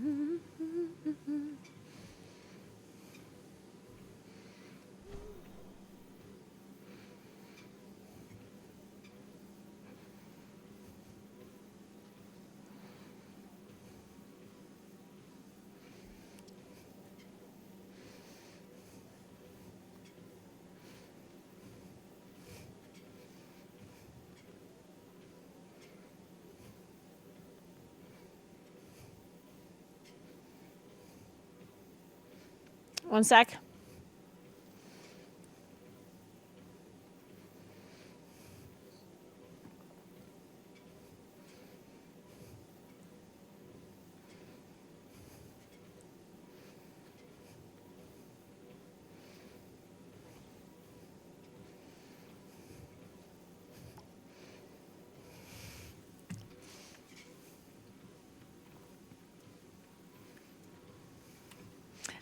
One sec.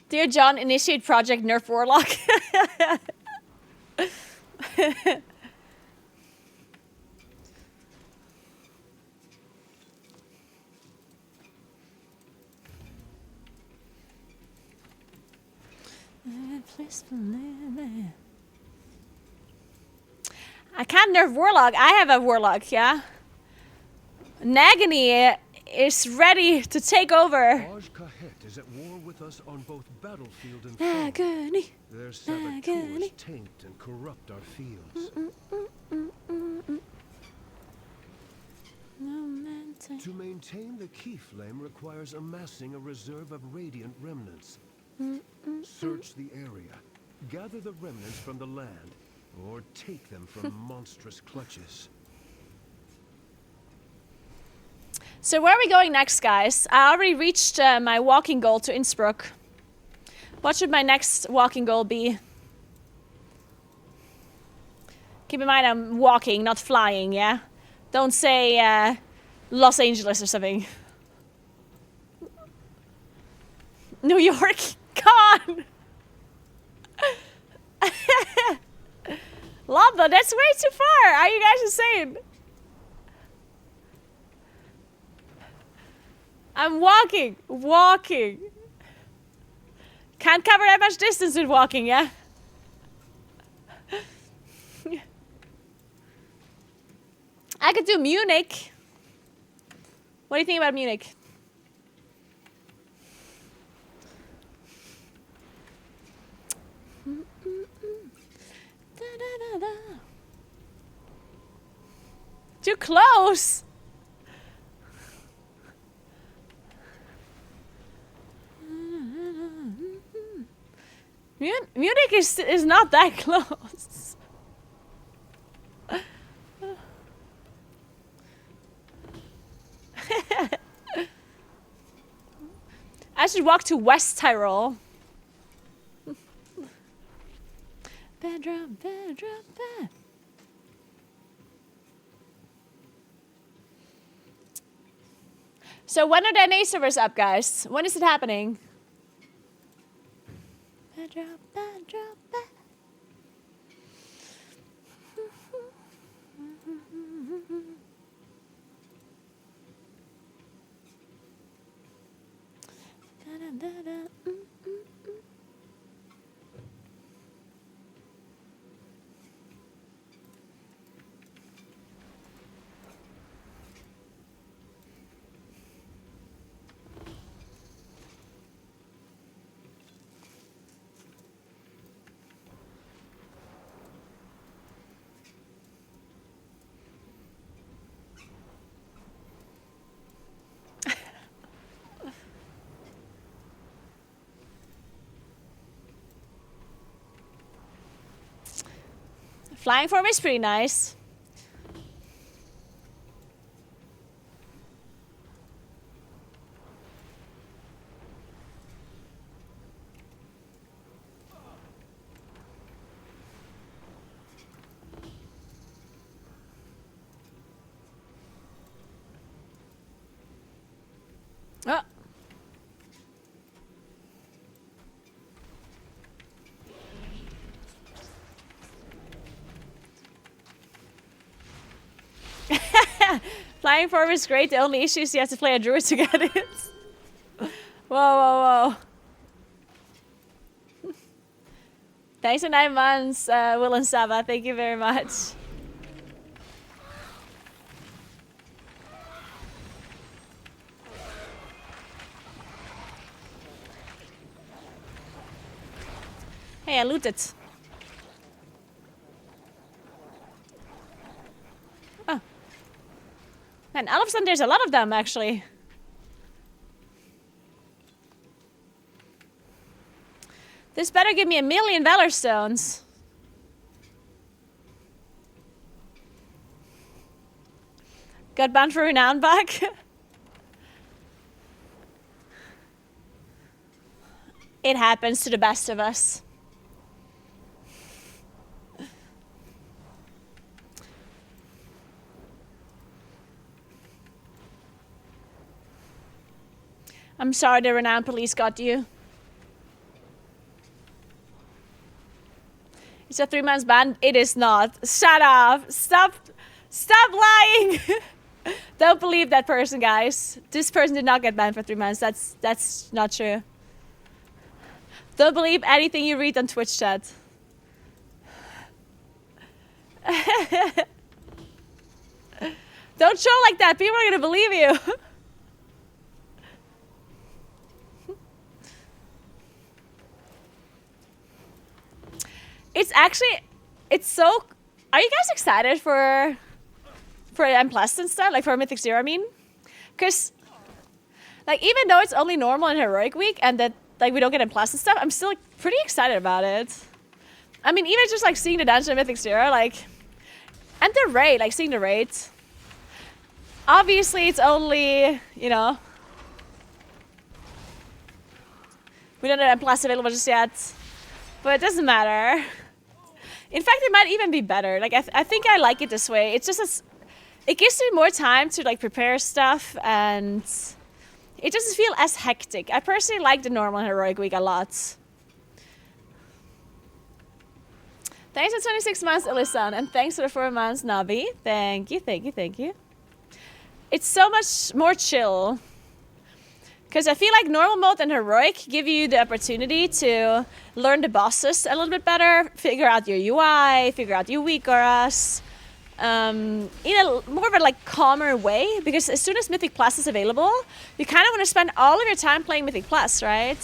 Dear John, initiate Project Nerf Warlock. I can't nerf Warlock. I have a Warlock, yeah? Nagany is ready to take over. Aj Kahet is at war with us on both battlefield and farm. Agony. Their saboteurs taint and corrupt our fields. To maintain the key flame requires amassing a reserve of radiant remnants. Search the area, gather the remnants from the land, or take them from monstrous clutches. So where are we going next, guys? I already reached my walking goal to Innsbruck. What should my next walking goal be? Keep in mind I'm walking, not flying, yeah? Don't say Los Angeles or something. New York? Come on! London, that's way too far! Are you guys insane? I'm walking. Can't cover that much distance with walking, yeah? I could do Munich. What do you think about Munich? Too close. Munich is not that close. I should walk to West Tyrol. Bedroom. So when are the NA servers up, guys? When is it happening? Bedroom. Flying form is pretty nice. Oh. Flying form is great. The only issue is you have to play a druid to get it. Whoa. Thanks for 9 months, Will and Saba. Thank you very much. Hey, I looted. Oh. And all of a sudden there's a lot of them, actually. This better give me 1,000,000 Valor Stones. Got banned for Renown back. It happens to the best of us. I'm sorry the Renown police got you. It's a 3 months ban. It is not. Shut up. Stop lying. Don't believe that person, guys. This person did not get banned for 3 months. That's not true. Don't believe anything you read on Twitch chat. Don't show like that. People are gonna believe you. It's actually, it's so. Are you guys excited for M+ and stuff, like for Mythic Zero? I mean, because like even though it's only normal and heroic week, and that like we don't get M+ and stuff, I'm still like, pretty excited about it. I mean, even just like seeing the dungeon in Mythic Zero, like, and the raid, like seeing the raid. Obviously, it's only, you know, we don't have M+ available just yet, but it doesn't matter. In fact, it might even be better. Like, I think I like it this way. It's just, it gives me more time to like prepare stuff, and it doesn't feel as hectic. I personally like the normal heroic week a lot. Thanks for 26 months, Elisan, and thanks for the 4 months, Navi. Thank you, thank you, thank you. It's so much more chill. Because I feel like normal mode and heroic give you the opportunity to learn the bosses a little bit better, figure out your UI, figure out your weak auras, in a more of a like calmer way. Because as soon as Mythic Plus is available, you kind of want to spend all of your time playing Mythic Plus, right?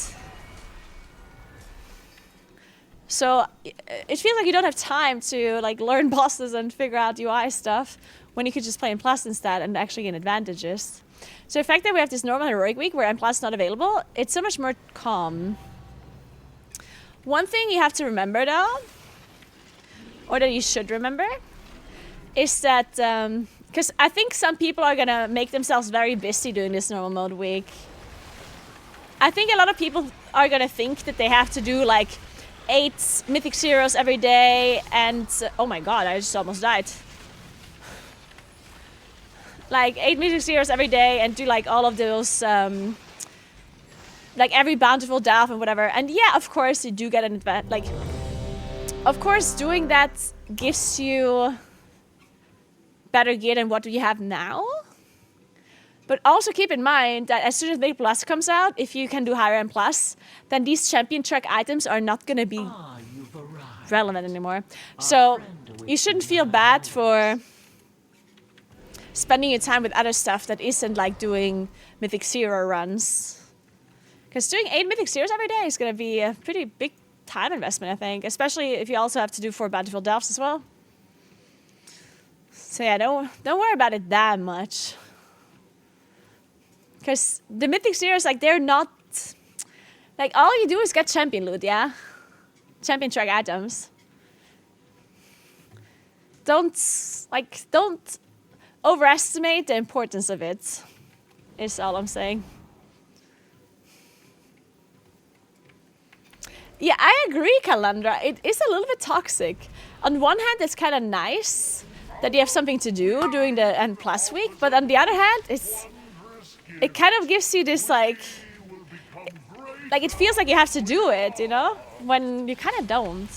So it feels like you don't have time to like learn bosses and figure out UI stuff when you could just play in Plus instead and actually gain advantages. So the fact that we have this normal heroic week where M+ is not available, it's so much more calm. One thing you have to remember though, or that you should remember, is that, because I think some people are gonna make themselves very busy doing this normal mode week. I think a lot of people are gonna think that they have to do like 8 Mythic Zeros every day and, oh my god, I just almost died. Like 8 Mythic Zeros every day and do like all of those, like every bountiful delve and whatever. And yeah, of course you do get an advantage. Like, of course doing that gives you better gear than what you have now. But also keep in mind that as soon as Mythic Plus comes out, if you can do higher M+, then these champion track items are not going to be relevant anymore. So you shouldn't feel bad for spending your time with other stuff that isn't like doing Mythic Zero runs. Because doing 8 Mythic Zeros every day is going to be a pretty big time investment, I think. Especially if you also have to do 4 bountiful delves as well. So yeah, don't worry about it that much. Because the Mythic Zeros, like, they're not... Like, all you do is get champion loot, yeah? Champion track items. Don't overestimate the importance of it, is all I'm saying. Yeah, I agree, Calandra. It is a little bit toxic. On one hand, it's kind of nice that you have something to do during the N+ week, but on the other hand, it kind of gives you this like it feels like you have to do it, you know, when you kind of don't.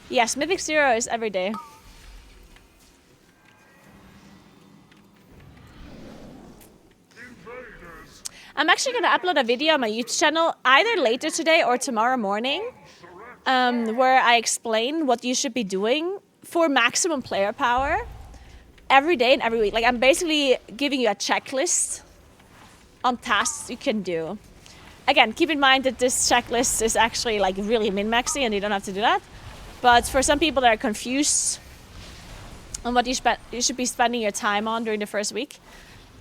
Yes, Mythic Zero is every day. I'm actually going to upload a video on my YouTube channel either later today or tomorrow morning, where I explain what you should be doing for maximum player power every day and every week. Like, I'm basically giving you a checklist on tasks you can do. Again, keep in mind that this checklist is actually like really min-maxy and you don't have to do that. But for some people that are confused on what you should be spending your time on during the first week,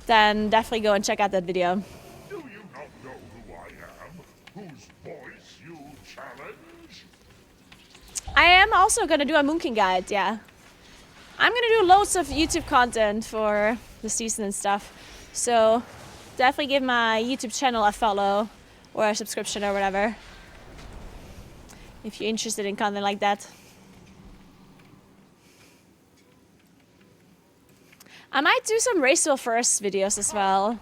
then definitely go and check out that video. Do you not know who I am? Whose voice you challenge? I am also going to do a Moon King guide, yeah. I'm going to do loads of YouTube content for the season and stuff. So definitely give my YouTube channel a follow or a subscription or whatever, if you're interested in content like that. I might do some Racewheel First videos as well,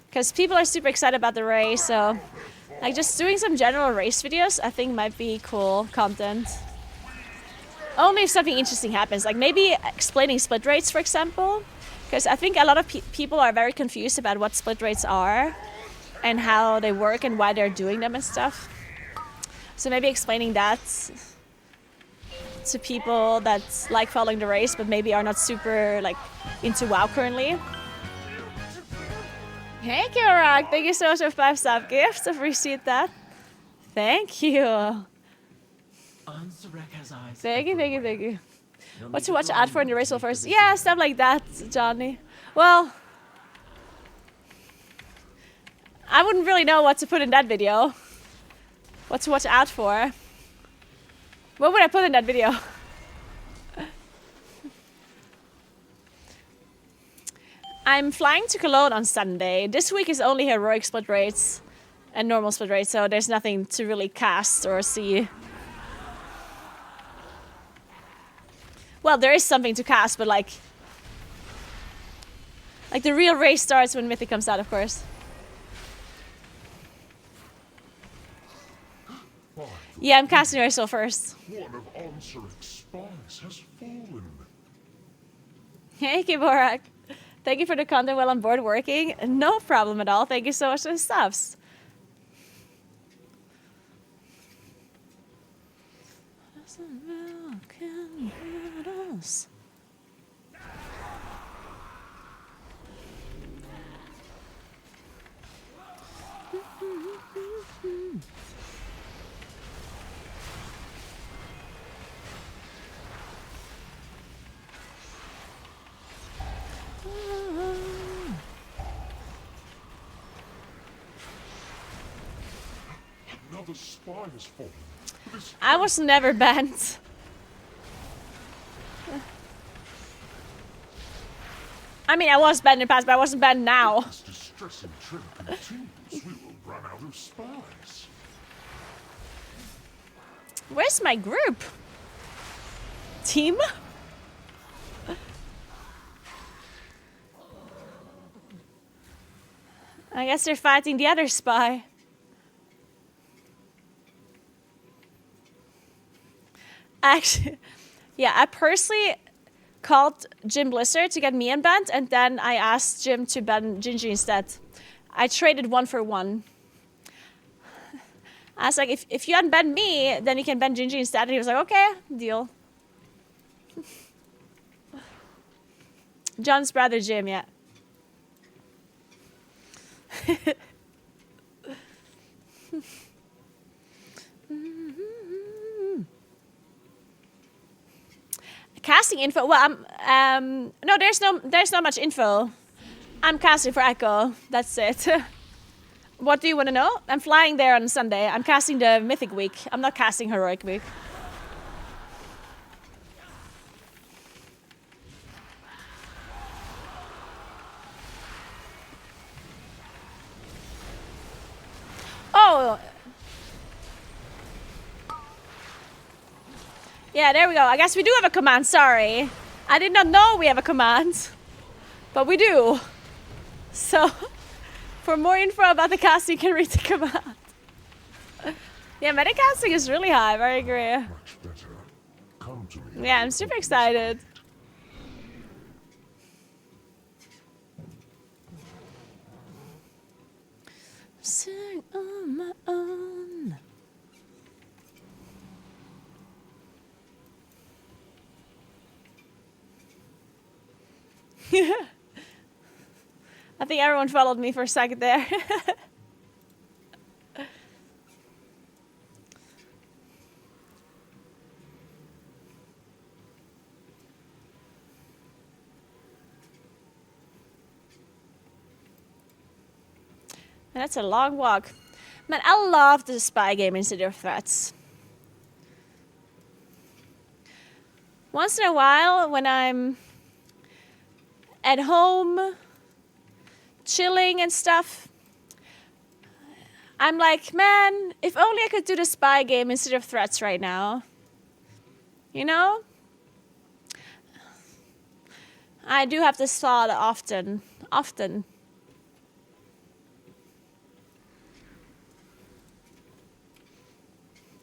because people are super excited about the race, so like just doing some general race videos I think might be cool content. Only if something interesting happens, like maybe explaining split rates, for example, because I think a lot of people are very confused about what split rates are and how they work and why they're doing them and stuff. So maybe explaining that to people that like following the race, but maybe are not super like into WoW currently. Hey, Kirak, thank you so much for 5-star gifts. Appreciate that. Thank you. Thank you, thank you, thank you. What to watch ad for in the race first? Yeah, stuff like that, Johnny. Well, I wouldn't really know what to put in that video. What to watch out for. What would I put in that video? I'm flying to Cologne on Sunday. This week is only heroic split rates and normal split rates, so there's nothing to really cast or see. Well, there is something to cast, but like the real race starts when Mythic comes out, of course. Yeah, I'm casting Racial first. One of Ansuric's spies has fallen. Hey, Kiborak. Thank you for the content while on board working. No problem at all. Thank you so much for the stuffs. Another spy has fallen. I was never banned. I mean, I was banned in the past, but I wasn't banned now. This distressing trend continues. We will run out of spies. Where's my group? Team? I guess they're fighting the other spy. Actually, yeah, I personally called Jim Blizzard to get me unbanned, and then I asked Jim to ban Gingy instead. I traded 1 for 1. I was like, if you unban me, then you can ban Gingy instead. And he was like, okay, deal. John's brother Jim, yeah. Casting info. Well, no, there's not much info. I'm casting for Echo. That's it. What do you want to know? I'm flying there on Sunday. I'm casting the Mythic week. I'm not casting Heroic week. Oh. Yeah, there we go. I guess we do have a command, sorry. I did not know we have a command. But we do. So, for more info about the casting, you can read the command. Yeah, metacasting is really high, I agree. Much better. Come to me. Yeah, I'm super excited. Sing on my own. I think everyone followed me for a second there. And that's a long walk. Man, I love the spy game instead of threats. Once in a while, when I'm at home, chilling and stuff, I'm like, man, if only I could do the spy game instead of threats right now. You know? I do have this thought often.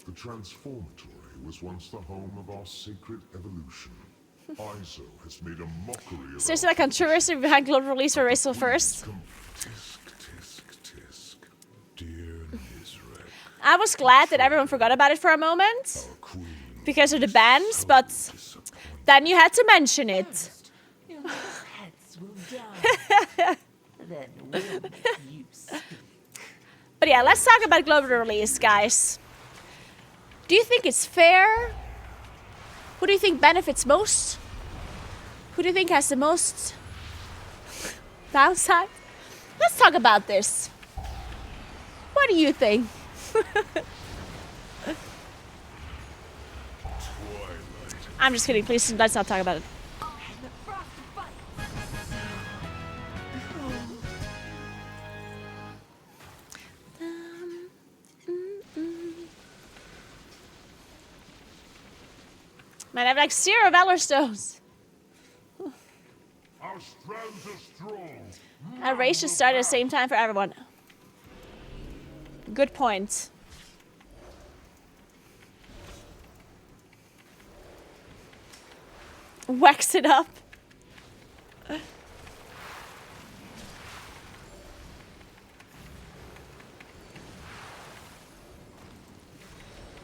The Transformatory was once the home of our sacred evolution. ISO has made a mockery of So there's like a controversy behind global release for Racial first. Tisk, tisk, tisk. Dear Nizrek, I was glad that everyone forgot about it for a moment. our queen because of the bands, but then you had to mention it. Your pets will die. Then will you speak? But yeah, let's talk about global release, guys. Do you think it's fair? Who do you think benefits most? Who do you think has the most downside? Let's talk about this. What do you think? I'm just kidding. Please, let's not talk about it. Man, I have like 0 Valor Stones. Our strands are strong. A race should start at the same time for everyone. Good point. Wax it up.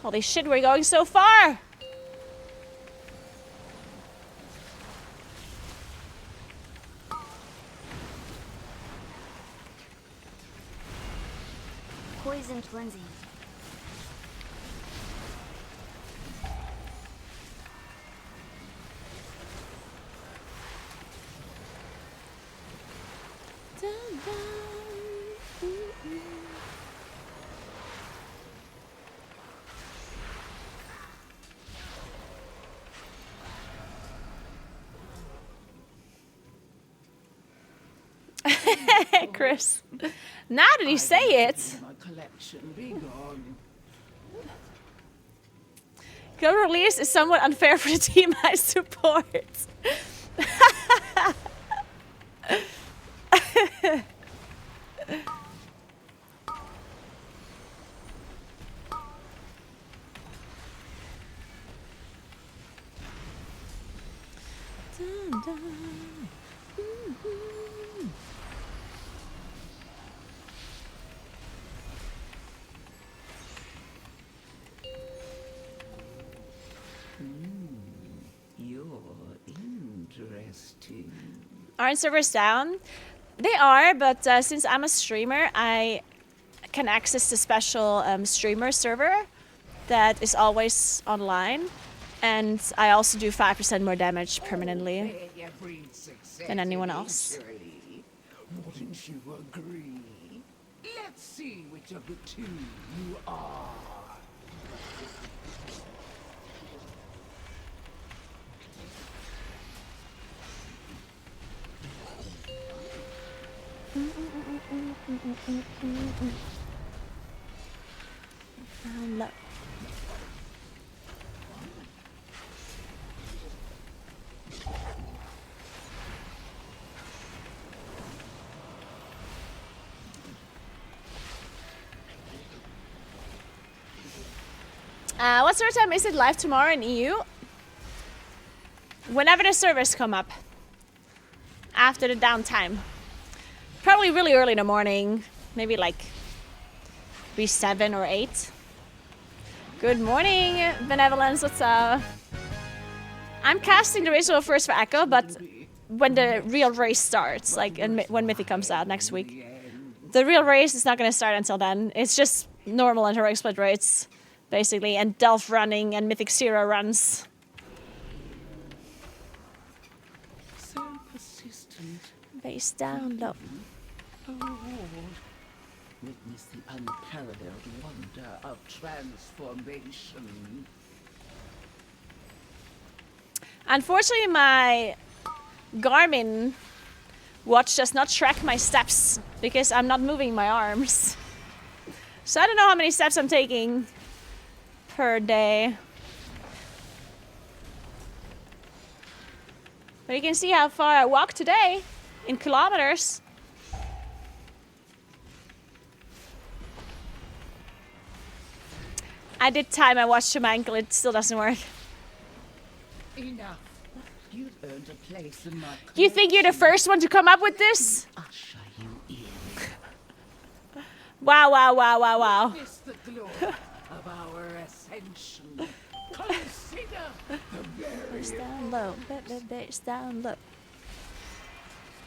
Holy shit, we're going so far! Poison cleansing. Chris, now that you say it. My collection be gone. Go release is somewhat unfair for the team I support. You're interesting. Aren't servers down? They are, but since I'm a streamer, I can access the special streamer server that is always online. And I also do 5% more damage permanently than anyone else. Wouldn't you agree? Let's see which of the two you are. Look. What sort of time is it live tomorrow in EU? Whenever the servers come up. After the downtime. Probably really early in the morning. Maybe like be 7 or 8. Good morning, Benevolence. What's up? I'm casting the race first for Echo, but when the real race starts, like when Mythic comes out next week. The real race is not going to start until then. It's just normal and heroic split rates, basically, and Delph running and Mythic Zero runs. So persistent. Base down low. Witness the unparalleled wonder of transformation. Unfortunately, my Garmin watch does not track my steps because I'm not moving my arms. So I don't know how many steps I'm taking per day. But you can see how far I walked today in kilometers. I did tie my watch to my ankle, it still doesn't work. Enough. You've earned a place in my You think you're the first one to come up with this? usher you in. Wow, wow, wow, wow, wow. Witness the glory of our ascension. Consider Bass down low. Bass down low.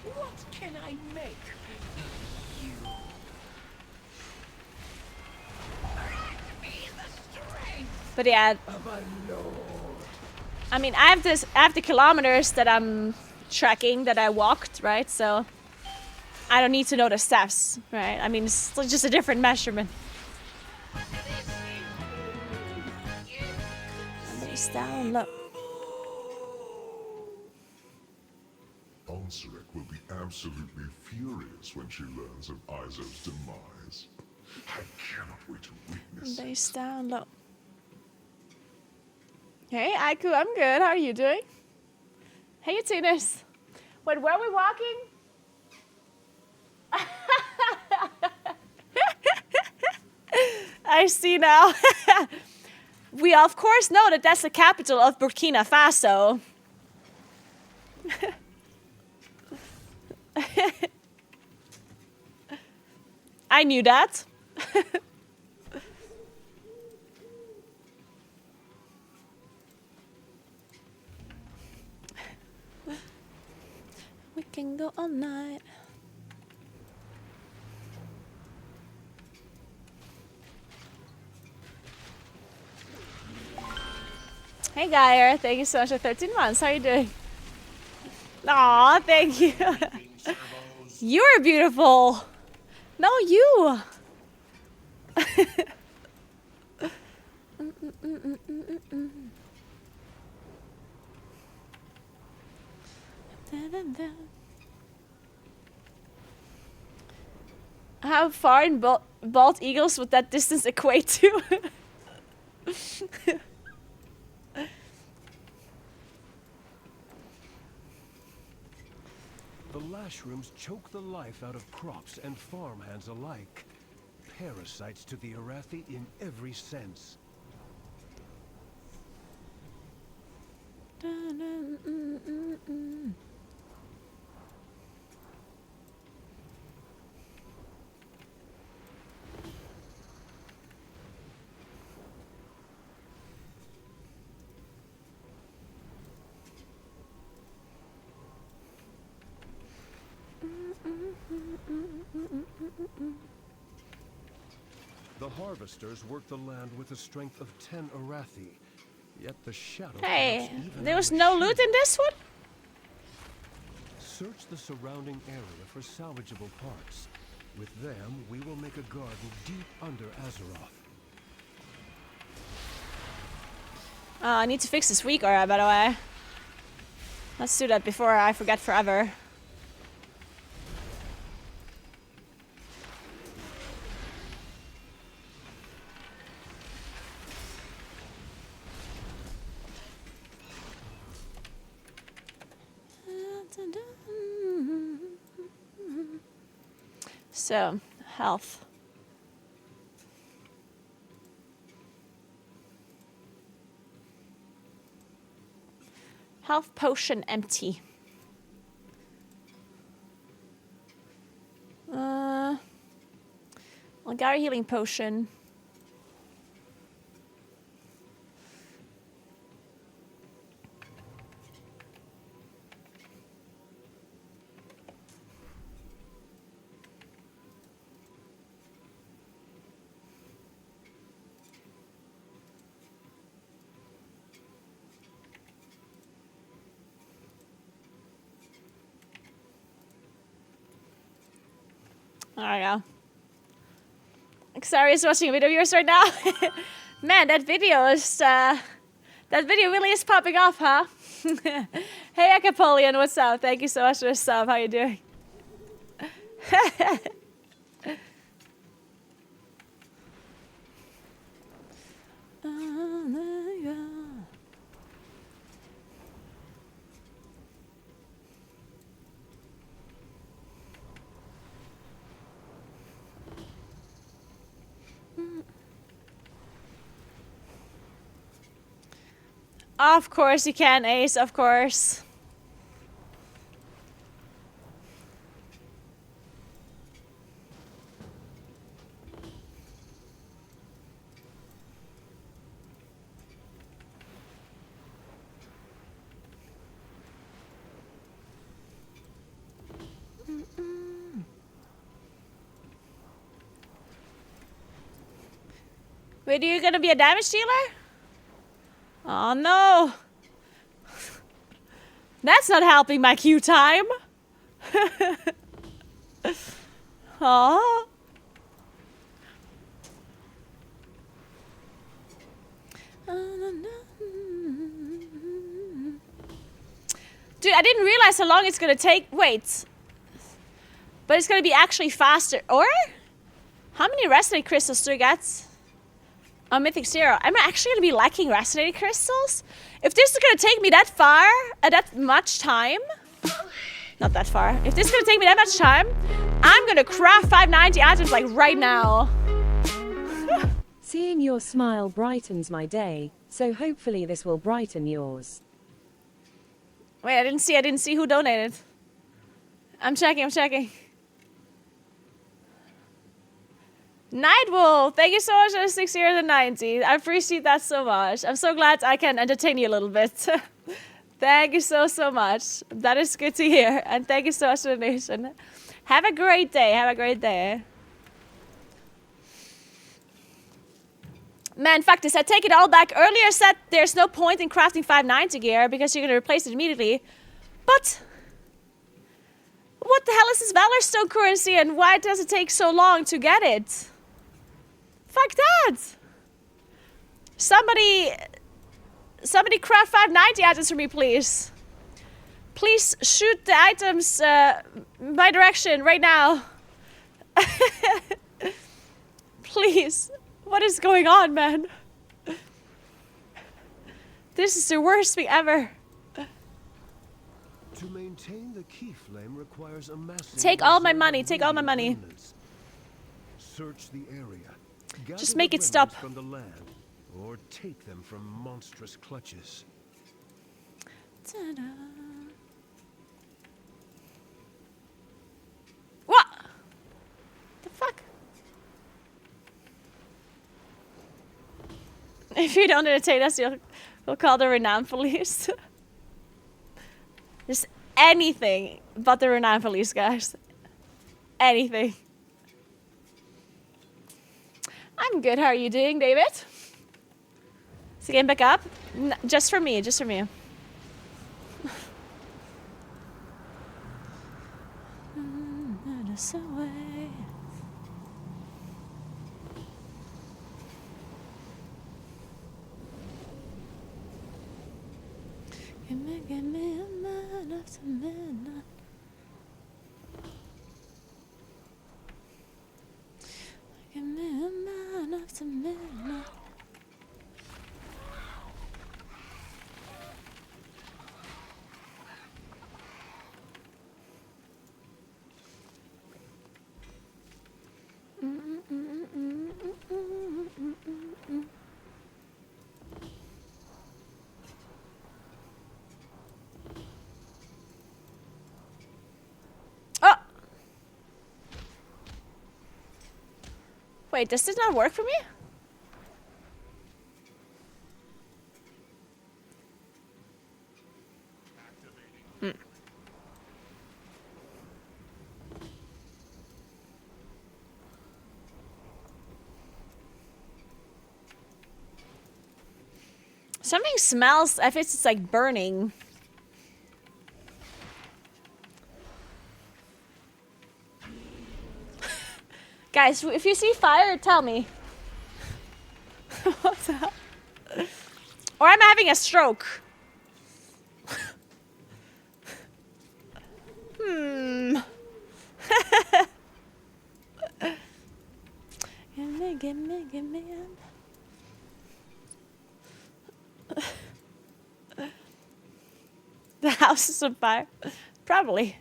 What can I make of you? But yeah, Of a lord. I mean, I have the kilometers that I'm tracking that I walked, right? So I don't need to know the steps, right? I mean, it's just a different measurement. Bass down low. Ansarek will be absolutely furious when she learns of Izo's demise. I cannot wait to witness it. Bass down low. Hey, Aiku, I'm good. How are you doing? Hey, Tunis. Wait, where are we walking? I see now. We of course know that that's the capital of Burkina Faso. I knew that. We can go all night. Hey, Geyer. Thank you so much for 13 months. How are you doing? Aw, thank you. You're beautiful. No, you. How far in bald eagles would that distance equate to? The lashrooms choke the life out of crops and farmhands alike. Parasites to the Arathi in every sense. The harvesters work the land with the strength of 10 Arathi, yet the shadow. Hey, casts even there on was the no sheep. loot in this one? Search the surrounding area for salvageable parts. With them, we will make a garden deep under Azeroth. I need to fix this weak aura, by the way. Let's do that before I forget forever. So, health. Health potion empty. Gary healing potion. There we go. Xari is watching a video of yours right now. Man, that video is that video really is popping off, huh? Hey Acapolian, what's up? Thank you so much for the sub. How you doing? Of course you can, Ace, of course. Wait, are you gonna be a damage dealer? Oh no. That's not helping my queue time. Oh. Dude, I didn't realize how long it's gonna take. Wait. But it's gonna be actually faster. Or? How many resonating crystals do I get? Oh, Mythic Zero. I'm actually gonna be lacking resonating crystals? If this is gonna take me that far, that much time. Not that far. If this is gonna take me that much time, I'm gonna craft 590 items like right now. Seeing your smile brightens my day, so hopefully this will brighten yours. Wait, I didn't see who donated. I'm checking. Nightwolf, thank you so much for 6 years and 90. I appreciate that so much. I'm so glad I can entertain you a little bit. Thank you so much. That is good to hear. And thank you so much for the donation. Have a great day. Man, fuck this. I take it all back. Earlier said there's no point in crafting 590 gear because you're going to replace it immediately. But what the hell is this Valorstone currency and why does it take so long to get it? Fuck that. Somebody craft 590 items for me, please. Please shoot the items my direction right now. Please. What is going on, man? This is the worst thing ever. To maintain the key flame requires a massive Take all my money. Take all my money. Search the area. Just make it stop. From the land, or take them from monstrous clutches. Ta-da. What? The fuck? If you don't entertain us, we'll call the renowned police. Just anything but the renowned police, guys. Anything. I'm good. How are you doing, David? Is the game back up? Just for me. Give me a man after midnight. Give me a man after midnight. Wait, does this not work for me? Something smells, if it's like burning. Guys, if you see fire, tell me. What's that? Or I'm having a stroke. Give me. The house is on fire. Probably.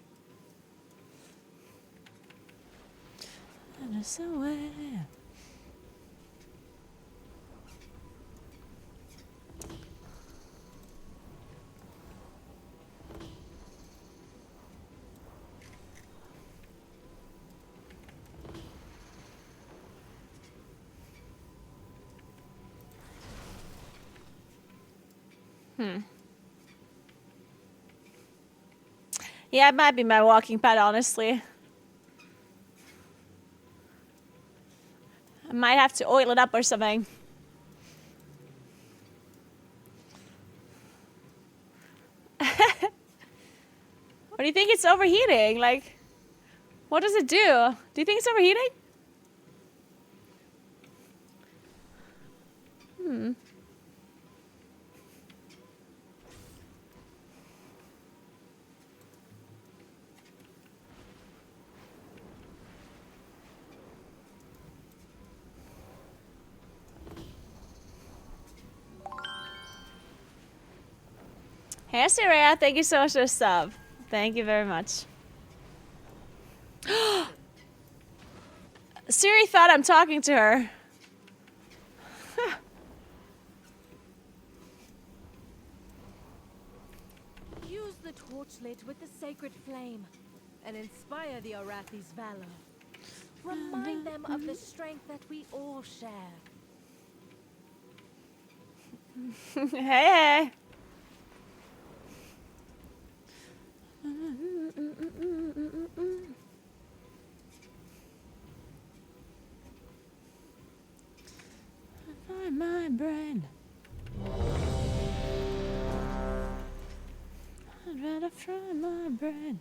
And it's away. Yeah, it might be my walking pad, honestly. I might have to oil it up or something. Or do you think it's overheating? Like, what does it do? Do you think it's overheating? Hey, Sarah, thank you so much for the sub. Thank you very much. Siri thought I'm talking to her. Use the torchlit with the sacred flame and inspire the Arathi's valor. Remind them of the strength that we all share. Hey, hey. Fry my brain. I'd rather fry my brain.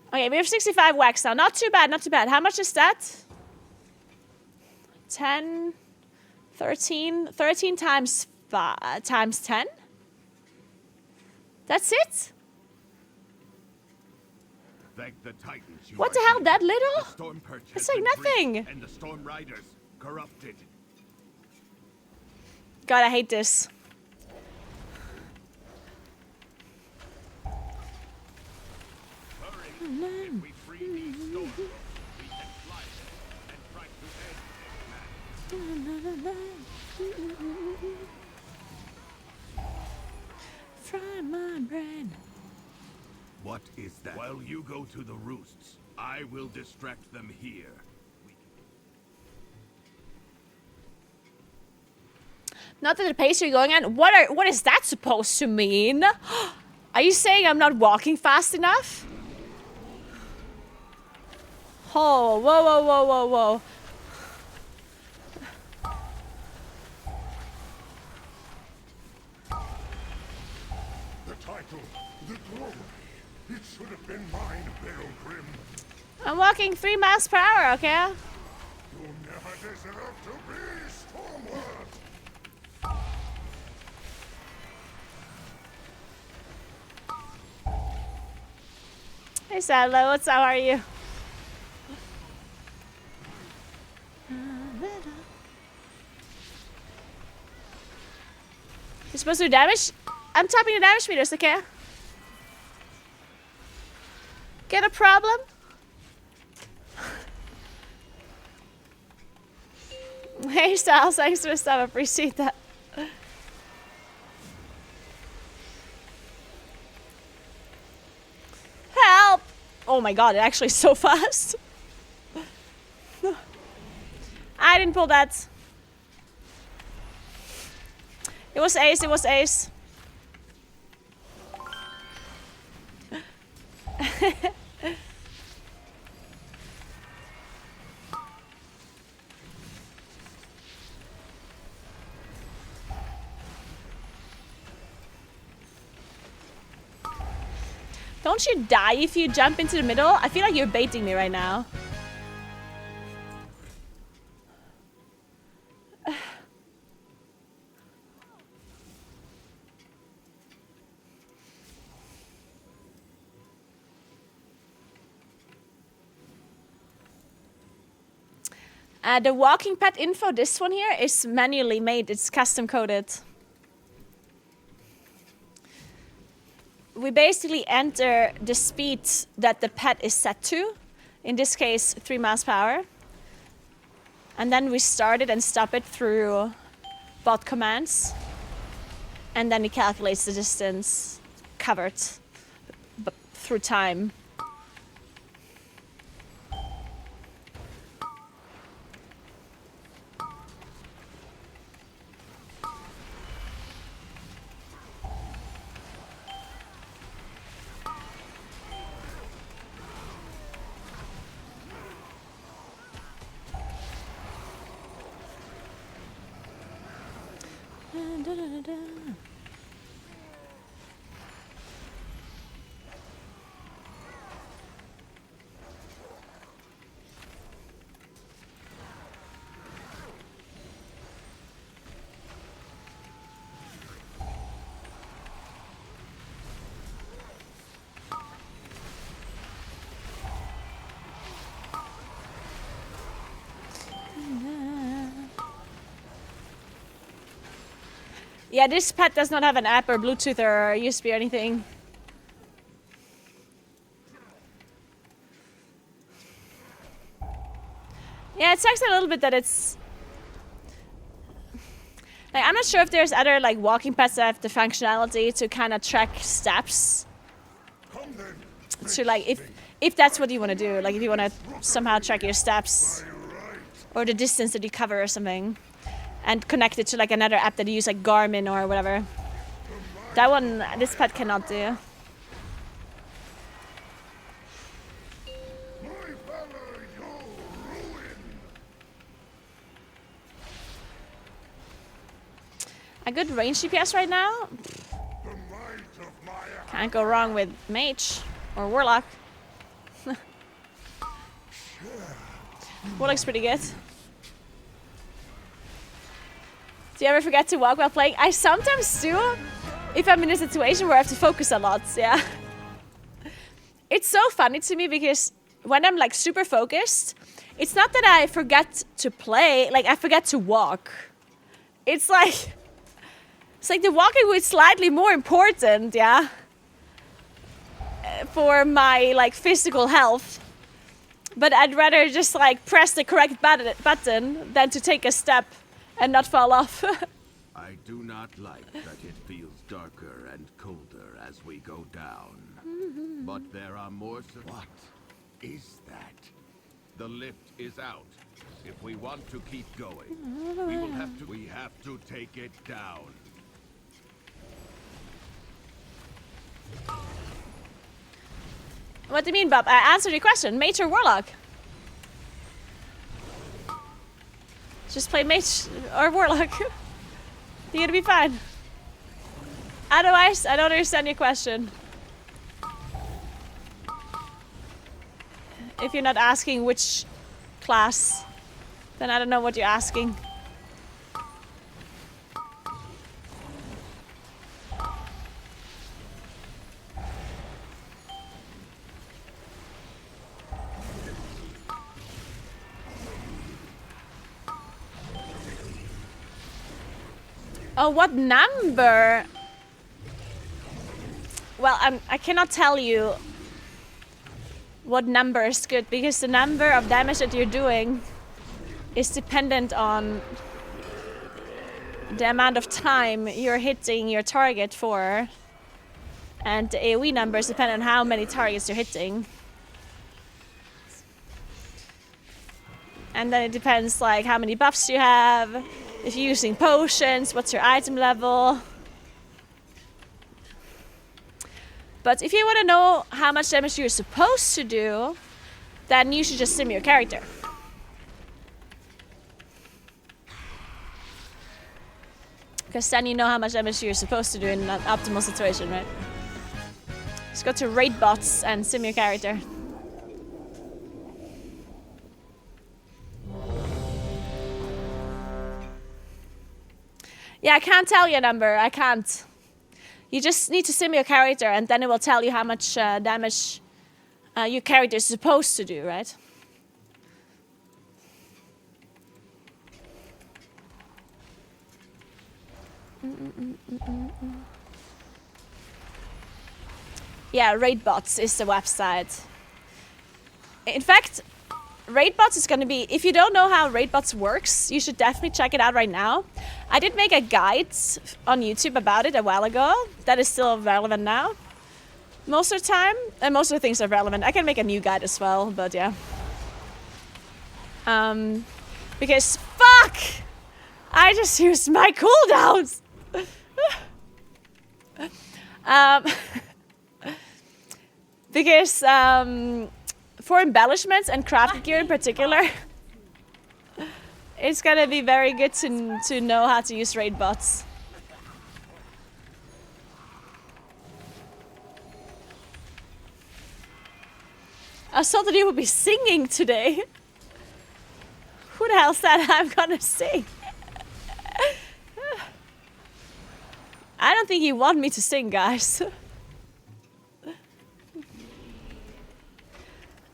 Okay, we have 65 wax now. Not too bad, not too bad. How much is that? 10, 13, 13 times 10? That's it? Thank the Titans. What the hell, that little? Storm Perch It's like nothing. and the Storm Riders corrupted. God, I hate this. Hurry! If we free these storms, we can fly and try to end this man. Fry my brain. What is that? While you go to the roosts, I will distract them here. Not at the pace you're going at. What is that supposed to mean? Are you saying I'm not walking fast enough? Oh, whoa, whoa, whoa, whoa, whoa. The title, the glory. It should have been mine, Pilgrim. I'm walking 3 miles per hour, okay? You never deserve to be Stormward. Hey, Sadler, what's up? How are you? You're supposed to do damage? I'm tapping the damage meters, okay? Get a problem? Hey, Styles, thanks for the stuff. I appreciate that. Help! Oh my god, it actually is so fast. I didn't pull that. It was ace, it was ace. Don't you die if you jump into the middle? I feel like you're baiting me right now. The walking pet info, this one here, is manually made. It's custom coded. We basically enter the speed that the pet is set to. In this case, 3 miles per hour. And then we start it and stop it through bot commands. And then it calculates the distance covered through time. Yeah, this pet does not have an app or Bluetooth or USB or anything. Yeah, it sucks a little bit that it's... Like, I'm not sure if there's other like walking pets that have the functionality to kind of track steps. So like if that's what you want to do, like if you want to somehow track your steps or the distance that you cover or something, and connect it to like another app that you use like Garmin or whatever. That one, this pet cannot do. A good range DPS right now? Can't go wrong with Mage or Warlock. Warlock's pretty good. Do you ever forget to walk while playing? I sometimes do, if I'm in a situation where I have to focus a lot, yeah. It's so funny to me because when I'm like super focused, it's not that I forget to play, like I forget to walk. It's like the walking was slightly more important, yeah, for my like physical health. But I'd rather just like press the correct button than to take a step and not fall off. I do not like that it feels darker and colder as we go down. But there are more... What is that? The lift is out. If we want to keep going, we have to take it down. What do you mean, Bob? I answered your question. Mage or Warlock? Just play Mage or Warlock. You're gonna be fine. Otherwise, I don't understand your question. If you're not asking which class, then I don't know what you're asking. Oh, what number? Well, I cannot tell you what number is good because the number of damage that you're doing is dependent on the amount of time you're hitting your target for, and the AoE numbers depend on how many targets you're hitting. And then it depends like how many buffs you have, if you're using potions, what's your item level. But if you want to know how much damage you're supposed to do, then you should just sim your character. Because then you know how much damage you're supposed to do in an optimal situation, right? Just go to raid bots and sim your character. Yeah, I can't tell you a number. I can't. You just need to sim your character and then it will tell you how much damage your character is supposed to do, right? Yeah, Raidbots is the website. In fact, Raidbots is going to be, if you don't know how Raidbots works, you should definitely check it out right now. I did make a guide on YouTube about it a while ago. That is still relevant now. Most of the time, and most of the things are relevant. I can make a new guide as well, but yeah. Because, fuck! I just used my cooldowns! Because, for embellishments and crafted gear in particular, it's gonna be very good to know how to use raid bots. I thought that you would be singing today. Who the hell said I'm gonna sing? I don't think you want me to sing, guys.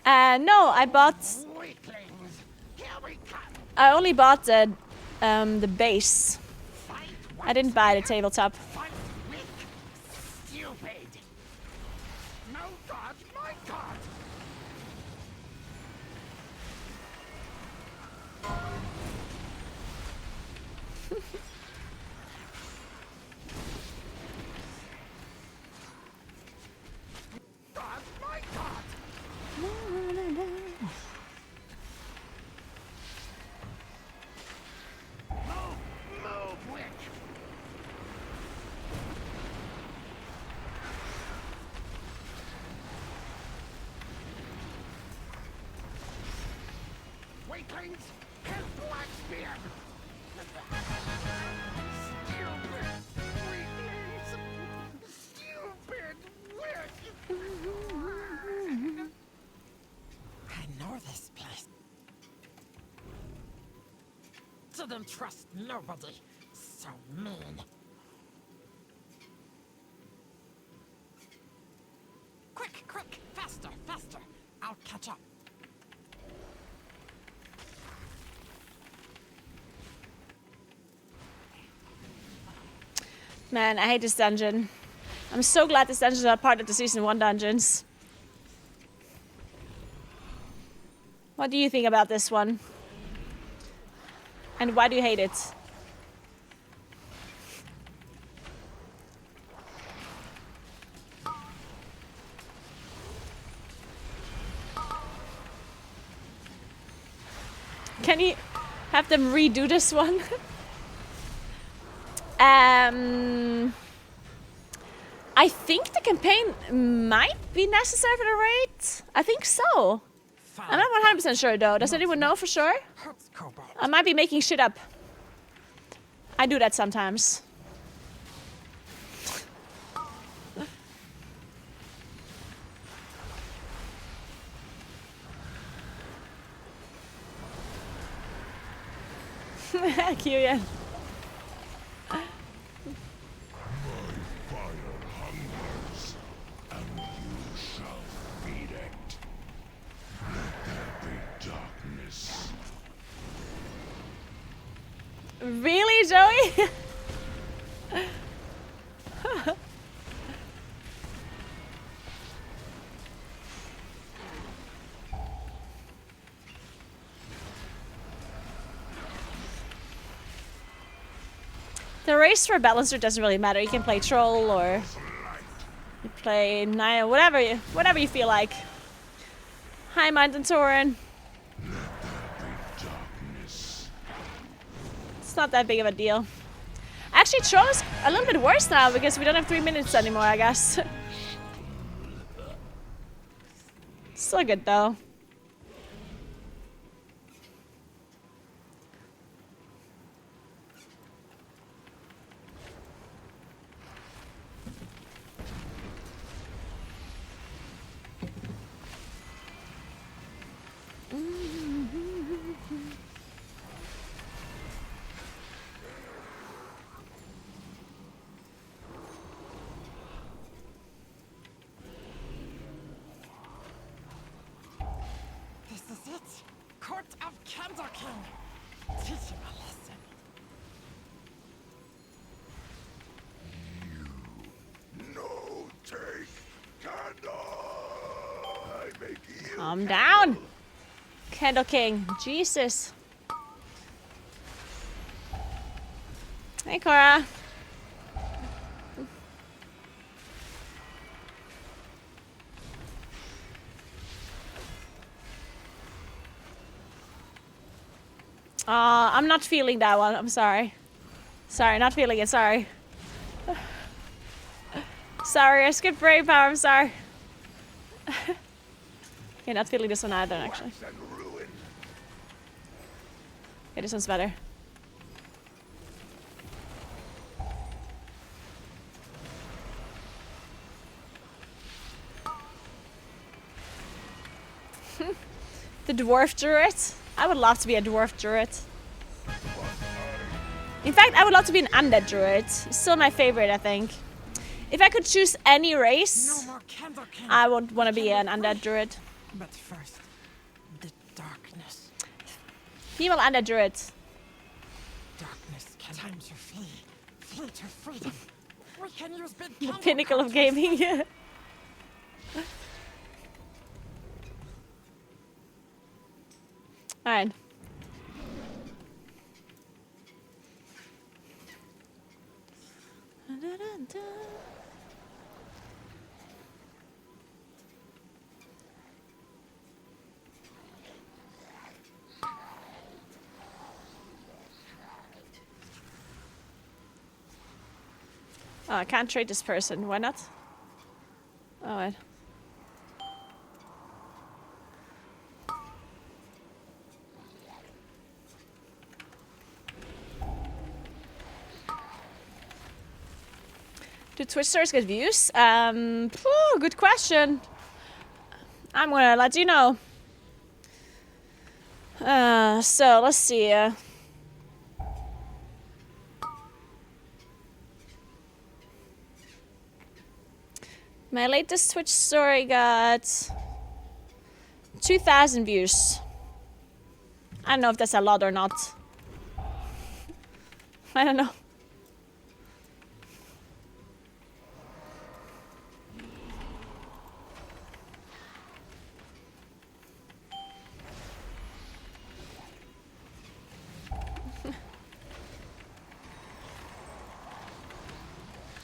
No, I only bought the base. I didn't buy the tabletop. Stupid! No god, my god! God, my god! Move, witch! Weaklings, help Blackspear! Stupid weaklings! Stupid witch! I know this place. Didn't trust nobody. So mean. Quick, quick, faster, faster. I'll catch up. Man, I hate this dungeon. I'm so glad this dungeon is not part of the Season 1 dungeons. What do you think about this one? And why do you hate it? Can you have them redo this one? I think the campaign might be necessary for the raid. I think so. I'm not 100% sure though. Does anyone know for sure? I might be making shit up. I do that sometimes. Cute. Really, Joey? The race for balancer doesn't really matter. You can play troll or you play Naya, whatever you feel like. Hi, Mountain Tauren. It's not that big of a deal. Actually, troll is a little bit worse now because we don't have 3 minutes anymore, I guess. Still good though. Calm down. Candle King. Jesus. Hey, Cora. I'm not feeling that one. I'm sorry. Sorry, not feeling it. Sorry. Sorry, I skipped Brave Power. I'm sorry. Okay, not feeling this one either, actually. Okay, this one's better. The dwarf druid. I would love to be a dwarf druid. In fact, I would love to be an undead druid. Still my favorite, I think. If I could choose any race, I would want to be an undead druid. But first, the darkness. Female undead druid. Darkness can time to flee. fleet of freedom. We can use big The pinnacle of gaming. Yeah. All right. Oh, I can't trade this person. Why not? All right. Do Twitch stars get views? Good question. I'm gonna let you know. So let's see. My latest Twitch story got 2,000 views. I don't know if that's a lot or not. I don't know.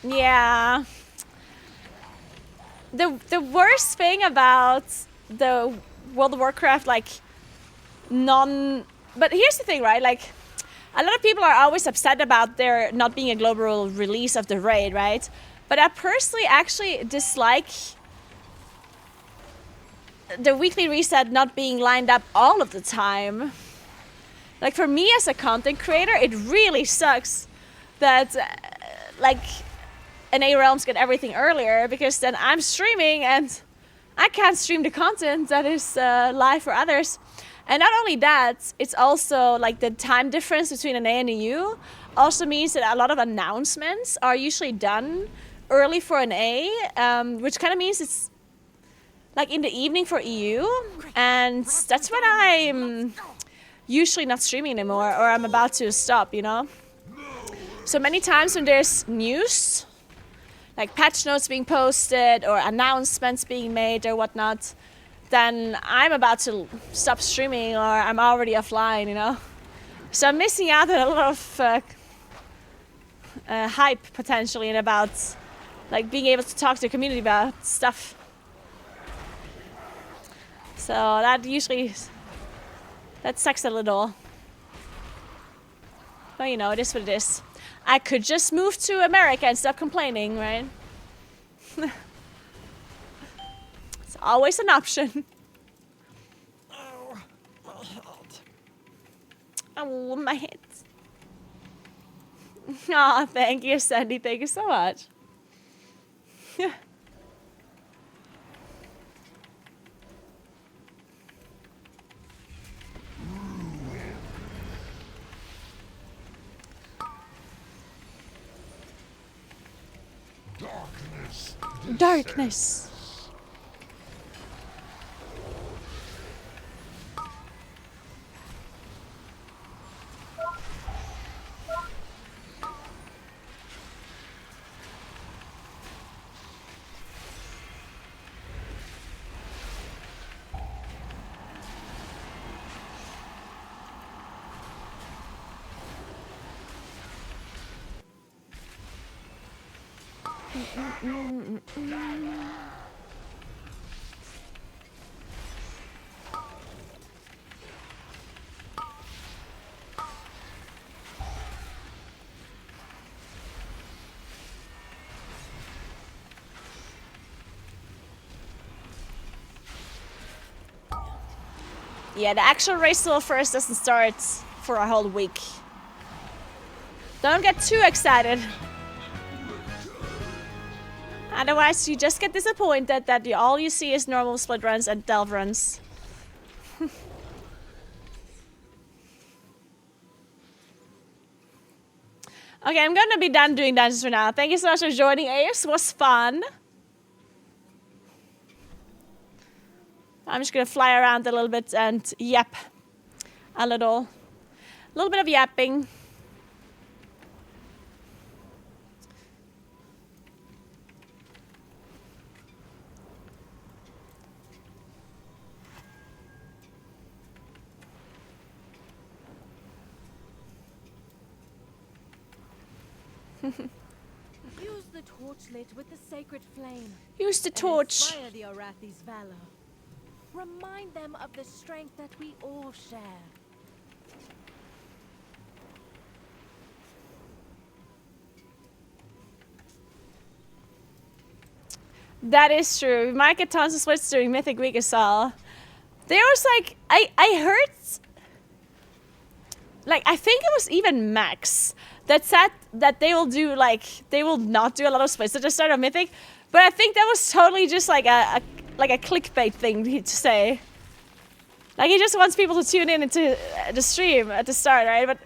Yeah. The worst thing about the World of Warcraft, like, but here's the thing, right? Like, a lot of people are always upset about there not being a global release of the raid, right? But I personally actually dislike the weekly reset not being lined up all of the time. Like, for me as a content creator, it really sucks that, like, NA Realms get everything earlier, because then I'm streaming and I can't stream the content that is live for others. And not only that, it's also like the time difference between an A and a U also means that a lot of announcements are usually done early for an A, which kind of means it's like in the evening for EU. And that's when I'm usually not streaming anymore, or I'm about to stop, you know? So many times when there's news, like patch notes being posted or announcements being made or whatnot, then I'm about to stop streaming or I'm already offline, you know? So I'm missing out on a lot of hype potentially, and about like being able to talk to the community about stuff. So that sucks a little. But you know, it is what it is. I could just move to America and stop complaining, right? It's always an option. Oh, my head. Oh, my head. Aw, thank you, Sandy. Thank you so much. Darkness. Yeah, the actual race till first doesn't start for a whole week. Don't get too excited. Otherwise, you just get disappointed that all you see is normal split runs and delve runs. Okay, I'm gonna be done doing dungeons for now. Thank you so much for joining, Ace. It was fun. I'm just gonna fly around a little bit and yap a little bit of yapping. Use the torchlit with the sacred flame. Use the and torch. Inspire the Arathi's valor. Remind them of the strength that we all share. That is true. We might get tons of splits during Mythic Week as well. There was like, I heard, like, I think it was even Max that said that they will do, like, they will not do a lot of splits at the start of Mythic. But I think that was totally just like a clickbait thing to say. Like, he just wants people to tune in into the stream at the start, right? But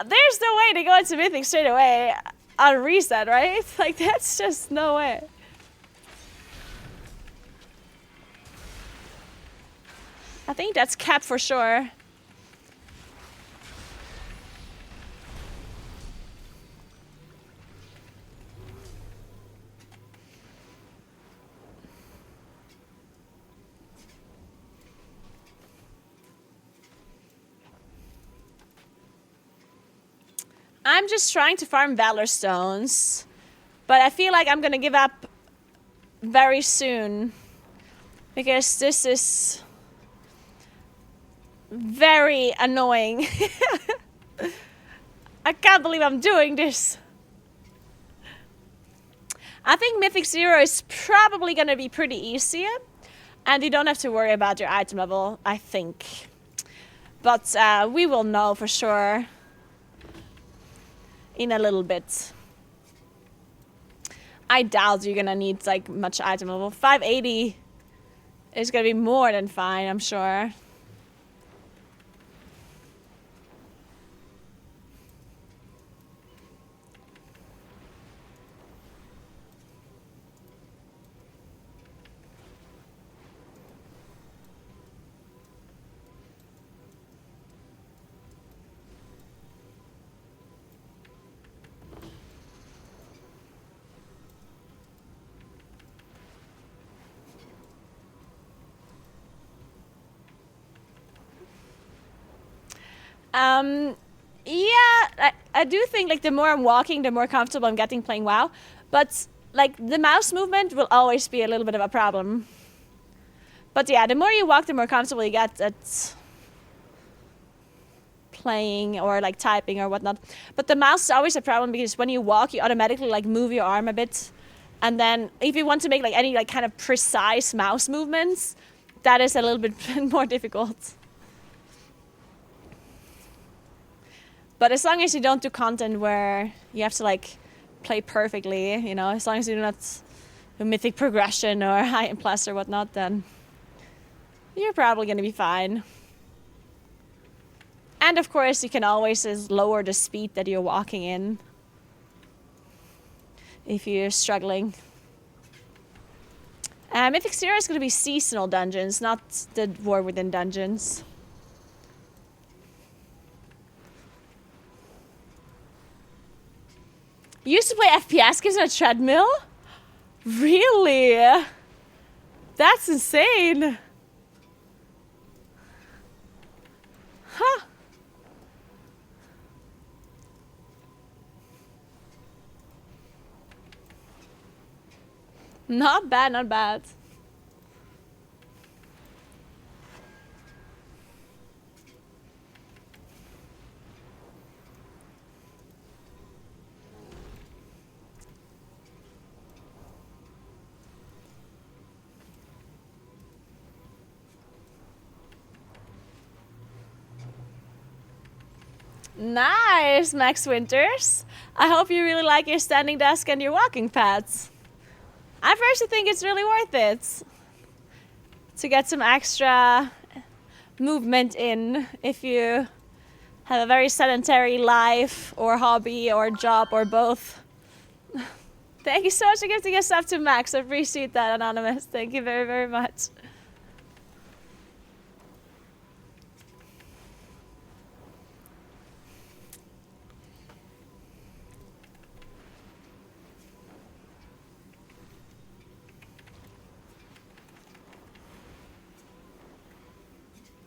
there's no way to go into Mythic straight away on reset, right? Like, that's just no way. I think that's cap for sure. I'm just trying to farm Valor Stones, but I feel like I'm gonna give up very soon because this is very annoying. I can't believe I'm doing this. I think Mythic 0 is probably gonna be pretty easy, and you don't have to worry about your item level, I think. But we will know for sure in a little bit. I doubt you're gonna need like much item level. 580 is gonna be more than fine, I'm sure. Yeah, I do think like the more I'm walking, the more comfortable I'm getting playing WoW. But like the mouse movement will always be a little bit of a problem. But yeah, the more you walk, the more comfortable you get at playing or like typing or whatnot. But the mouse is always a problem because when you walk, you automatically like move your arm a bit. And then if you want to make like any like kind of precise mouse movements, that is a little bit more difficult. But as long as you don't do content where you have to like play perfectly, you know, as long as you do not do mythic progression or high and plus or whatnot, then you're probably going to be fine. And of course, you can always just lower the speed that you're walking in if you're struggling. Mythic 0 is going to be seasonal dungeons, not the war within dungeons. You used to play FPS games on a treadmill? Really? That's insane. Huh. Not bad, not bad. Nice, Max Winters. I hope you really like your standing desk and your walking pads. I personally think it's really worth it to get some extra movement in if you have a very sedentary life or hobby or job or both. Thank you so much for gifting us up to Max. I appreciate that, Anonymous. Thank you very, very much.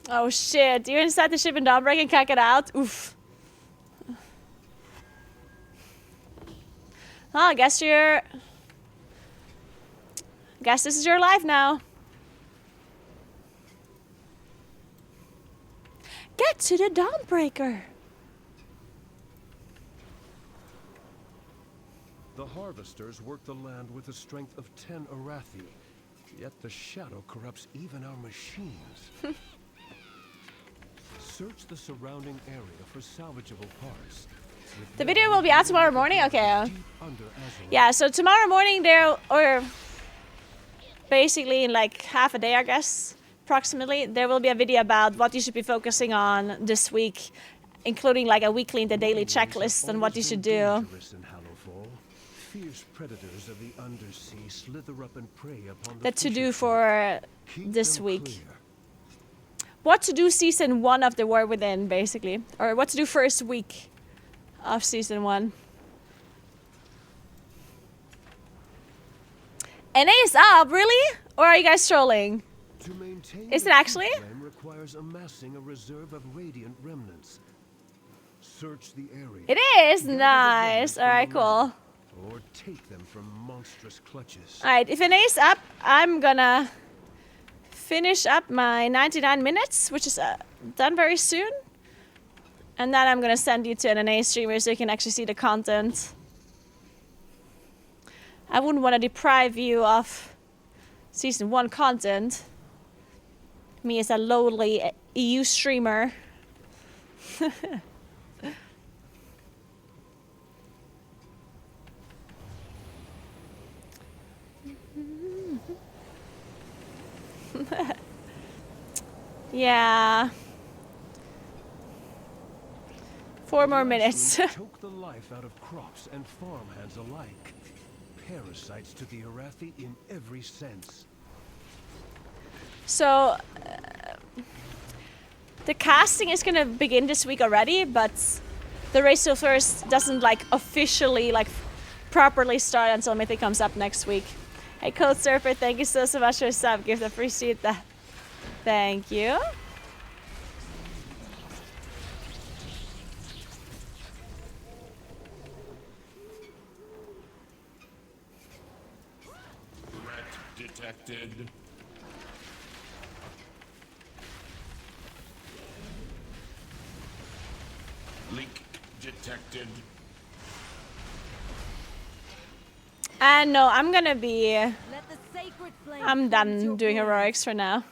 Oh shit, you're inside the ship in Dawnbreak and can't get out? Oof. I guess this is your life now. Get to the Dawnbreaker. The harvesters work the land with the strength of 10 Arathi, yet the shadow corrupts even our machines. Search the surrounding area for salvageable parts. The video will be out tomorrow morning? Okay. Yeah, so tomorrow morning or basically in like half a day, I guess, approximately, there will be a video about what you should be focusing on this week, including like a weekly and the daily checklist and what you should do. Fierce predators of the undersea slither up and prey upon The to-do for this week. What to do season 1 of The War Within, basically. Or what to do first week of season 1. NA is up, really? Or are you guys trolling? Is it actually? Requires amassing a reserve of radiant remnants. Search the area. It is nice. All right, cool. Or take them from monstrous clutches. All right, if NA is up, I'm gonna finish up my 99 minutes, which is done very soon. And then I'm gonna send you to an NA streamer so you can actually see the content. I wouldn't want to deprive you of season 1 content. Me as a lowly EU streamer. Yeah. 4 more minutes. Choke the life out of crops and farmhands alike. Parasites to the Arathi in every sense. So, the casting is gonna begin this week already, but the race of first doesn't like officially like properly start until Mythic comes up next week. Hey Code Surfer, thank you so much for the sub gift. I appreciate that. Thank you. Detected. Leak detected. And no, I'm gonna be... I'm done doing heroics for now.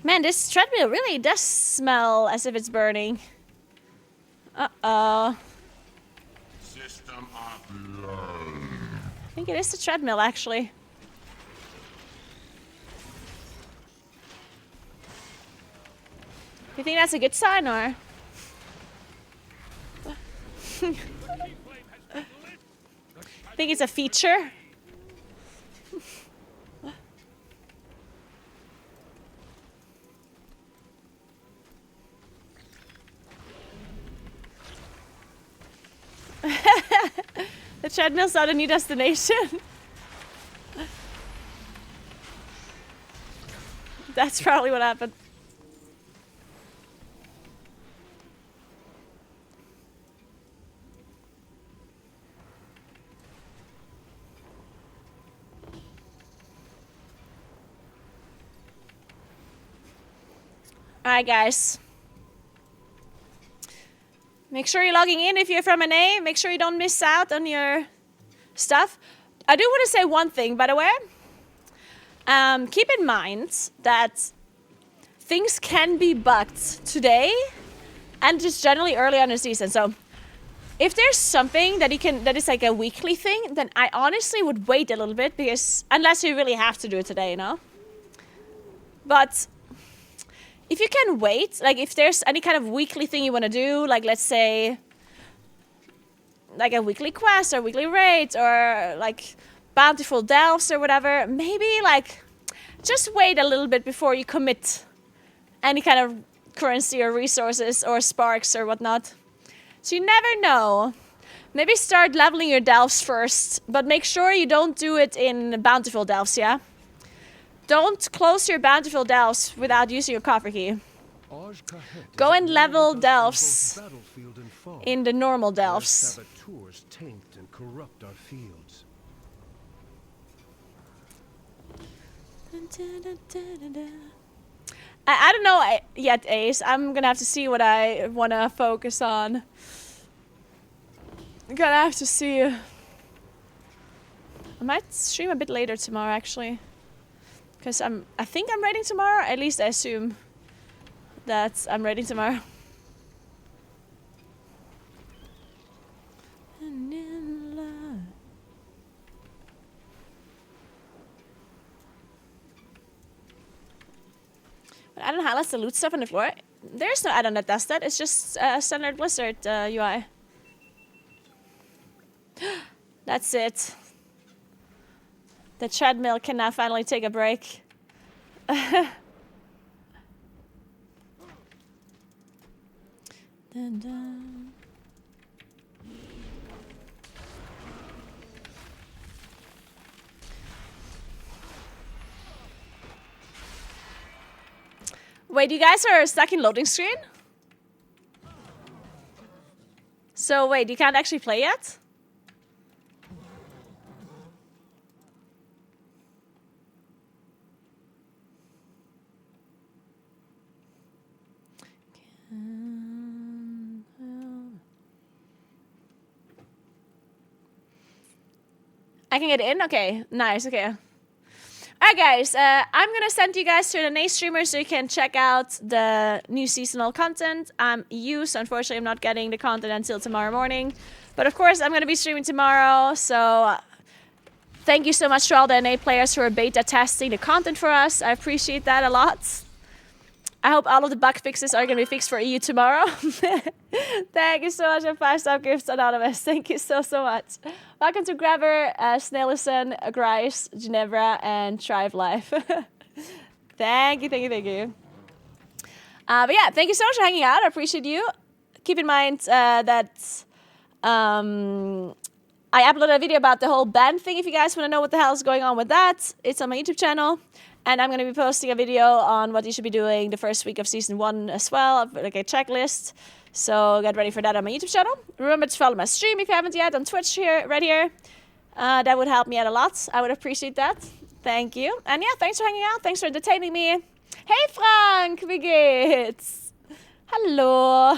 Man, this treadmill really does smell as if it's burning. Uh-oh. System offline. I think it is the treadmill, actually. You think that's a good sign, or? Think it's a feature? The treadmill's not a new destination. That's probably what happened. Alright, guys. Make sure you're logging in if you're from NA. Make sure you don't miss out on your stuff. I do want to say one thing, by the way. Keep in mind that things can be bugged today and just generally early on in the season. So if there's something that that is like a weekly thing, then I honestly would wait a little bit, because unless you really have to do it today, you know. But if you can wait, like if there's any kind of weekly thing you want to do, like let's say like a weekly quest or weekly raid or like bountiful delves or whatever, maybe like just wait a little bit before you commit any kind of currency or resources or sparks or whatnot. So you never know. Maybe start leveling your delves first, but make sure you don't do it in bountiful delves, yeah? Don't close your bountiful delves without using your copper key. Go and level delves in the normal delves. Saboteurs taint and corrupt our fields. I don't know yet, Ace. I'm gonna have to see what I wanna focus on. I'm gonna have to see. I might stream a bit later tomorrow, actually, because I think I'm raiding tomorrow. At least I assume that I'm raiding tomorrow. When add-on highlights the loot stuff on the floor. There's no add-on that does that. It's just standard Blizzard UI. That's it. The treadmill can now finally take a break. Dun, dun. Wait, you guys are stuck in loading screen? So wait, you can't actually play yet? I can get in? Okay, nice, okay. Alright guys, I'm gonna send you guys to an NA streamer so you can check out the new seasonal content. I'm EU, so unfortunately I'm not getting the content until tomorrow morning. But of course I'm gonna be streaming tomorrow, so thank you so much to all the NA players who are beta testing the content for us. I appreciate that a lot. I hope all of the bug fixes are gonna be fixed for EU tomorrow. Thank you so much for 5-star gifts, Anonymous. Thank you so much. Welcome to Grabber, Snellison, Grice, Ginevra, and Thrive Life. Thank you. But yeah, thank you so much for hanging out. I appreciate you. Keep in mind that I uploaded a video about the whole band thing. If you guys want to know what the hell is going on with that, it's on my YouTube channel. And I'm going to be posting a video on what you should be doing the first week of Season 1 as well, like a checklist. So get ready for that on my YouTube channel. Remember to follow my stream if you haven't yet on Twitch here, right here. That would help me out a lot. I would appreciate that. Thank you. And yeah, thanks for hanging out. Thanks for entertaining me. Hey Frank, wie geht's? Hallo.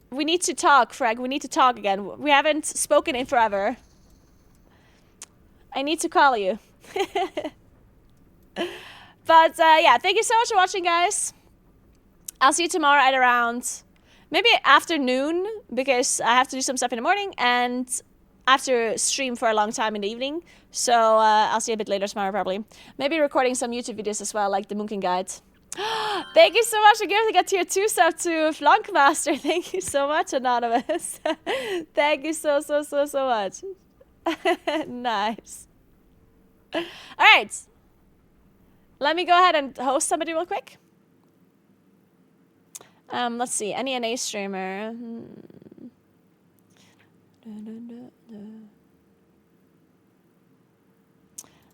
We need to talk, Frank. We need to talk again. We haven't spoken in forever. I need to call you. But yeah, thank you so much for watching, guys. I'll see you tomorrow at around maybe afternoon, because I have to do some stuff in the morning and I have to stream for a long time in the evening. So I'll see you a bit later tomorrow, probably. Maybe recording some YouTube videos as well, like the Moonkin Guide. Thank you so much for giving a tier 2 sub to Flankmaster. Thank you so much, Anonymous. Thank you so much. Nice. Alright. Let me go ahead and host somebody real quick. Let's see. Any NA streamer.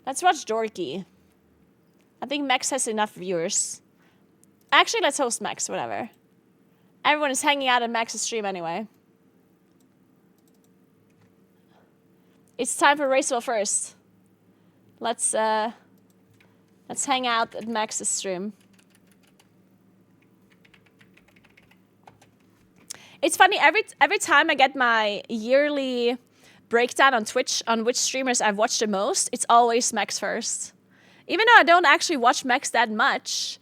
Let's watch Dorky. I think Max has enough viewers. Actually, let's host Max, whatever. Everyone is hanging out at Max's stream anyway. It's time for Racewell first. Let's hang out at Max's stream. It's funny, every time I get my yearly breakdown on Twitch on which streamers I've watched the most, it's always Max first. Even though I don't actually watch Max that much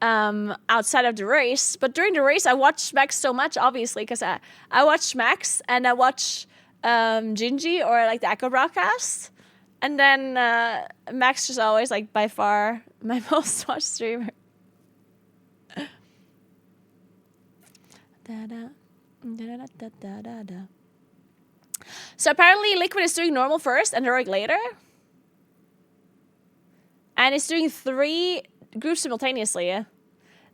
outside of the race, but during the race I watch Max so much, obviously, because I watch Max and I watch Gingy or like the Echo broadcast, and then Max is always like by far my most watched streamer. So apparently Liquid is doing normal first and heroic later, and it's doing 3 groups simultaneously. Yeah?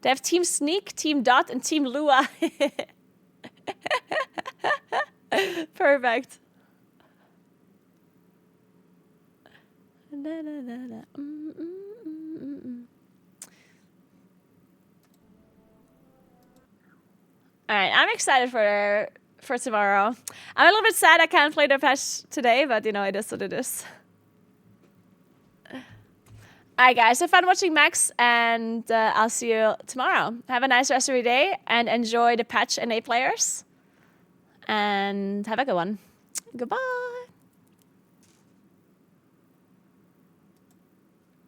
They have Team Sneak, Team Dot, and Team Lua. Perfect. All right, I'm excited for tomorrow. I'm a little bit sad I can't play the patch today, but you know, it is what it is. All right, guys, have fun watching Max, and I'll see you tomorrow. Have a nice rest of your day, and enjoy the patch and A players. And have a good one. Goodbye.